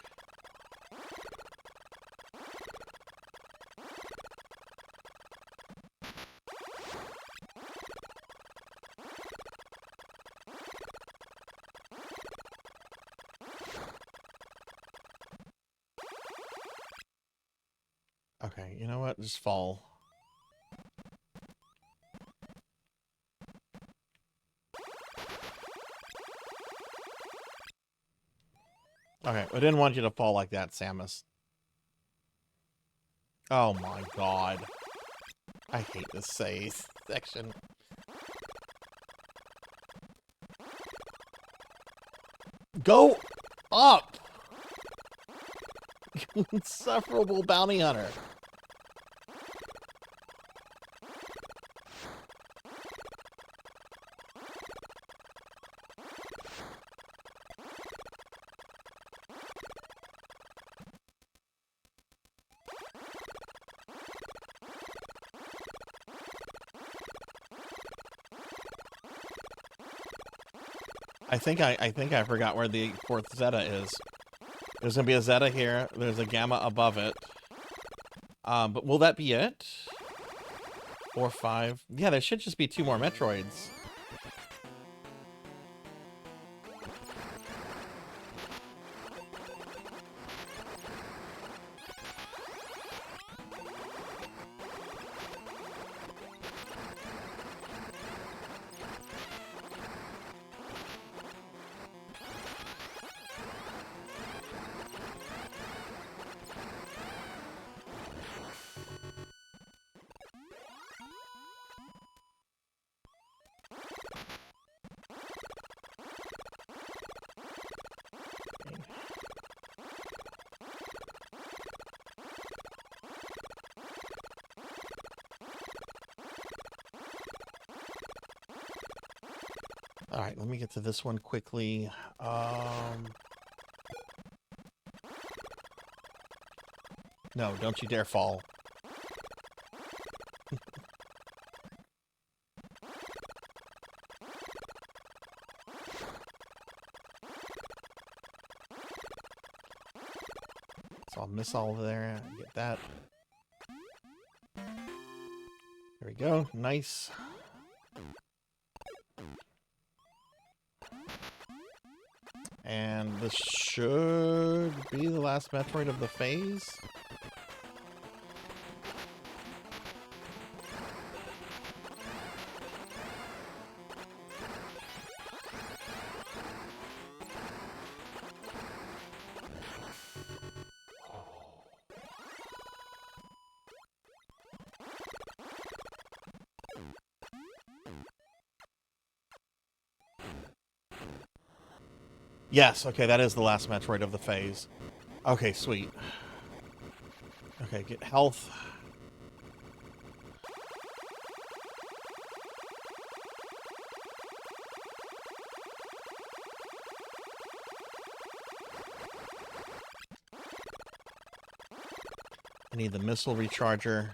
Okay, you know what? Just fall. Okay, I didn't want you to fall like that, Samus. Oh my god. I hate this save section. Go up! You insufferable bounty hunter. I think I forgot where the fourth Zeta is. There's gonna be a Zeta here. There's a Gamma above it. But will that be it? 4, 5. Yeah, there should just be 2 more Metroids. All right, let me get to this one quickly. No, don't you dare fall. So I'll miss all of there. Get that. There we go. Nice. And this should be the last Metroid of the phase. Yes, okay, that is the last Metroid of the phase. Okay, sweet. Okay, get health. I need the missile recharger.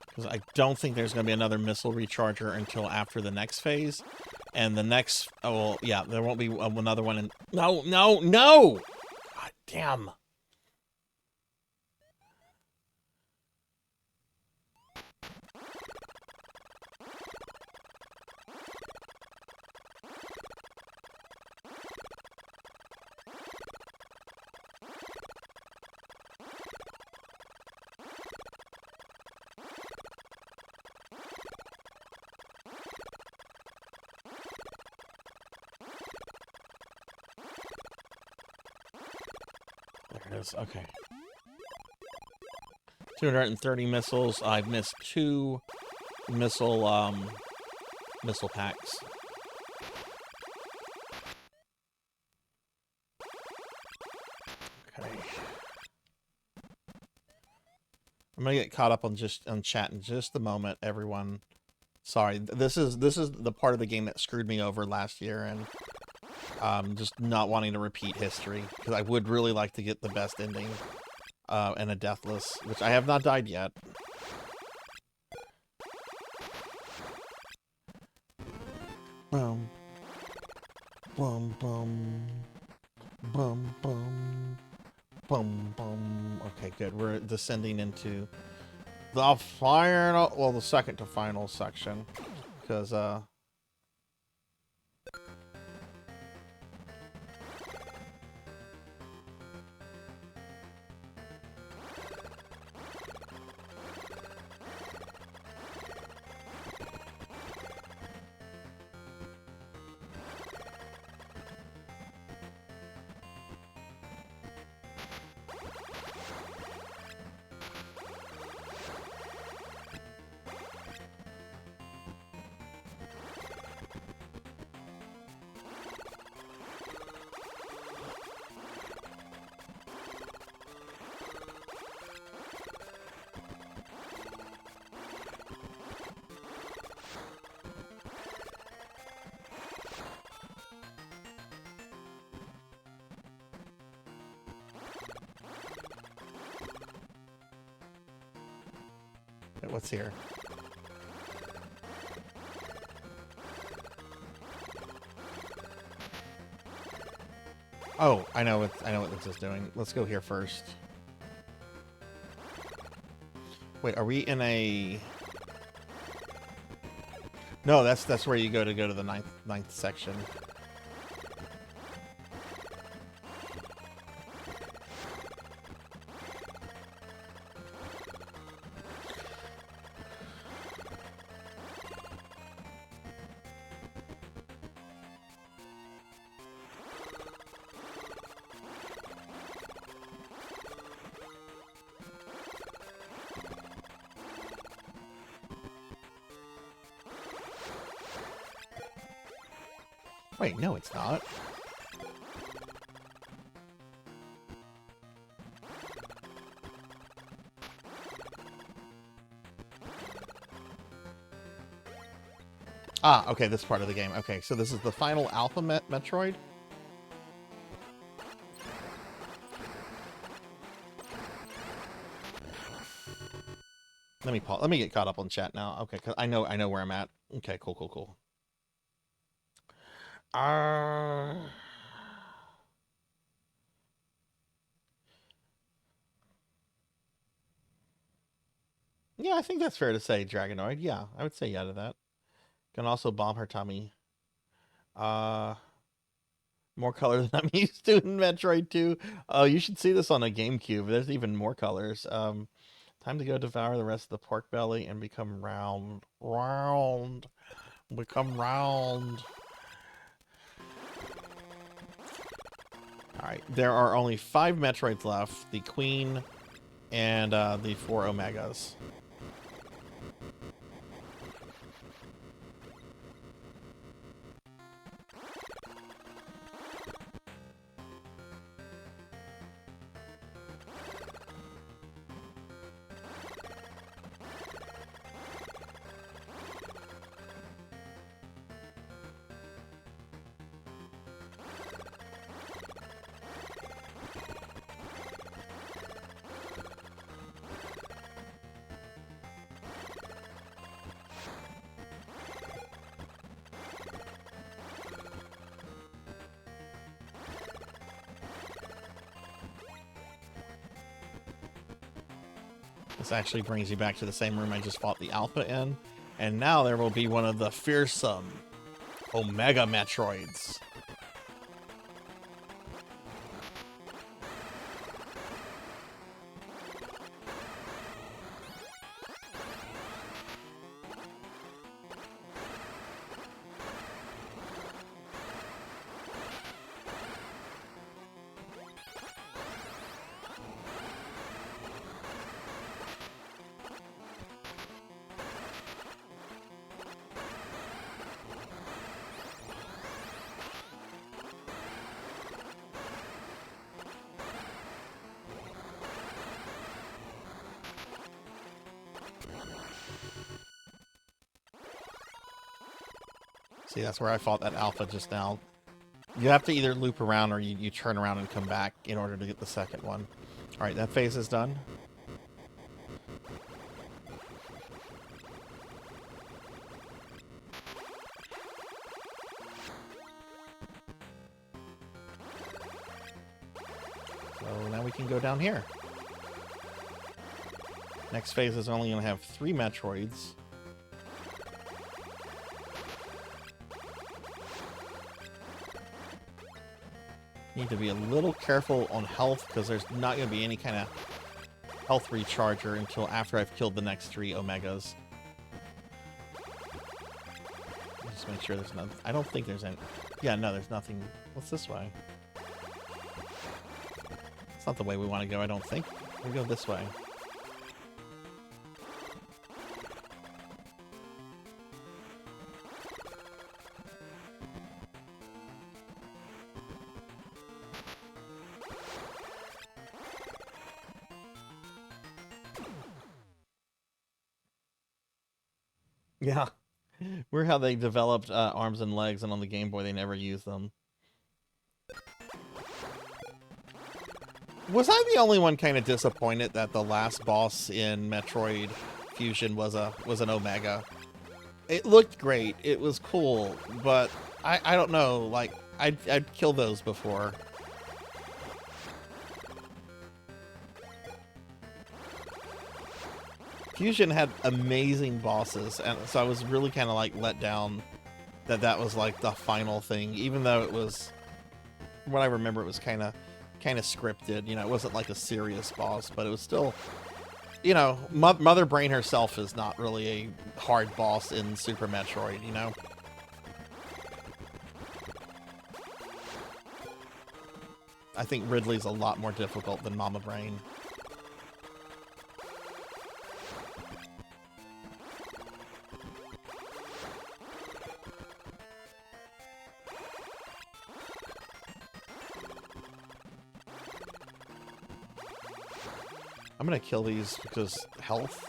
Because I don't think there's going to be another missile recharger until after the next phase. And the next... Oh, well, yeah, there won't be another one in... No, no, no! God damn. There it is. Okay. 230 missiles. I've missed 2 missile missile packs. Okay. I'm gonna get caught up on chat in just a moment, everyone. Sorry, this is the part of the game that screwed me over last year, and just not wanting to repeat history, because I would really like to get the best ending and a deathless, which I have not died yet. Bum, bum, bum, bum, bum, bum, bum. Okay, good. We're descending into the final, well, the second to final section, because what's here? Oh, I know what this is doing. Let's go here first. Wait, are we in a... No, that's where you go to the ninth section. Wait, no, it's not. Ah, okay, this part of the game. Okay, so this is the final Alpha Metroid? Let me get caught up on chat now. Okay, 'cause I know where I'm at. Okay, cool. Yeah, I think that's fair to say, Dragonoid. Yeah, I would say yeah to that. Can also bomb her tummy. More color than I'm used to in Metroid 2. Oh, you should see this on a GameCube. There's even more colors. Time to go devour the rest of the pork belly and become round. Become round. Alright, there are only 5 Metroids left. The Queen and the 4 Omegas. This actually brings you back to the same room I just fought the Alpha in. And now there will be one of the fearsome Omega Metroids. See, that's where I fought that alpha just now. You have to either loop around or you turn around and come back in order to get the second one. Alright, that phase is done. So now we can go down here. Next phase is only going to have 3 Metroids. Need to be a little careful on health because there's not going to be any kind of health recharger until after I've killed the next 3 Omegas. Just make sure there's none. I don't think there's any. Yeah, no, there's nothing. What's this way? It's not the way we want to go, I don't think. We go this way. Yeah. We're how they developed arms and legs, and on the Game Boy they never used them. Was I the only one kind of disappointed that the last boss in Metroid Fusion was an Omega? It looked great, it was cool, but I don't know, like, I'd kill those before. Fusion had amazing bosses, and so I was really kind of like let down that that was like the final thing, even though it was, from what I remember, it was kind of scripted. You know, it wasn't like a serious boss, but it was still, you know, Mother Brain herself is not really a hard boss in Super Metroid, you know? I think Ridley's a lot more difficult than Mama Brain. I'm gonna kill these because health.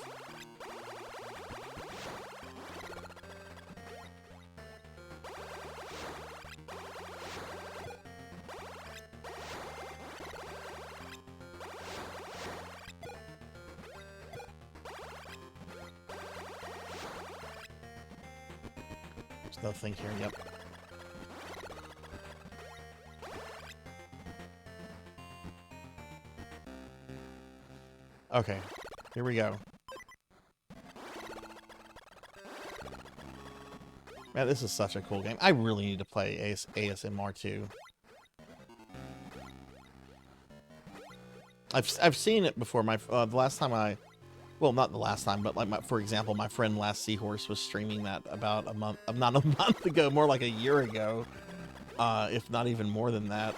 There's nothing here, yep. Okay, here we go. Man, this is such a cool game. I really need to play ASMR 2. I've seen it before. The last time well, not the last time, but like for example, my friend Last Seahorse was streaming that about a month, not a month ago, more like a year ago, if not even more than that.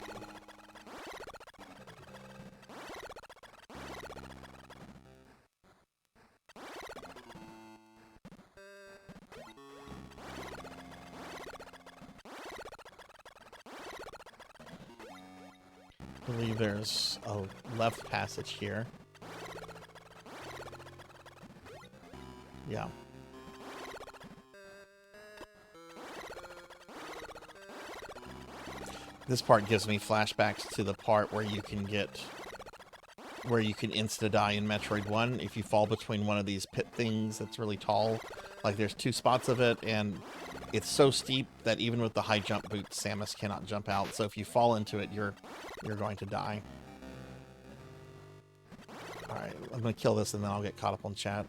I believe there's a left passage here. Yeah. This part gives me flashbacks to the part where you can insta-die in Metroid 1 if you fall between one of these pit things that's really tall. Like, there's 2 spots of it, and it's so steep that even with the high jump boots, Samus cannot jump out. So if you fall into it, you're going to die. Alright, I'm gonna kill this and then I'll get caught up on chat.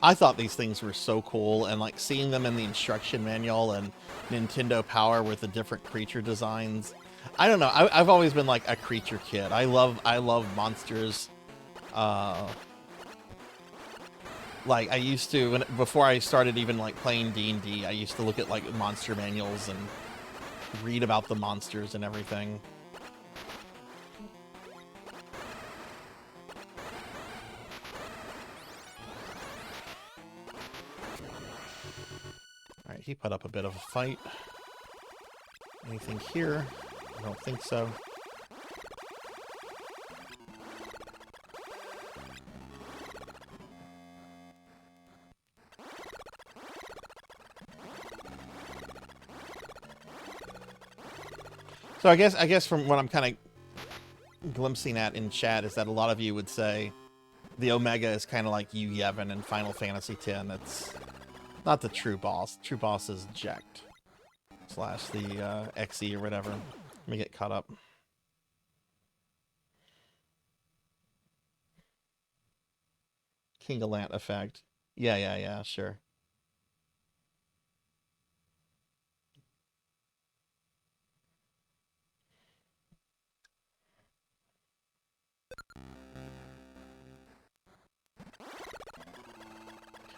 I thought these things were so cool, and like seeing them in the instruction manual and Nintendo Power with the different creature designs. I don't know. I've always been like a creature kid. I love monsters. Like I used to before I started even like playing D&D. I used to look at like monster manuals and read about the monsters and everything. He put up a bit of a fight. Anything here? I don't think so. So I guess from what I'm kind of glimpsing at in chat is that a lot of you would say the Omega is kind of like you, Yevon, in Final Fantasy X. It's not the true boss. True boss is Jekt / the XE or whatever. Let me get caught up. King Galant effect. Yeah, sure.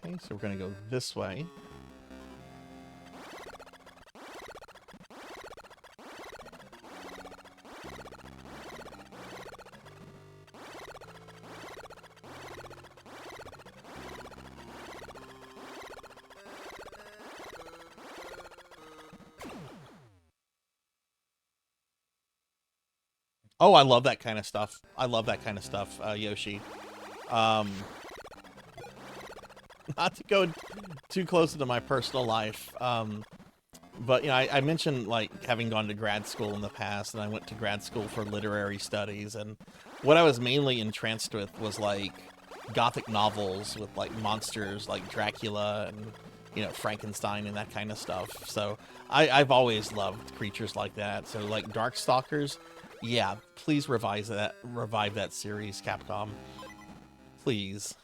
Okay, so we're gonna go this way. Oh, I love that kind of stuff. I love that kind of stuff, Yoshi. Not to go too close into my personal life, but, you know, I mentioned, like, having gone to grad school in the past, and I went to grad school for literary studies, and what I was mainly entranced with was, like, gothic novels with, like, monsters like Dracula and, you know, Frankenstein and that kind of stuff. So I've always loved creatures like that. So, like, Darkstalkers, yeah, please revive that series, Capcom. Please.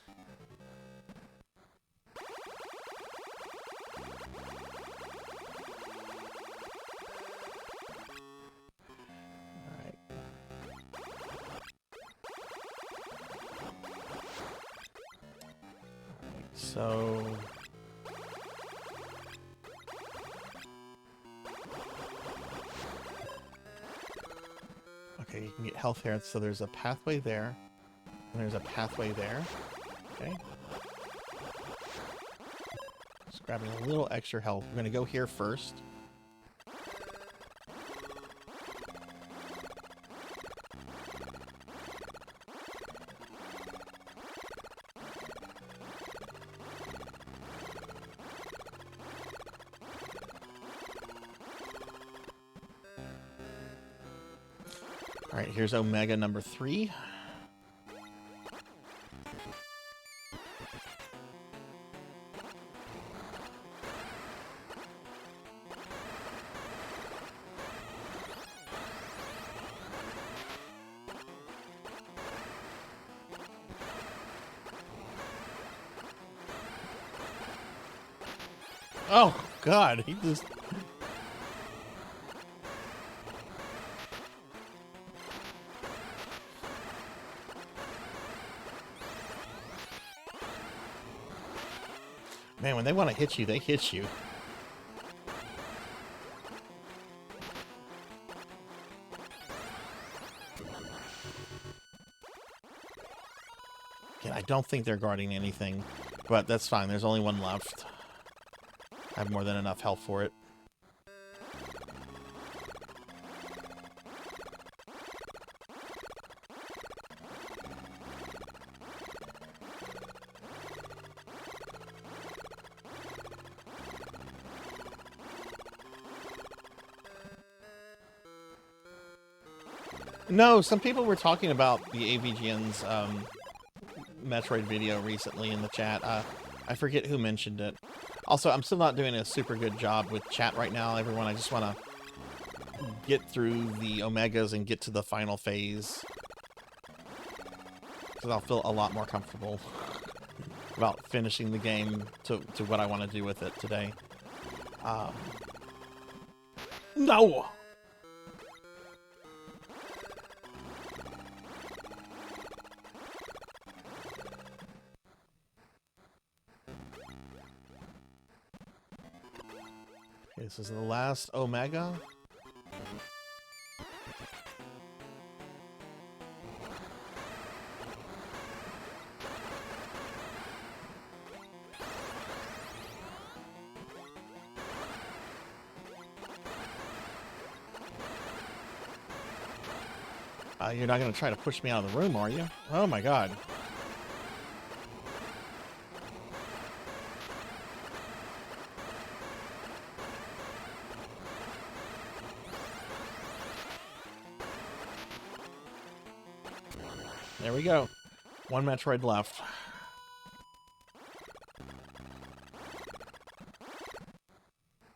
So... okay, you can get health here, so there's a pathway there, and there's a pathway there. Okay. Just grabbing a little extra health. We're gonna go here first. Alright, here's Omega number 3. Oh, God, he just... Man, when they want to hit you, they hit you. Again, I don't think they're guarding anything, but that's fine. There's only one left. I have more than enough health for it. No, some people were talking about the AVGN's Metroid video recently in the chat. I forget who mentioned it. Also, I'm still not doing a super good job with chat right now, everyone. I just want to get through the Omegas and get to the final phase, because I'll feel a lot more comfortable about finishing the game to what I want to do with it today. No! Okay, this is the last Omega. You're not going to try to push me out of the room, are you? Oh my god. There we go. One Metroid left.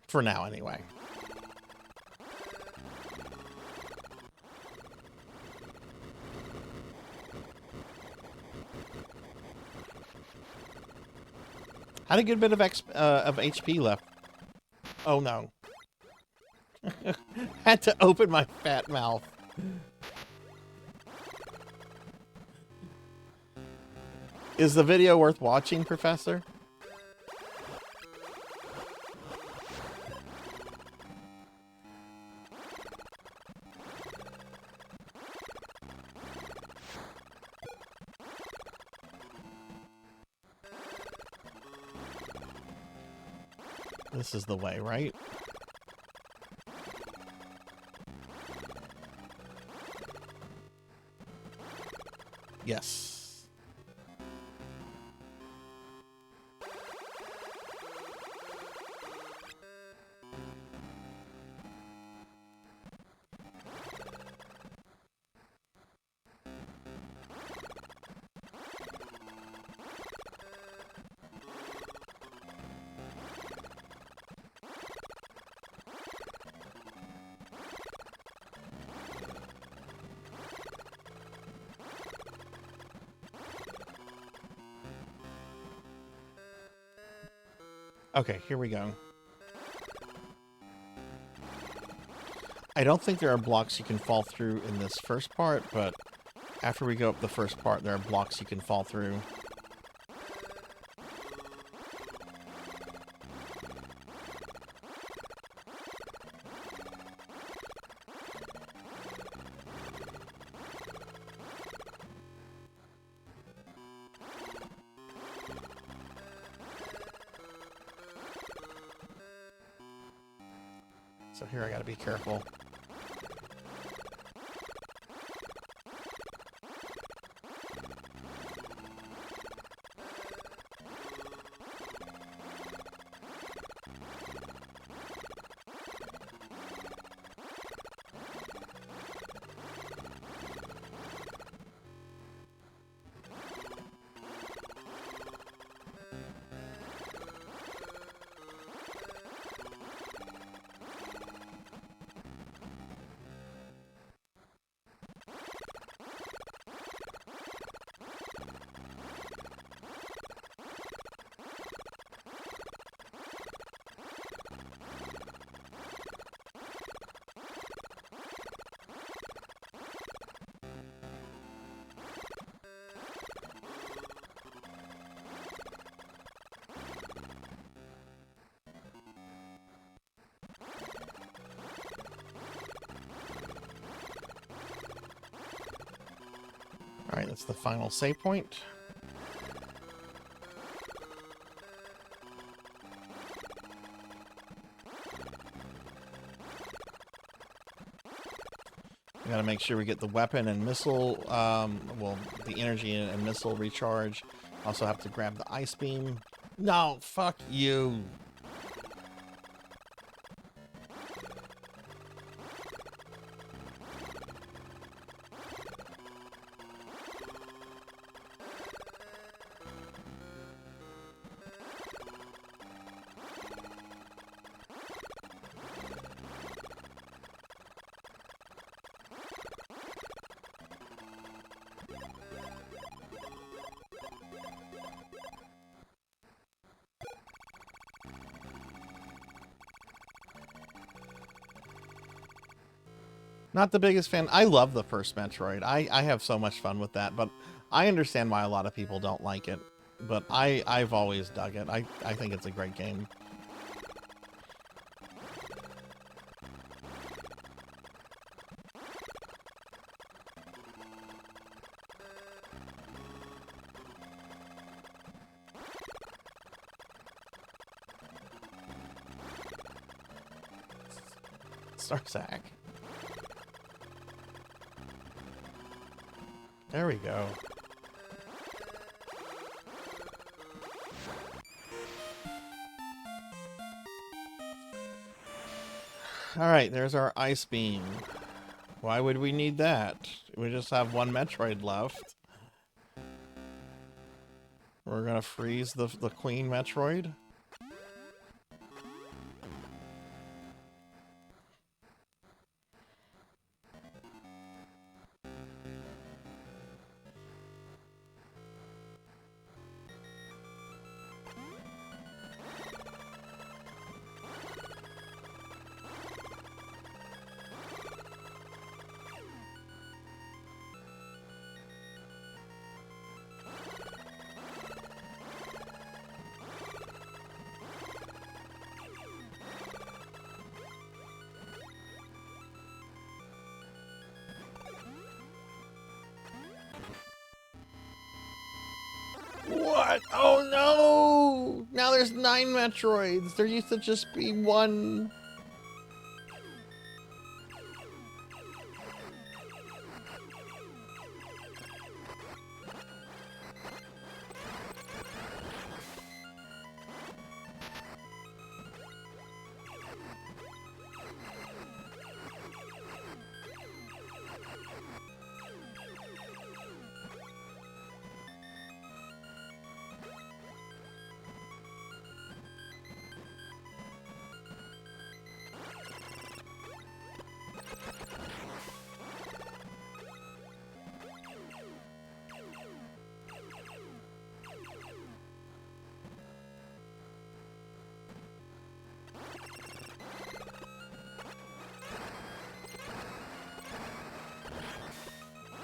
For now, anyway. Had a good bit of HP left. Oh no. Had to open my fat mouth. Is the video worth watching, Professor? This is the way, right? Yes. Okay, here we go. I don't think there are blocks you can fall through in this first part, but after we go up the first part, there are blocks you can fall through. So here I gotta be careful. Alright, that's the final save point. We gotta make sure we get the weapon and missile, well, the energy and missile recharge. Also have to grab the ice beam. No, fuck you. Not the biggest fan. I love the first Metroid. I have so much fun with that, but I understand why a lot of people don't like it. But I've always dug it. I think it's a great game. Sarzac. There we go. Alright, there's our ice beam. Why would we need that? We just have one Metroid left. We're gonna freeze the Queen Metroid. What? Oh no! Now there's 9 Metroids. There used to just be one.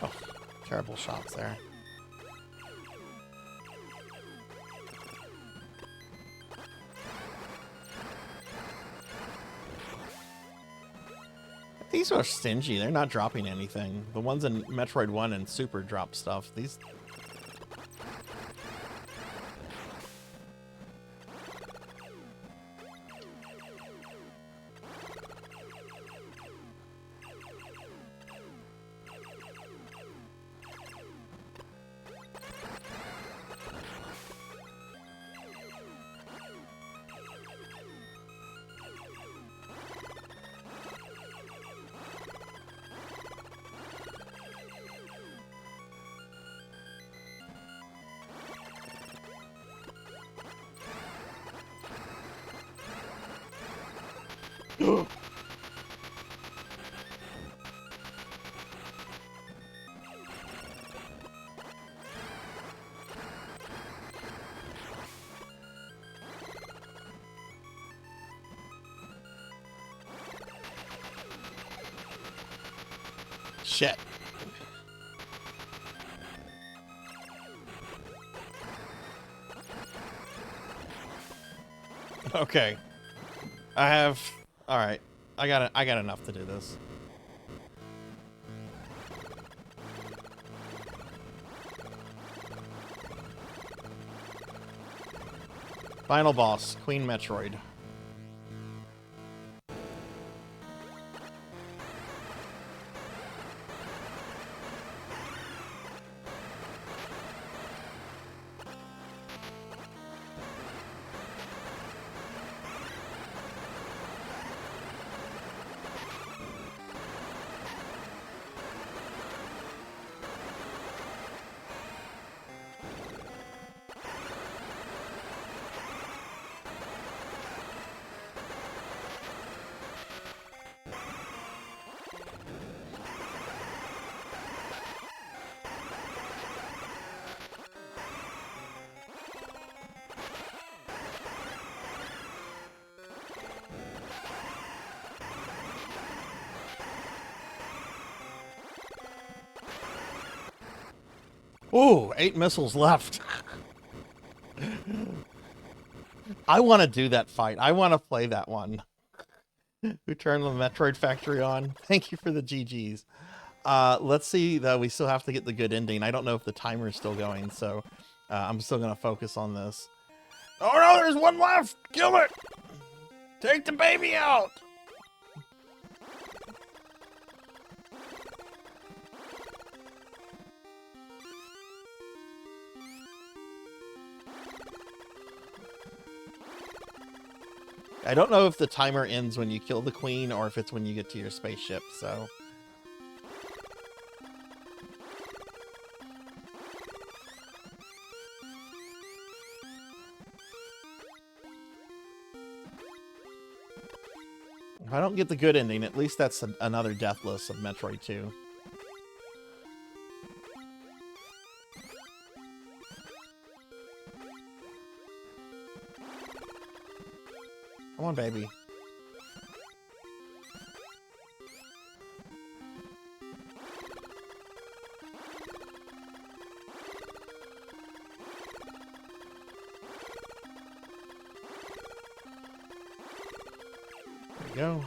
Oh, terrible shots there. These are stingy. They're not dropping anything. The ones in Metroid 1 and Super drop stuff. These... Shit. Okay. I have... Alright. I got enough to do this. Final boss, Queen Metroid. Ooh, 8 missiles left. I want to do that fight. I want to play that one. Who turned the Metroid factory on? Thank you for the GGs. Let's see, though. We still have to get the good ending. I don't know if the timer is still going, so I'm still going to focus on this. Oh no, there's one left! Kill it! Take the baby out! I don't know if the timer ends when you kill the queen or if it's when you get to your spaceship, so... If I don't get the good ending, at least that's another deathless of Metroid 2. Come on, baby. There we go.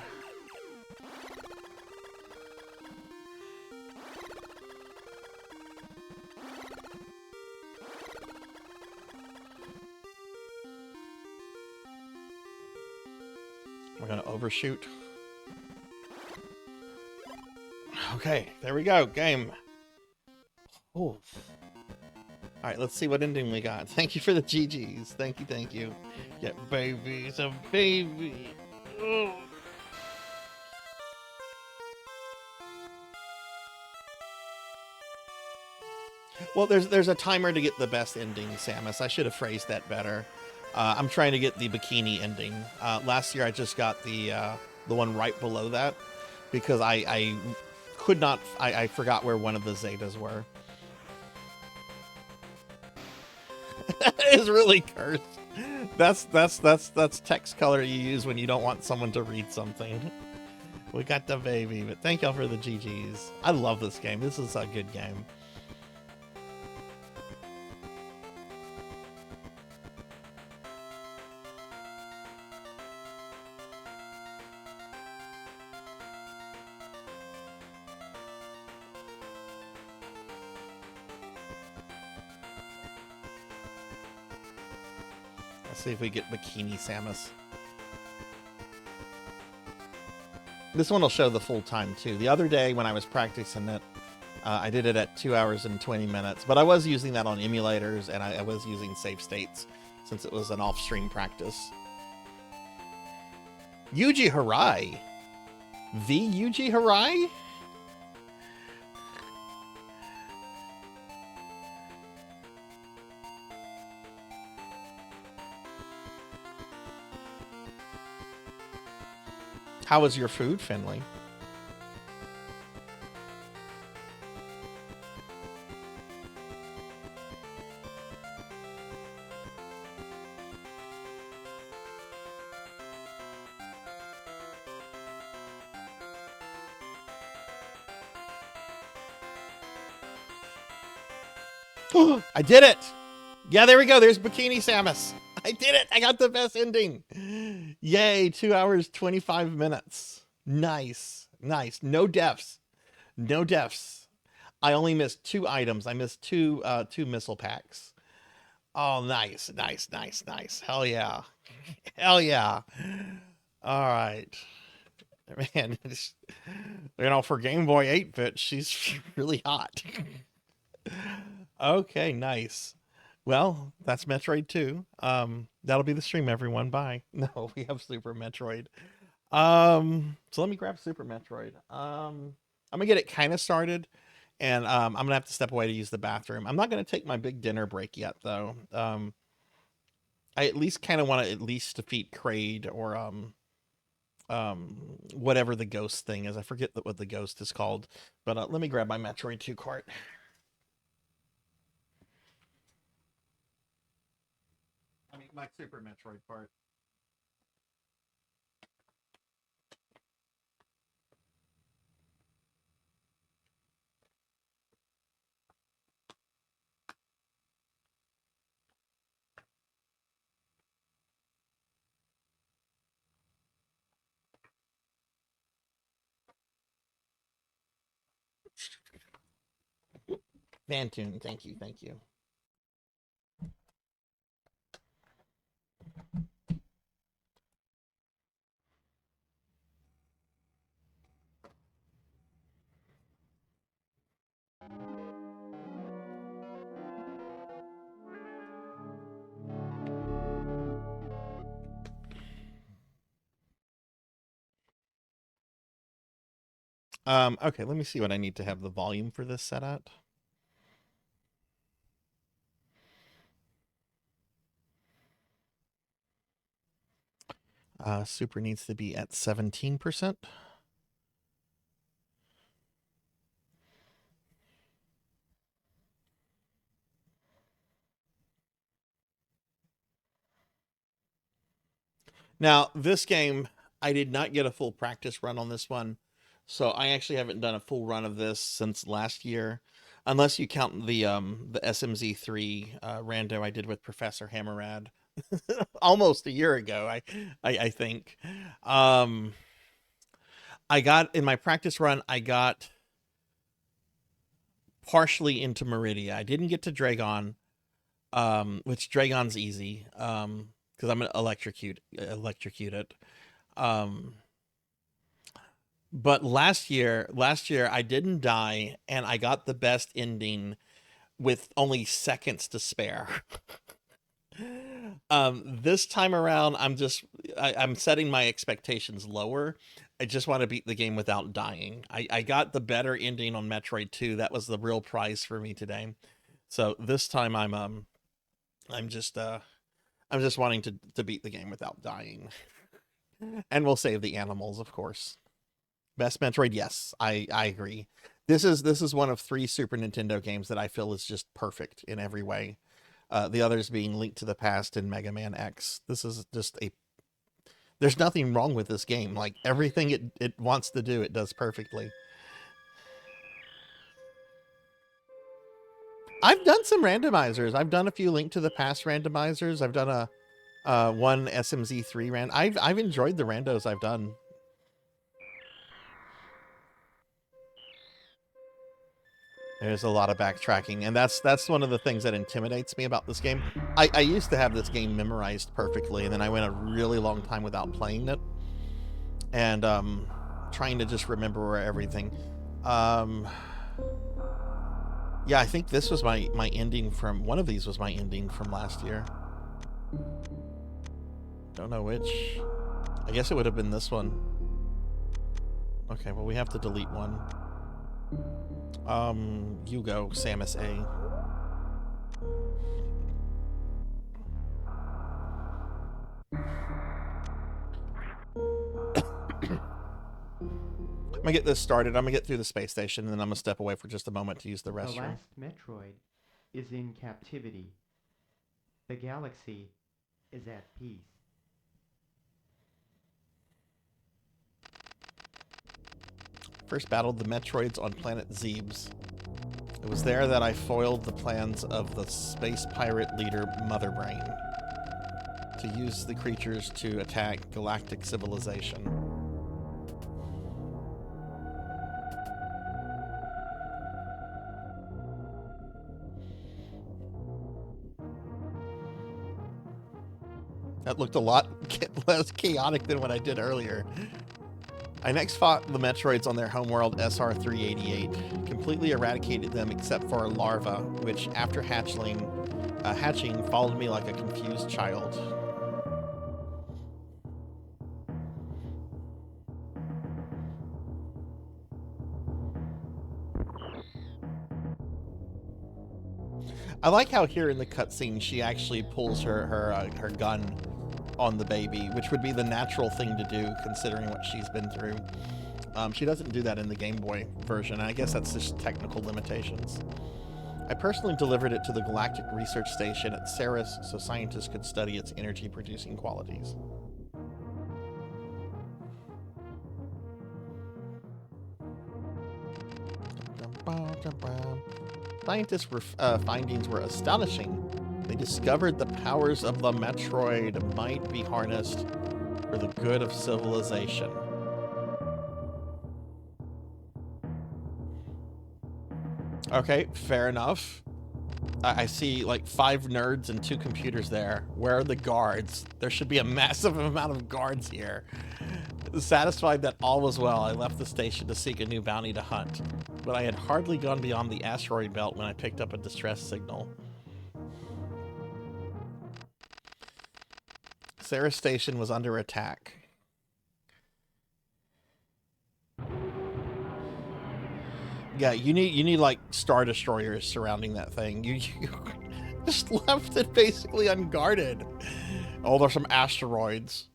We're gonna overshoot. Okay, there we go. Game. Oh. Alright, let's see what ending we got. Thank you for the GGs. Thank you, thank you. Yeah, baby's a baby. Oh. Well, there's a timer to get the best ending, Samus. I should have phrased that better. I'm trying to get the bikini ending. Last year I just got the one right below that because I could not. I forgot where one of the Zetas were. That is really cursed. That's text color you use when you don't want someone to read something. We got the baby, but thank y'all for the GGs. I love this game. This is a good game. Let's see if we get Bikini Samus. This one will show the full time too. The other day when I was practicing it, I did it at 2 hours and 20 minutes, but I was using that on emulators and I was using save states since it was an off-stream practice. Yuji Harai? The Yuji Harai? How was your food, Finley? I did it! Yeah, there we go. There's Bikini Samus. I did it. I got the best ending. Yay, 2 hours, 25 minutes. Nice. Nice. No deaths. No deaths. I only missed 2 items. I missed two missile packs. Oh, nice. Nice, nice, nice. Hell yeah. Hell yeah. All right. Man, for Game Boy 8-bit, she's really hot. Okay, nice. Well, that's Metroid 2. That'll be the stream, everyone. Bye. No, we have Super Metroid. So let me grab Super Metroid. I'm gonna get it kind of started, and I'm gonna have to step away to use the bathroom. I'm not gonna take my big dinner break yet, though. I at least kind of want to at least defeat Kraid or whatever the ghost thing is. I forget what the ghost is called, but let me grab my Metroid 2 cart. I mean, my Super Metroid part. Vantoon, thank you, thank you. Okay, let me see what I need to have the volume for this set at. Super needs to be at 17%. Now, this game, I did not get a full practice run on this one, so I actually haven't done a full run of this since last year, unless you count the SMZ3 rando I did with Professor Hammerad almost a year ago. I think. I got in my practice run. I got partially into Meridia. I didn't get to Dragon, which Dragon's easy, because I'm gonna electrocute it. Um, but last year I didn't die, and I got the best ending with only seconds to spare. This time around, I'm setting my expectations lower. I just want to beat the game without dying. I got the better ending on Metroid 2. That was the real prize for me today. So this time I'm just wanting to beat the game without dying. And we'll save the animals, of course. Best Metroid, yes, I agree. This is one of 3 Super Nintendo games that I feel is just perfect in every way. The others being Link to the Past and Mega Man X. This is just there's nothing wrong with this game. Like, everything it wants to do, it does perfectly. I've done some randomizers. I've done a few Link to the Past randomizers. I've done one SMZ3 I've enjoyed the randos I've done. There's a lot of backtracking, and that's one of the things that intimidates me about this game. I used to have this game memorized perfectly, and then I went a really long time without playing it, and trying to just remember where everything. Yeah, I think this was my ending from one of these was my ending from last year. Don't know which. I guess it would have been this one. Okay, well, we have to delete one. You go, Samus A. I'm gonna get this started. I'm gonna get through the space station, and then I'm gonna step away for just a moment to use the restroom. The last Metroid is in captivity. The galaxy is at peace. First battled the Metroids on planet Zebes. It was there that I foiled the plans of the space pirate leader Motherbrain to use the creatures to attack galactic civilization. That looked a lot less chaotic than what I did earlier. I next fought the Metroids on their homeworld SR-388, completely eradicated them except for a larva, which after hatching followed me like a confused child. I like how here in the cutscene she actually pulls her gun on the baby, which would be the natural thing to do considering what she's been through. She doesn't do that in the Game Boy version, and I guess that's just technical limitations. I personally delivered it to the Galactic Research Station at Ceres so scientists could study its energy-producing qualities. Scientists' findings were astonishing. They discovered the powers of the Metroid might be harnessed for the good of civilization. Okay, fair enough. I see like 5 nerds and 2 computers there. Where are the guards? There should be a massive amount of guards here. Satisfied that all was well, I left the station to seek a new bounty to hunt. But I had hardly gone beyond the asteroid belt when I picked up a distress signal. Ceres Station was under attack. Yeah, you need like Star Destroyers surrounding that thing. You just left it basically unguarded. Oh, there's some asteroids.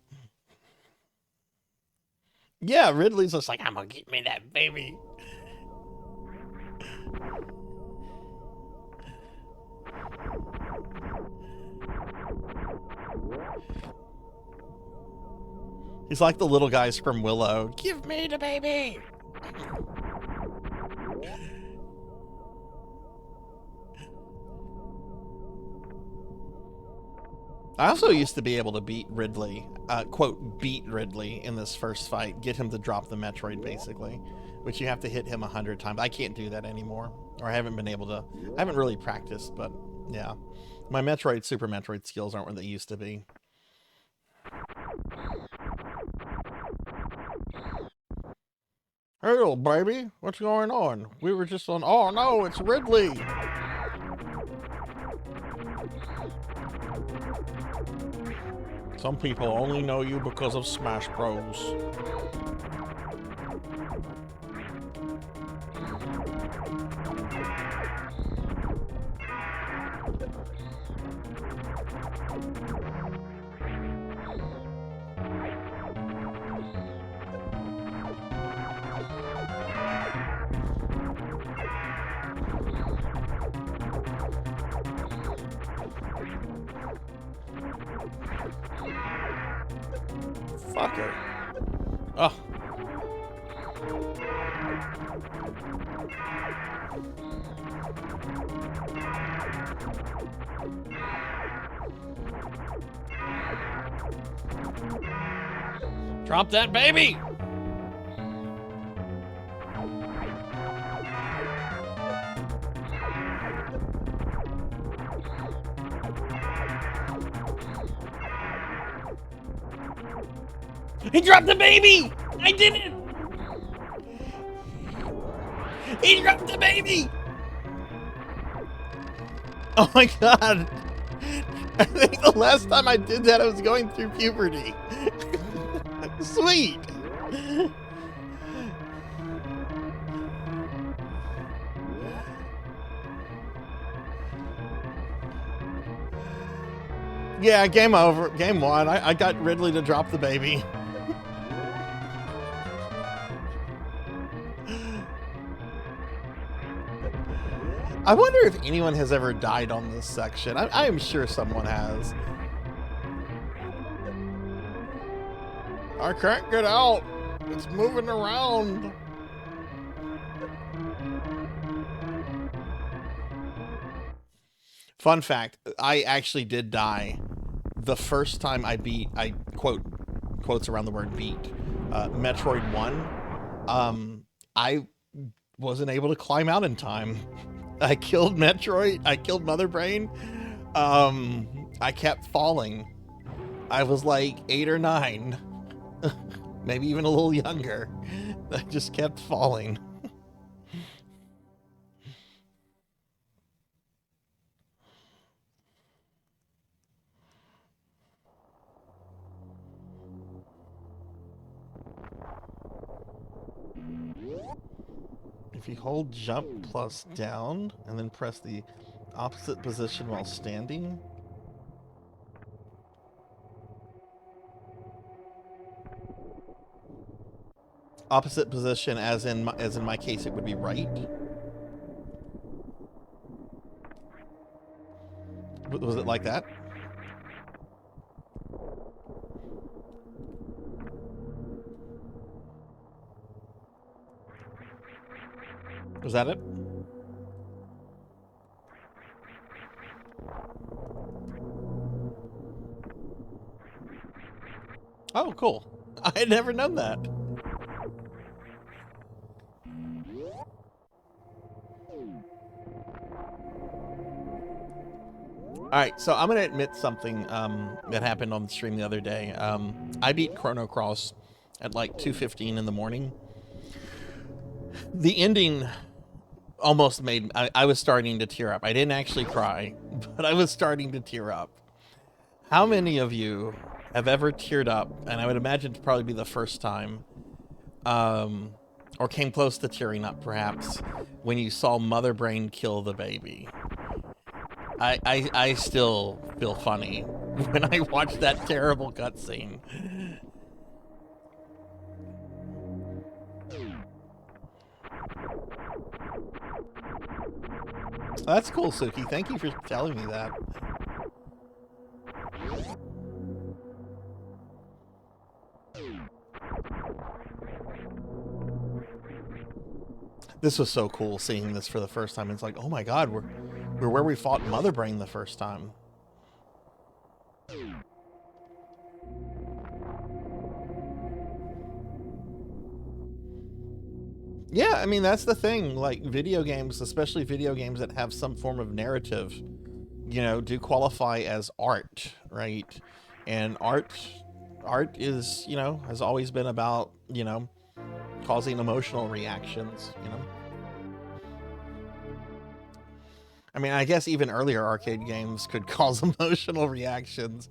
Yeah, Ridley's just like, I'm gonna get me that baby. He's like the little guys from Willow. Give me the baby. I also used to be able to beat Ridley, quote, beat Ridley in this first fight, get him to drop the Metroid, basically, which you have to hit him 100 times. I can't do that anymore, or I haven't been able to. I haven't really practiced, but yeah. My Metroid, Super Metroid skills aren't what they used to be. Hey, little baby, what's going on? We were just on, oh no, it's Ridley! Some people only know you because of Smash Bros. Fucker. Oh. Drop that baby! He dropped the baby! I did it! He dropped the baby! Oh my god! I think the last time I did that I was going through puberty. Sweet! Yeah, game over. Game one. I got Ridley to drop the baby. I wonder if anyone has ever died on this section. I am sure someone has. I can't get out. It's moving around. Fun fact, I actually did die the first time I beat, I quotes around the word beat, Metroid 1. I wasn't able to climb out in time. I killed Metroid, I killed Mother Brain. I kept falling. I was like 8 or 9. Maybe even a little younger. I just kept falling. If you hold jump plus down and then press the opposite position while standing. Opposite position as in my case it would be right. Was it like that? Was that it? Oh, cool. I had never known that. Alright, so I'm going to admit something that happened on the stream the other day. I beat Chrono Cross at like 2:15 in the morning. The ending almost made... I was starting to tear up. I didn't actually cry, but I was starting to tear up. How many of you have ever teared up, and I would imagine to probably be the first time, Or came close to tearing up, perhaps, when you saw Mother Brain kill the baby. I still feel funny when I watch that terrible cutscene. That's cool, Suki. Thank you for telling me that. This was so cool seeing this for the first time. It's like, oh my god, we're where we fought Mother Brain the first time. Yeah, I mean, that's the thing. Like, video games, especially video games that have some form of narrative, you know, do qualify as art, right? And art is, you know, has always been about, you know, causing emotional reactions, you know? I mean, I guess even earlier arcade games could cause emotional reactions.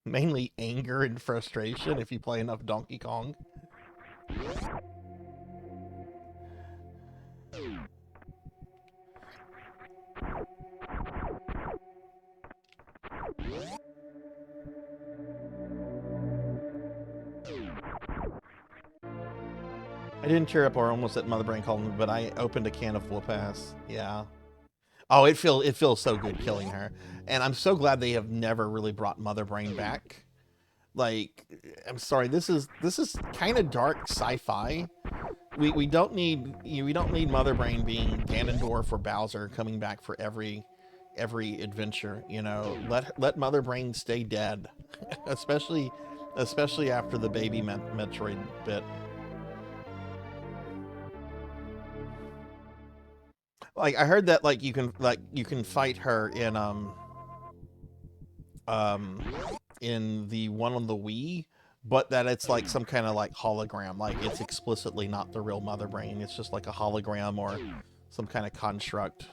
Mainly anger and frustration if you play enough Donkey Kong. I didn't tear up or almost at Mother Brain calling, but I opened a can of whoop-ass. Yeah. Oh, it feels so good killing her. And I'm so glad they have never really brought Mother Brain back. Like, I'm sorry, this is kind of dark sci-fi. We don't need Mother Brain being Ganondorf or Bowser coming back for every adventure, you know. Let Mother Brain stay dead. especially after the baby Metroid bit. Like, I heard that you can fight her in the one on the Wii, but that it's like some kind of like hologram. Like, it's explicitly not the real Mother Brain. It's just like a hologram or some kind of construct.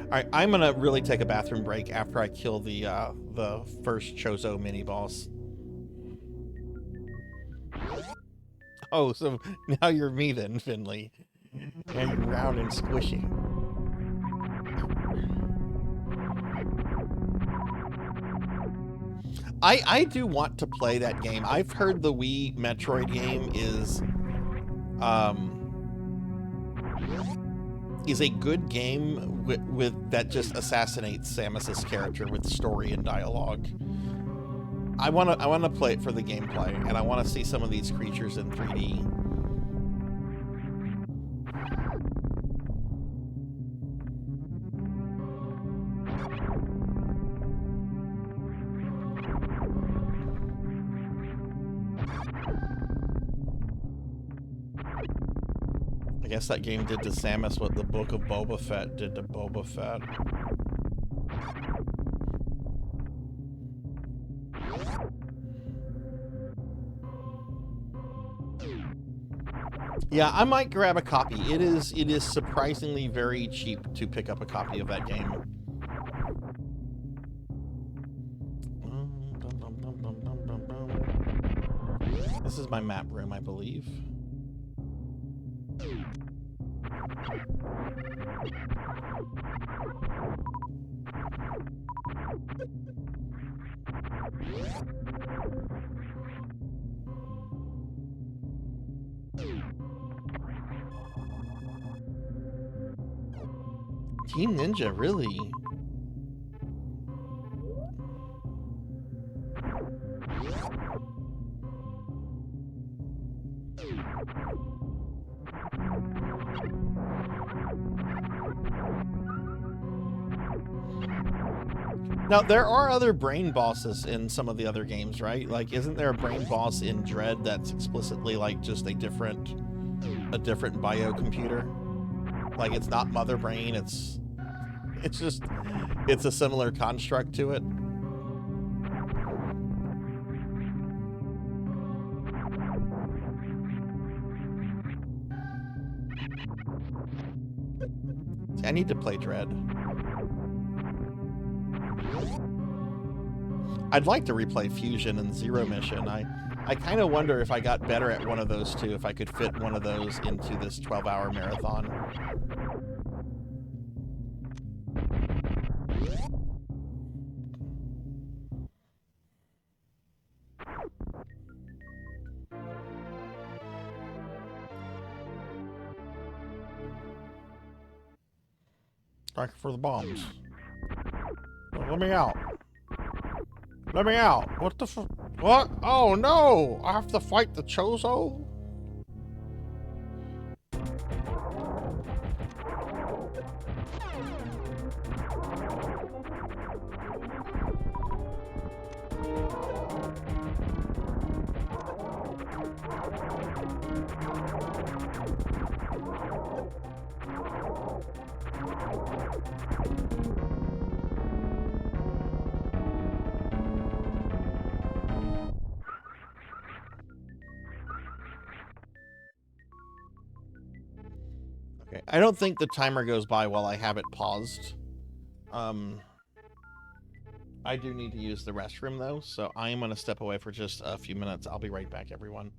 All right, I'm gonna really take a bathroom break after I kill the first Chozo mini boss. Oh, so now you're me then, Finley. And you're round and squishy. I do want to play that game. I've heard the Wii Metroid game is a good game with that just assassinates Samus's character with story and dialogue. I want to play it for the gameplay, and I want to see some of these creatures in 3D. I guess that game did to Samus what the Book of Boba Fett did to Boba Fett. Yeah, I might grab a copy. It is surprisingly very cheap to pick up a copy of that game. This is my map room, I believe. Team Ninja, really? Now, there are other brain bosses in some of the other games, right? Like, isn't there a brain boss in Dread that's explicitly, like, just a different biocomputer? Like, it's not Mother Brain, it's a similar construct to it. See, I need to play Dread. I'd like to replay Fusion and Zero Mission. I kind of wonder if I got better at one of those two, if I could fit one of those into this 12-hour marathon. Strike for the bombs. Oh, let me out. Let me out. What the what? Oh no! I have to fight the Chozo? Okay, I don't think the timer goes by while I have it paused. I do need to use the restroom though, so I am going to step away for just a few minutes. I'll be right back, everyone.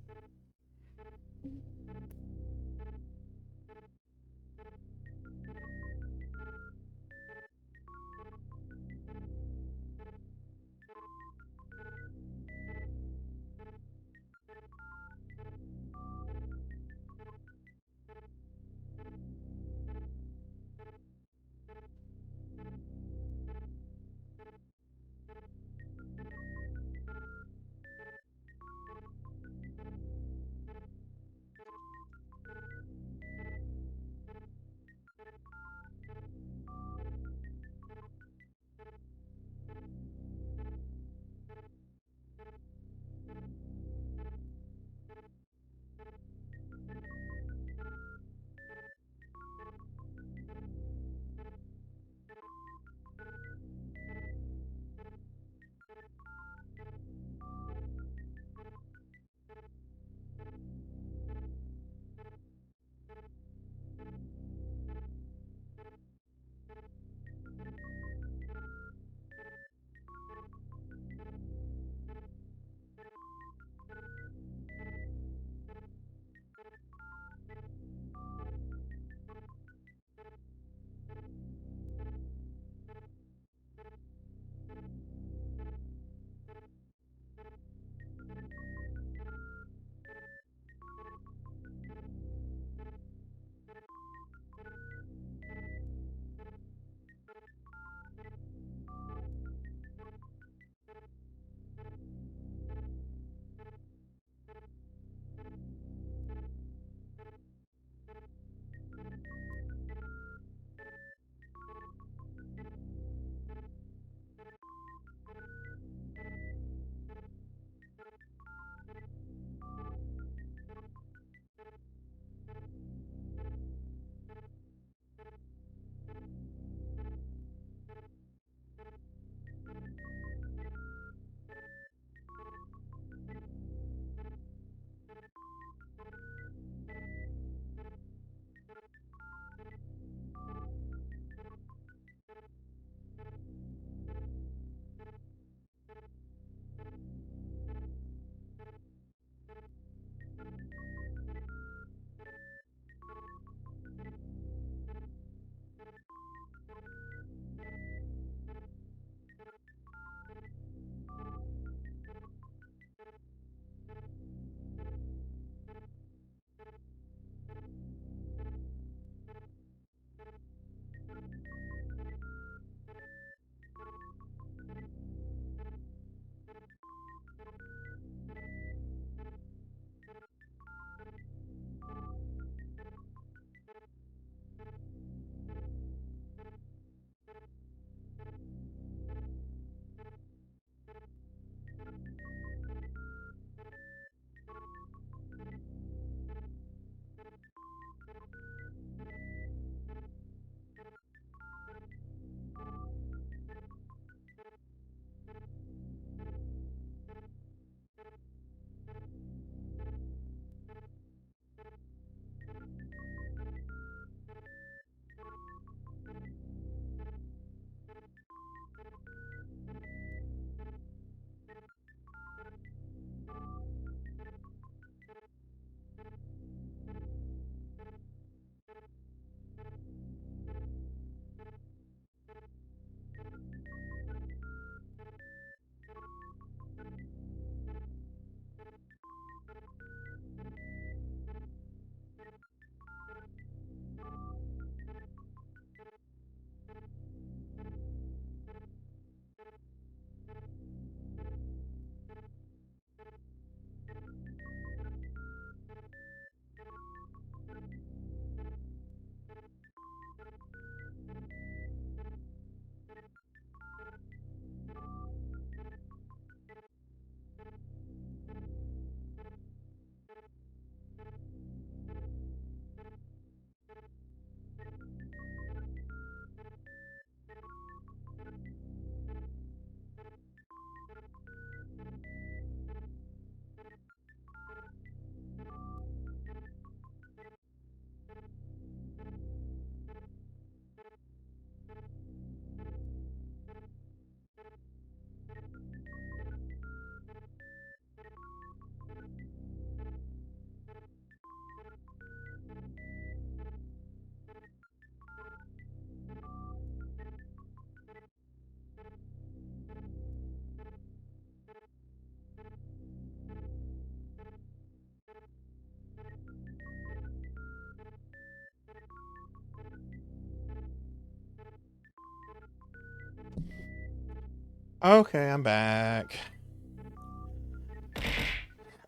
Okay, I'm back.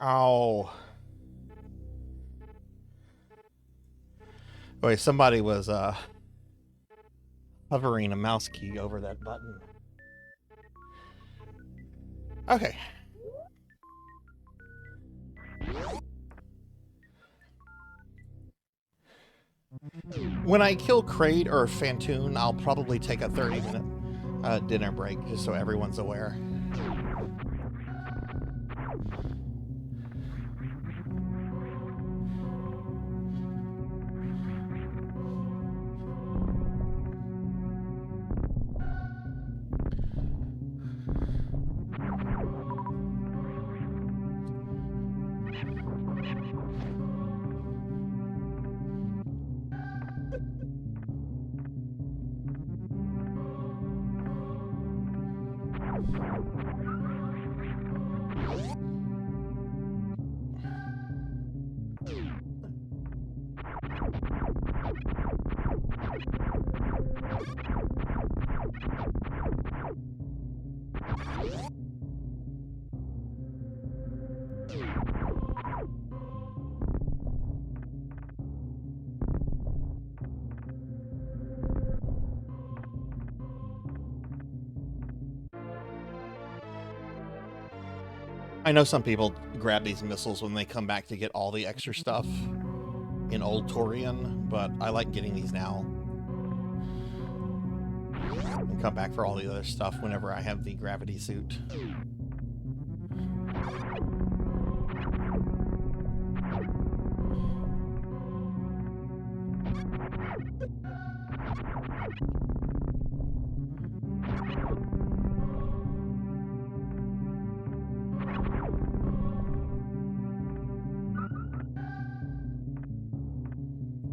Oh. Wait, somebody was hovering a mouse key over that button. Okay. When I kill Kraid or Fantoon, I'll probably take a 30-minute dinner break, just so everyone's aware. I know some people grab these missiles when they come back to get all the extra stuff in Old Torian, but I like getting these now. And come back for all the other stuff whenever I have the gravity suit.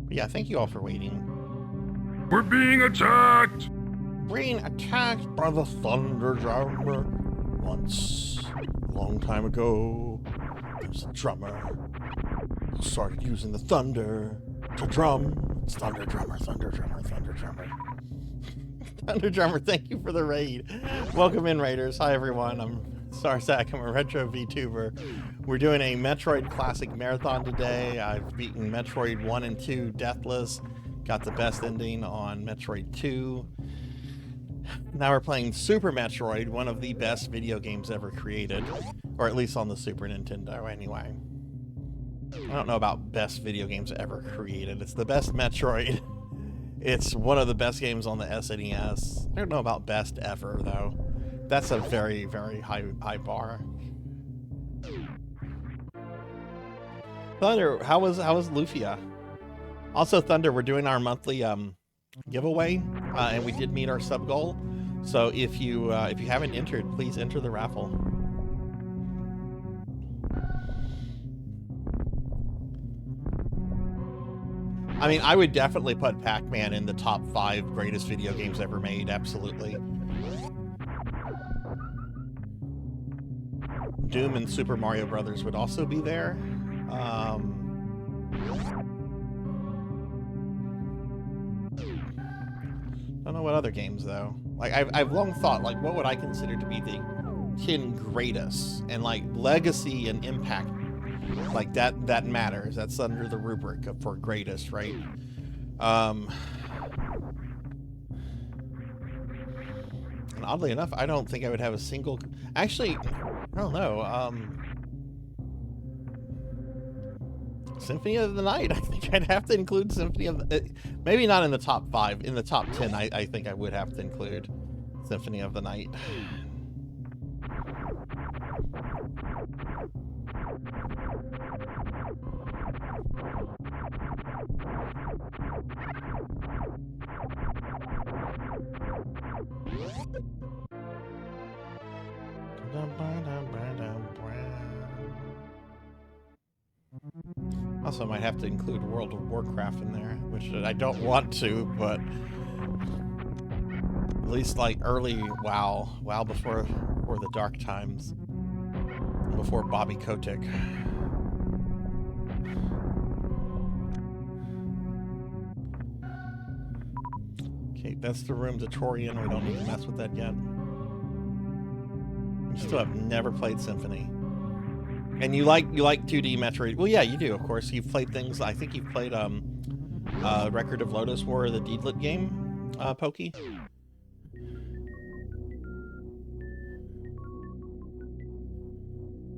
But yeah, thank you all for waiting. We're being attacked! Being attacked by the Thunder Drummer. Once, a long time ago, there was a drummer who started using the thunder to drum. It's Thunder Drummer, Thunder Drummer, Thunder Drummer. Thunder Drummer, thank you for the raid. Welcome in, Raiders. Hi, everyone. I'm Sarzac. I'm a retro VTuber. We're doing a Metroid Classic Marathon today. I've beaten Metroid 1 and 2 deathless. Got the best ending on Metroid 2. Now we're playing Super Metroid, one of the best video games ever created. Or at least on the Super Nintendo, anyway. I don't know about best video games ever created. It's the best Metroid. It's one of the best games on the SNES. I don't know about best ever, though. That's a very, very high bar. Thunder, how was Lufia? Also, Thunder, we're doing our monthly giveaway, and we did meet our sub goal. So if you haven't entered, please enter the raffle. I mean, I would definitely put Pac-Man in the top 5 greatest video games ever made. Absolutely. Doom and Super Mario Brothers would also be there. Don't know what other games though. Like I've long thought, like, what would I consider to be the 10 greatest, and like legacy and impact, like that matters. That's under the rubric for greatest, right? And oddly enough, I don't think I would have a single. Actually, I don't know. Symphony of the Night. I think I'd have to include Symphony of the... maybe not in the top 5. In the top 10, I think I would have to include Symphony of the Night. Also might have to include World of Warcraft in there, which I don't want to, but at least like early WoW before the dark times, before Bobby Kotick. Okay, that's the room to Torian. We don't need to mess with that yet. Still have never played Symphony. And you like 2D Metroid? Well, yeah, you do. Of course, you've played things. I think you've played Record of Lodoss War, the Deedlit game, Pokey.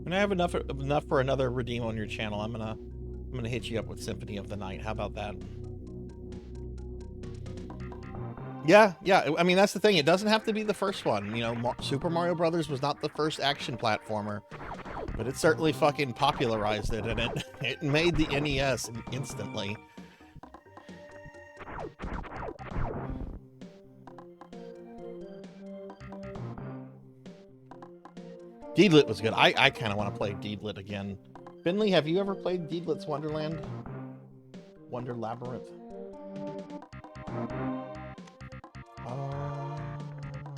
When I have enough for another redeem on your channel, I'm gonna hit you up with Symphony of the Night. How about that? Yeah. I mean, that's the thing. It doesn't have to be the first one. You know, Super Mario Brothers was not the first action platformer, but it certainly fucking popularized it, and it made the NES instantly. Deedlit was good. I kind of want to play Deedlit again. Finley, have you ever played Deedlit's Wonderland? Wonder Labyrinth?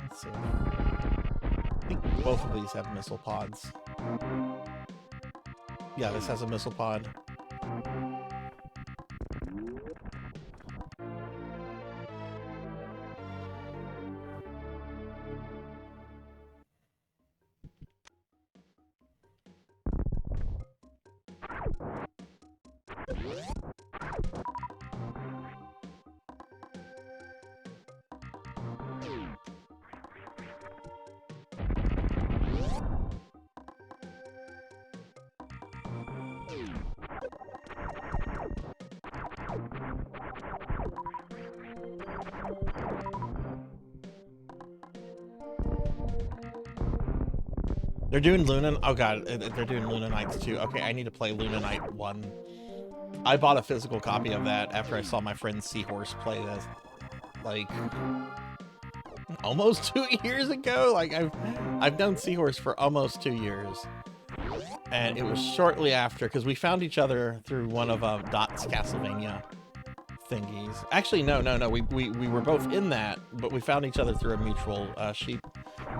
Let's see. I think both of these have missile pods. Yeah, this has a missile pod. They're doing Luna. Oh god, they're doing Luna Nights too. Okay, I need to play Luna Night 1. I bought a physical copy of that after I saw my friend Seahorse play this, like, almost 2 years ago. Like, I've known Seahorse for almost 2 years, and it was shortly after, because we found each other through one of Dot's Castlevania thingies. Actually, no. We were both in that, but we found each other through a mutual Sheep.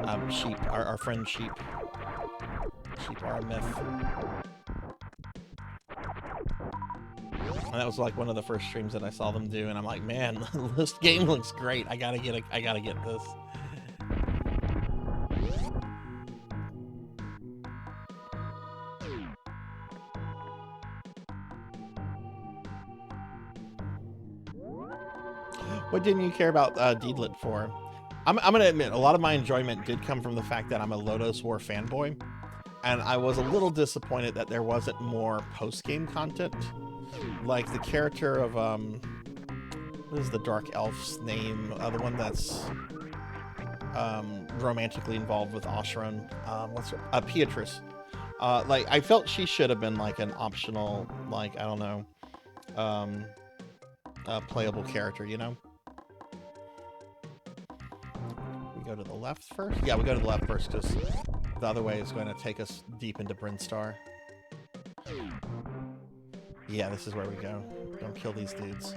Our friend Sheep. Sheep are a myth. And that was like one of the first streams that I saw them do, and I'm like, man, this game looks great. I gotta get this. What didn't you care about Deedlit for? I'm gonna admit, a lot of my enjoyment did come from the fact that I'm a Lodoss War fanboy, and I was a little disappointed that there wasn't more post-game content. Like the character of, what is the Dark Elf's name? The one that's romantically involved with Oshron. What's her? Beatrice. Like, I felt she should have been like an optional, like, I don't know, playable character, you know? We go to the left first? Yeah, we go to the left first, because the other way is going to take us deep into Brinstar. Yeah, this is where we go. Don't kill these dudes.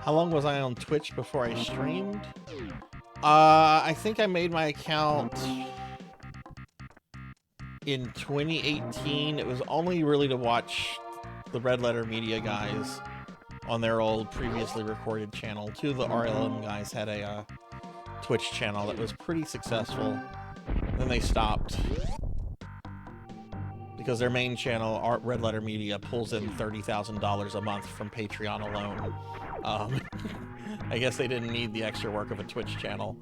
How long was I on Twitch before I streamed? I think I made my account in 2018. It was only really to watch the Red Letter Media guys on their old previously recorded channel. Two of the RLM guys had a Twitch channel that was pretty successful. Then they stopped because their main channel, Red Letter Media, pulls in $30,000 a month from Patreon alone. I guess they didn't need the extra work of a Twitch channel.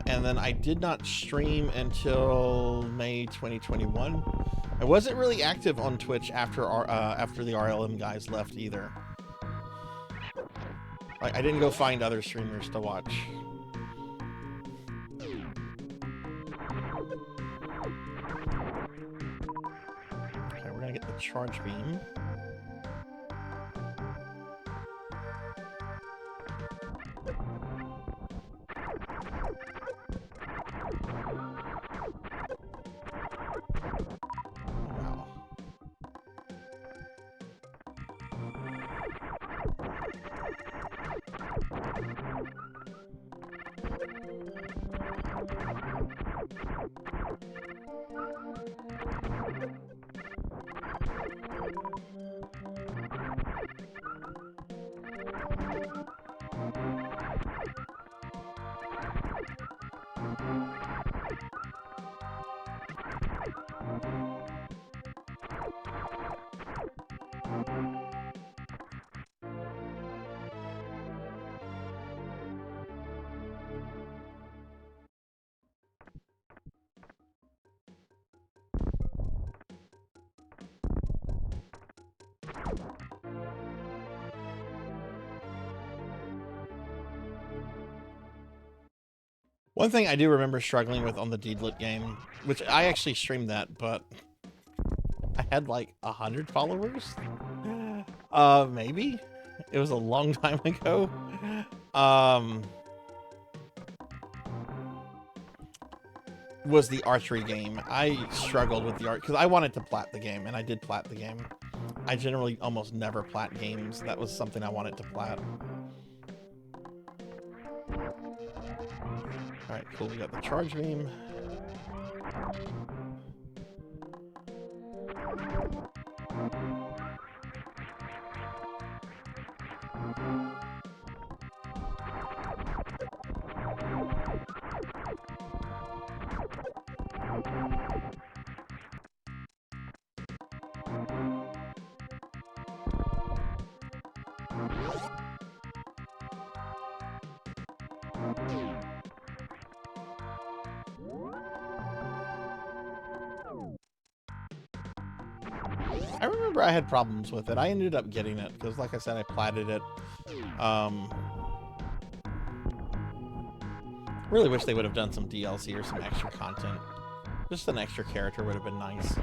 And then I did not stream until May 2021. I wasn't really active on Twitch after the RLM guys left either. I didn't go find other streamers to watch. Okay, we're gonna get the charge beam. One thing I do remember struggling with on the Deedlit game, which I actually streamed that, but I had like 100 followers. Maybe. It was a long time ago. Was the archery game. I struggled with the art because I wanted to plat the game, and I did plat the game. I generally almost never plat games. That was something I wanted to plat. Alright, cool. We got the charge beam. I remember I had problems with it. I ended up getting it because, like I said, I platted it. Really wish they would have done some DLC or some extra content. Just an extra character would have been nice.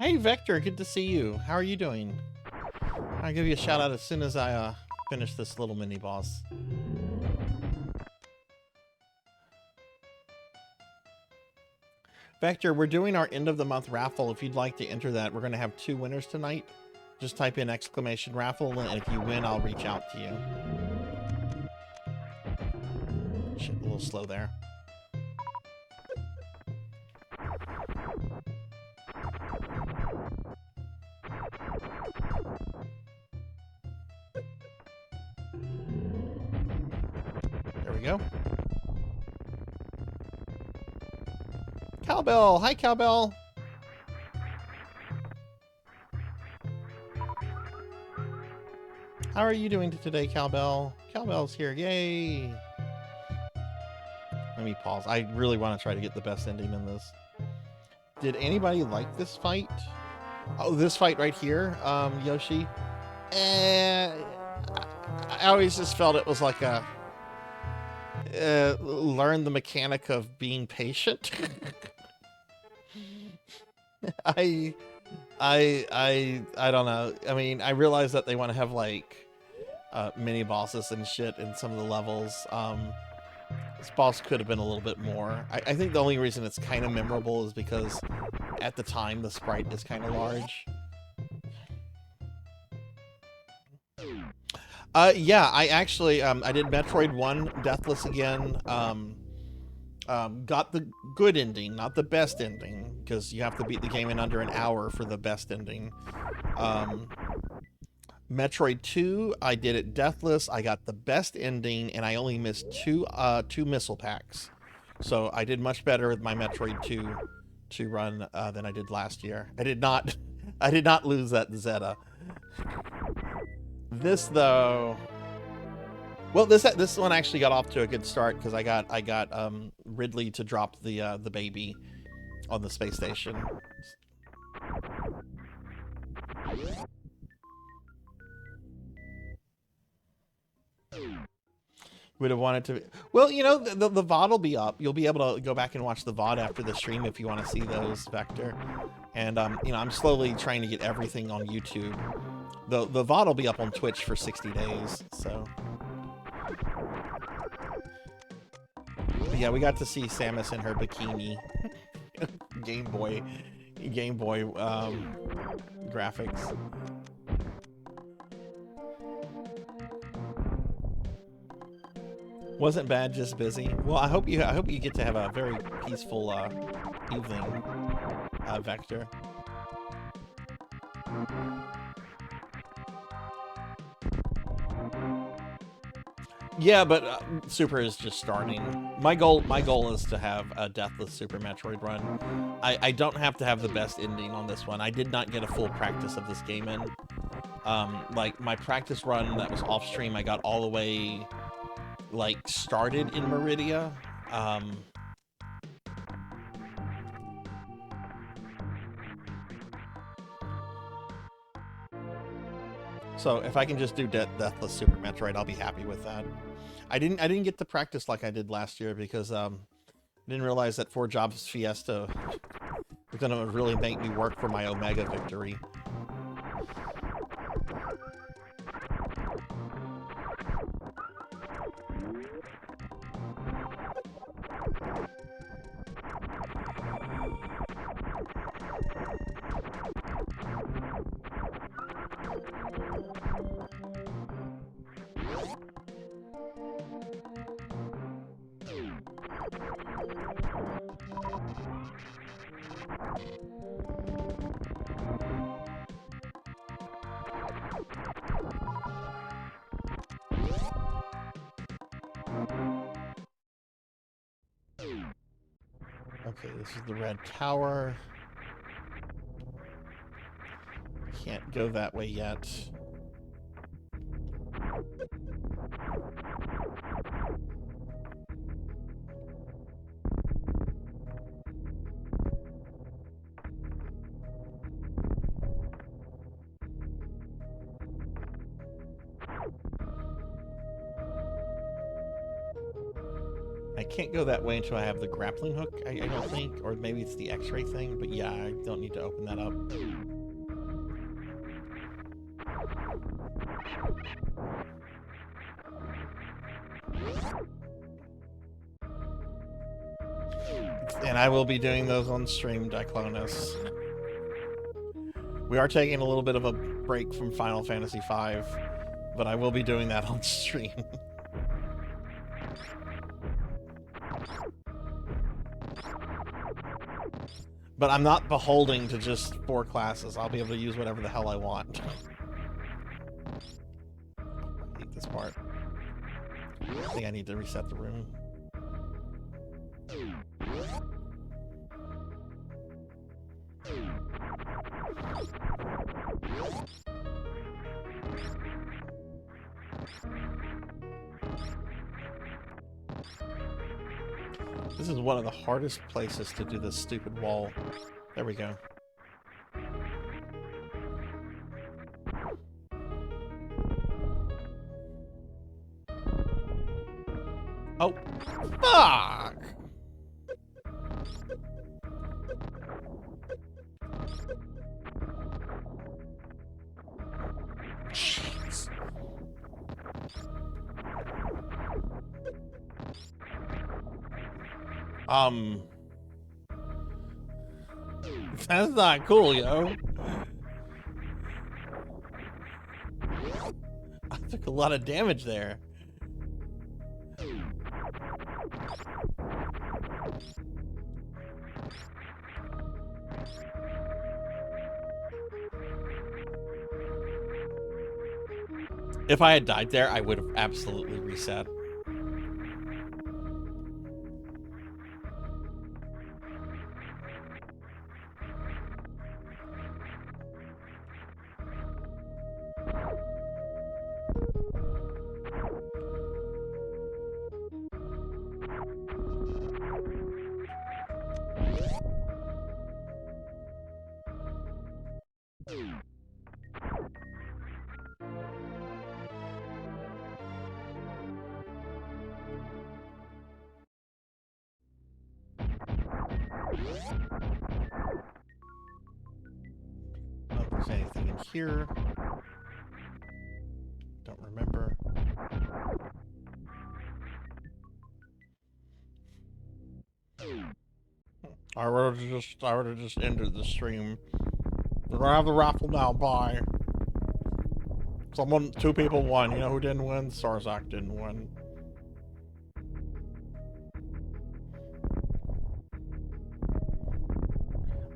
Hey, Vector, good to see you. How are you doing? I'll give you a shout out as soon as I finish this little mini boss. Vector, we're doing our end of the month raffle. If you'd like to enter that, we're going to have 2 winners tonight. Just type in exclamation raffle, and if you win, I'll reach out to you. Shit, a little slow there. There we go. Cowbell! Hi, Cowbell! How are you doing today, Cowbell? Cowbell's here, yay! Let me pause. I really want to try to get the best ending in this. Did anybody like this fight? Oh, this fight right here, Yoshi? I always just felt it was like a... learn the mechanic of being patient. I don't know. I mean, I realize that they want to have like mini bosses and shit in some of the levels. This boss could have been a little bit more. I think the only reason it's kind of memorable is because at the time the sprite is kind of large. Yeah, I actually I did Metroid 1 Deathless again. Got the good ending, not the best ending, because you have to beat the game in under an hour for the best ending. Metroid 2, I did it Deathless. I got the best ending, and I only missed two missile packs. So I did much better with my Metroid 2 run than I did last year. I did not lose that Zeta. This though. Well, this one actually got off to a good start because I got Ridley to drop the baby on the space station. Would have wanted to. Well, you know, the VOD will be up. You'll be able to go back and watch the VOD after the stream if you want to see those, Vector. And you know, I'm slowly trying to get everything on YouTube. The VOD will be up on Twitch for 60 days. So, but yeah, we got to see Samus in her bikini, Game Boy graphics. Wasn't bad, just busy. Well, I hope you get to have a very peaceful evening, Vector. Yeah, but Super is just starting. My goal is to have a deathless Super Metroid run. I don't have to have the best ending on this one. I did not get a full practice of this game in. Like my practice run that was off stream, I got all the way like started in Meridia. So if I can just do Deathless Super Metroid, I'll be happy with that. I didn't get to practice like I did last year because I didn't realize that 4 Jobs Fiesta was gonna really make me work for my Omega victory. Okay, this is the red tower. Can't go that way yet. I can't go that way until I have the grappling hook, I don't think. Or maybe it's the x-ray thing, but yeah, I don't need to open that up. And I will be doing those on stream, Diclonus. We are taking a little bit of a break from Final Fantasy V, but I will be doing that on stream. But I'm not beholden to just 4 classes. I'll be able to use whatever the hell I want. I hate this part. I think I need to reset the room. This is one of the hardest places to do this stupid wall. There we go. Oh, fuck! Jeez. That's not cool, yo. I took a lot of damage there. If I had died there, I would have absolutely reset. there's anything in here. Don't remember. I would have just ended the stream. We're gonna have the raffle now. Bye. Two people won. You know who didn't win? Sarzac didn't win.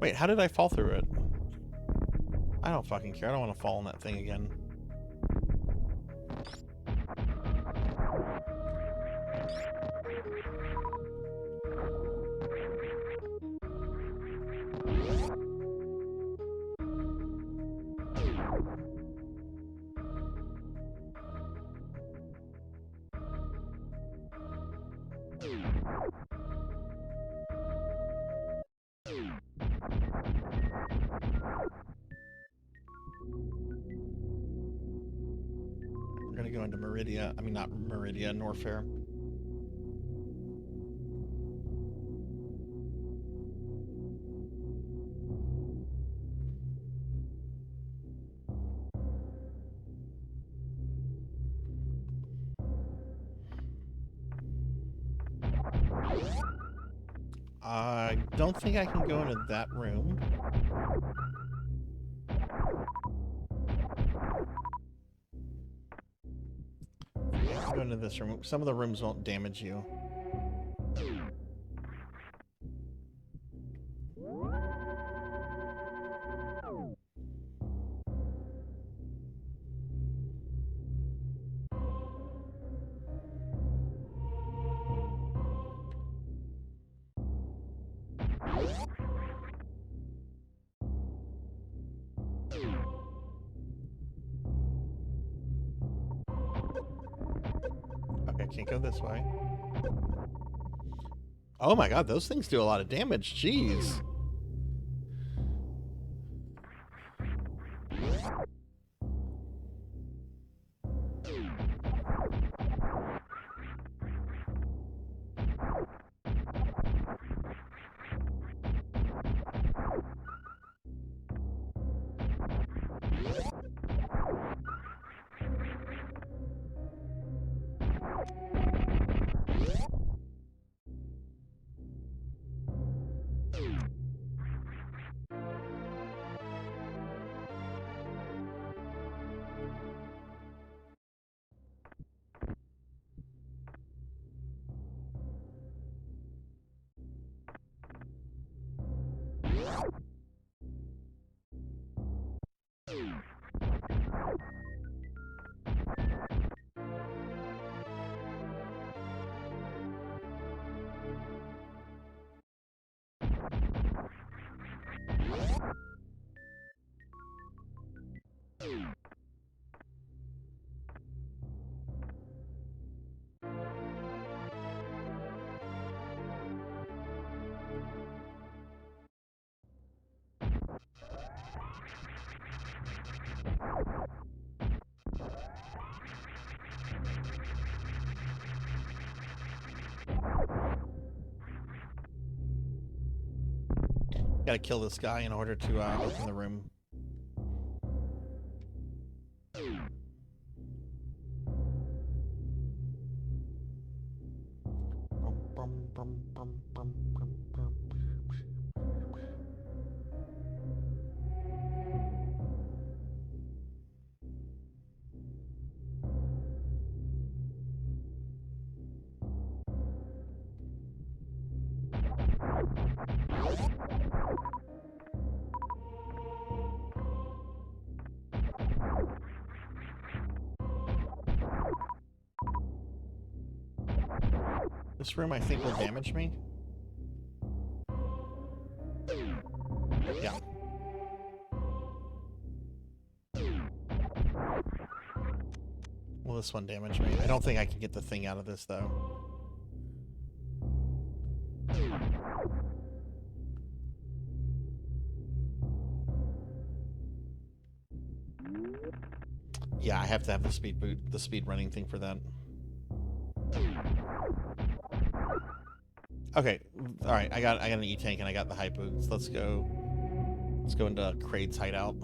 Wait, how did I fall through it? I don't fucking care. I don't want to fall in that thing again. We're gonna go into Meridia. I mean, not Meridia, Norfair. I don't think I can go into that room. I can go into this room. Some of the rooms won't damage you. Okay, can't go this way. Oh my god, those things do a lot of damage. Jeez. Gotta kill this guy in order to open the room. This room, I think, will damage me. Yeah. Will this one damage me? I don't think I can get the thing out of this, though. Yeah, I have to have the speed boot, the speed running thing for that. Okay, all right. I got an E-tank and I got the high boots. Let's go into Kraid's hideout.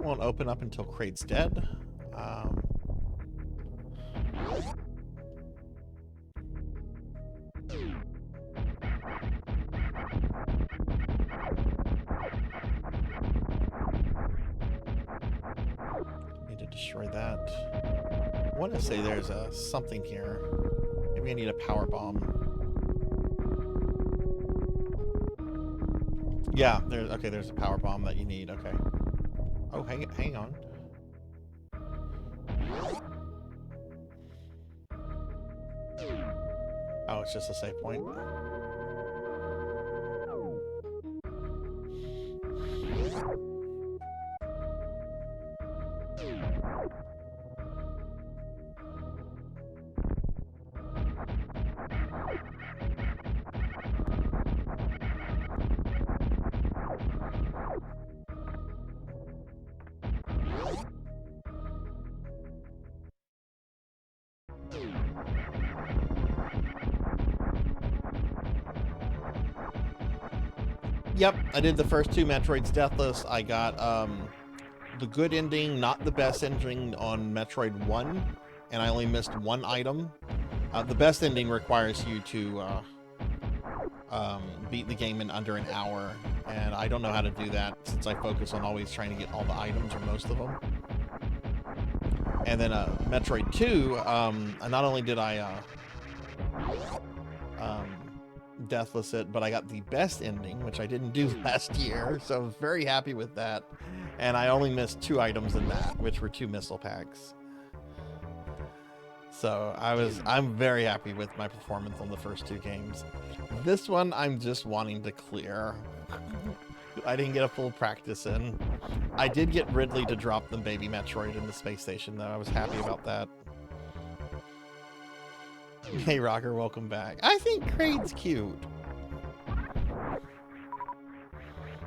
won't open up until Kraid's dead. Need to destroy that. I want to say there's something here. Maybe I need a power bomb. Yeah, there's a power bomb that you need. Okay. Oh, hang on. Oh, it's just a save point. Yep, I did the first 2 Metroids deathless. I got the good ending, not the best ending on Metroid 1, and I only missed 1 item. The best ending requires you to beat the game in under an hour, and I don't know how to do that since I focus on always trying to get all the items, or most of them. And then Metroid 2, not only did I deathless it, but I got the best ending, which I didn't do last year, so I was very happy with that. And I only missed 2 items in that, which were 2 missile packs. So I'm very happy with my performance on the first 2 games. This one I'm just wanting to clear. I didn't get a full practice in. I did get Ridley to drop the baby Metroid in the space station, though. I was happy about that. Hey Rocker, welcome back. I think Kraid's cute.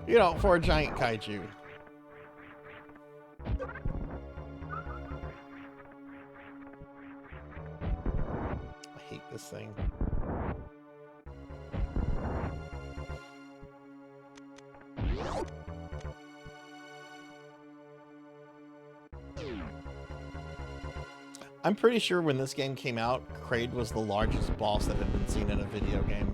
You know, for a giant kaiju. I hate this thing. I'm pretty sure when this game came out, Kraid was the largest boss that had been seen in a video game.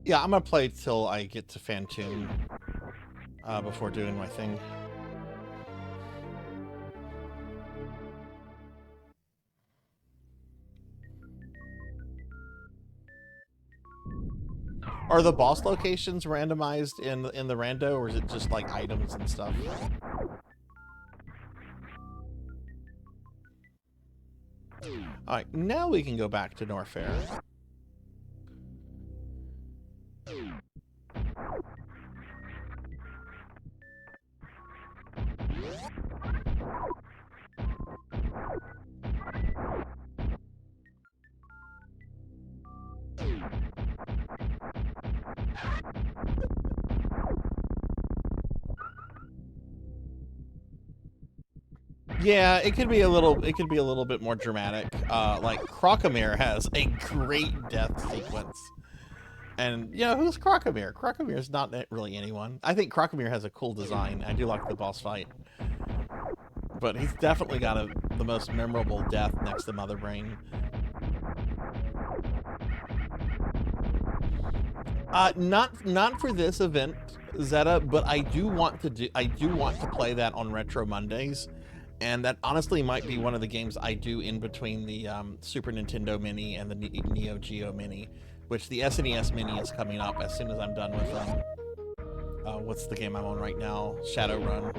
Yeah, I'm gonna play till I get to Phantom before doing my thing. Are the boss locations randomized in the rando, or is it just like items and stuff? All right, now we can go back to Norfair. Yeah, it could be a little bit more dramatic. Like Crocomere has a great death sequence. And, you know, who's Crocomere? Crocomere is not really anyone. I think Crocomere has a cool design. I do like the boss fight. But he's definitely got the most memorable death next to Mother Brain. Not for this event, Zeta, but I do want to play that on Retro Mondays, and that honestly might be one of the games I do in between the Super Nintendo Mini and the Neo Geo Mini, which the SNES Mini is coming up as soon as I'm done with what's the game I'm on right now? Shadowrun.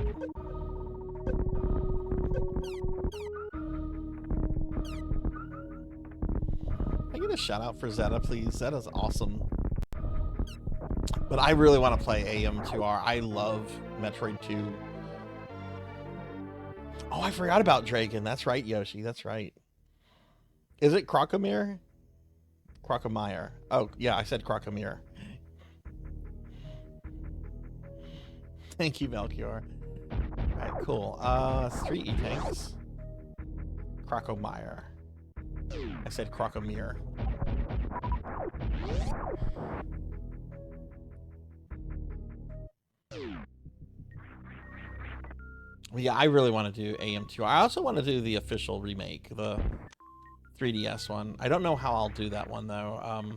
Can I get a shout out for Zeta, please? Zeta's awesome. But I really want to play AM2R. I love Metroid 2. Oh, I forgot about Dragon. That's right, Yoshi. That's right. Is it Crocomere? Crocomire. Oh, yeah, I said Crocomere. Thank you, Melchior. Alright, cool. 3 E-Tanks. Crocomire. I said Crocomere. Yeah, I really want to do AM2. I also want to do the official remake, the 3DS one. I don't know how I'll do that one, though.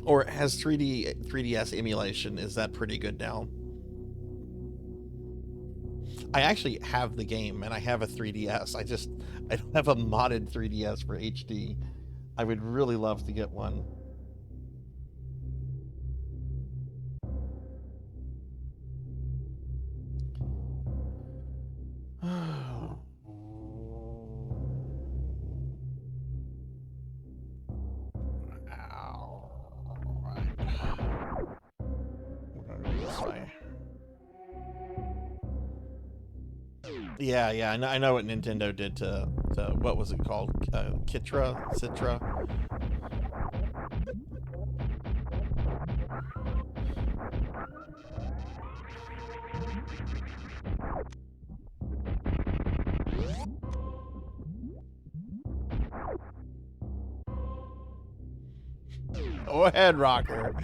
Or has 3DS emulation? Is that pretty good now? I actually have the game, and I have a 3DS. I don't have a modded 3DS for HD. I would really love to get one. Yeah, I know what Nintendo did to what was it called? Citra? Go ahead, Rocker.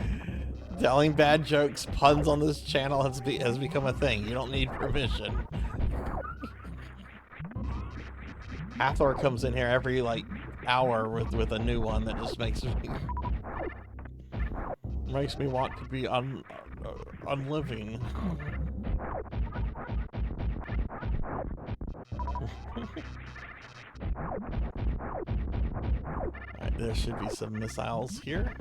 Telling bad jokes, puns on this channel has become a thing. You don't need permission. Hathor comes in here every like hour with a new one that just makes me want to be unliving. Alright, there should be some missiles here.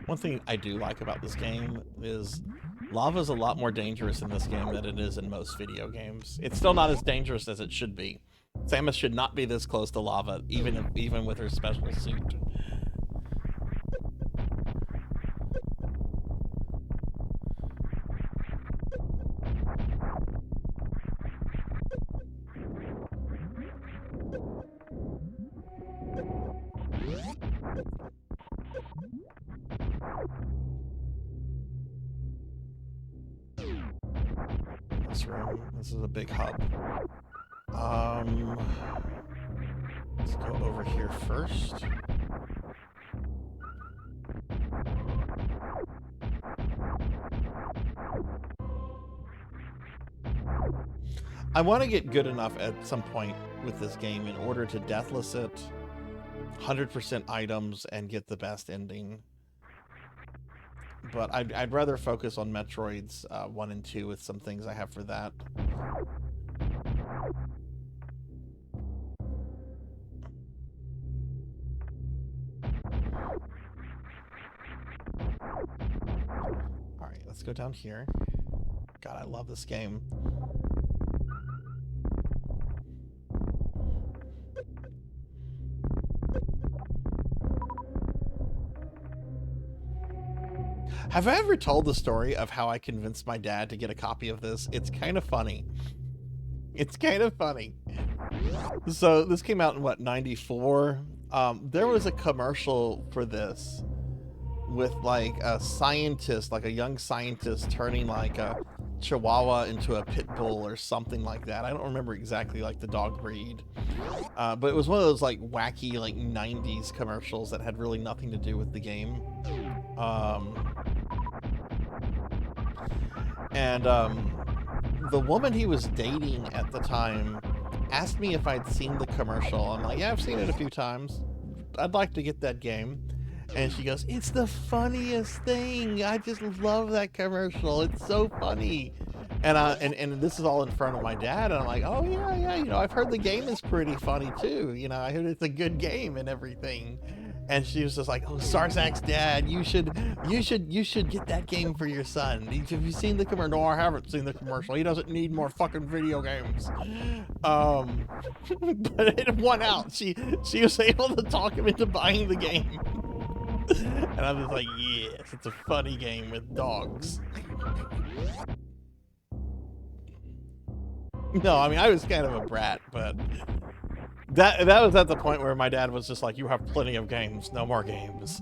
One thing I do like about this game is lava's a lot more dangerous in this game than it is in most video games. It's still not as dangerous as it should be. Samus should not be this close to lava, even with her special suit. This is a big hub. Let's go over here first. I want to get good enough at some point with this game in order to deathless it, 100% items, and get the best ending. But I'd rather focus on Metroids 1 and 2 with some things I have for that. Alright, let's go down here. God, I love this game. Have I ever told the story of how I convinced my dad to get a copy of this? It's kind of funny. It's kind of funny. So this came out in what, 94? There was a commercial for this with like a scientist, like a young scientist turning like a Chihuahua into a pit bull or something like that. I don't remember exactly like the dog breed, but it was one of those like wacky like 90s commercials that had really nothing to do with the game. The woman he was dating at the time asked me if I'd seen the commercial. I'm like, yeah, I've seen it a few times. I'd like to get that game. And she goes, it's the funniest thing. I just love that commercial. It's so funny. And this is all in front of my dad. And I'm like, oh yeah, you know, I've heard the game is pretty funny too. You know, I heard it's a good game and everything. And she was just like, oh, Sarzac's dad, you should get that game for your son. Have you seen the commercial? No, I haven't seen the commercial. He doesn't need more fucking video games. But it won out. She was able to talk him into buying the game. And I was like, yes, it's a funny game with dogs. No, I mean, I was kind of a brat, but that was at the point where my dad was just like, you have plenty of games, no more games.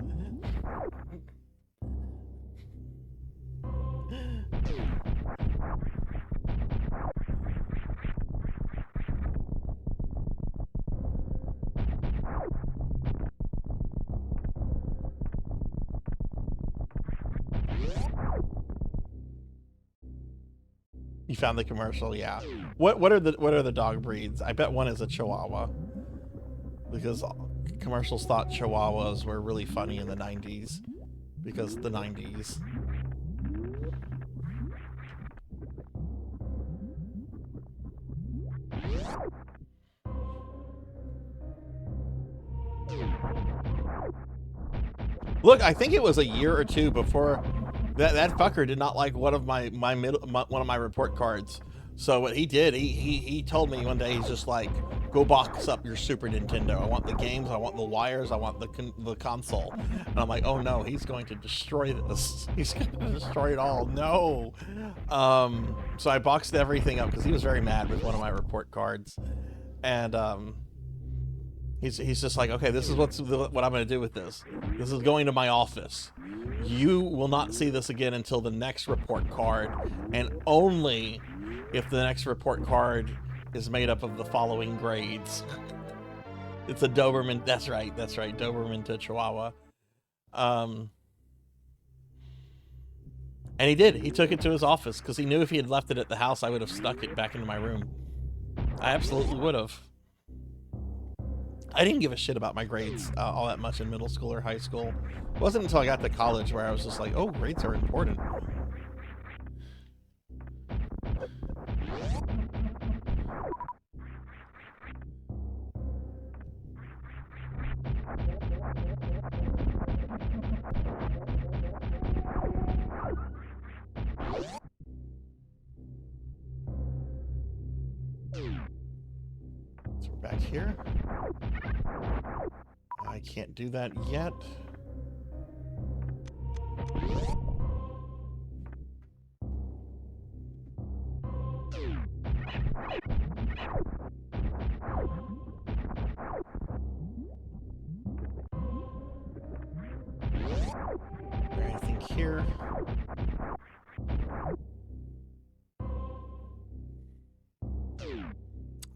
You found the commercial, yeah. What are the dog breeds? I bet one is a Chihuahua, because commercials thought Chihuahuas were really funny in the 90s, because the 90s. Look, I think it was a year or two before that fucker did not like one of my report cards. So what he did, he told me one day, he's just like, go box up your Super Nintendo. I want the games, I want the wires, I want the console. And I'm like, oh no, he's going to destroy this. He's going to destroy it all. No. So I boxed everything up because he was very mad with one of my report cards. And he's just like, okay, this is what I'm going to do with this. This is going to my office. You will not see this again until the next report card, and only if the next report card is made up of the following grades. It's a Doberman. That's right. Doberman to Chihuahua. And he did. He took it to his office because he knew if he had left it at the house, I would have stuck it back into my room. I absolutely would have. I didn't give a shit about my grades all that much in middle school or high school. It wasn't until I got to college where I was just like, oh, grades are important. So we're back here. I can't do that yet. Anything here?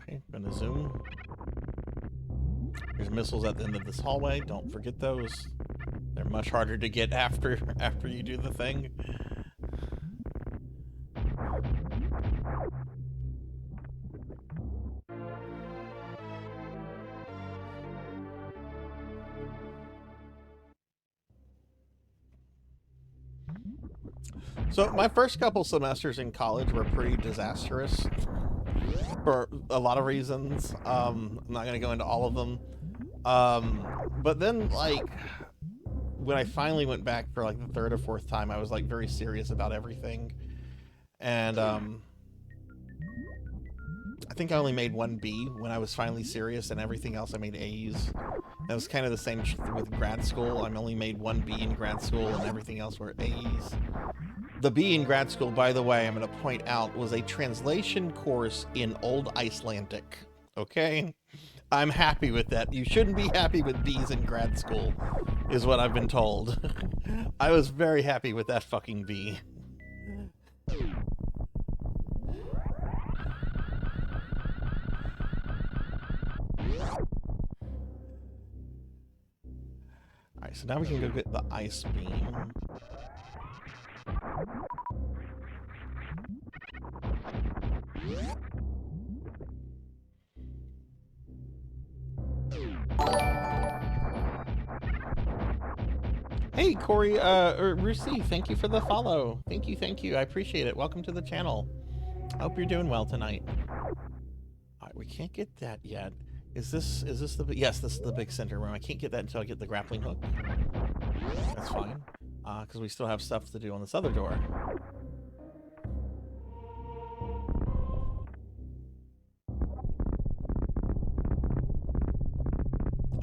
Okay, I'm gonna zoom. There's missiles at the end of this hallway. Don't forget those. They're much harder to get after you do the thing. So my first couple semesters in college were pretty disastrous for a lot of reasons. I'm not going to go into all of them. But then, like, when I finally went back for like the third or fourth time, I was like very serious about everything. And I think I only made one B when I was finally serious, and everything else I made A's. That was kind of the same with grad school. I only made one B in grad school, and everything else were A's. The B in grad school, by the way, I'm going to point out, was a translation course in Old Icelandic. Okay? I'm happy with that. You shouldn't be happy with B's in grad school. is what I've been told. I was very happy with that fucking bee. Alright, so now we can go get the ice beam. Hey, Corey, Rusi, thank you for the follow. Thank you. I appreciate it. Welcome to the channel. I hope you're doing well tonight. Alright, we can't get that yet. Is this the... Yes, this is the big center room. I can't get that until I get the grappling hook. That's fine. Because we still have stuff to do on this other door.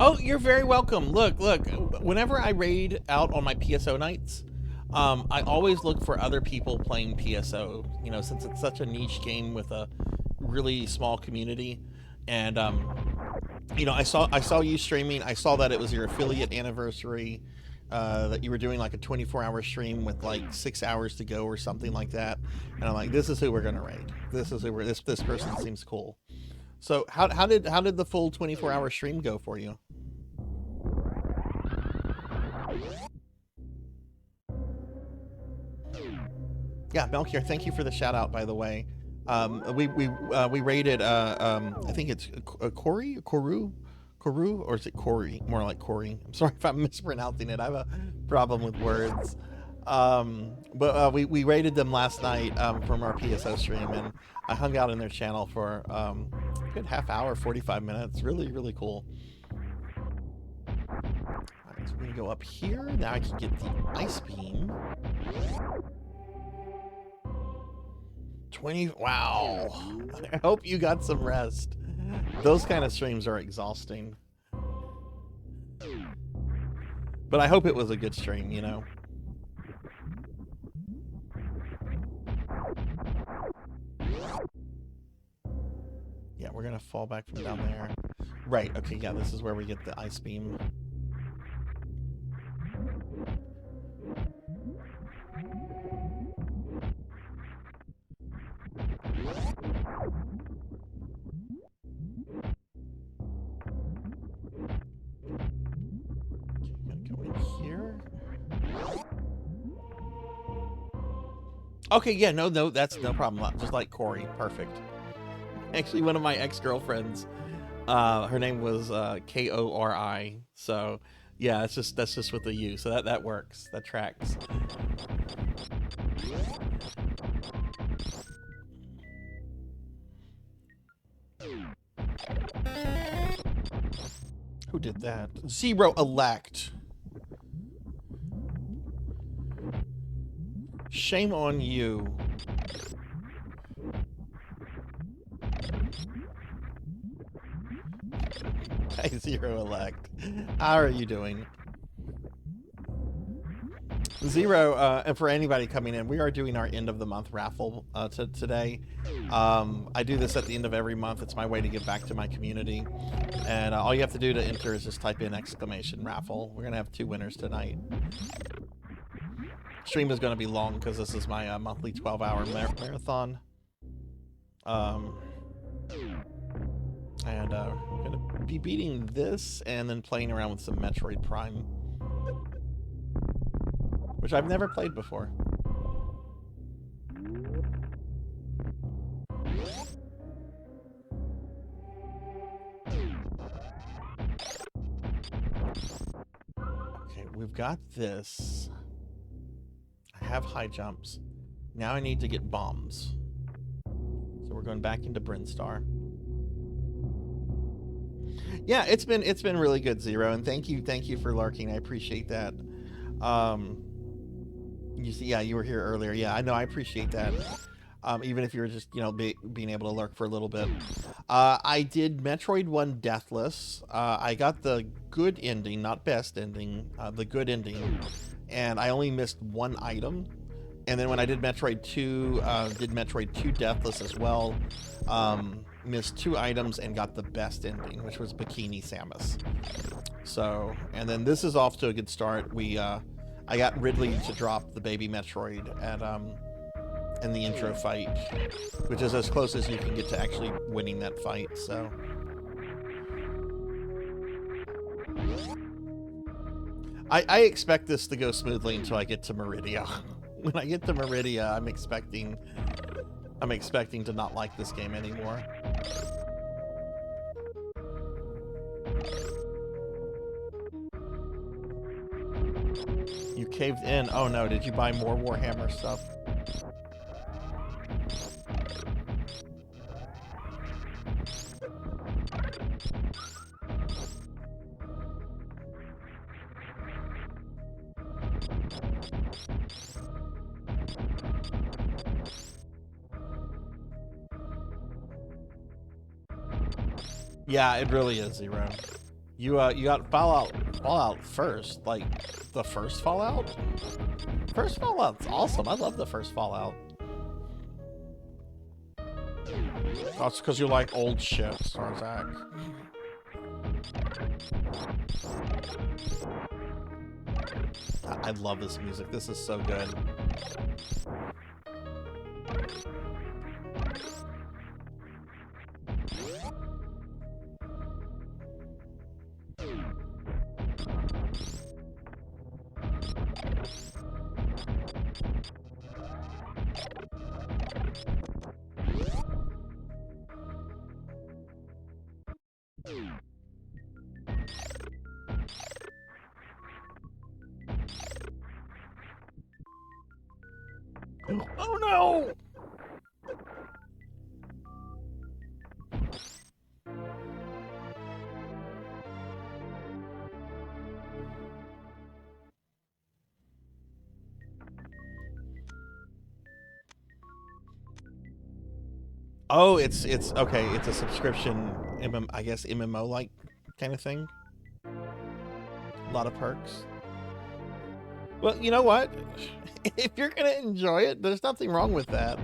Oh, you're very welcome. Look, whenever I raid out on my PSO nights, I always look for other people playing PSO, you know, since it's such a niche game with a really small community. And, you know, I saw you streaming. I saw that it was your affiliate anniversary, that you were doing like a 24-hour stream with like 6 hours to go or something like that. And I'm like, this is who we're going to raid. This is who this person seems cool. So how did the full 24-hour stream go for you? Yeah, Melchior, thank you for the shout out, by the way. We raided I think it's Koru, or is it Corey? More like Corey. I'm sorry if I'm mispronouncing it. I have a problem with words. But we raided them last night from our PSO stream, and I hung out in their channel for a good half hour, 45 minutes. Really cool. Alright, so we're gonna go up here. Now I can get the ice beam. 20, wow. I hope you got some rest. Those kind of streams are exhausting. But I hope it was a good stream, you know? Yeah, we're gonna fall back from down there. Right, okay, yeah, this is where we get the ice beam. Okay, yeah, no, that's no problem. Just like Corey, perfect. Actually, one of my ex-girlfriends, her name was Kori. So, yeah, that's just with the U. So that works. That tracks. Who did that? Zero elect. Shame on you. Hey, Zero elect. How are you doing? Zero, and for anybody coming in, we are doing our end of the month raffle today. I do this at the end of every month. It's my way to give back to my community. And all you have to do to enter is just type in !raffle. We're going to have 2 winners tonight. Stream is going to be long because this is my monthly 12-hour marathon. And we're going to be beating this and then playing around with some Metroid Prime, which I've never played before. Okay, we've got this. I have high jumps. Now I need to get bombs. So we're going back into Brinstar. Yeah, it's been really good, Zero, and thank you for lurking. I appreciate that. You see, yeah, you were here earlier. Yeah, I know, I appreciate that. Even if you were just, you know, being able to lurk for a little bit. I did Metroid 1 Deathless. I got the good ending, not best ending, the good ending. And I only missed 1 item. And then when I did Metroid 2, did Metroid 2 Deathless as well. Missed 2 items and got the best ending, which was Bikini Samus. So, and then this is off to a good start. I got Ridley to drop the baby Metroid at in the intro fight, which is as close as you can get to actually winning that fight. So. I expect this to go smoothly until I get to Meridia. When I get to Meridia, I'm expecting to not like this game anymore. You caved in. Oh no, did you buy more Warhammer stuff? Yeah, it really is, Zero. You got Fallout first, like the first Fallout? First Fallout's awesome. I love the first Fallout. That's because you like old shit, Sarzac. I love this music. This is so good. Oh no! Oh, it's okay. It's a subscription, I guess MMO like kind of thing. A lot of perks. Well, you know what? If you're gonna enjoy it, there's nothing wrong with that.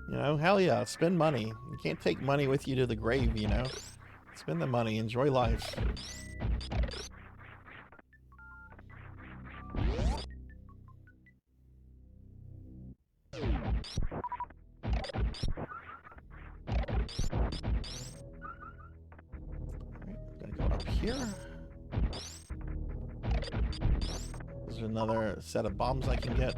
You know, hell yeah, spend money. You can't take money with you to the grave, you know? Spend the money, enjoy life. Alright, I'm gonna go up here. There's another set of bombs I can get.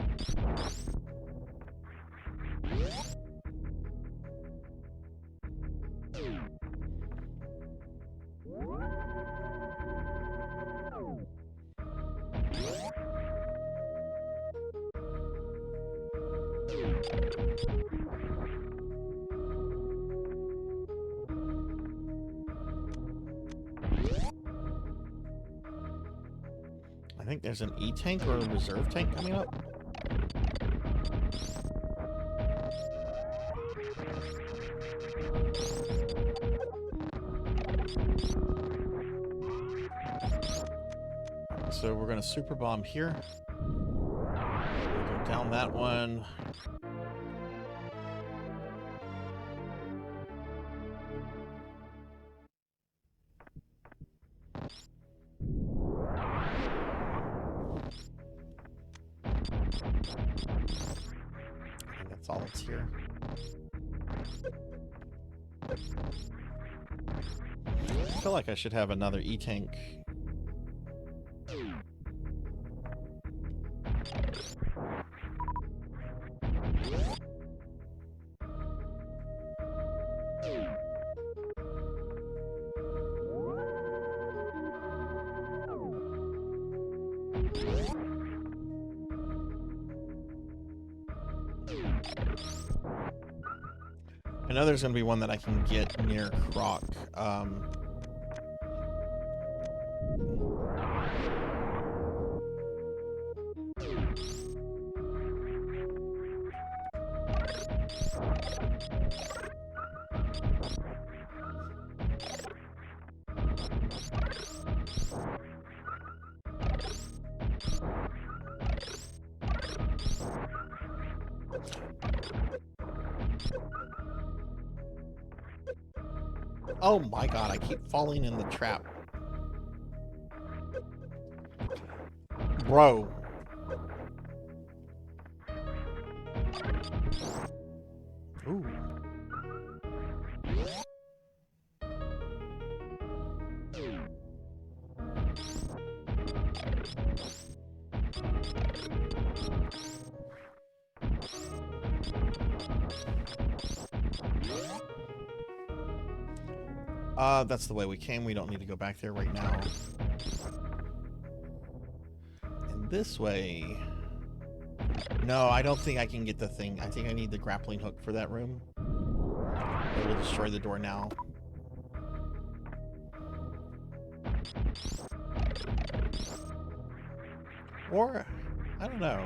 I think there's an E-tank or a reserve tank coming up. So we're gonna super bomb here. Go down that one. I think that's all that's here. I feel like I should have another E-tank. I know there's going to be one that I can get near Croc. Oh my god, I keep falling in the trap. Bro. Ooh. That's the way we came. We don't need to go back there right now. And this way... No, I don't think I can get the thing. I think I need the grappling hook for that room. It will destroy the door now. Or, I don't know.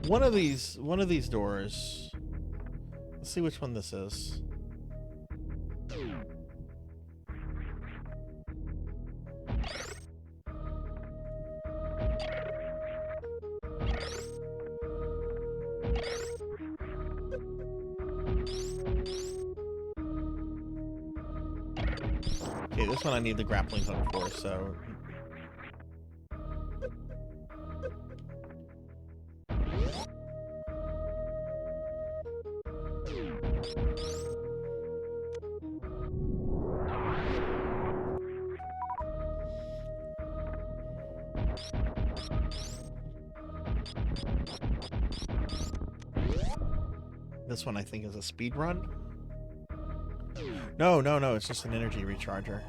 One of these doors. Let's see which one this is. Okay, this one I need the grappling hook for, so... This one I think is a speed run. No, it's just an energy recharger.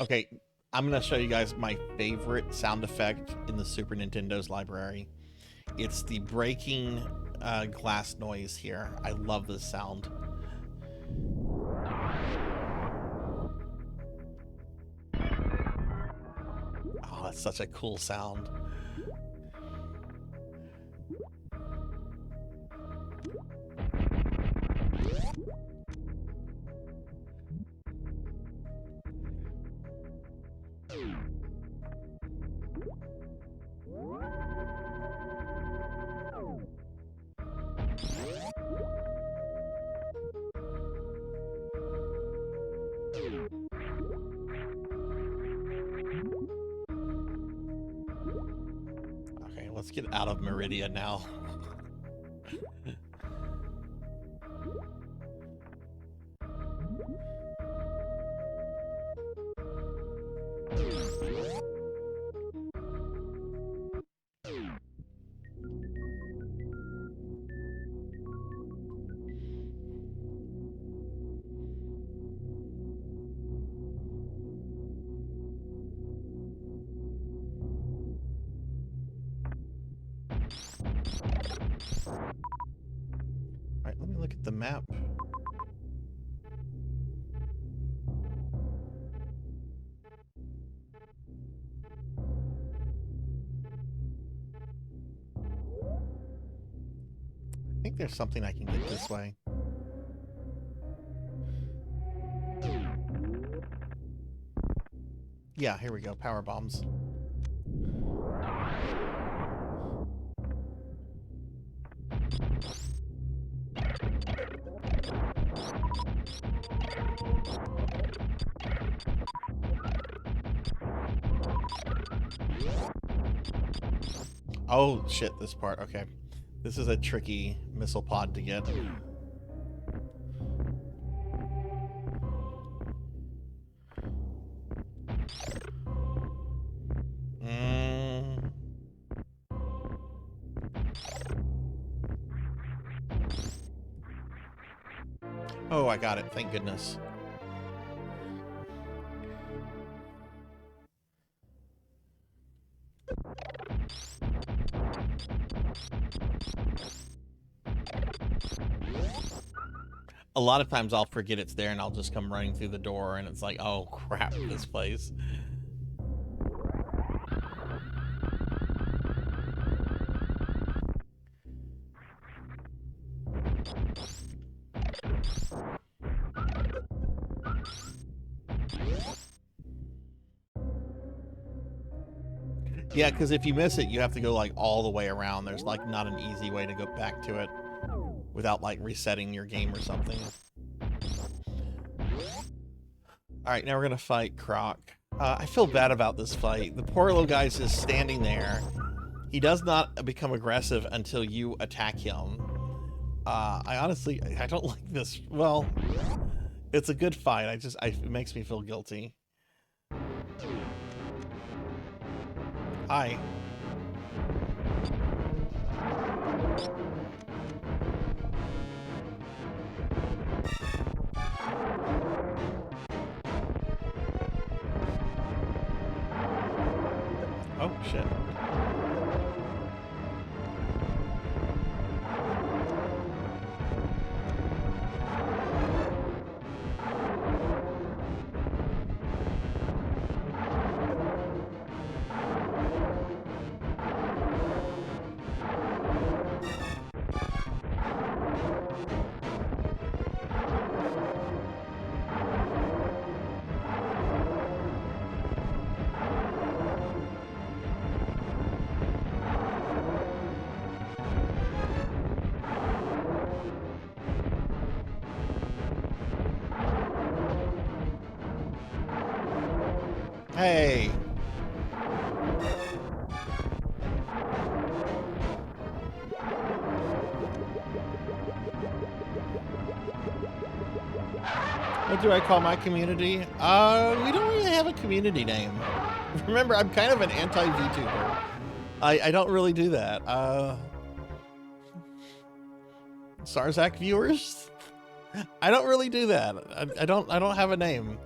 Okay, I'm going to show you guys my favorite sound effect in the Super Nintendo's library. It's the breaking glass noise here. I love this sound. Oh, it's such a cool sound. Okay, let's get out of Meridia now. Alright, let me look at the map. I think there's something I can get this way. Yeah, here we go. Power bombs. Oh, shit, this part. Okay. This is a tricky missile pod to get. Oh, I got it. Thank goodness. A lot of times I'll forget it's there and I'll just come running through the door and it's like, oh crap, this place. Yeah, because if you miss it, you have to go like all the way around. There's like not an easy way to go back to it without like resetting your game or something. Alright, now we're gonna fight Croc. I feel bad about this fight. The poor little guy's just standing there. He does not become aggressive until you attack him. I honestly don't like this. Well, it's a good fight. It makes me feel guilty. Hi. Oh, shit. Hey. What do I call my community? We don't really have a community name. Remember, I'm kind of an anti-VTuber. I don't really do that. Sarzac viewers? I don't really do that. I don't have a name.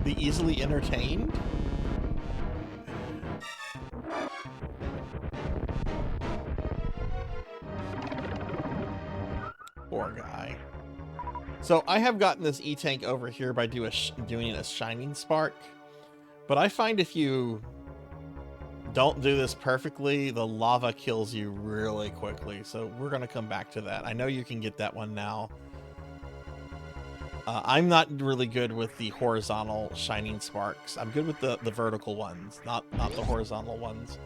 The easily entertained? Poor guy. So I have gotten this E-Tank over here by doing a Shining Spark, but I find if you don't do this perfectly, the lava kills you really quickly, so we're going to come back to that. I know you can get that one now. I'm not really good with the horizontal Shining Sparks. I'm good with the vertical ones, not the horizontal ones.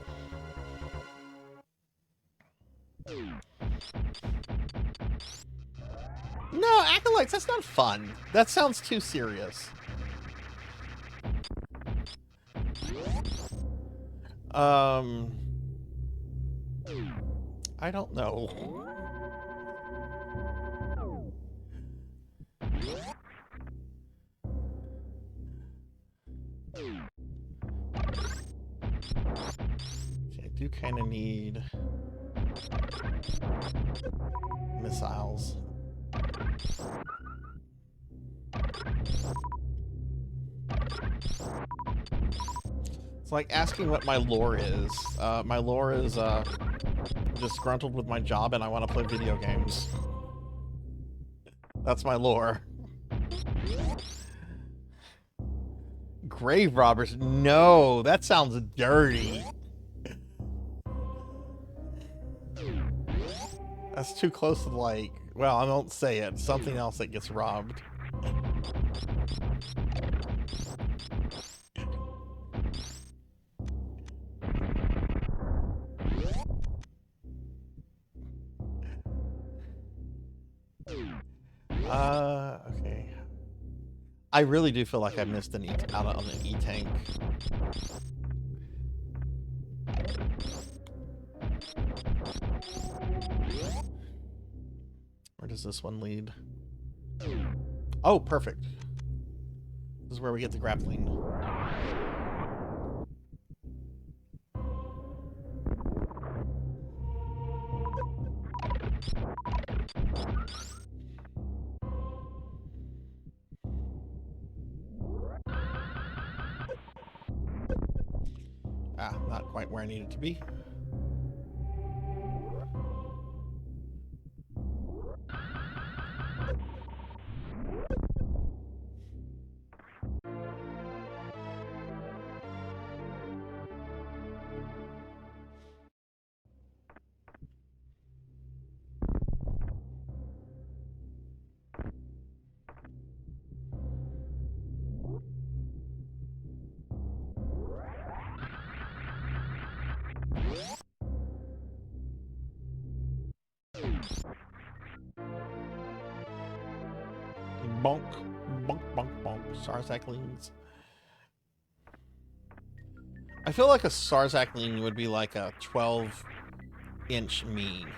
No, Acolytes, that's not fun. That sounds too serious. I don't know. I do kind of need missiles. It's like asking what my lore is. My lore is disgruntled with my job and I want to play video games. That's my lore. Grave robbers? No, that sounds dirty. That's too close to like, well, I won't say it. Something else that gets robbed. Okay. I really do feel like I missed out on an E-Tank. Where does this one lead? Oh, perfect. This is where we get the grappling. Ah, not quite where I need it to be. Bonk, bonk, bonk, bonk. Sarzaclings. I feel like a Sarzacling would be like a 12-inch me. Kind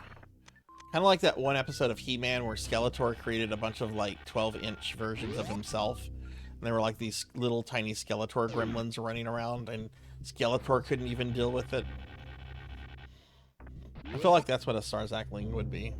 of like that one episode of He-Man where Skeletor created a bunch of like 12-inch versions of himself. And there were like these little tiny Skeletor gremlins running around, and Skeletor couldn't even deal with it. I feel like that's what a Sarzacling would be.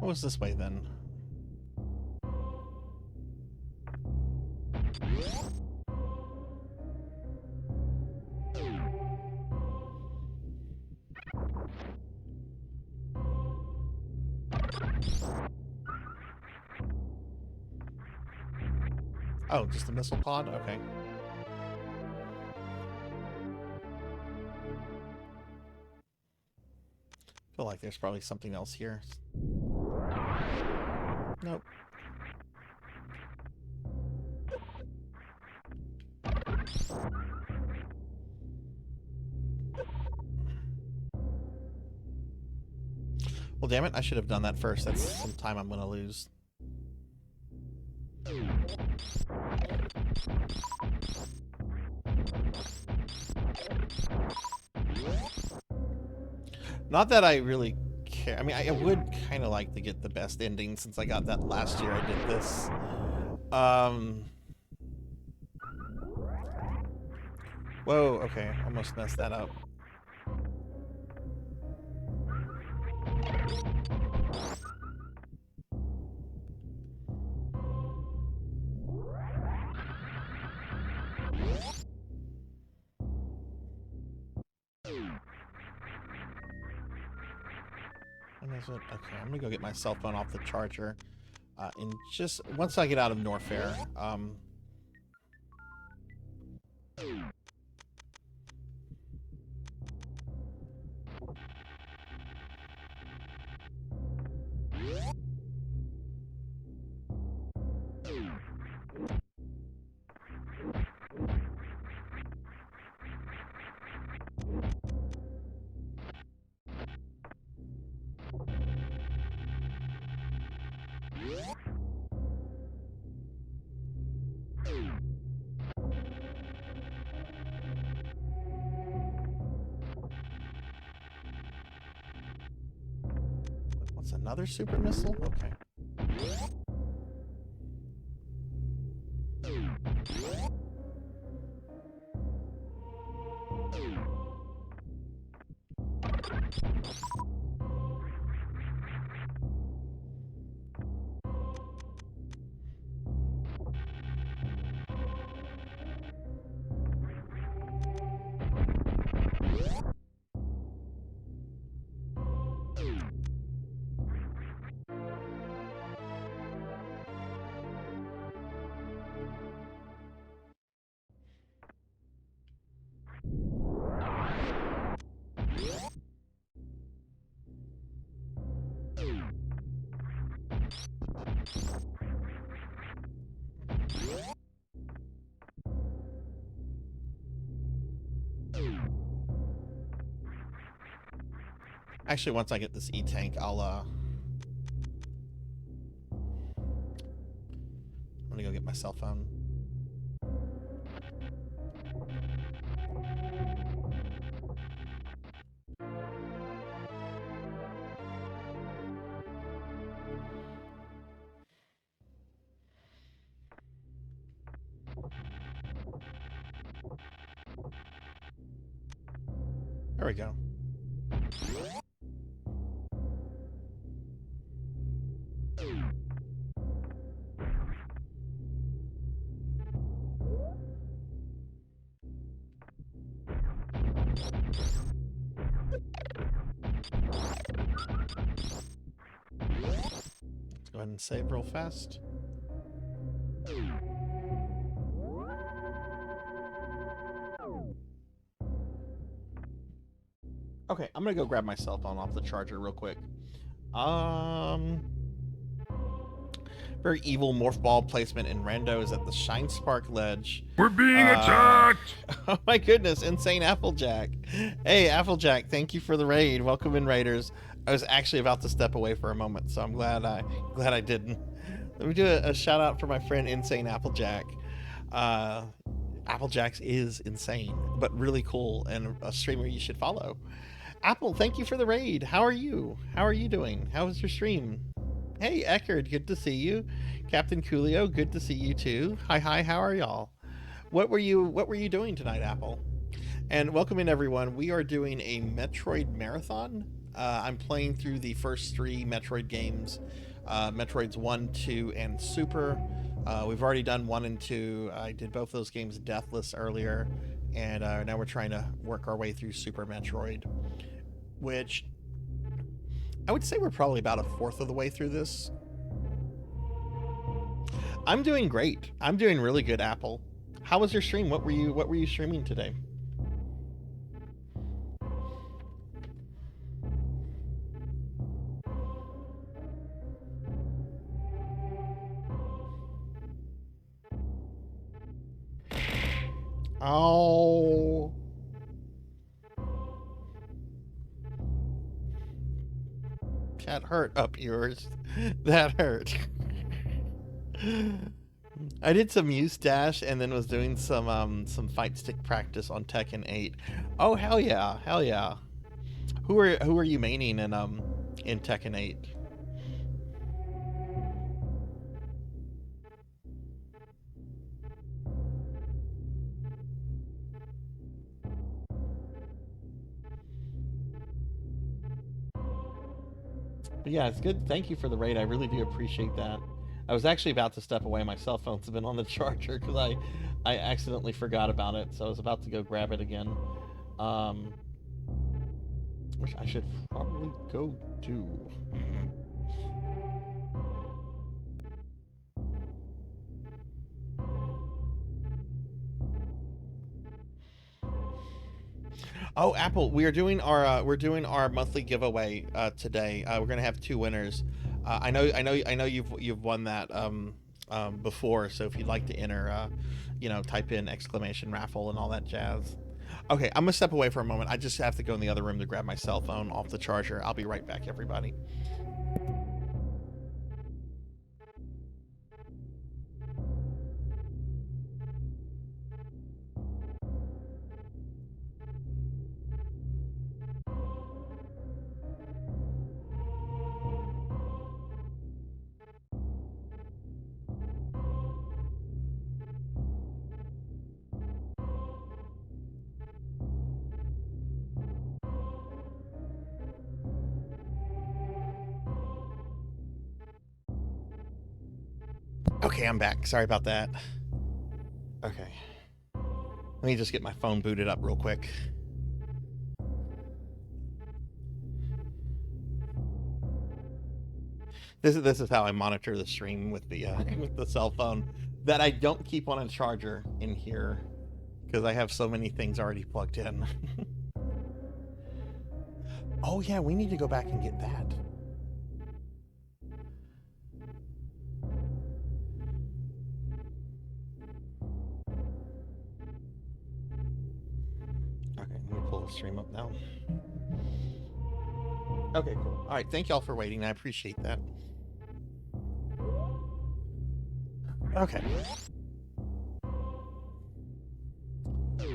What was this way then? Oh, just a missile pod? Okay. Feel like there's probably something else here. Nope. Well, damn it, I should have done that first. That's some time I'm gonna lose. Not that I really care. I mean, I would kind of like to get the best ending since I got that last year I did this. Whoa, okay. Almost messed that up. Okay, I'm gonna go get my cell phone off the charger. And just once I get out of Norfair, what's another super missile? Okay. Actually, once I get this E-tank, I'm gonna go get my cell phone. There we go. Let's go ahead and save real fast. Okay, I'm gonna go grab my cell phone off the charger real quick. Very evil morph ball placement in rando is at the Shine Spark ledge. We're being attacked! Oh my goodness, insane Applejack. Hey, Applejack, thank you for the raid. Welcome in, raiders. I was actually about to step away for a moment, so I'm glad I didn't. Let me do a shout out for my friend Insane Applejack. Applejack's is insane, but really cool and a streamer you should follow. Apple, thank you for the raid. How are you? How are you doing? How was your stream? Hey, Eckerd, good to see you. Captain Coolio, good to see you too. Hi, how are y'all? What were you doing tonight, Apple? And welcome in, everyone. We are doing a Metroid marathon. I'm playing through the first 3 Metroid games, Metroids 1, 2, and Super. We've already done 1 and 2. I did both those games deathless earlier, and now we're trying to work our way through Super Metroid, which I would say we're probably about 1/4 of the way through this. I'm doing great. I'm doing really good, Apple. How was your stream? What were you streaming today? Oh. That hurt up yours. That hurt. I did some Eustache and then was doing some fight stick practice on Tekken 8. Oh hell yeah, hell yeah. Who are you maining in Tekken 8? But yeah, it's good. Thank you for the raid. I really do appreciate that. I was actually about to step away. My cell phone's been on the charger because I accidentally forgot about it. So I was about to go grab it again. Which I should probably go do. Oh, Apple, we're doing our monthly giveaway today. We're gonna have 2 winners. I know you've won that before. So if you'd like to enter, type in !raffle and all that jazz. Okay, I'm gonna step away for a moment. I just have to go in the other room to grab my cell phone off the charger. I'll be right back, everybody. Okay, I'm back. Sorry about that. Okay. Let me just get my phone booted up real quick. This is how I monitor the stream with the with the cell phone that I don't keep on a charger in here because I have so many things already plugged in. Oh yeah, we need to go back and get that. Okay, let me pull the stream up now. Okay, cool. All right, thank y'all for waiting. I appreciate that. Okay.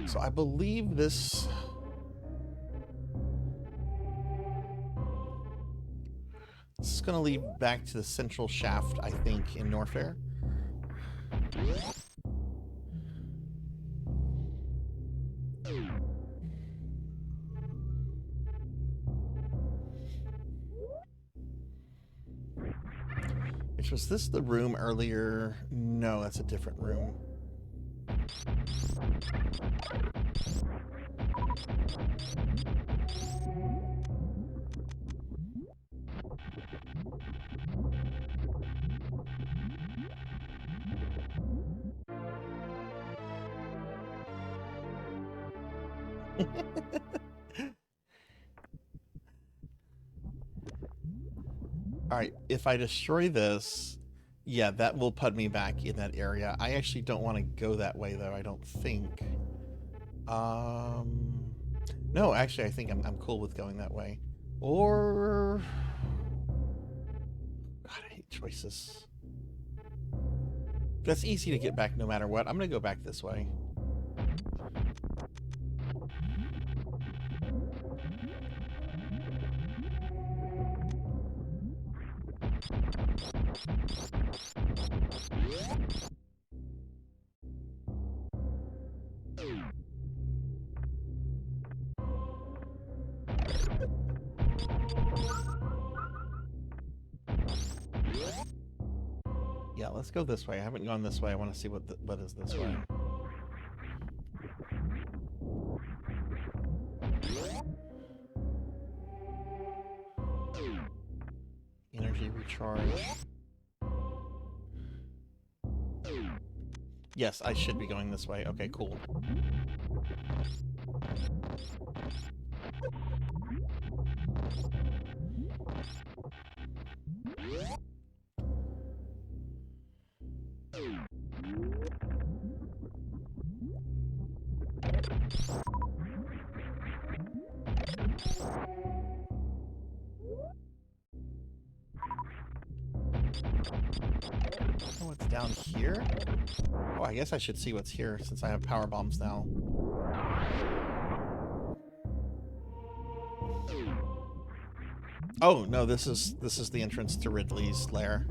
So I believe this... This is going to lead back to the central shaft, I think, in Norfair. Which was this the room earlier? No, that's a different room. Alright, if I destroy this, yeah, that will put me back in that area. I actually don't want to go that way, though, I don't think. No, actually, I think I'm cool with going that way. Or... God, I hate choices. That's easy to get back no matter what. I'm gonna go back this way. Yeah, let's go this way. I haven't gone this way. I want to see what is this way. Energy recharge. Yes, I should be going this way. Okay, cool. Oh, it's down here? Oh, I guess I should see what's here since I have power bombs now. Oh, no, this is the entrance to Ridley's lair.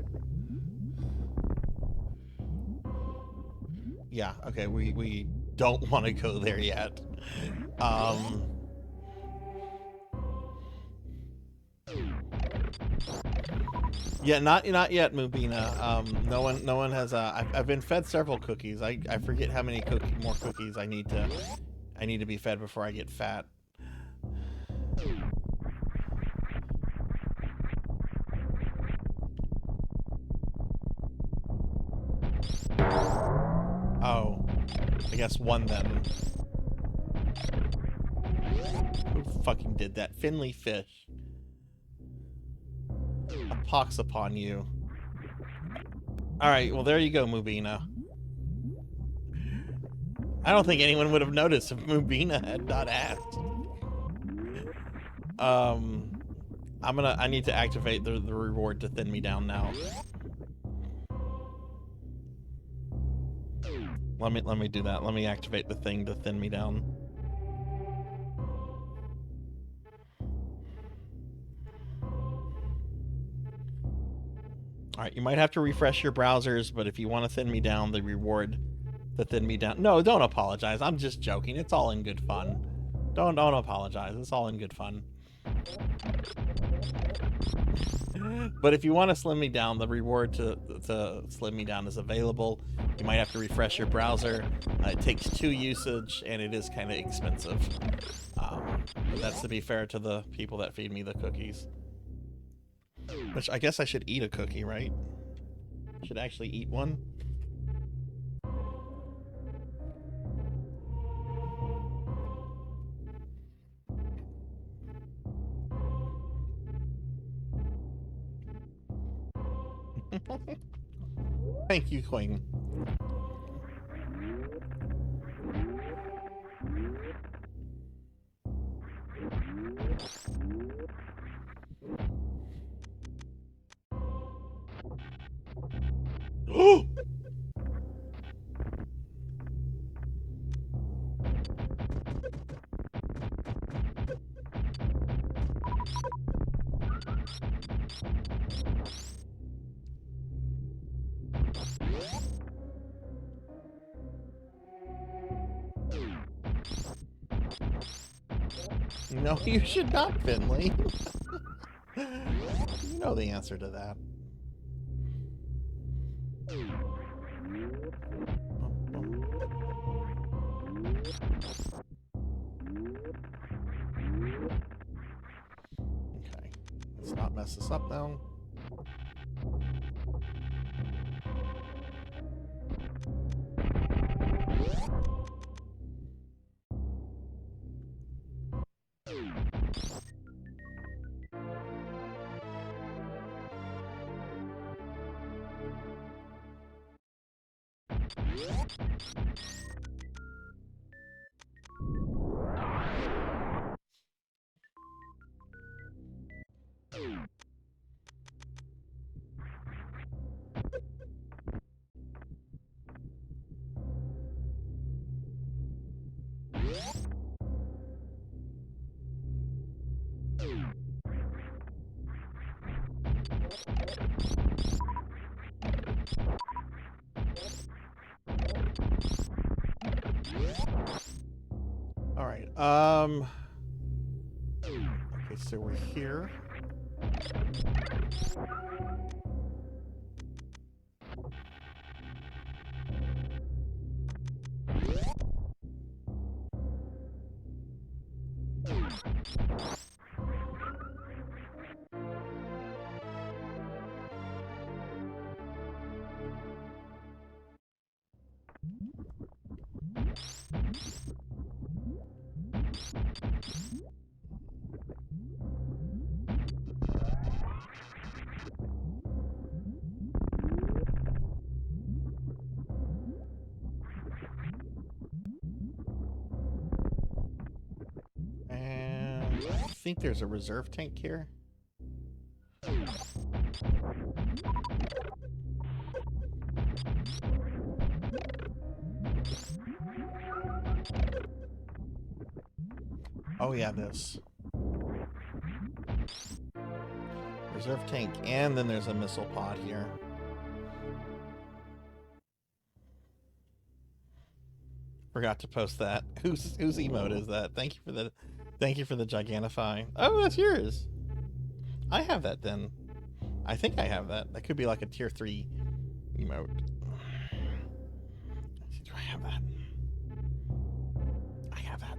Yeah, okay, we don't want to go there yet. Yeah, not yet, Mubina. No one has. I've been fed several cookies. I forget how many more cookies I need to be fed before I get fat. Oh, I guess one then. Who fucking did that? Finley Fish. A pox upon you. Alright, well there you go, Mubina. I don't think anyone would have noticed if Mubina had not asked. I need to activate the reward to thin me down now. Let me do that. Let me activate the thing to thin me down. Alright, you might have to refresh your browsers, but if you want to thin me down, the reward to thin me down... No, don't apologize. I'm just joking. It's all in good fun. Don't apologize. It's all in good fun. But if you want to slim me down, the reward to slim me down is available. You might have to refresh your browser. It takes 2 usage, and it is kind of expensive. But that's to be fair to the people that feed me the cookies. Which I guess I should eat a cookie, right? Should actually eat one. Thank you, Queen. No, you should not, Finley. You know the answer to that. Okay, let's not mess this up now. All right. Okay, so we're here. And I think there's a reserve tank here. Oh yeah, this. Reserve tank, and then there's a missile pod here. Forgot to post that. Whose emote is that? Thank you for the Gigantify. Oh, that's yours. I have that then. I think I have that. That could be like a tier 3 emote. Do I have that? I have that.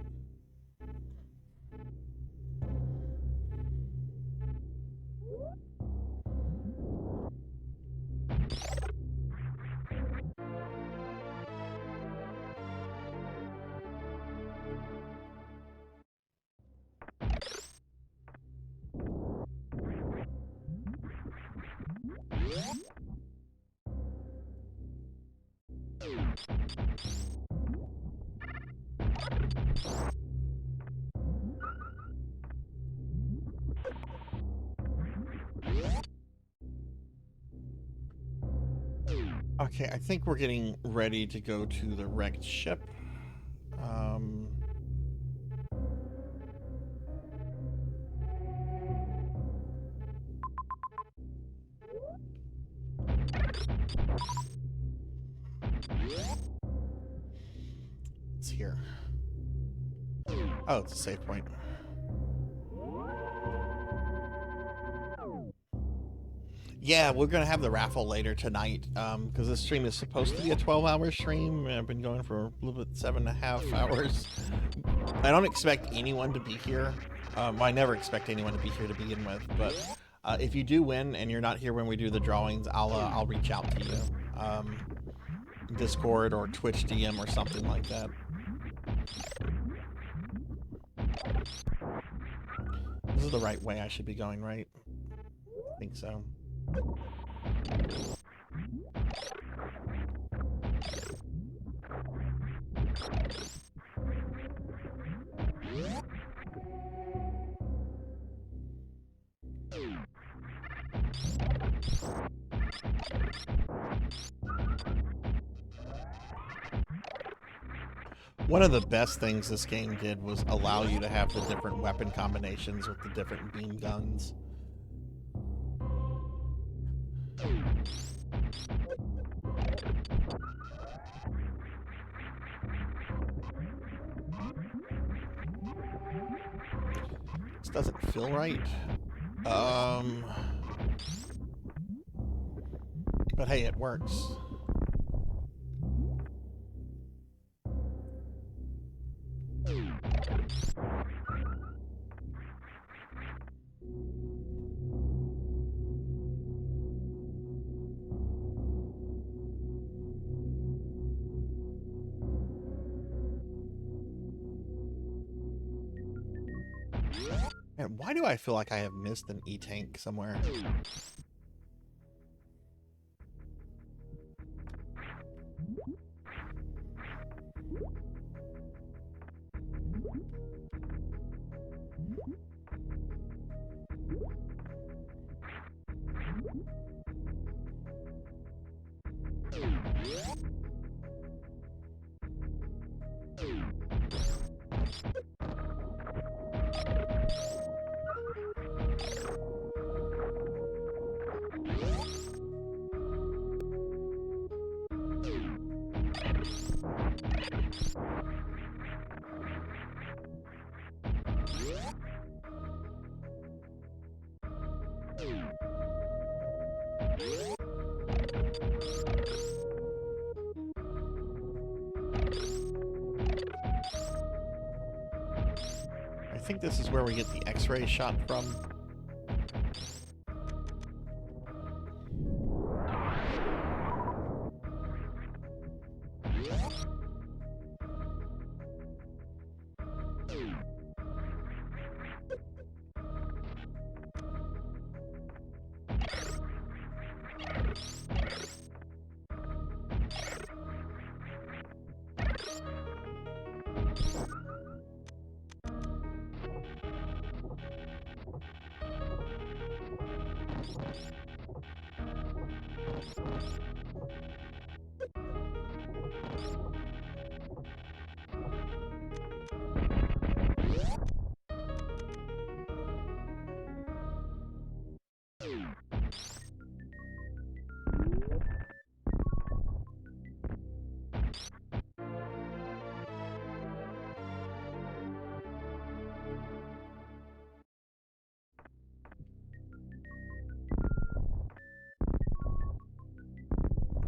Okay, I think we're getting ready to go to the wrecked ship. It's here. Oh, it's a save point. Yeah, we're gonna have the raffle later tonight, because this stream is supposed to be a 12-hour stream. I've been going for a little bit 7.5 hours. I don't expect anyone to be here. I never expect anyone to be here to begin with, but if you do win and you're not here when we do the drawings, I'll reach out to you, Discord or Twitch DM or something like that. This is the right way I should be going, right? I think so. One of the best things this game did was allow you to have the different weapon combinations with the different beam guns. doesn't feel right. But hey, it works. Man, why do I feel like I have missed an E-tank somewhere? I think this is where we get the X-ray shot from.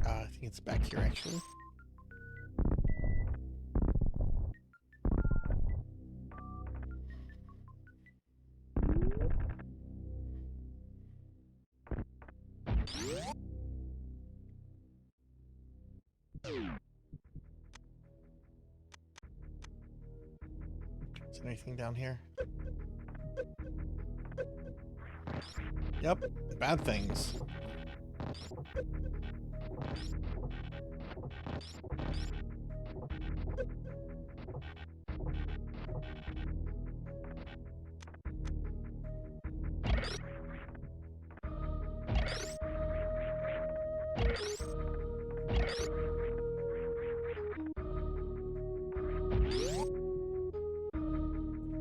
I think it's back here, actually. Is there anything down here? Yep, bad things.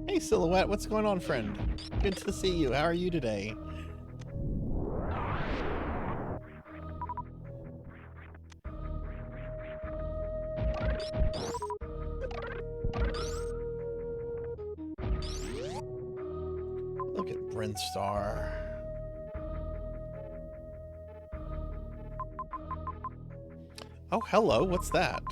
Hey, Silhouette, what's going on, friend? Good to see you. How are you today? Look at Brinstar. Oh, hello. What's that?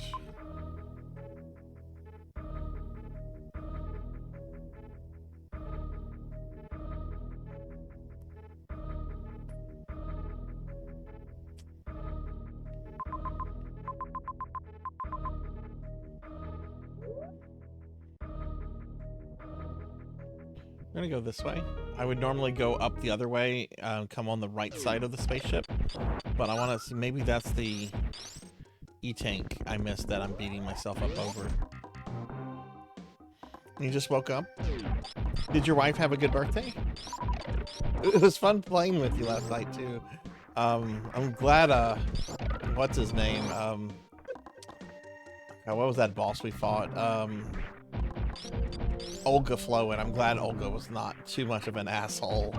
I'm gonna go this way. I would normally go up the other way, come on the right side of the spaceship, but I want to see, maybe that's the E-tank I missed that I'm beating myself up over. You just woke up? Did your wife have a good birthday? It was fun playing with you last night too. I'm glad, what's his name? What was that boss we fought? Olga Flowin. I'm glad Olga was not too much of an asshole.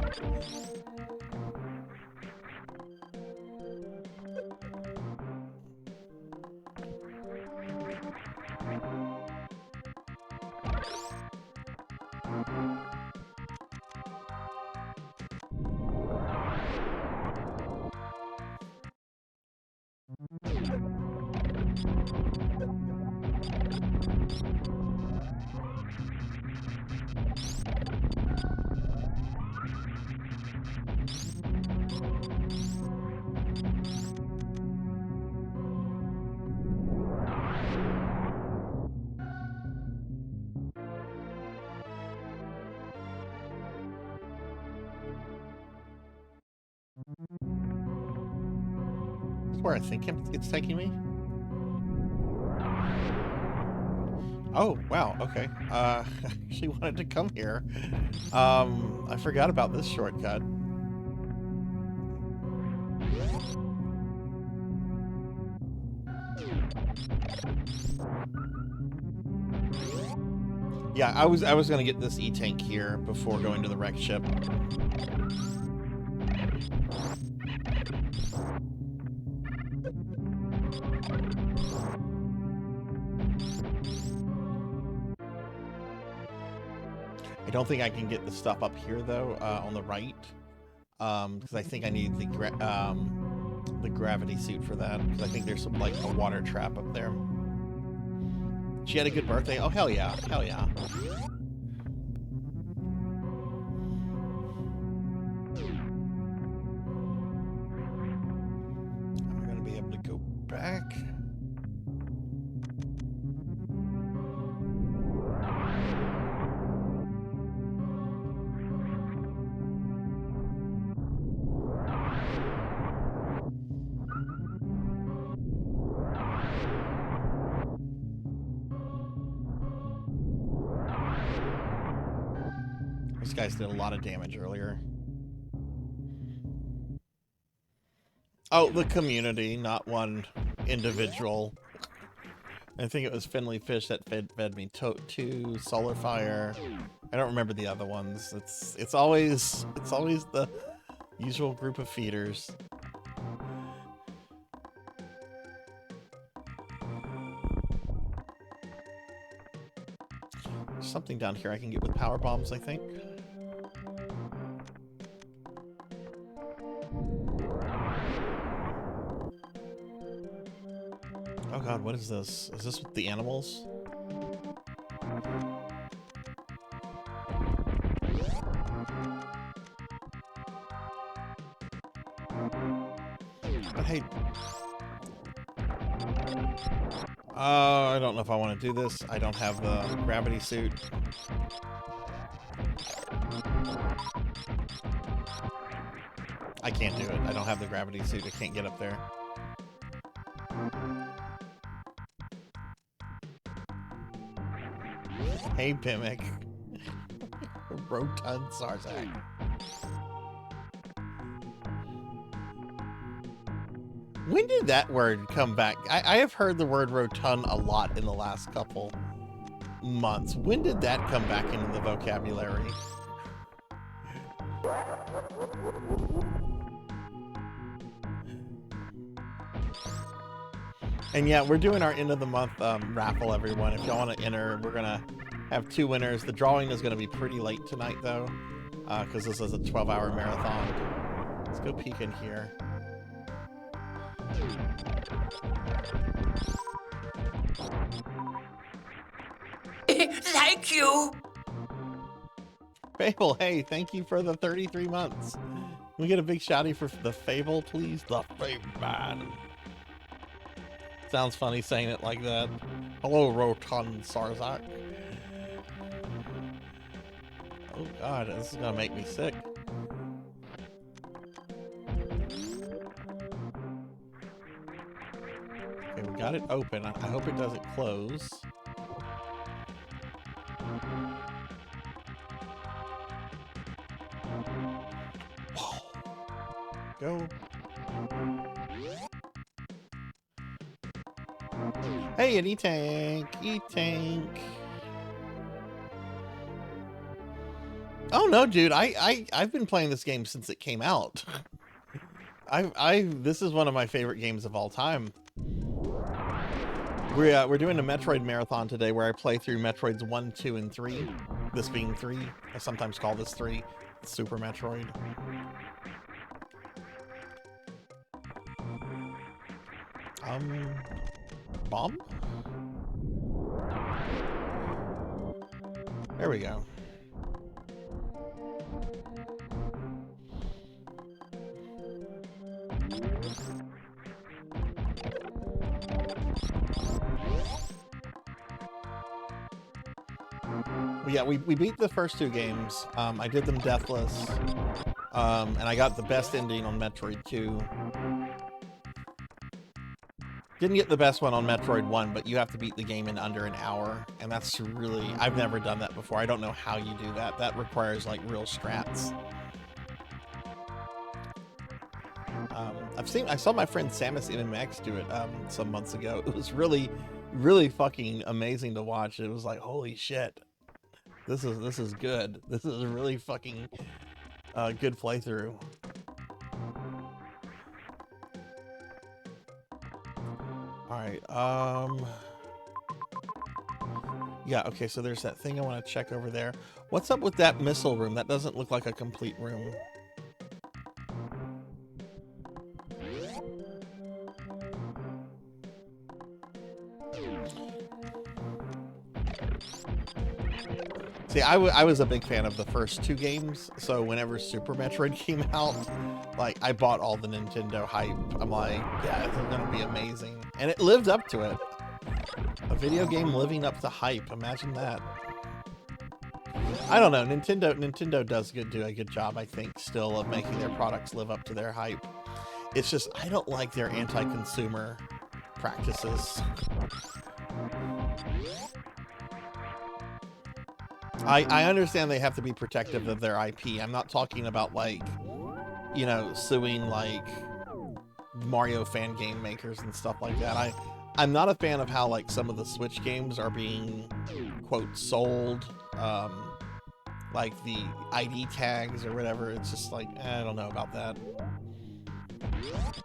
That's where I think it's taking me. Oh, wow, okay. I actually wanted to come here. I forgot about this shortcut. Yeah, I was gonna get this E-tank here before going to the wreck ship. I don't think I can get the stuff up here though, on the right, because I think I need the gravity suit for that. Because I think there's some like a water trap up there. She had a good birthday. Oh hell yeah, hell yeah. Am I gonna be able to go back? These guys did a lot of damage earlier. Oh, the community, not one individual. I think it was Finley Fish that fed me two Solar Fire. I don't remember the other ones. It's always the usual group of feeders. There's something down here I can get with power bombs, I think. Oh god, what is this? Is this with the animals? But hey... I don't know if I want to do this. I don't have the gravity suit. I can't do it. I don't have the gravity suit. I can't get up there. Hey, Pimic. Rotund Sarzac. When did that word come back? I have heard the word rotund a lot in the last couple months. When did that come back into the vocabulary? And yeah, we're doing our end of the month raffle, everyone. If y'all want to enter, we're gonna have 2 winners. The drawing is gonna be pretty late tonight though, because this is a 12-hour marathon. Let's go peek in here. Thank you. Fable, hey, thank you for the 33 months. Can we get a big shouty for the Fable, please? The Fable man. Sounds funny saying it like that. Hello, Rotund Sarzac. Oh god, this is gonna make me sick. Okay, we got it open. I hope it doesn't close. Go. Hey, an E-tank! E-tank! Oh no, dude! I've been playing this game since it came out. This is one of my favorite games of all time. We're doing a Metroid marathon today, where I play through Metroids 1, 2, and 3. This being 3. I sometimes call this 3. Super Metroid. bomb? There we go. Well, yeah, we beat the first 2 games. I did them deathless. And I got the best ending on Metroid 2. Didn't get the best one on Metroid 1, but you have to beat the game in under an hour. And that's really... I've never done that before. I don't know how you do that. That requires, like, real strats. I saw my friend Samus MMX do it some months ago. It was really, really fucking amazing to watch. It was like, holy shit. This is good. This is a really fucking good playthrough. Alright, yeah, okay, so there's that thing I want to check over there. What's up with that missile room? That doesn't look like a complete room. See, I was a big fan of the first 2 games, so whenever Super Metroid came out, like, I bought all the Nintendo hype. I'm like, yeah, this is gonna be amazing. And it lived up to it. A video game living up to hype, imagine that. I don't know, Nintendo does do a good job, I think, still, of making their products live up to their hype. It's just, I don't like their anti-consumer practices. I understand they have to be protective of their IP. I'm not talking about, like, you know, suing, like, Mario fan game makers and stuff like that. I'm not a fan of how, like, some of the Switch games are being, quote, sold, like the ID tags or whatever. It's just like, I don't know about that. Should be able to.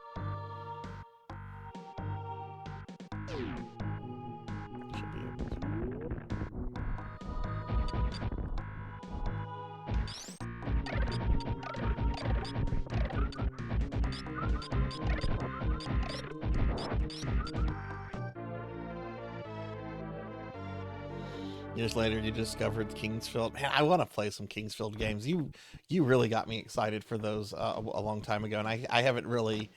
Years later, you discovered Kingsfield. Man, I want to play some Kingsfield games. You really got me excited for those a long time ago, and I haven't really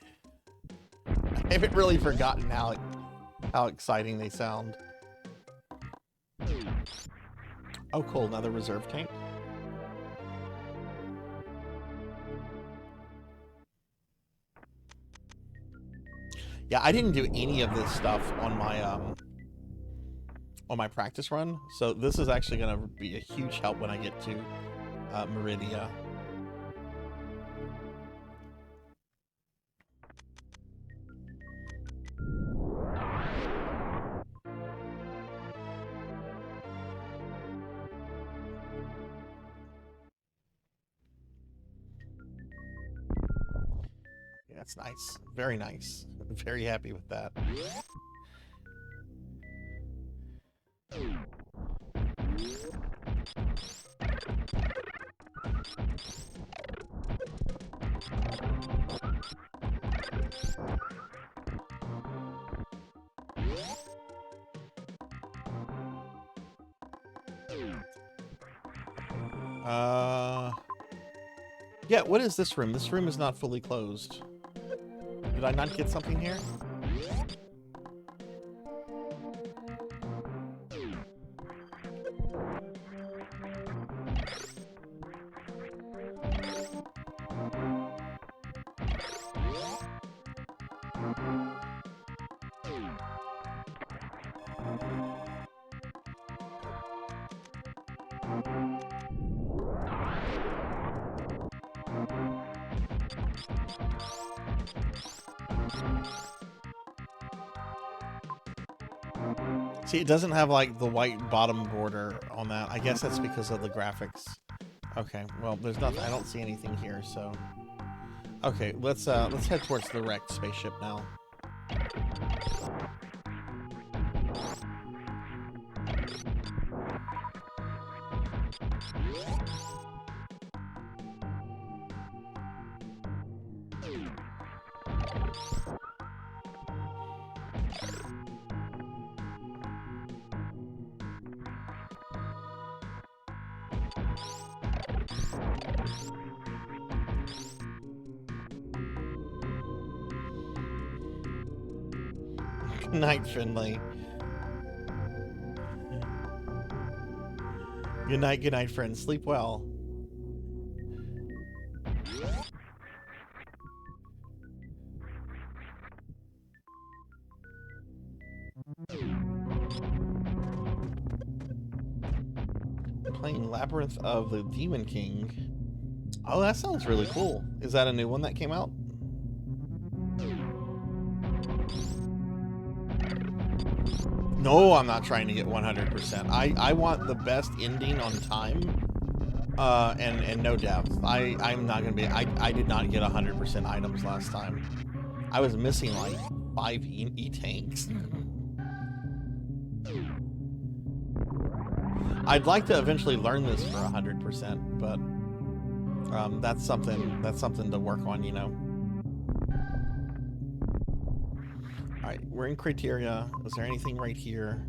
forgotten how exciting they sound. Oh, cool! Another reserve tank. Yeah, I didn't do any of this stuff on my practice run, so this is actually going to be a huge help when I get to Meridia. Yeah, that's nice. Very nice. I'm very happy with that. Yeah, what is this room? This room is not fully closed. Did I not get something here? See, it doesn't have, like, the white bottom border on that. I guess that's because of the graphics. Okay, well, there's nothing. I don't see anything here, so... Okay, let's head towards the wrecked spaceship now. Good night, Finley. Good night, friends. Sleep well. Playing Labyrinth of the Demon King. Oh, that sounds really cool. Is that a new one that came out? No, I'm not trying to get 100%. I want the best ending on time, and no death. I'm not gonna be. I did not get 100% items last time. I was missing like 5 E-tanks. I'd like to eventually learn this for 100%, but that's something to work on, you know. All right, we're in criteria. Is there anything right here?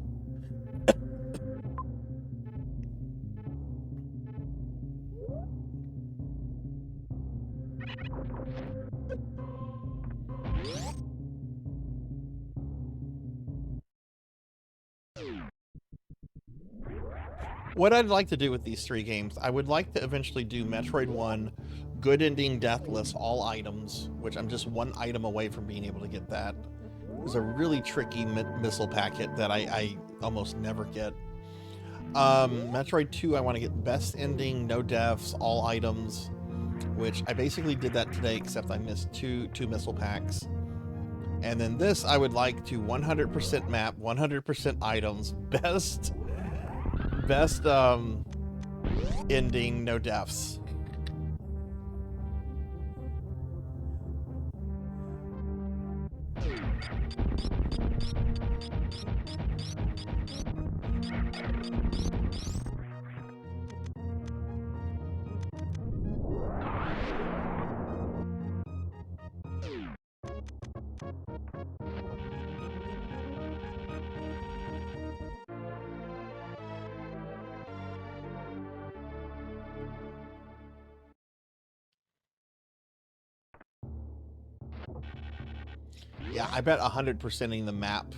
What I'd like to do with these 3 games, I would like to eventually do Metroid 1, good ending, deathless, all items, which I'm just 1 item away from being able to get that. There's a really tricky missile packet that I almost never get. Metroid 2, I want to get best ending, no deaths, all items, which I basically did that today, except I missed two missile packs. And then this, I would like to 100% map, 100% items, best ending, no deaths. Yeah, I bet 100%ing the map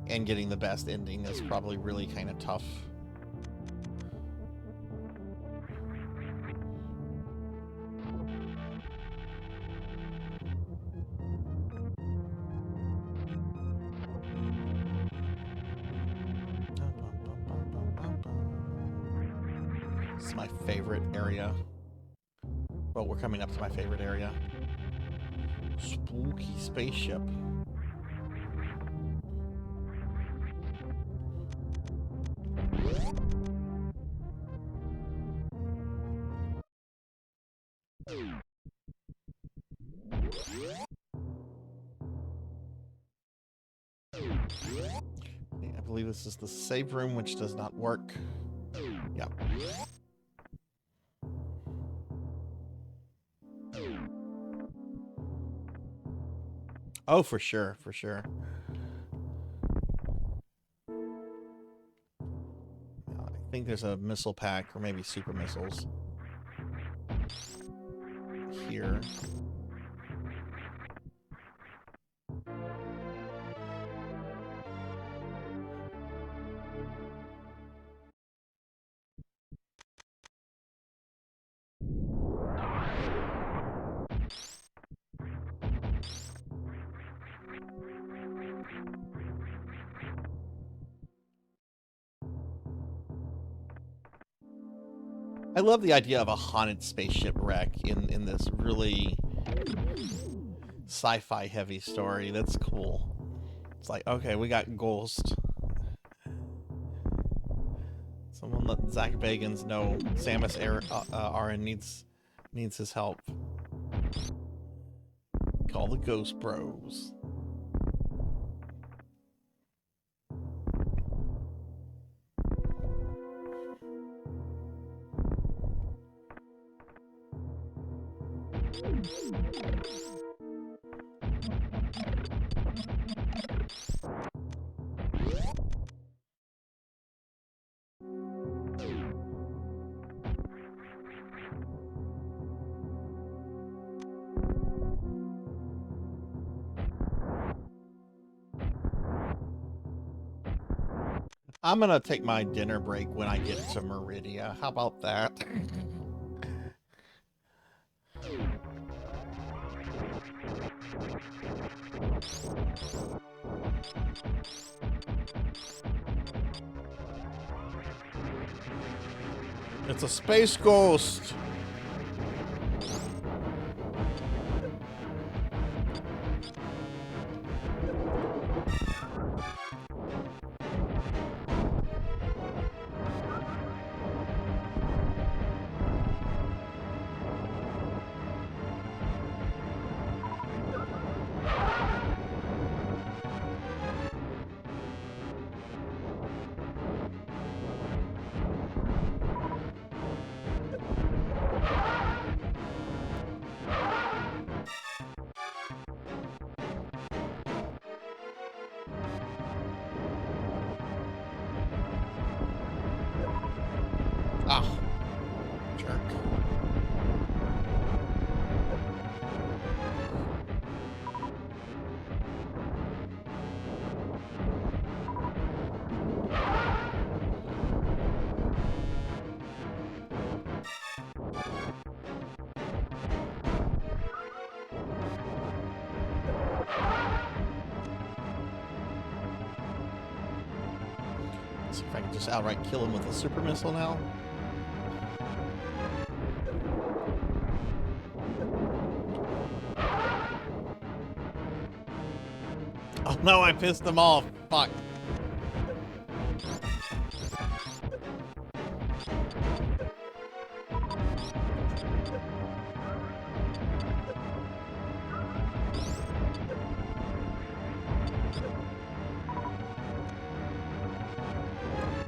and getting the best ending is probably really kind of tough. This is my favorite area. Well, we're coming up to my favorite area. Spooky spaceship. I believe this is the save room, which does not work. Yep. Oh, for sure, for sure. I think there's a missile pack, or maybe super missiles. Here. I love the idea of a haunted spaceship wreck in this really sci-fi heavy story. That's cool. It's like, okay, we got Ghost. Someone let Zach Bagans know Samus Aran needs his help. Call the Ghost Bros. I'm gonna take my dinner break when I get to Meridia. How about that? It's a space ghost. Ah, jerk. See if I can just outright kill him with a super missile now. Oh no, I pissed them off. Fuck.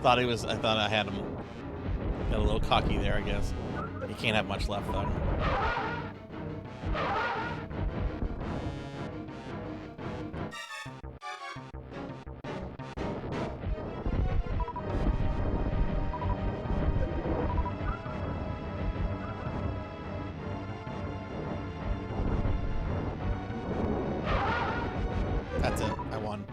I thought I had him. Got a little cocky there, I guess. He can't have much left though. That's it. I won.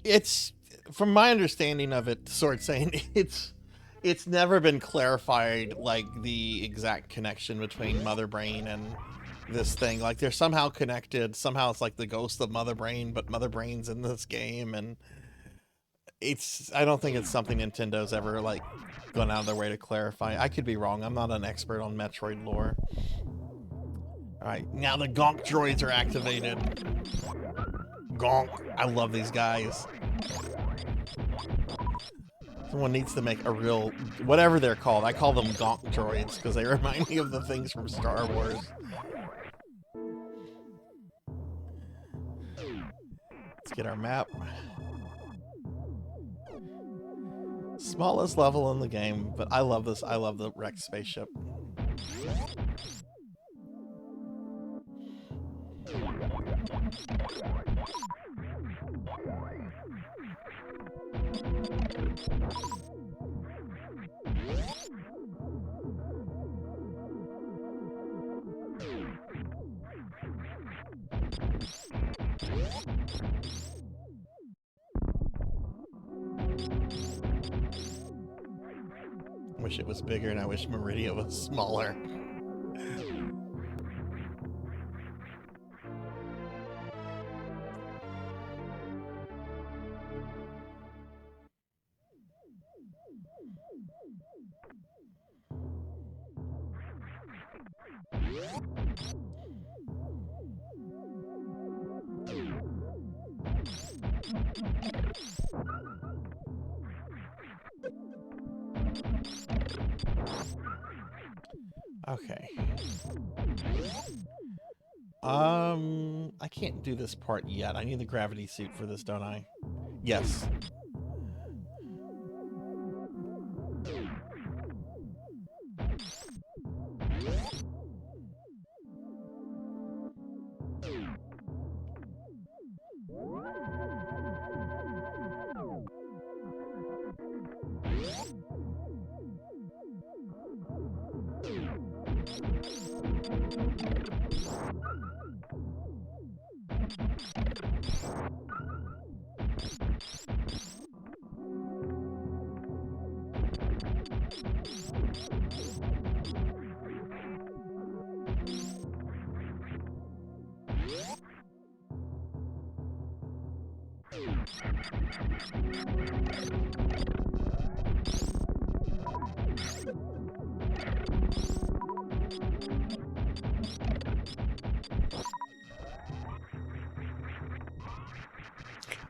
It's, from my understanding of it, Sword saying it's never been clarified, like the exact connection between Mother Brain and this thing. Like they're somehow connected. Somehow it's like the ghost of Mother Brain, but Mother Brain's in this game, and I don't think it's something Nintendo's ever like gone out of their way to clarify. I could be wrong. I'm not an expert on Metroid lore. All right, now the Gonk droids are activated. Gonk. I love these guys. Someone needs to make a real, whatever they're called. I call them Gonk droids because they remind me of the things from Star Wars. Let's get our map. Smallest level in the game, but I love this. I love the wrecked spaceship. Wish it was bigger, and I wish Meridia was smaller. Okay. I can't do this part yet. I need the gravity suit for this, don't I? Yes.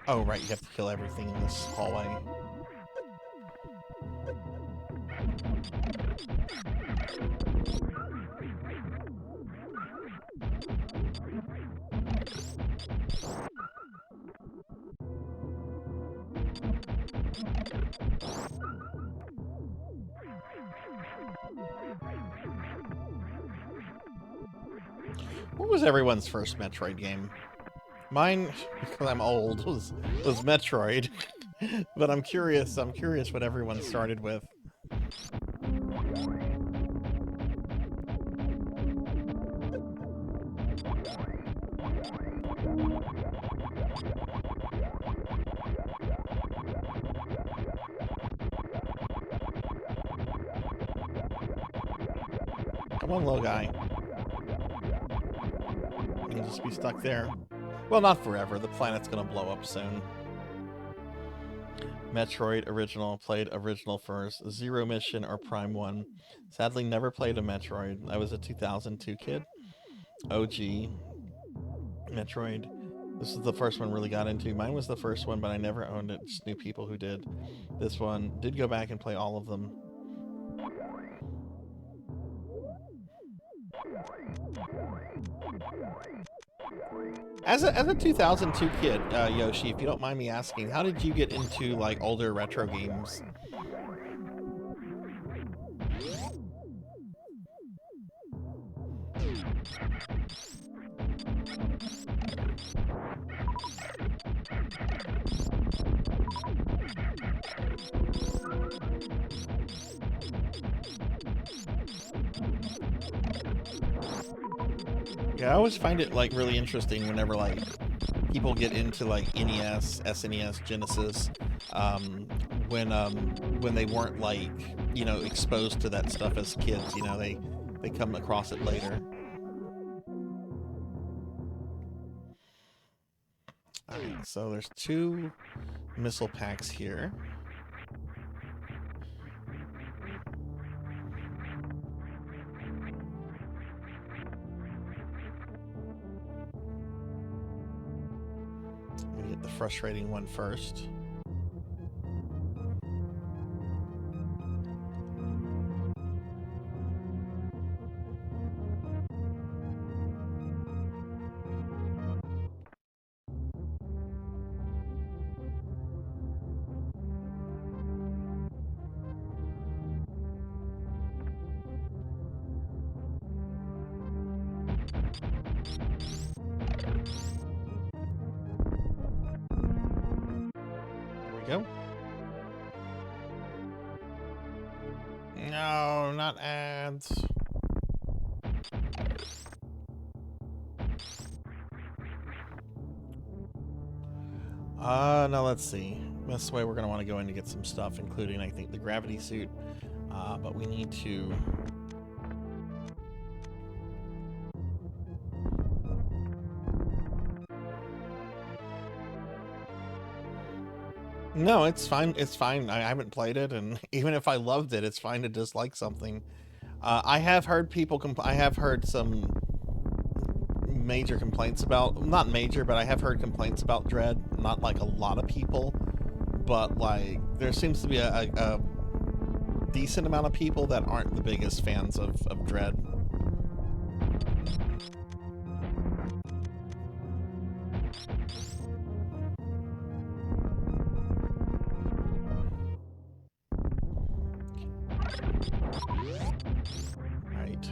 Oh, right, you have to kill everything in this hallway. What was everyone's first Metroid game? Mine, because I'm old, was Metroid. But I'm curious what everyone started with. Come on, little guy. You'll just be stuck there. Well, not forever. The planet's gonna blow up soon. Metroid original, played original first. Zero Mission or Prime 1. Sadly, never played a Metroid. I was a 2002 kid. OG. Metroid. This is the first one really got into. Mine was the first one, but I never owned it. Just knew people who did. This one. Did go back and play all of them. As a 2002 kid, Yoshi, if you don't mind me asking, how did you get into, like, older retro games? Yeah, I always find it, like, really interesting whenever, like, people get into, like, NES, SNES, Genesis, when they weren't, like, you know, exposed to that stuff as kids, you know, they come across it later. Alright, so there's 2 missile packs here. I'm gonna get the frustrating one first. Go. No, not ads. Now let's see. This way we're going to want to go in to get some stuff, including, I think, the gravity suit. But we need to... No, it's fine. It's fine. I haven't played it, and even if I loved it, it's fine to dislike something. I have heard people I have heard some major complaints about, not major, but I have heard complaints about Dread. Not like a lot of people, but like there seems to be a decent amount of people that aren't the biggest fans of Dread. Right.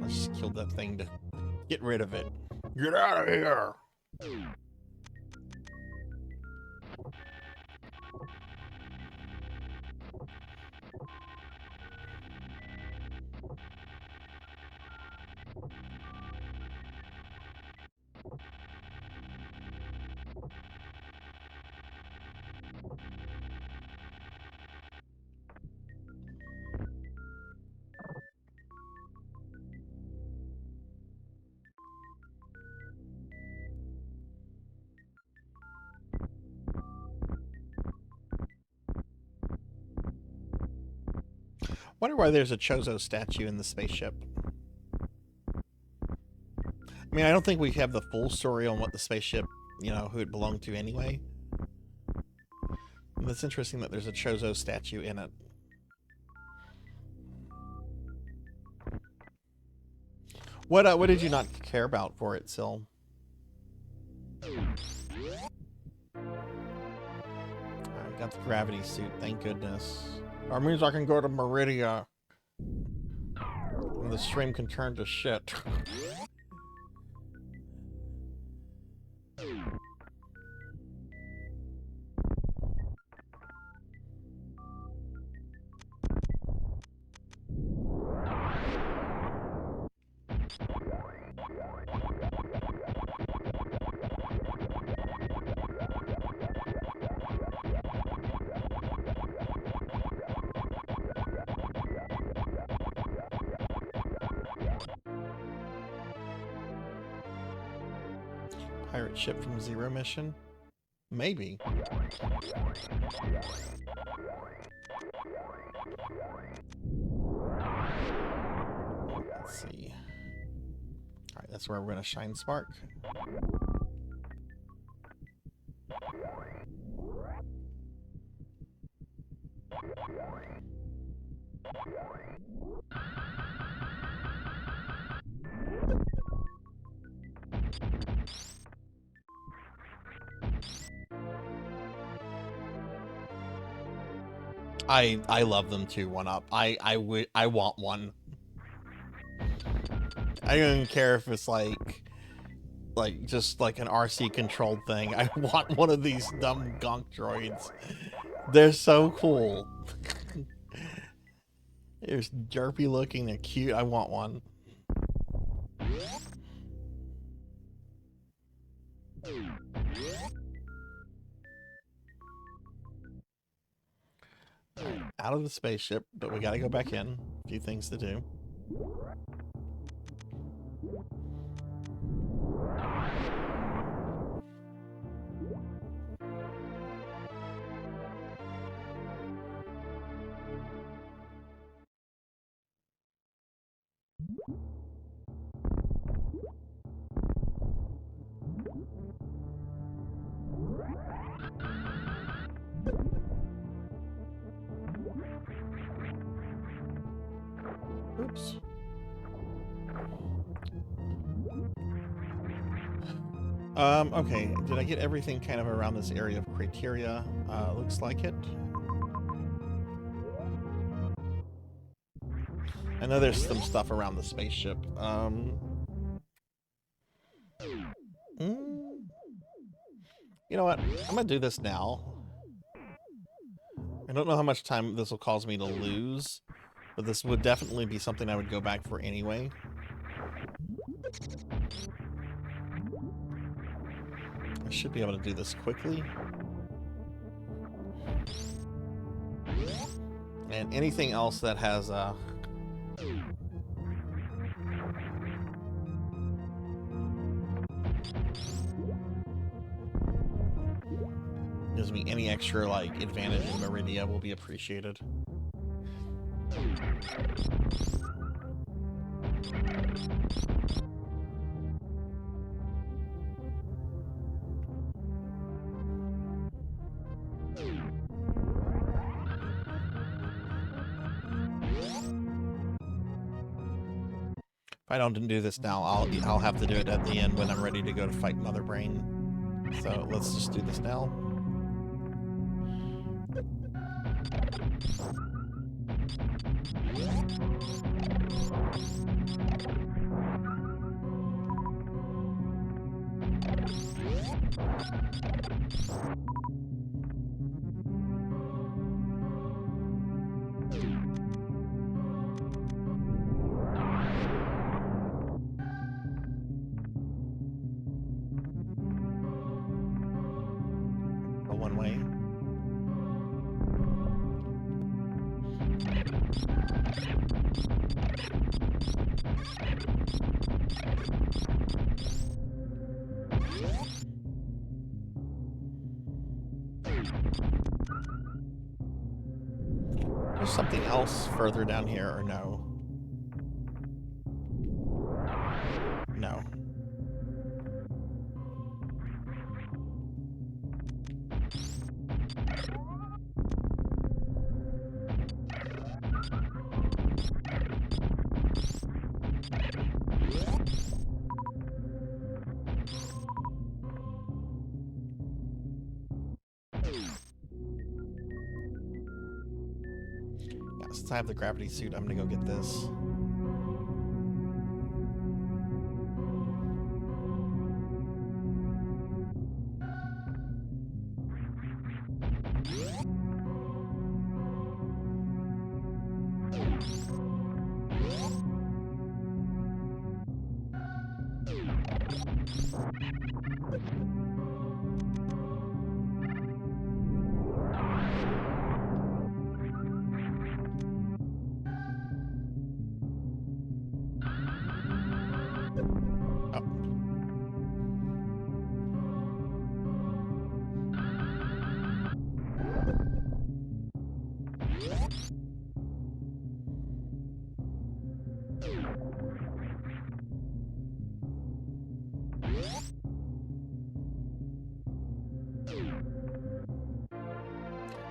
I just killed that thing to get rid of it. Get out of here! Wonder why there's a Chozo statue in the spaceship. I mean, I don't think we have the full story on what the spaceship, you know, who it belonged to anyway. And it's interesting that there's a Chozo statue in it. What did you not care about for it, Sil? I got the gravity suit, thank goodness. That means I can go to Meridia. And the stream can turn to shit. Pirate ship from Zero mission? Maybe. Let's see. Alright, that's where we're going to shine Spark. I love them too, 1-up. I want one. I don't even care if it's like just like an RC controlled thing. I want one of these dumb gonk droids. They're so cool. They're derpy looking, they're cute. I want one. Out of the spaceship, but we gotta go back in. A few things to do. Oops. Okay, did I get everything kind of around this area of criteria? Looks like it. I know there's some stuff around the spaceship. You know what? I'm gonna do this now. I don't know how much time this will cause me to lose, but this would definitely be something I would go back for anyway. I should be able to do this quickly. And anything else that has gives me any extra like advantage in Meridia will be appreciated. If I don't do this now, I'll have to do it at the end when I'm ready to go to fight Mother Brain. So let's just do this now. Go one way. There's something else further down here, or no? No. Yeah, since I have the gravity suit, I'm gonna go get this.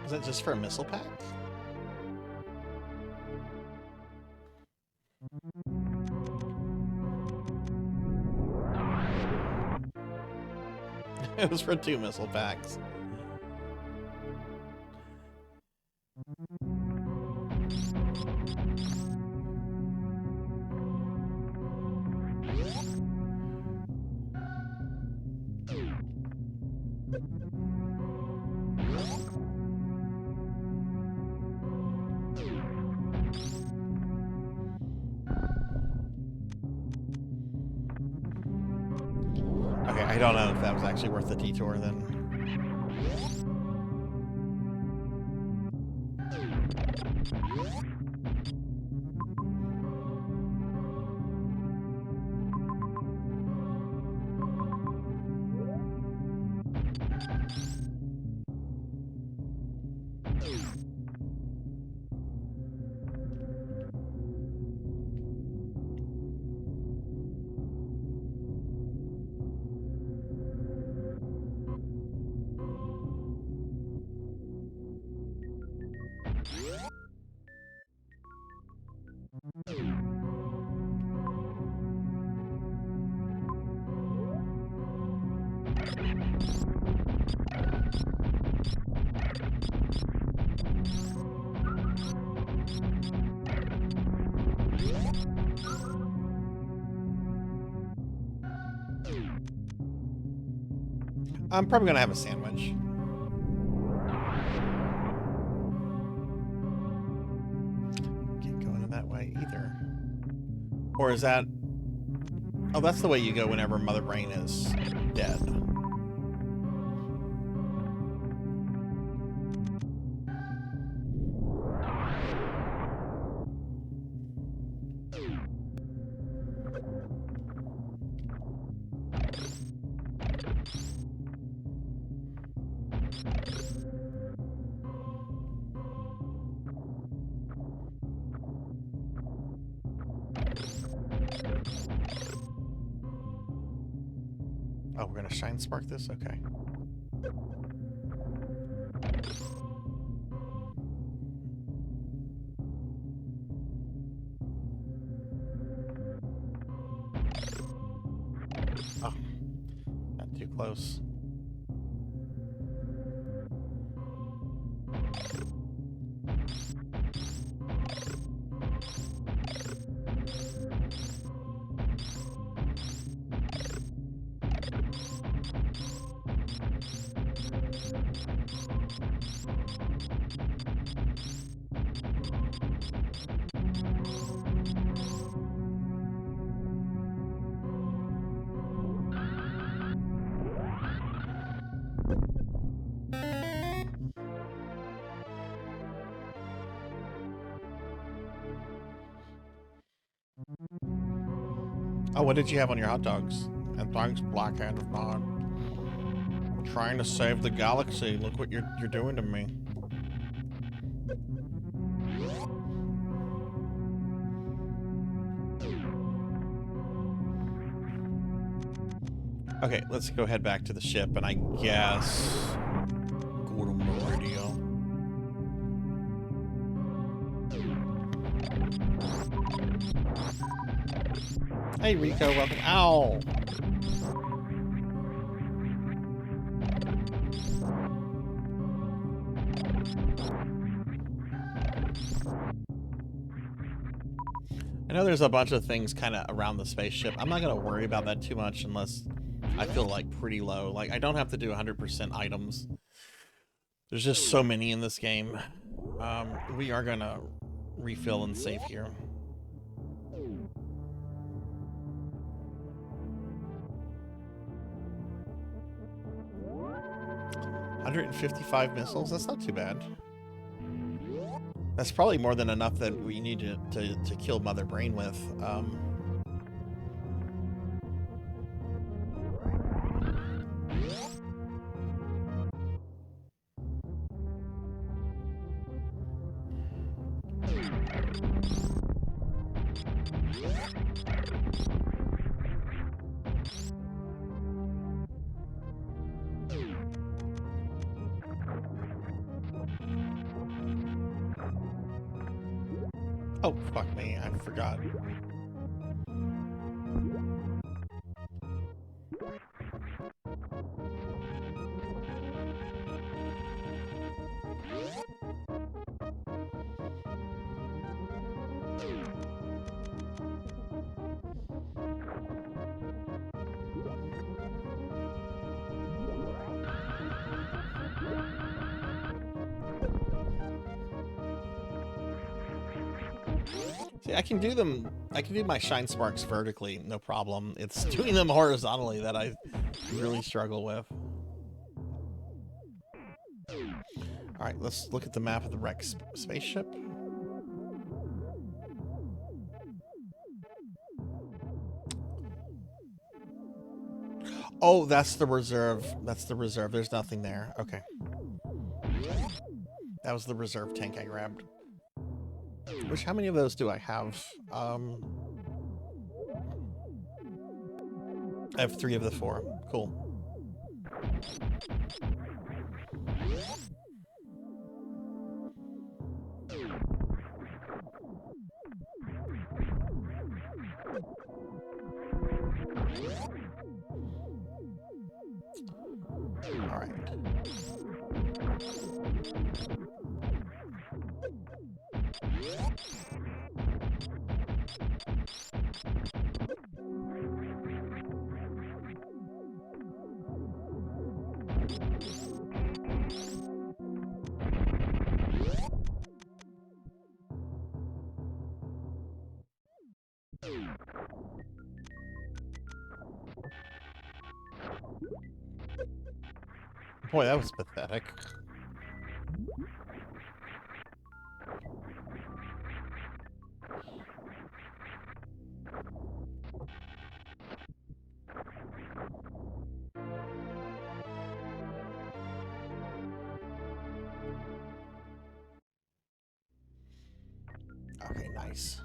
Is that just for a missile pack? It was for 2 missile packs. Okay, I don't know if that was actually worth the detour then. I'm probably gonna have a sandwich. Can't go into that way either. Or is that... Oh, that's the way you go whenever Mother Brain is dead. Oh, we're gonna shine spark this? Okay. Oh, not too close. Oh, what did you have on your hot dogs? And thanks, Blackhand of Nod. I'm trying to save the galaxy. Look what you're doing to me. Okay, let's go head back to the ship, and I guess go to the radio. Hey, Rico, welcome. Ow! I know there's a bunch of things kind of around the spaceship. I'm not going to worry about that too much unless I feel like pretty low. Like, I don't have to do 100% items. There's just so many in this game. We are going to refill and save here. $155 missiles? That's not too bad. That's probably more than enough that we need to kill Mother Brain with. Oh, fuck me, I forgot. See, I can do them. I can do my shine sparks vertically, no problem. It's doing them horizontally that I really struggle with. All right, let's look at the map of the wrecked spaceship. Oh, that's the reserve. That's the reserve. There's nothing there. Okay. That was the reserve tank I grabbed. How many of those do I have? I have 3 of the 4. Cool. All right. Boy, that was pathetic. Okay, nice.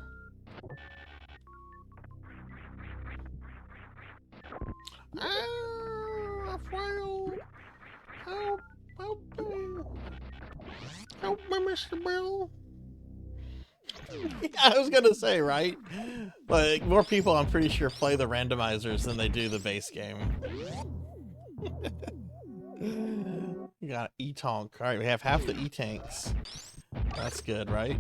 Raphael! Help! Help me! Help me, Mr. Bill! I was gonna say, right? Like, more people, I'm pretty sure, play the randomizers than they do the base game. You got E-Tonk. Alright, we have half the E-Tanks. That's good, right?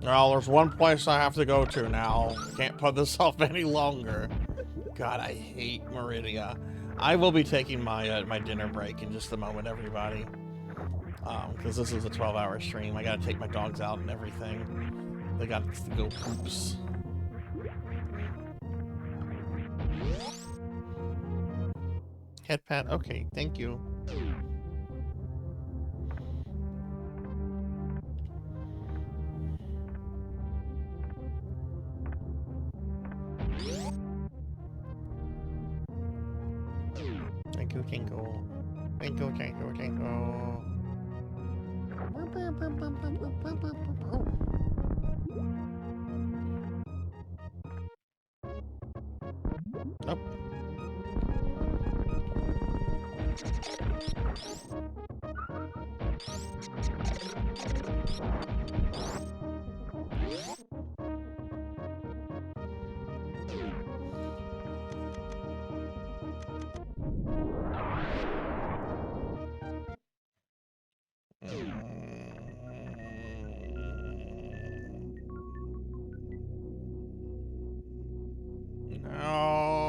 Well, there's one place I have to go to now. Can't put this off any longer. God, I hate Meridia. I will be taking my my dinner break in just a moment, everybody. Because this is a 12-hour stream. I gotta take my dogs out and everything. They got to go poops. Head pat. Okay, thank you. Twinkle, twinkle. Twinkle, twinkle, twinkle. Nope. No.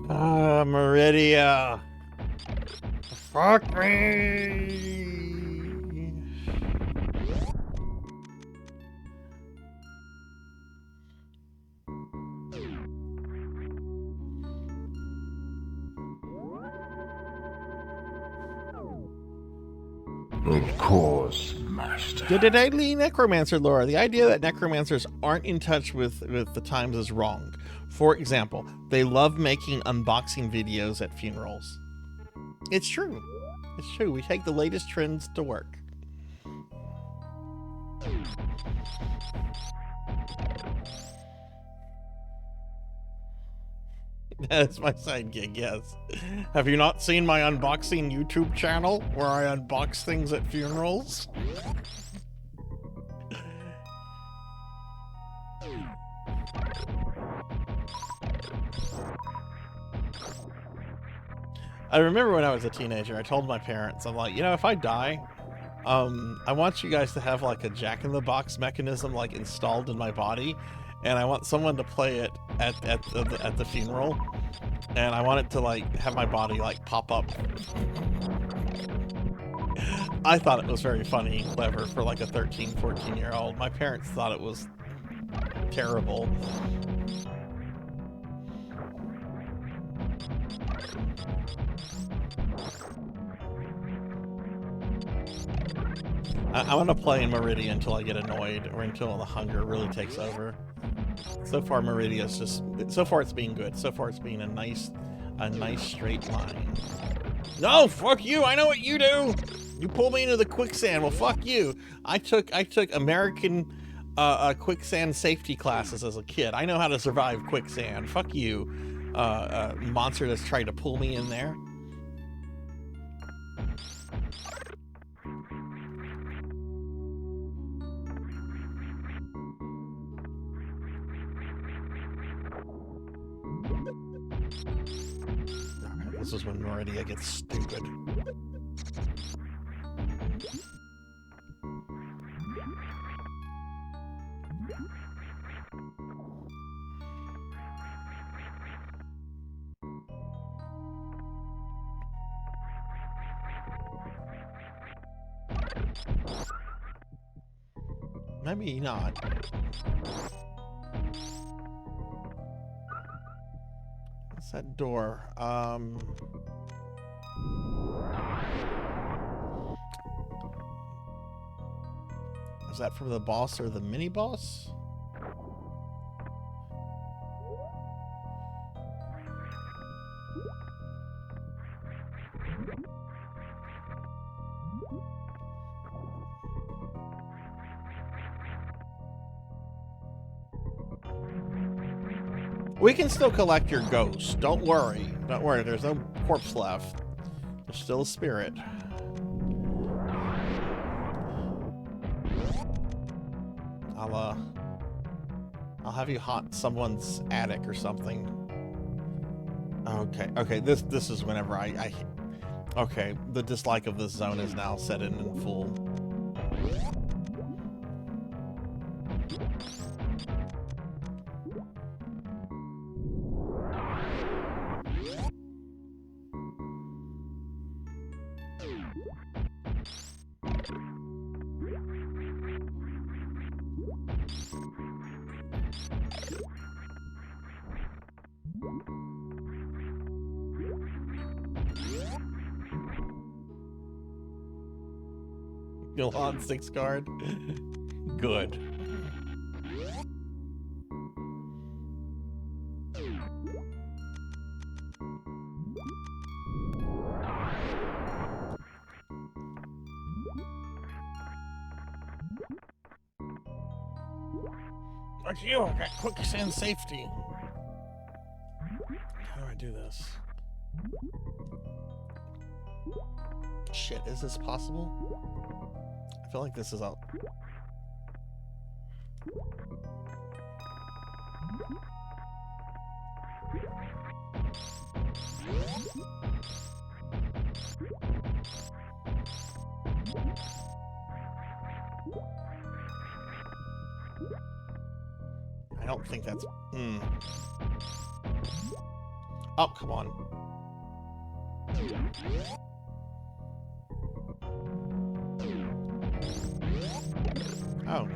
Ah, Meridia. Fuck me. Of course, Master. Daily necromancer lore. The idea that necromancers aren't in touch with the times is wrong. For example, they love making unboxing videos at funerals. It's true. It's true. We take the latest trends to work. That's my side gig, yes. Have you not seen my unboxing YouTube channel where I unbox things at funerals? I remember when I was a teenager, I told my parents, I'm like, you know, if I die, I want you guys to have like a jack-in-the-box mechanism like installed in my body, and I want someone to play it at the funeral, and I want it to like have my body like pop up. I thought it was very funny and clever for like a 13, 14-year-old. My parents thought it was terrible. I'm gonna play in Meridia until I get annoyed or until the hunger really takes over. So far, Meridia's just, so far it's been good. So far it's been a nice straight line. No, fuck you! I know what you do. You pull me into the quicksand. Well, fuck you. I took American quicksand safety classes as a kid. I know how to survive quicksand. Fuck you, monster that's trying to pull me in there. This is when Meridia gets stupid. Maybe not. What's that door? Is that from the boss or the mini boss? We can still collect your ghost. Don't worry. Don't worry. There's no corpse left. There's still a spirit. I'll have you haunt someone's attic or something. Okay. This is whenever I okay. The dislike of this zone is now set in full. You'll haunt 6 guard. Good. Like you, I got quicksand safety. How do I do this? Shit, is this possible? I feel like this is out. I don't think that's... Oh, come on. Oh.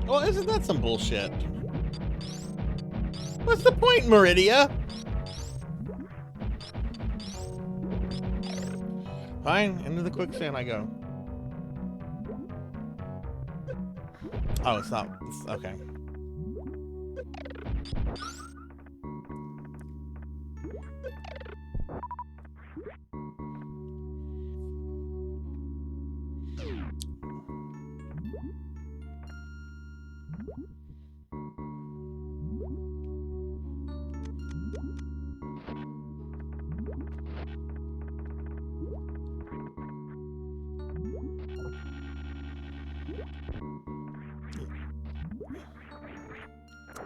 Well, isn't that some bullshit? What's the point, Meridia? Fine, into the quicksand I go. Oh, it's not. It's, okay.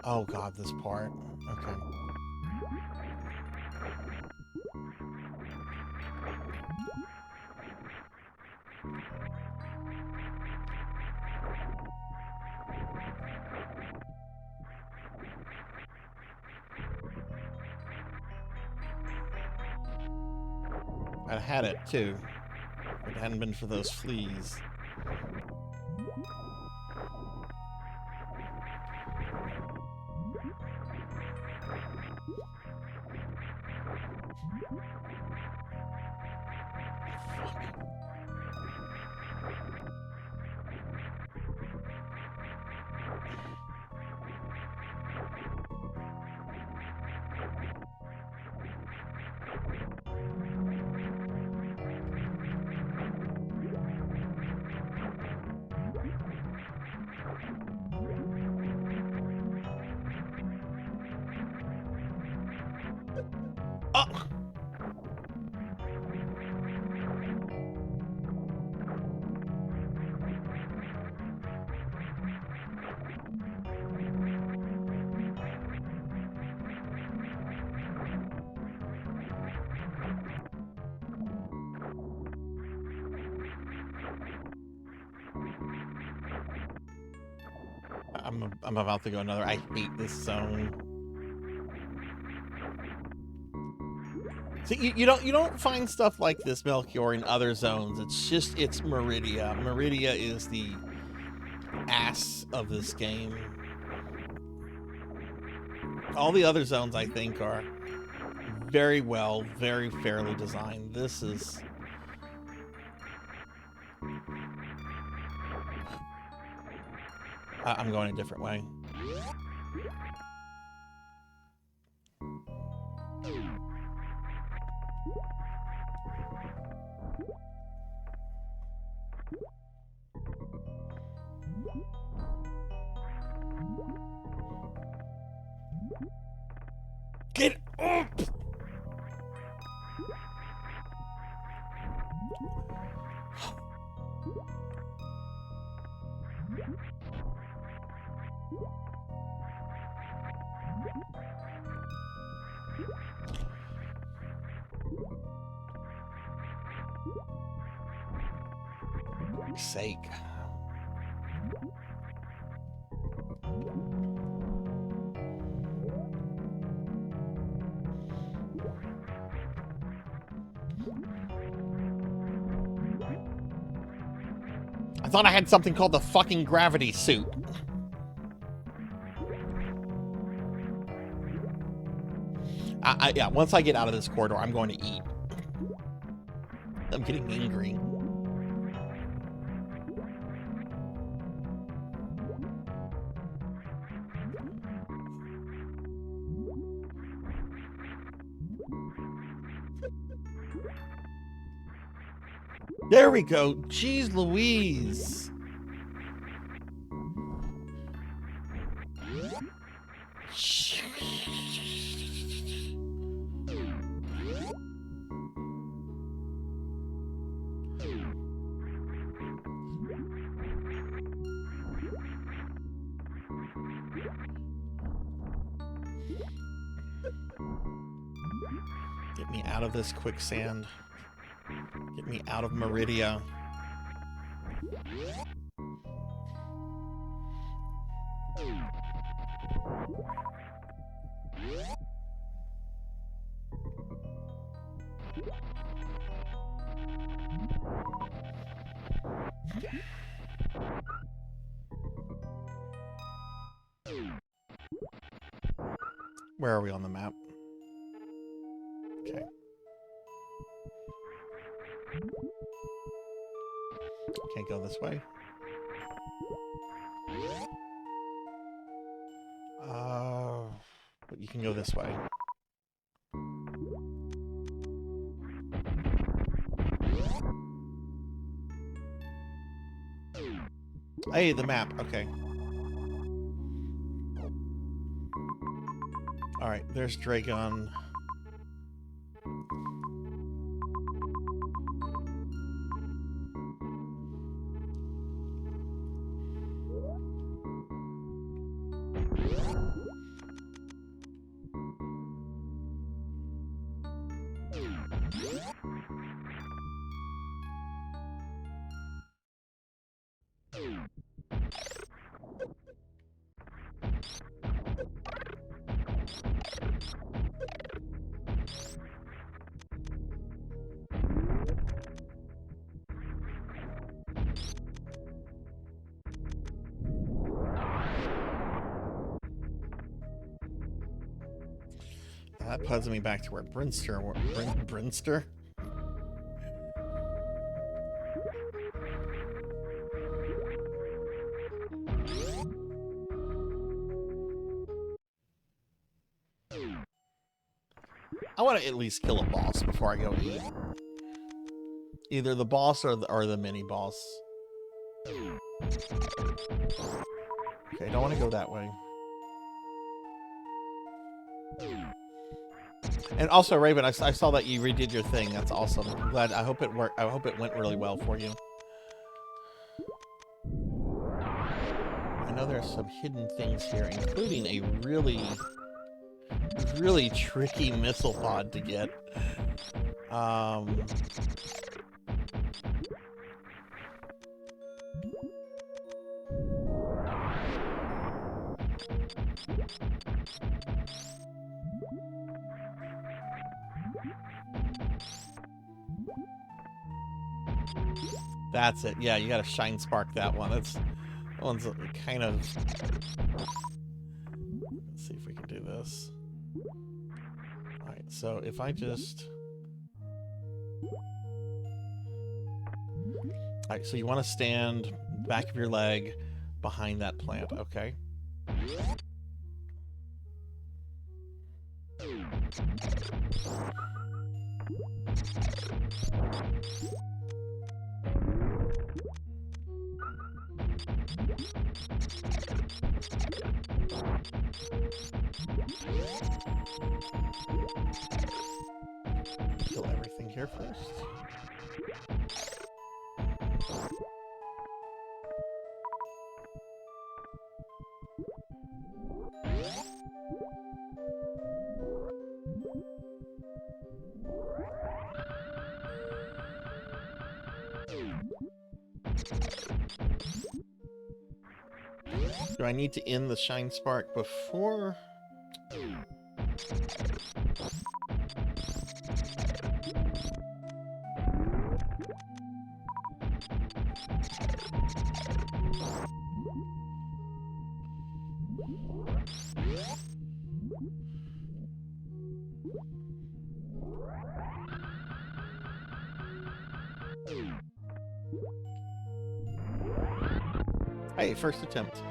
Oh god, this part. Okay. I'd had it too. If it hadn't been for those fleas. Oh! I'm about to go another. I hate this zone. See, you don't find stuff like this, Melchior, in other zones. It's Meridia. Meridia is the ass of this game. All the other zones, I think, are very well, very fairly designed. This is... I'm going a different way. Get up! For sake. I thought I had something called the fucking gravity suit. Yeah, once I get out of this corridor, I'm going to eat. I'm getting angry. There we go. Jeez Louise. Get me out of this quicksand. Get me out of Meridia. Where are we on the map? Okay. Can't go this way. But you can go this way. Hey, the map. Okay. All right, there's Dragon. That puts me back to where Brinster? I want to at least kill a boss before I go eat. Either the boss or the mini boss. Okay, I don't want to go that way. And also, Raven, I saw that you redid your thing. That's awesome. I'm glad. I hope it worked. I hope it went really well for you. I know there's some hidden things here, including a really tricky missile pod to get. That's it. Yeah, you gotta shine spark that one. That one's kind of... Let's see if we can do this. Alright, so if I just... Alright, so you want to stand back of your leg behind that plant, okay? Kill everything here first. Do I need to end the shine spark before? Hey, first attempt.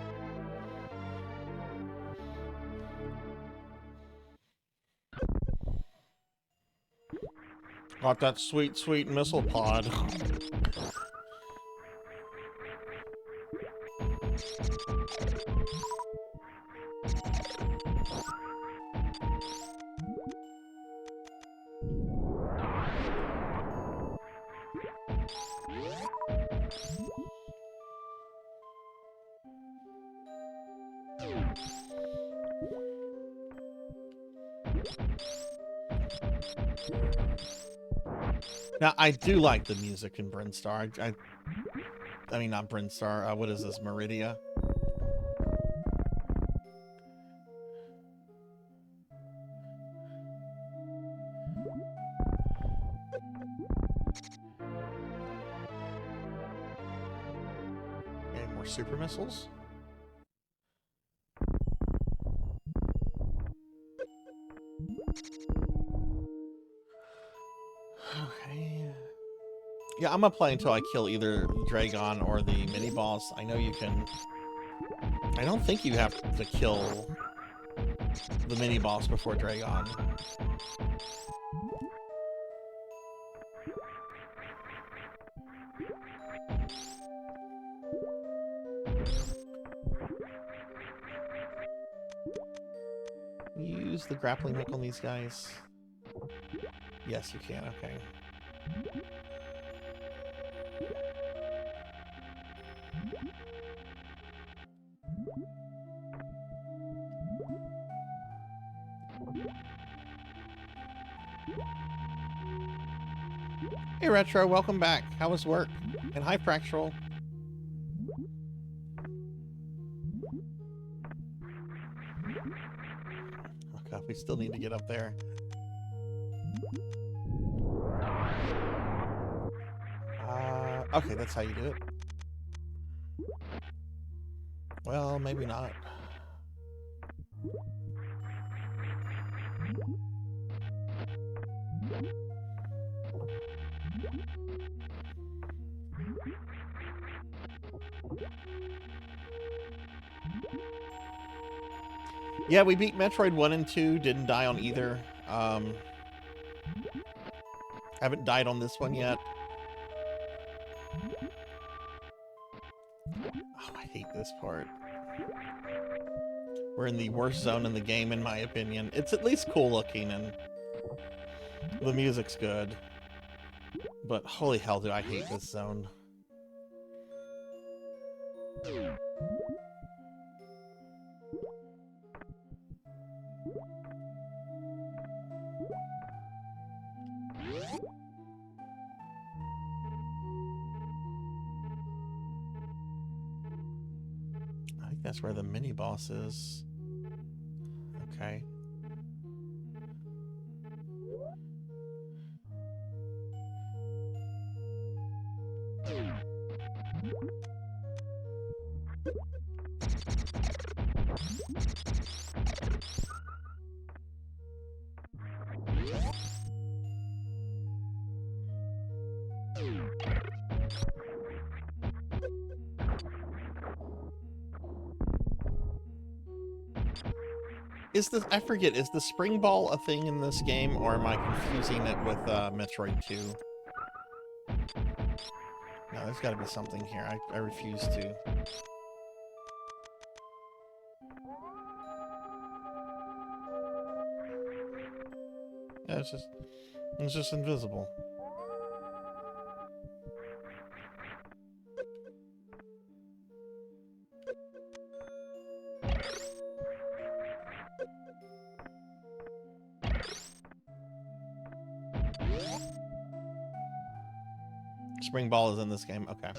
Got that sweet, sweet missile pod. Now, I do like the music in Brinstar. I mean, not Brinstar. What is this, Meridia? Okay, more super missiles. Okay. Yeah, I'm gonna play until I kill either Dragon or the mini boss. I know you can. I don't think you have to kill the mini boss before Dragon. Use the grappling hook on these guys. Yes, you can. Okay. Hey, Retro, welcome back. How was work? And hi, Fractural. Oh, God, we still need to get up there. Okay, that's how you do it. Well, maybe not. Yeah, we beat Metroid 1 and 2, didn't die on either. Haven't died on this one yet. Oh, I hate this part. We're in the worst zone in the game, in my opinion. It's at least cool looking, and the music's good. But holy hell, do I hate this zone. I think that's where the mini boss is. Okay. Is this, I forget, is the spring ball a thing in this game, or am I confusing it with Metroid 2? No, there's got to be something here. I refuse to. Yeah, it's just invisible. Spring ball is in this game. Okay.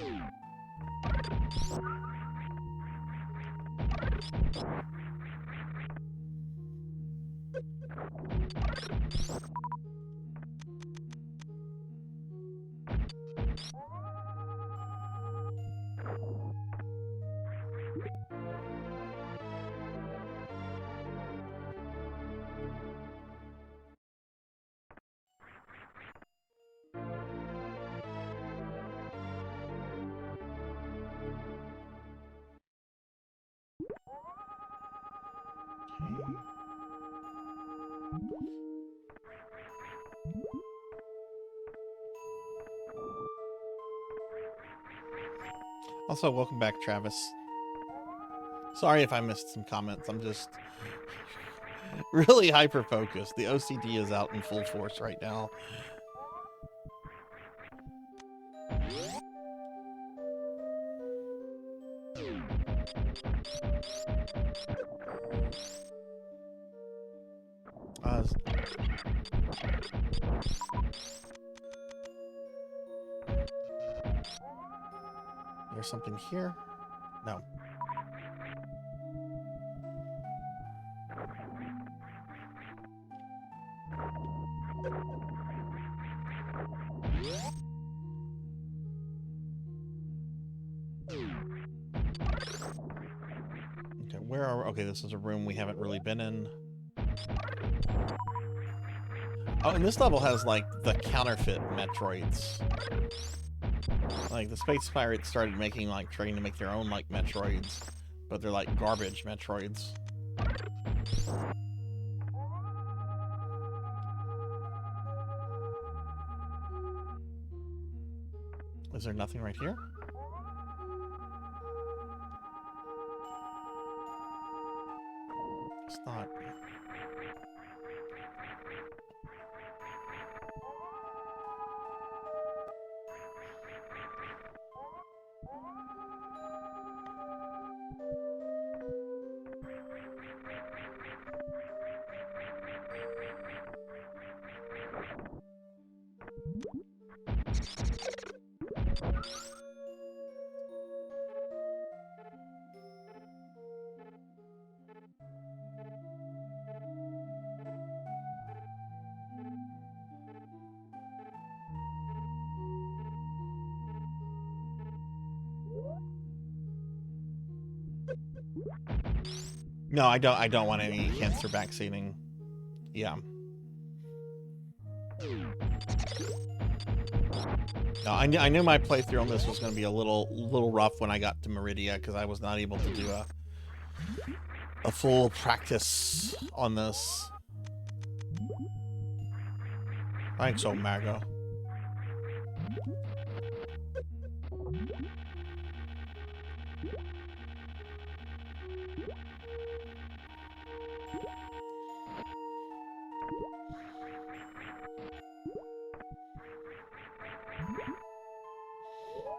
Also, welcome back, Travis. Sorry if I missed some comments. I'm just really hyper-focused. The OCD is out in full force right now. There's something here? No. Okay, where are we? Okay, this is a room we haven't really been in. Oh, and this level has, like, the counterfeit Metroids. Like, the Space Pirates started making, like, trying to make their own, like, Metroids. But they're, like, garbage Metroids. Is there nothing right here? It's not. No, I don't want any cancer vaccinating. Yeah. No, I knew my playthrough on this was going to be a little rough when I got to Meridia because I was not able to do a full practice on this. Thanks, Omega.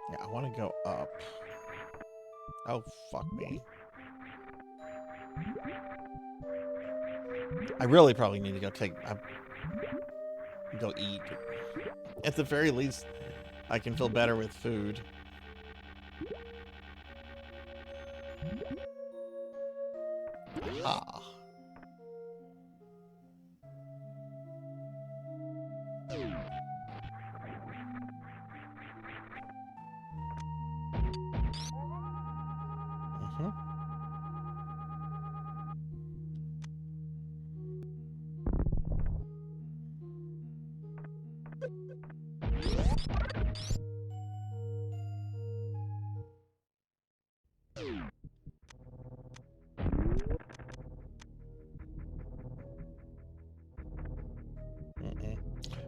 Yeah, I want to go up. Oh, fuck me. I really probably need to go go eat. At the very least, I can feel better with food. Ah.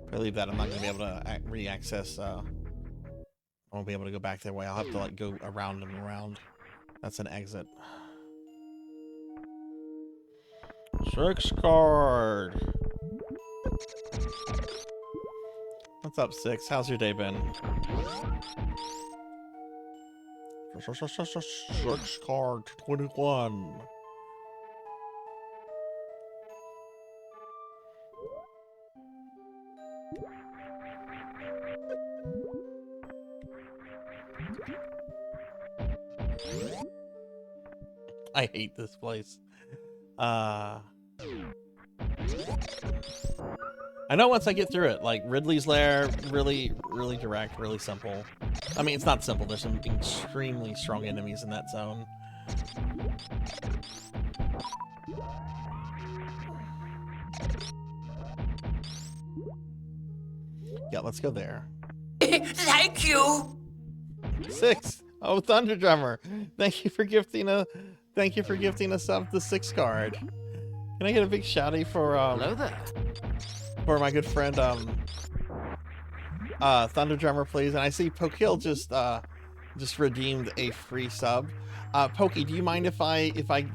If I leave that, I'm not going to be able to re-access, I won't be able to go back that way. I'll have to, like, go around and around. That's an exit. 6 card! What's up, 6? How's your day been? 6 card, 21. I hate this place. I know once I get through it, like Ridley's Lair, really direct, really simple. I mean, it's not simple. There's some extremely strong enemies in that zone. Yeah, let's go there. Thank you. 6. Oh, Thunder Drummer. Thank you for gifting a sub the 6 card. Can I get a big shouty for Hello there. for my good friend Thunder Drummer, please. And I see Pokill just redeemed a free sub. Pokey, do you mind if I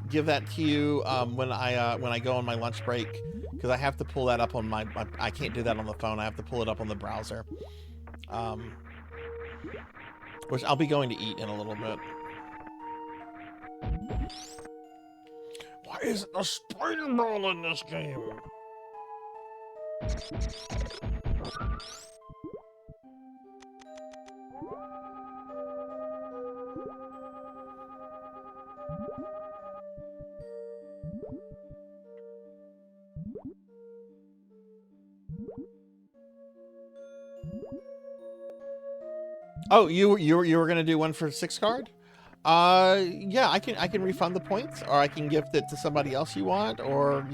give that to you when I go on my lunch break? Because I have to pull that up on my I can't do that on the phone. I have to pull it up on the browser. Which I'll be going to eat in a little bit. Why isn't a spider ball in this game? Oh, you were gonna do one for 6 card? Yeah, I can refund the points, or I can gift it to somebody else you want, or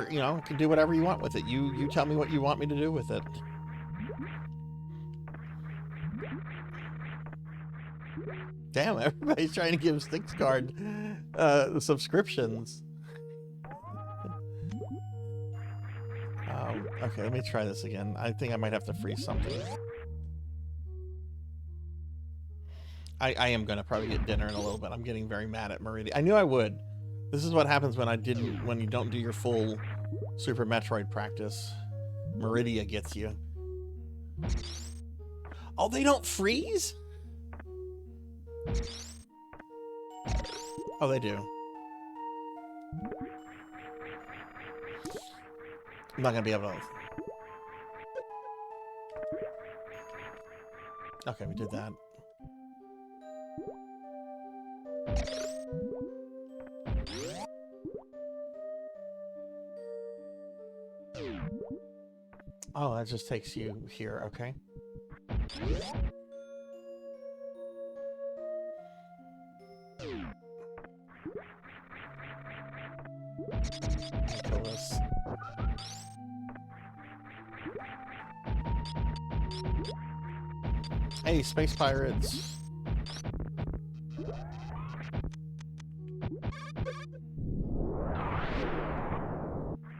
you know, can do whatever you want with it. You tell me what you want me to do with it. Damn, everybody's trying to give 6 card subscriptions. Okay, let me try this again. I think I might have to freeze something. I am gonna probably get dinner in a little bit. I'm getting very mad at Meridia. I knew I would. This is what happens when you don't do your full Super Metroid practice. Meridia gets you. Oh, they don't freeze? Oh, they do. I'm not gonna be able to. Okay, we did that. Oh, that just takes you here, okay. Kill this. Hey, space pirates.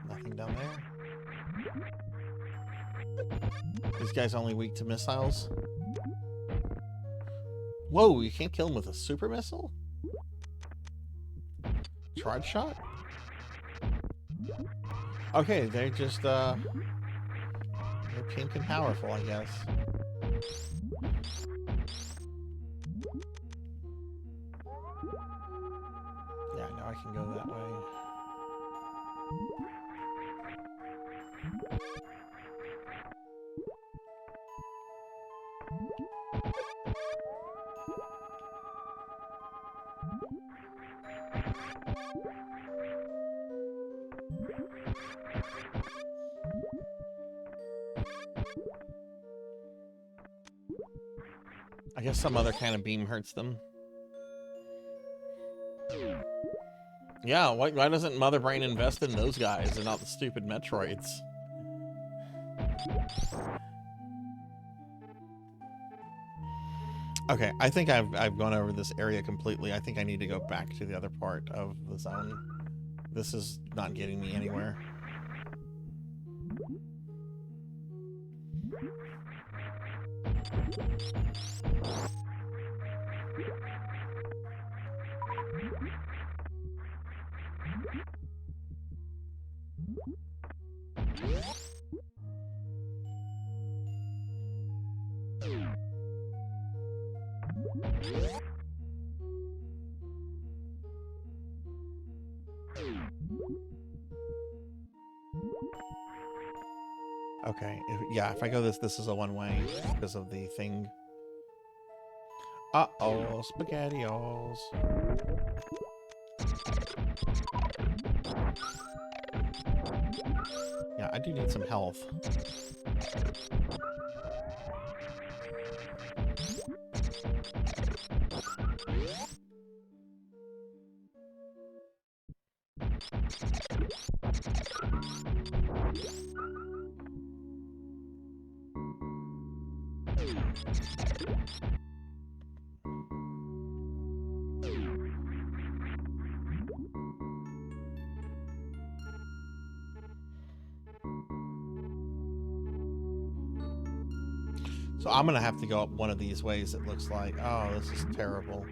Nothing down there. This guy's only weak to missiles. Whoa, you can't kill him with a super missile? Charge shot? Okay, they're just, they're pink and powerful, I guess. Yeah, I know I can go that way. I guess some other kind of beam hurts them. Yeah, why doesn't Mother Brain invest in those guys and not the stupid Metroids? Okay, I think I've gone over this area completely. I think I need to go back to the other part of the zone. This is not getting me anywhere. Okay, yeah, if I go this is a one-way because of the thing. Uh-oh, SpaghettiOs. Yeah, I do need some health. So I'm gonna have to go up one of these ways, it looks like. Oh, this is terrible.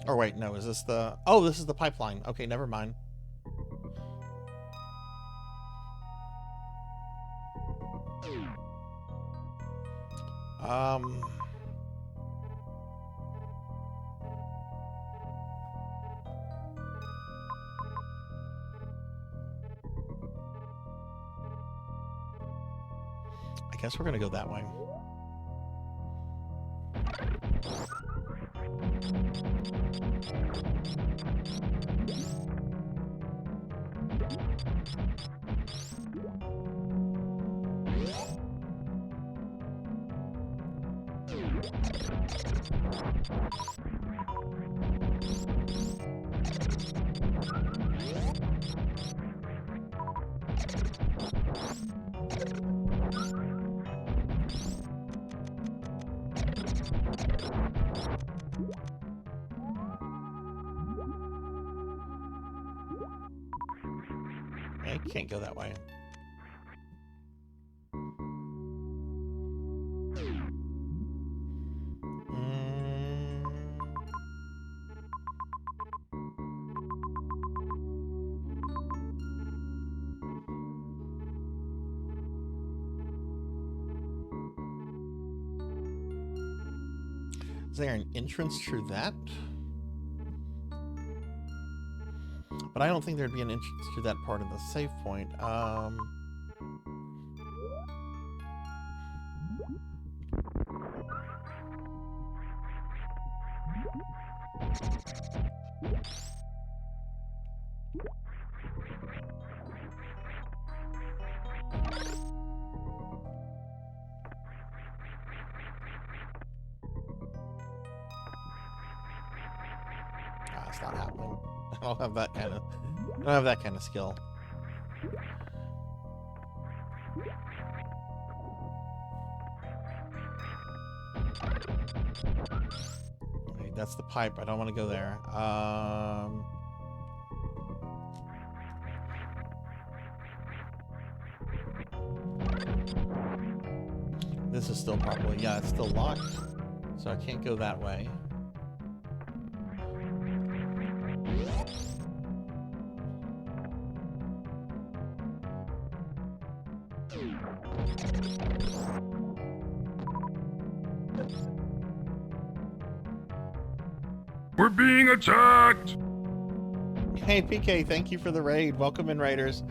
Or wait, no, is this the... Oh, this is the pipeline. Okay, never mind. I guess we're gonna go that way. I can't go that way. Is there an entrance through that? But I don't think there'd be an entrance to that part of the save point. It's not happening. I don't have that kind of... I don't have that kind of skill. Okay, that's the pipe. I don't want to go there. This is still probably... Yeah, it's still locked. So I can't go that way. We're being attacked! Hey PK, thank you for the raid. Welcome in, raiders.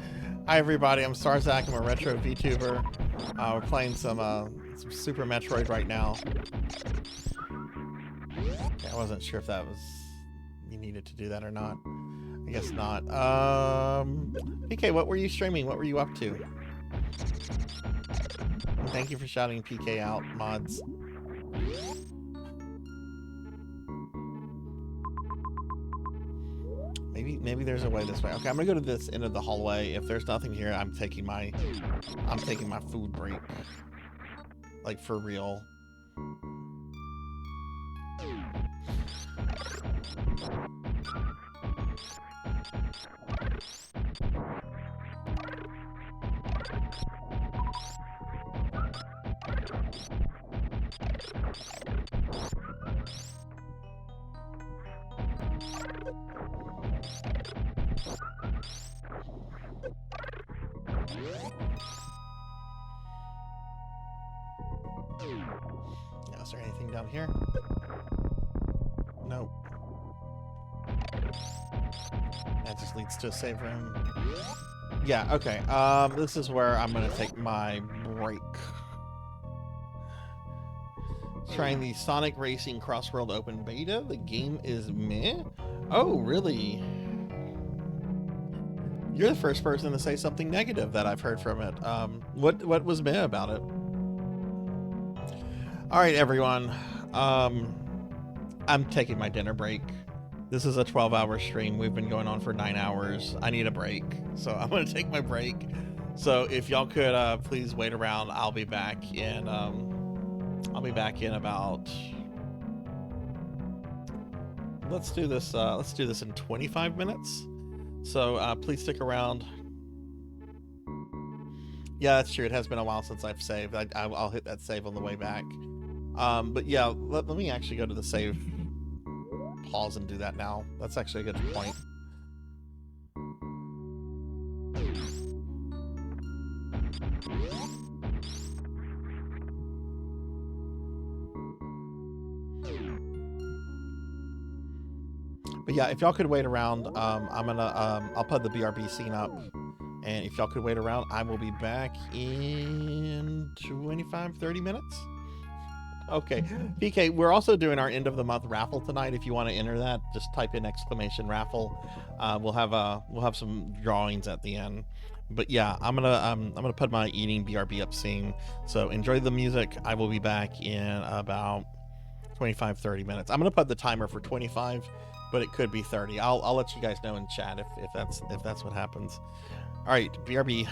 Hi everybody, I'm Sarzac. I'm a retro VTuber. We're playing some Super Metroid right now. Okay, I wasn't sure if that was... you needed to do that or not. I guess not. PK, what were you streaming? What were you up to? And thank you for shouting PK out, mods. Maybe there's a way this way. Okay, I'm gonna go to this end of the hallway. If there's nothing here, I'm taking my food break. Like, for real. Yeah, is there anything down here? Nope. That just leads to a save room. Yeah, okay. This is where I'm gonna take my break. Trying the Sonic Racing Crossworld Open Beta. The game is meh. Oh, really? You're the first person to say something negative that I've heard from it. What was meh about it? All right, everyone. I'm taking my dinner break. This is a 12-hour stream. We've been going on for 9 hours. I need a break, so I'm gonna take my break. So if y'all could please wait around, I'll be back in. I'll be back in about. Let's do this. Let's do this in 25 minutes. So please stick around. Yeah, that's true. It has been a while since I've saved. I'll hit that save on the way back. But yeah, let me actually go to the save. Pause and do that now. That's actually a good point. But yeah, if y'all could wait around, I'm gonna I'll put the BRB scene up, and if y'all could wait around, I will be back in 25-30 minutes. Okay, PK, we're also doing our end of the month raffle tonight. If you want to enter that, just type in !raffle. We'll have some drawings at the end. But yeah, I'm gonna put my eating BRB up scene. So enjoy the music. I will be back in about 25-30 minutes. I'm gonna put the timer for 25, but it could be 30. I'll let you guys know in chat if that's what happens. All right, BRB.